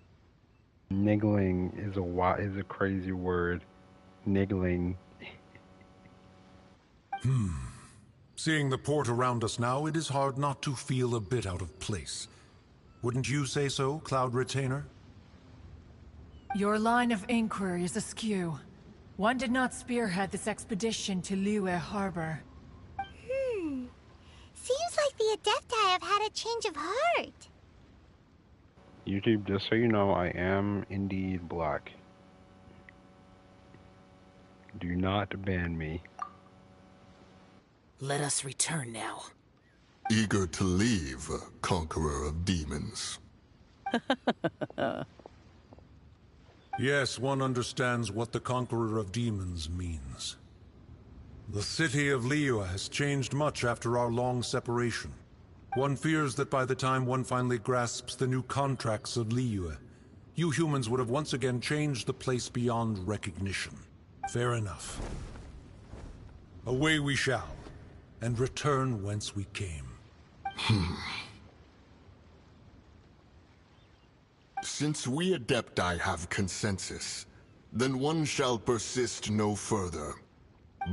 Niggling is a crazy word. Niggling. Seeing the port around us now, it is hard not to feel a bit out of place. Wouldn't you say so, Cloud Retainer? Your line of inquiry is askew. One did not spearhead this expedition to Liyue Harbor. Seems like the Adepti have had a change of heart. YouTube, just so you know, I am indeed black. Do not ban me. Let us return now. Eager to leave, Conqueror of Demons. Yes, one understands what the Conqueror of Demons means. The city of Liyue has changed much after our long separation. One fears that by the time one finally grasps the new contracts of Liyue, you humans would have once again changed the place beyond recognition. Fair enough. Away we shall, and return whence we came. Since we Adepti have consensus, then one shall persist no further.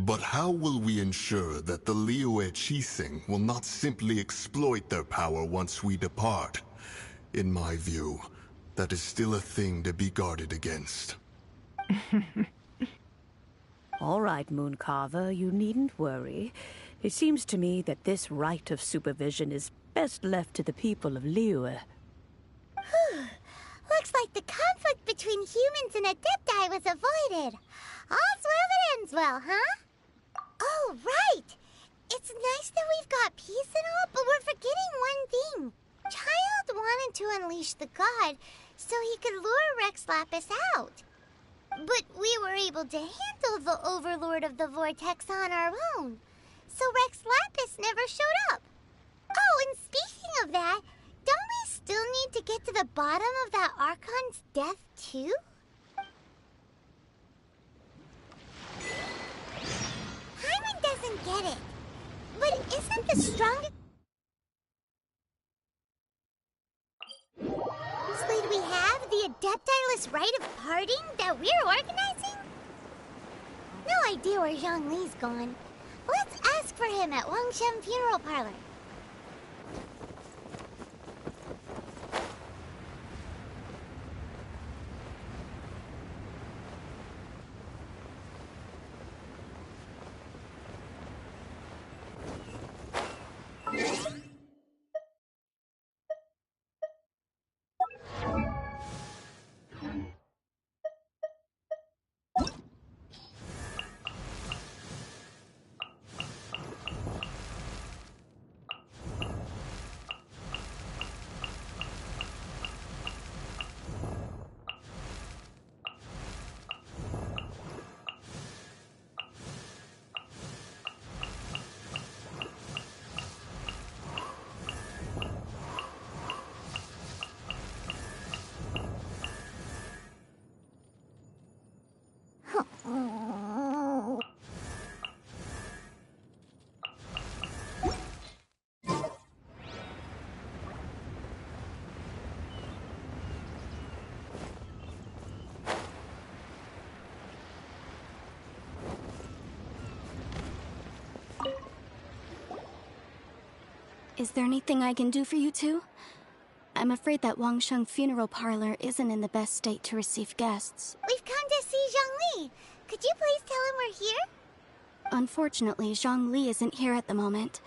But how will we ensure that the Liyue Qixing will not simply exploit their power once we depart? In my view, that is still a thing to be guarded against. All right, Mooncarver, you needn't worry. It seems to me that this right of supervision is best left to the people of Liyue. Looks like the conflict between humans and Adepti was avoided. All's well that ends well, huh? Oh, right! It's nice that we've got peace and all, but we're forgetting one thing. Child wanted to unleash the god so he could lure Rex Lapis out. But we were able to handle the Overlord of the Vortex on our own, so Rex Lapis never showed up. Oh, and speaking of that, don't we still need to get to the bottom of that Archon's death, too? Hyman doesn't get it. But isn't the strongest... Slade we have the Adeptiless rite of parting that we're organizing? No idea where Zhongli's gone. Let's ask for him at Wangshen Funeral Parlor. Is there anything I can do for you two? I'm afraid that Wangshen Funeral Parlor isn't in the best state to receive guests. We've come to see Zhongli. Could you please tell him we're here? Unfortunately, Zhongli isn't here at the moment.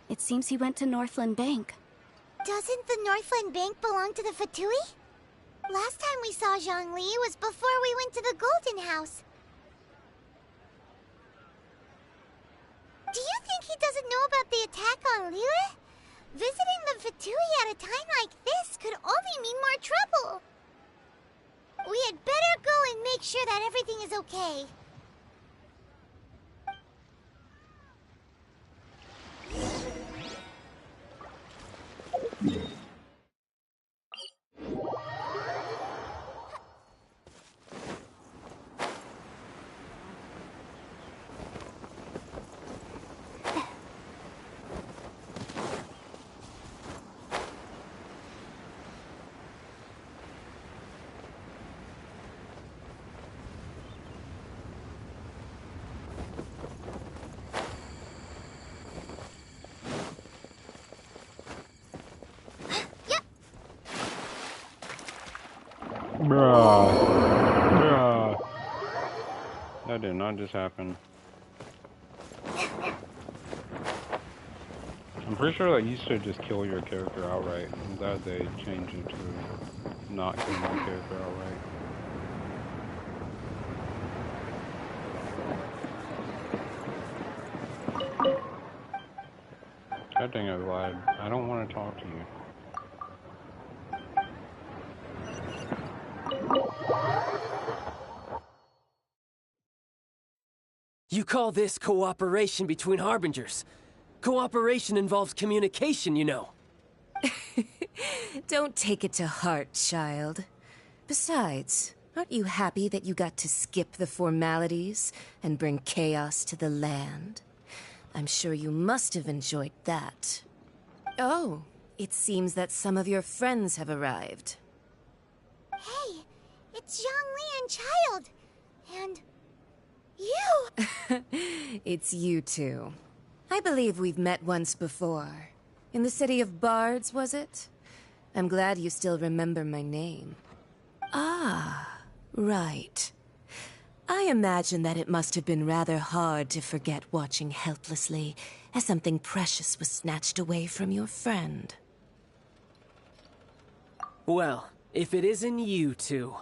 It seems he went to Northland Bank. Doesn't the Northland Bank belong to the Fatui? Last time we saw Zhongli was before we went to the Golden House. Do you think he doesn't know about the attack on Liyue? Visiting the Fatui at a time like this could only mean more trouble. We had better go and make sure that everything is okay. Bruh. That did not just happen. I'm pretty sure that you should just kill your character outright. I'm glad they changed it to not kill my character outright. God bad thing is, Vlad, I don't want to talk to you. You call this cooperation between Harbingers? Cooperation involves communication, you know. Don't take it to heart, child. Besides, aren't you happy that you got to skip the formalities and bring chaos to the land? I'm sure you must have enjoyed that. Oh, it seems that some of your friends have arrived. Hey, it's Zhongli and Child. And you! It's you two. I believe we've met once before. In the city of Bards, was it? I'm glad you still remember my name. Ah, right. I imagine that it must have been rather hard to forget watching helplessly as something precious was snatched away from your friend. Well, if it isn't you two.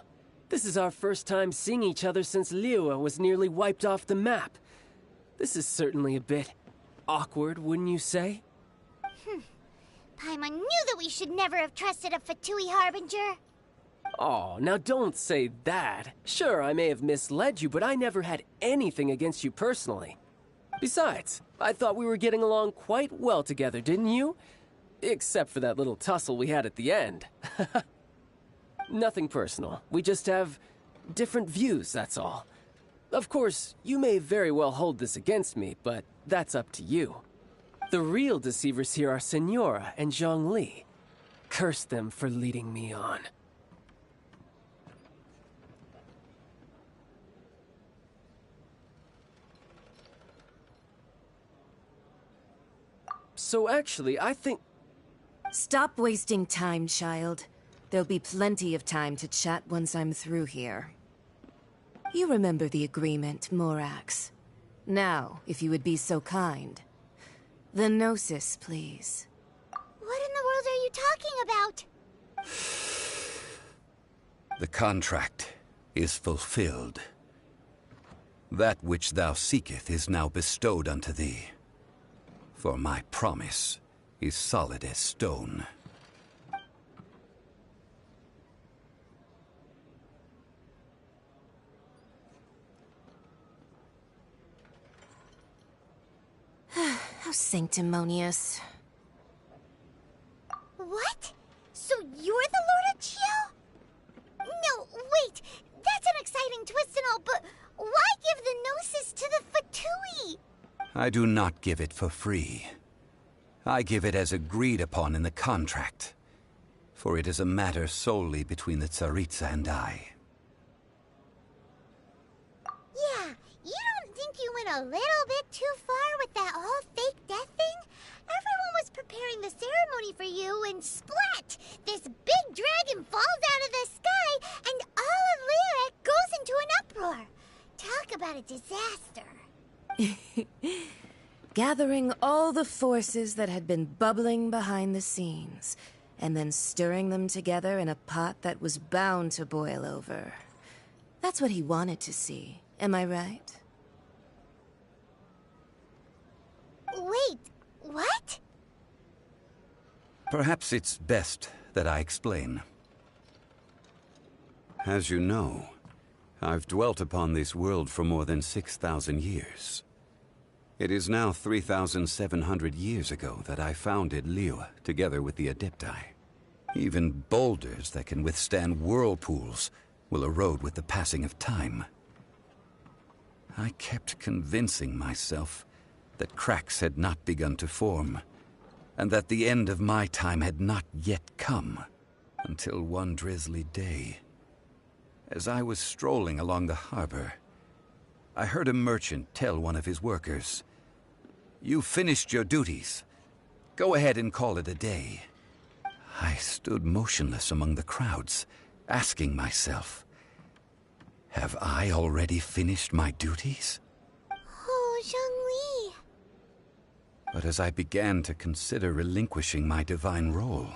This is our first time seeing each other since Liyue was nearly wiped off the map. This is certainly a bit awkward, wouldn't you say? Paimon knew that we should never have trusted a Fatui Harbinger. Oh, now don't say that. Sure, I may have misled you, but I never had anything against you personally. Besides, I thought we were getting along quite well together, didn't you? Except for that little tussle we had at the end. Nothing personal. We just have different views, that's all. Of course, you may very well hold this against me, but that's up to you. The real deceivers here are Senora and Zhongli. Curse them for leading me on. So actually, I think... Stop wasting time, child. There'll be plenty of time to chat once I'm through here. You remember the agreement, Morax. Now, if you would be so kind. The Gnosis, please. What in the world are you talking about? The contract is fulfilled. That which thou seeketh is now bestowed unto thee. For my promise is solid as stone. How sanctimonious. What? So you're the Lord of Chiao? No, wait. That's an exciting twist and all, but why give the Gnosis to the Fatui? I do not give it for free. I give it as agreed upon in the contract. For it is a matter solely between the Tsaritsa and I. Yeah, you don't think you went a little bit too far with that whole fake death thing? Everyone was preparing the ceremony for you, and splat! This big dragon falls out of the sky, and all of Lyric goes into an uproar. Talk about a disaster. Gathering all the forces that had been bubbling behind the scenes, and then stirring them together in a pot that was bound to boil over. That's what he wanted to see, am I right? Wait, what? Perhaps it's best that I explain. As you know, I've dwelt upon this world for more than 6,000 years. It is now 3,700 years ago that I founded Liyue together with the Adepti. Even boulders that can withstand whirlpools will erode with the passing of time. I kept convincing myself that cracks had not begun to form, and that the end of my time had not yet come, until one drizzly day, as I was strolling along the harbor, I heard a merchant tell one of his workers, "You finished your duties. Go ahead and call it a day." I stood motionless among the crowds, asking myself, have I already finished my duties? Oh, Zhongli. But as I began to consider relinquishing my divine role,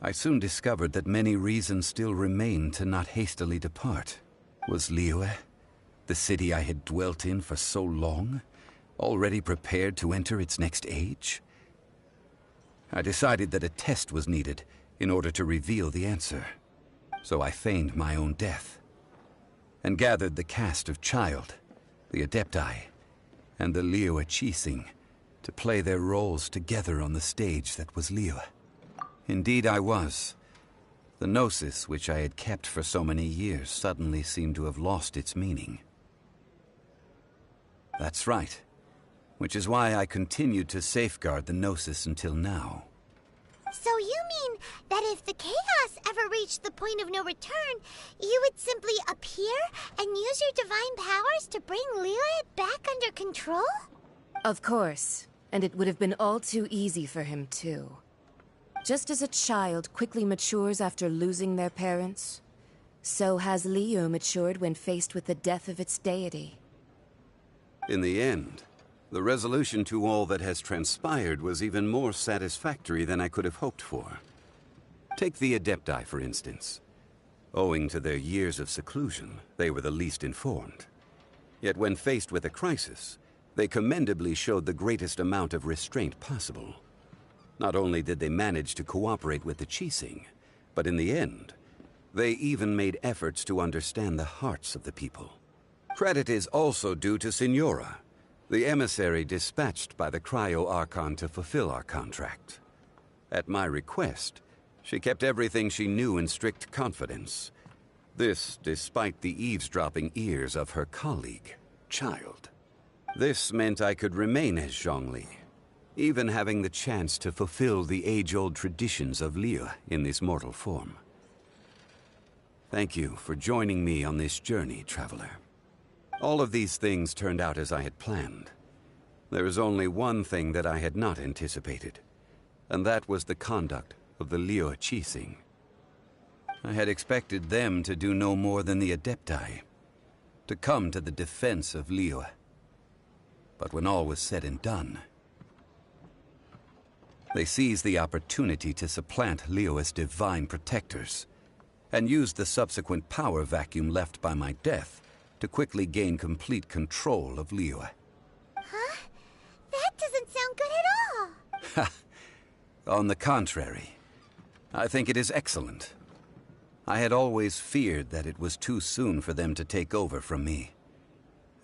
I soon discovered that many reasons still remained to not hastily depart. Was Liyue, the city I had dwelt in for so long, already prepared to enter its next age? I decided that a test was needed in order to reveal the answer. So I feigned my own death, and gathered the cast of Child, the Adepti, and the Liyue Qixing to play their roles together on the stage that was Liyue. Indeed I was. The Gnosis, which I had kept for so many years, suddenly seemed to have lost its meaning. That's right. Which is why I continued to safeguard the Gnosis until now. So you mean that if the chaos ever reached the point of no return, you would simply appear and use your divine powers to bring Liyue back under control? Of course. And it would have been all too easy for him, too. Just as a child quickly matures after losing their parents, so has Liyue matured when faced with the death of its deity. In the end, the resolution to all that has transpired was even more satisfactory than I could have hoped for. Take the Adepti, for instance. Owing to their years of seclusion, they were the least informed. Yet when faced with a crisis, they commendably showed the greatest amount of restraint possible. Not only did they manage to cooperate with the Qixing, but in the end, they even made efforts to understand the hearts of the people. Credit is also due to Signora, the emissary dispatched by the Cryo-Archon to fulfill our contract. At my request, she kept everything she knew in strict confidence. This despite the eavesdropping ears of her colleague, Child. This meant I could remain as Zhongli, even having the chance to fulfill the age-old traditions of Liyue in this mortal form. Thank you for joining me on this journey, Traveler. All of these things turned out as I had planned. There is only one thing that I had not anticipated, and that was the conduct of the Liyue Qixing. I had expected them to do no more than the Adepti, to come to the defense of Liyue. But when all was said and done, they seized the opportunity to supplant Liyue's divine protectors, and used the subsequent power vacuum left by my death to quickly gain complete control of Liyue. Huh? That doesn't sound good at all. On the contrary, I think it is excellent. I had always feared that it was too soon for them to take over from me.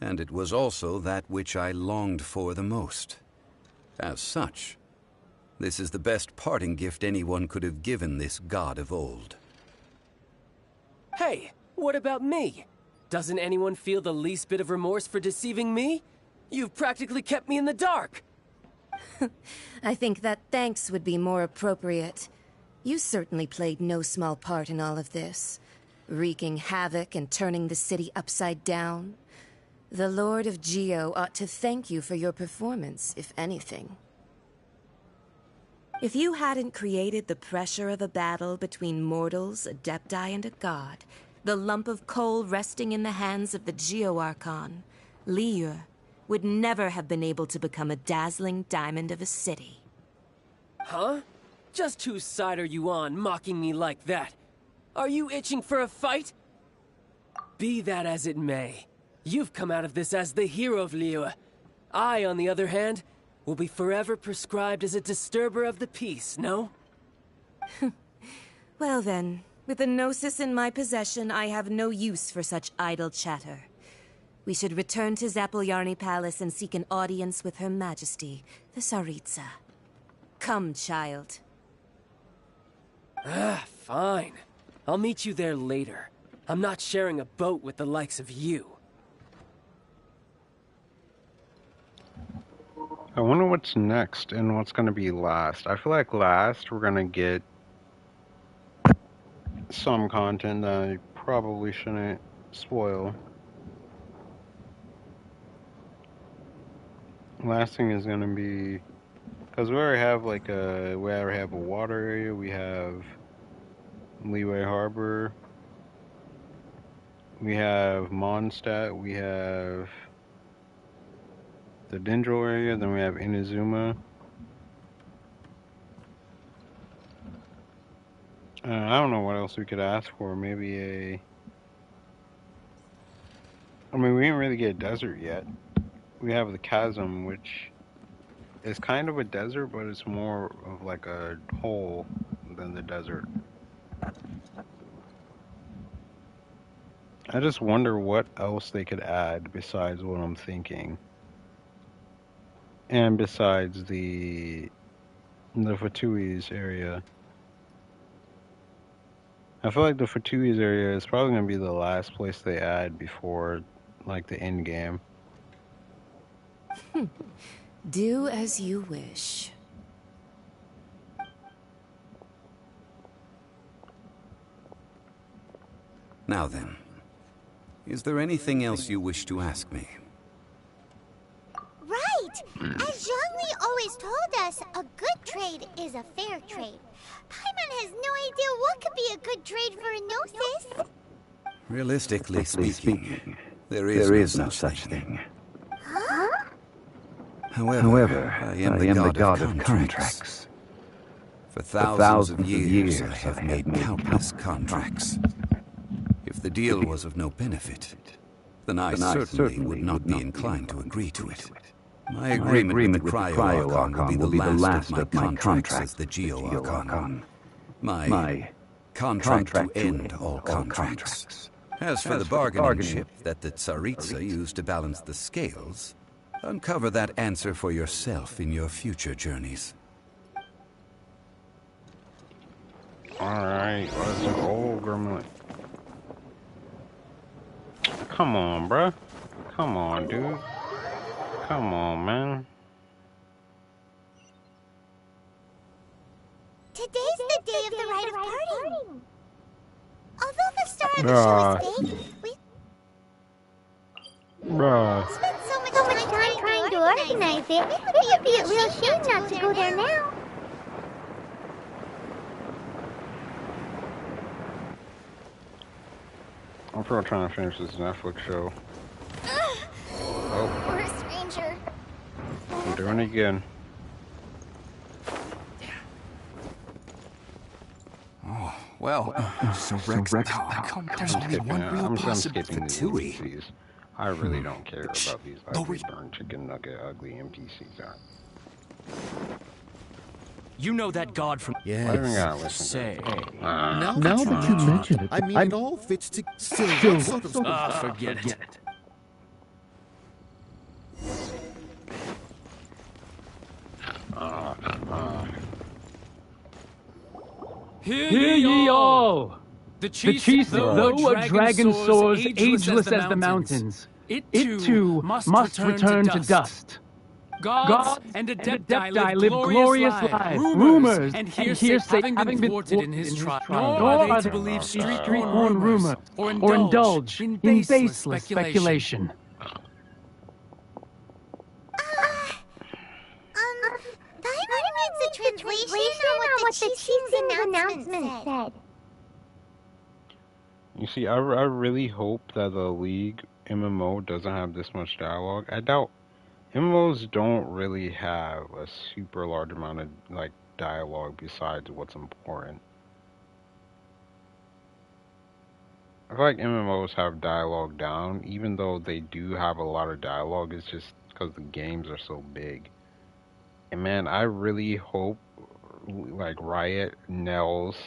And it was also that which I longed for the most. As such, this is the best parting gift anyone could have given this god of old. Hey, what about me? Doesn't anyone feel the least bit of remorse for deceiving me? You've practically kept me in the dark. I think that thanks would be more appropriate. You certainly played no small part in all of this, wreaking havoc and turning the city upside down. The Lord of Geo ought to thank you for your performance, if anything. If you hadn't created the pressure of a battle between mortals, Adepti, and a god, the lump of coal resting in the hands of the Geo-Archon, Liyue would never have been able to become a dazzling diamond of a city. Huh? Just whose side are you on, mocking me like that? Are you itching for a fight? Be that as it may, you've come out of this as the hero of Liyue. I, on the other hand, will be forever prescribed as a disturber of the peace, no? Well then, with the Gnosis in my possession, I have no use for such idle chatter. We should return to Zapolyarny Palace and seek an audience with Her Majesty, the Tsaritsa. Come, child. Fine. I'll meet you there later. I'm not sharing a boat with the likes of you. I wonder what's next and what's going to be last. I feel like last we're going to get some content that I probably shouldn't spoil. Last thing is going to be, because we already have a water area, we have Liyue Harbor, we have Mondstadt, we have the Dendro area, then we have Inazuma. I don't know what else we could ask for. Maybe I mean, we didn't really get a desert yet. We have the chasm, which It's kind of a desert, but it's more of like a hole than the desert. I just wonder what else they could add besides what I'm thinking. And besides the Fatuis area. I feel like the Fatuis area is probably gonna be the last place they add before like the end game. Do as you wish. Now then, is there anything else you wish to ask me? Right! As Zhongli always told us, a good trade is a fair trade. Paimon has no idea what could be a good trade for Enosis. Realistically speaking, there is no such thing. Huh? However, I am the god of contracts. For thousands of years, I have made countless contracts. If the deal was of no benefit, then I certainly would not be inclined to agree to it. My agreement with the Cryo-Archon will be the last of my contracts as the Geo-Archon. My contract to end all contracts. As for the bargaining chip that the Tsaritsa used to balance the scales, uncover that answer for yourself in your future journeys. Alright, let's go, Gremlin. Come on, bruh. Come on, dude. Come on, man. Today's the day of the rite of parting. Although the star of the show is fake, we spent so much time trying to organize it. It would be a real shame not to go there now. I'm probably trying to finish this Netflix show. Oh. Poor stranger. I'm doing it again. Oh, well, so Rex, there's only one real possibility. I really don't care about these ugly burn chicken nugget ugly NPCs. You know that god from... Yes. Say. Now that you mention it, I mean, it all fits to... Still, what sort of... forget it. Hear ye all! The chief, though a dragon soars ageless as the mountains, it too must return to dust. Gods and Adepti live glorious lives. Rumors and hearsay having been thwarted in his trial. Nor are they to believe street-born rumors or indulge in baseless speculation. Paimon needs a translation on what the chief's announcement said. You see, I really hope that the League MMO doesn't have this much dialogue. I doubt MMOs don't really have a super large amount of like dialogue besides what's important. I feel like MMOs have dialogue down, even though they do have a lot of dialogue. It's just because the games are so big. And man, I really hope like Riot nails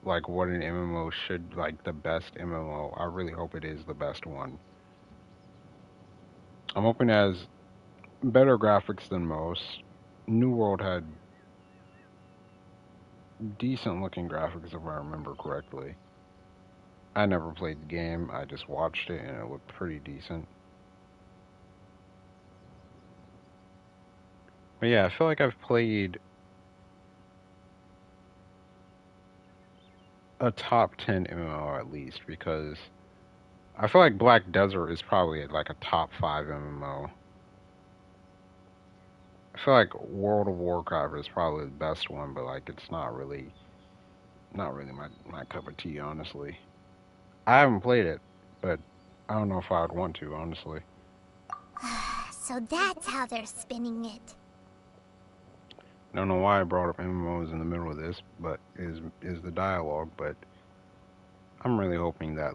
like what an MMO should, like the best MMO. I really hope it is the best one. I'm hoping it has better graphics than most. New World had decent looking graphics if I remember correctly. I never played the game, I just watched it and it looked pretty decent. But yeah, I feel like I've played a top 10 MMO at least, because I feel like Black Desert is probably like a top 5 MMO. I feel like World of Warcraft is probably the best one, but like it's not really my cup of tea, honestly. I haven't played it, but I don't know if I'd want to, honestly. So that's how they're spinning it. I don't know why I brought up MMOs in the middle of this, but is the dialogue, but I'm really hoping that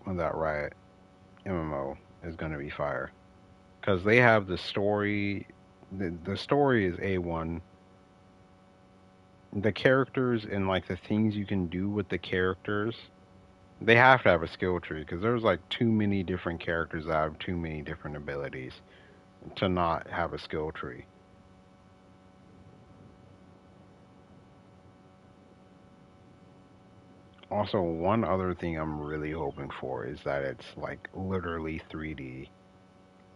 that Riot MMO is going to be fire. Because they have the story the story is A1. The characters and like the things you can do with the characters, they have to have a skill tree because there's like too many different characters that have too many different abilities to not have a skill tree. Also, one other thing I'm really hoping for is that it's like literally 3D.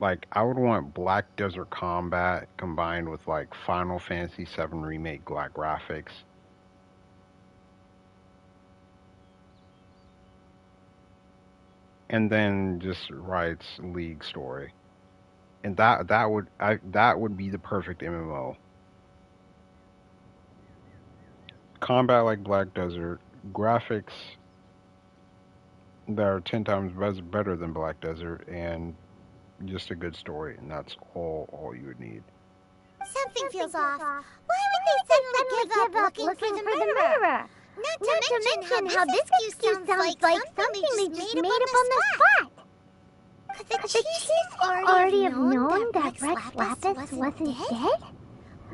Like, I would want Black Desert Combat combined with like Final Fantasy VII Remake black graphics. And then just Riot's League story. And that would be the perfect MMO. Combat like Black Desert, graphics that are 10 times better than Black Desert, and just a good story, and that's all you would need. Something feels off. Why would they suddenly give up looking for the murderer? Not to mention how this excuse sounds like something they just made up on the spot. Could the chiefs already have known that Rex Lapis wasn't dead?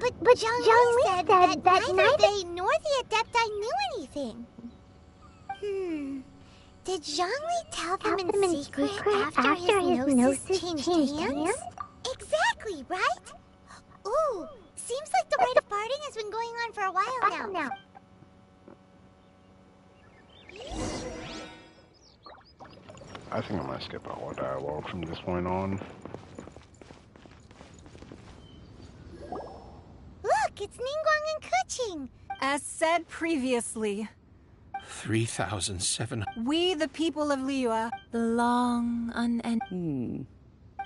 But Zhang Li said that neither they nor the Adepti knew anything. Did Zhang Li tell them in secret after his gnosis changed hands? Exactly, right? Ooh, seems like the rite of parting has been going on for a while now. I think I'm gonna skip all dialogue from this point on. Look, it's Ningguang and Keqing. As said previously, 3,700. we, the people of Liyue, The long, unending.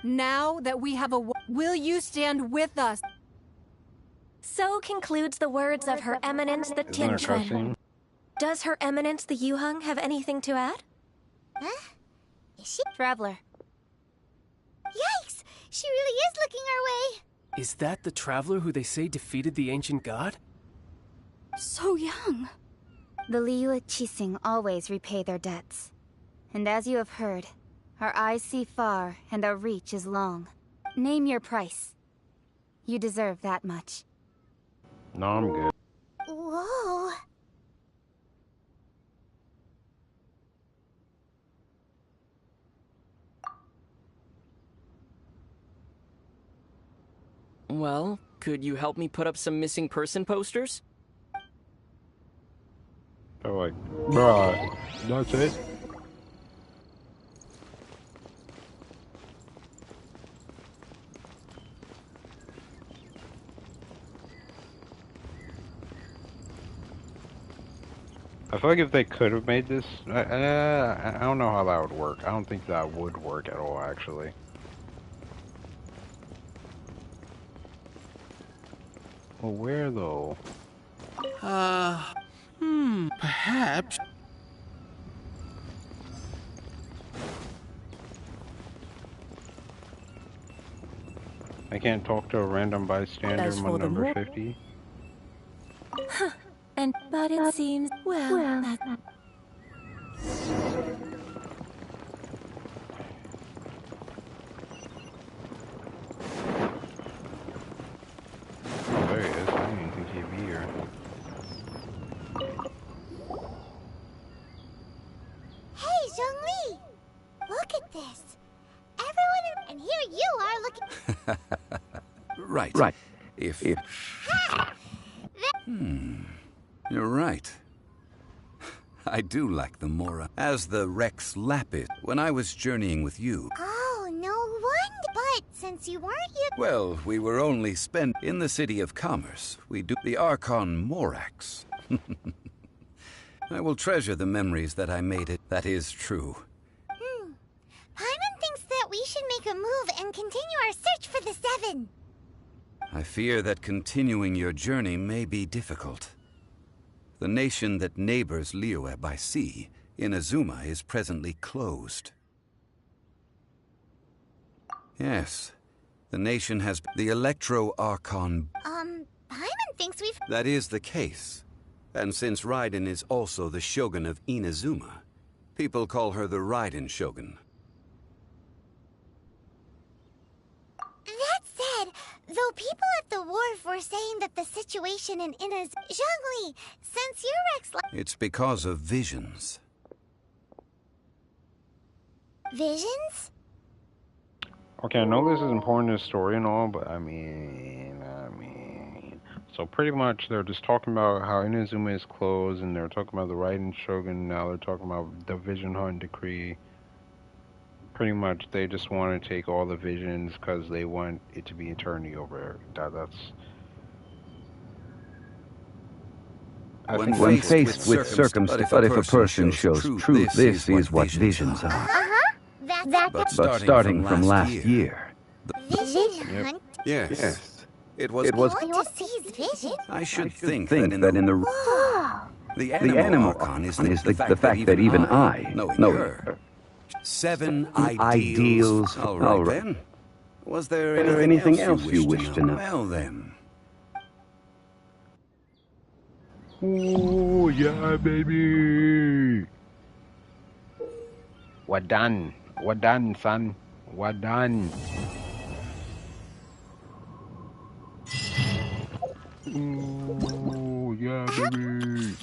now that we have will you stand with us? So concludes the words of Her Eminence the Isn't there a Tianquan. cutscene? Does Her Eminence the Yuheng have anything to add? Huh? Is she? Traveler. Yikes! She really is looking our way. Is that the traveler who they say defeated the ancient god? So young. The Liyue Qixing always repay their debts. And as you have heard, our eyes see far and our reach is long. Name your price. You deserve that much. No, I'm good. Whoa. Well, could you help me put up some missing person posters? They're like, bruh, that's it? I feel like if they could have made this, I don't know how that would work. I don't think that would work at all, actually. Well, where though? Perhaps. I can't talk to a random bystander, As my for the number 50. But it seems, well, that... Oh, there he is. I didn't even think he'd be here. Hey, Zhongli! Look at this. Everyone, and here you are looking. Right. If... You're right. I do like the Mora. As the Rex Lapis, when I was journeying with you. Oh, no wonder. But since you weren't here... Well, we were only spent in the city of commerce. We do the Archon Morax. I will treasure the memories that I made it. That is true. Paimon thinks that we should make a move and continue our search for the Seven. I fear that continuing your journey may be difficult. The nation that neighbors Liyue by sea, Inazuma, is presently closed. Yes, the nation has the Electro-Archon. Paimon thinks we've... That is the case. And since Raiden is also the Shogun of Inazuma, people call her the Raiden Shogun. That said, though people at the wharf were saying that the situation in Inna's... Zhongli, since you're Rex... It's because of visions. Visions? Okay, I know this is important to the story and all, but I mean... So pretty much they're just talking about how Inazuma is closed, and they're talking about the Raiden Shogun, now they're talking about the Vision Hunt Decree. Pretty much they just want to take all the visions because they want it to be eternity over there. When faced with circumstance, but if a person shows truth, this is what visions are. But starting from last year. Vision Hunt? Yes. It was. To seize vision? I should think that in the the animal archon is the fact that even I know her. 7 ideals. All right then. Was there anything else you wish to know? Well then. Oh yeah, baby. We're done. We're done, son. We're done. Oh yeah, baby.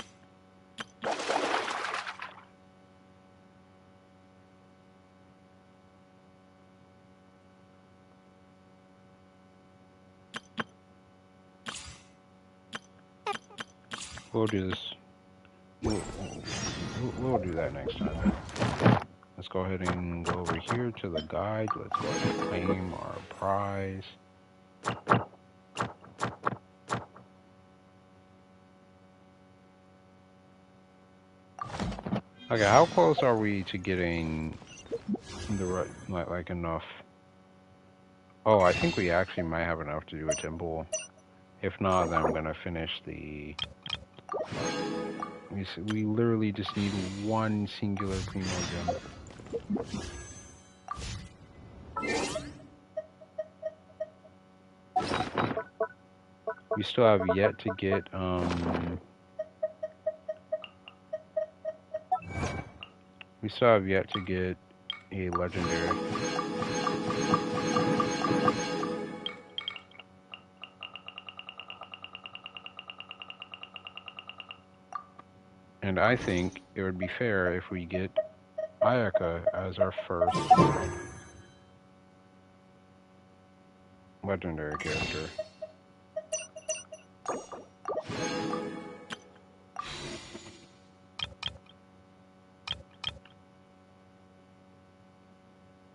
We'll do this. We'll do that next time. Let's go ahead and go over here to the guide. Let's go ahead and claim our prize. Okay, how close are we to getting the right, like enough? Oh, I think we actually might have enough to do a temple. If not, then I'm gonna finish the... We literally just need one singular primo gem. We still have yet to get, we still have yet to get a legendary. And I think it would be fair if we get Ayaka as our first legendary character.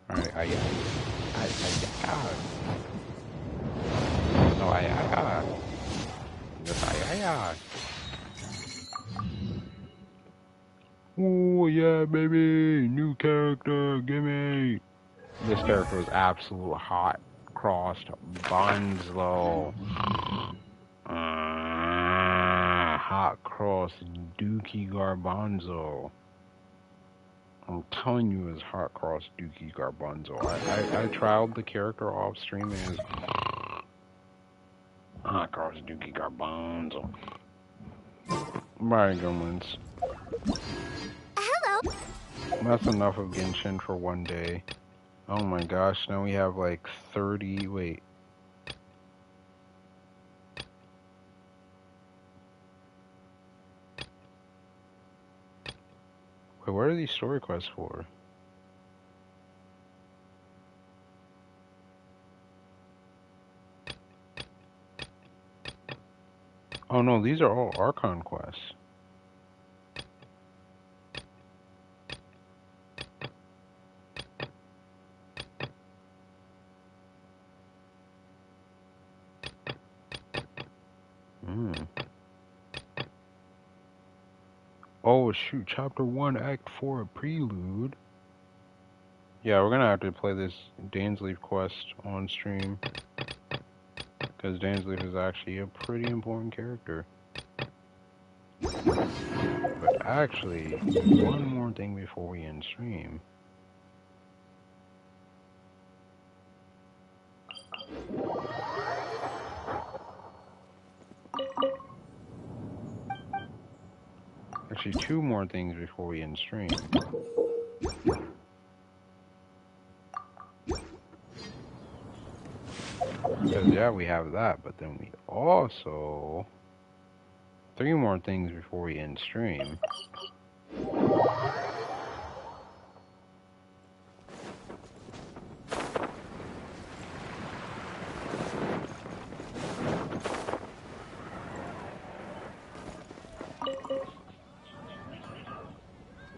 Alright, Ayaka. No, Ayaka. Just Ayaka. Oh yeah, baby! New character, gimme! This character was absolute hot crossed Bonzo. Hot cross Dookie Garbanzo. I'm telling you, it's hot cross Dookie Garbanzo. I trialed the character off stream as hot cross Dookie Garbanzo. Bye, Gremlins. Hello. That's enough of Genshin for one day. Oh my gosh, now we have like 30, wait. Wait, what are these story quests for? Oh no, these are all Archon quests. Oh shoot, Chapter 1, Act 4, a prelude. Yeah, we're gonna have to play this Dansleif quest on stream. Because Dansleif is actually a pretty important character. But actually, one more thing before we end stream. Actually, two more things before we end stream. Because because yeah, we have that, but then we also 3 more things before we end stream.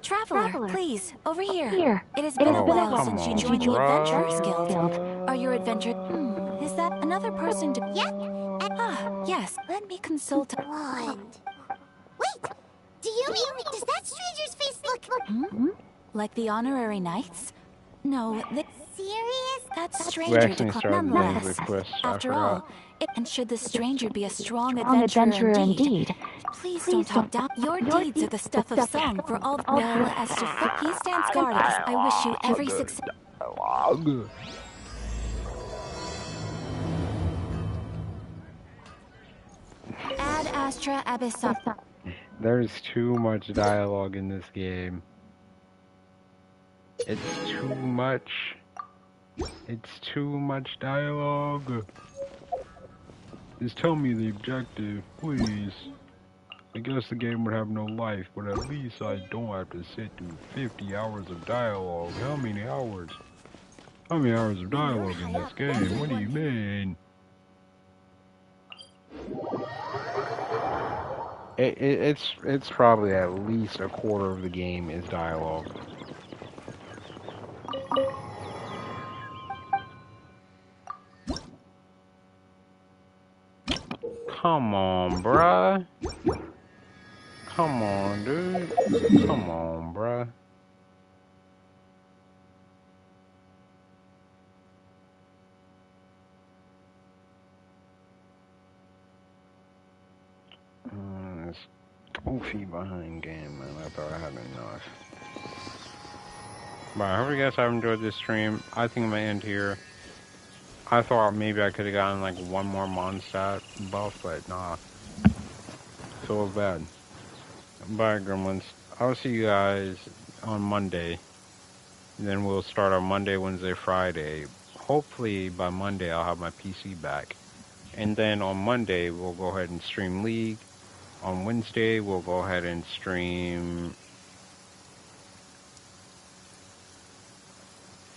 Traveler, please, over here. It has been a while since you joined the Adventurers Guild. Are your adventure... is that another person to... Yep. Yes, let me consult... Blonde. Wait! Do you mean... Does that stranger's face look... Like the honorary knights? No, Serious? that We stranger actually declined started nonetheless. the quest. After all, and should the stranger be a strong adventurer indeed, please don't talk down. Your deeds are the stuff of song for all. Well, as to he stands guard against. I wish you every success. Ad Astra Abyssal. There's too much dialogue in this game. It's too much. It's too much dialogue. Just tell me the objective, please. I guess the game would have no life, but at least I don't have to sit through 50 hours of dialogue. How many hours? How many hours of dialogue in this game? What do you mean? It's probably at least a quarter of the game is dialogue. Come on, bruh. Come on, dude. Come on, bruh. This goofy behind game, man. I thought I had enough. But I hope you guys have enjoyed this stream. I think I'm gonna end here. I thought maybe I could have gotten like one more Mondstadt buff, but nah. So it was bad. Bye, gremlins. I'll see you guys on Monday. And then we'll start on Monday, Wednesday, Friday. Hopefully by Monday I'll have my PC back. And then on Monday we'll go ahead and stream League. On Wednesday we'll go ahead and stream...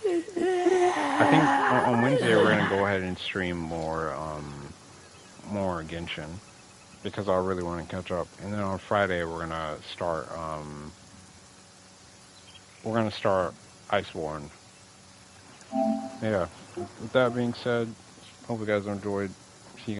I think on Wednesday we're gonna go ahead and stream more Genshin, because I really want to catch up. And then on Friday we're gonna start Iceborne. Yeah. With that being said, hope you guys enjoyed.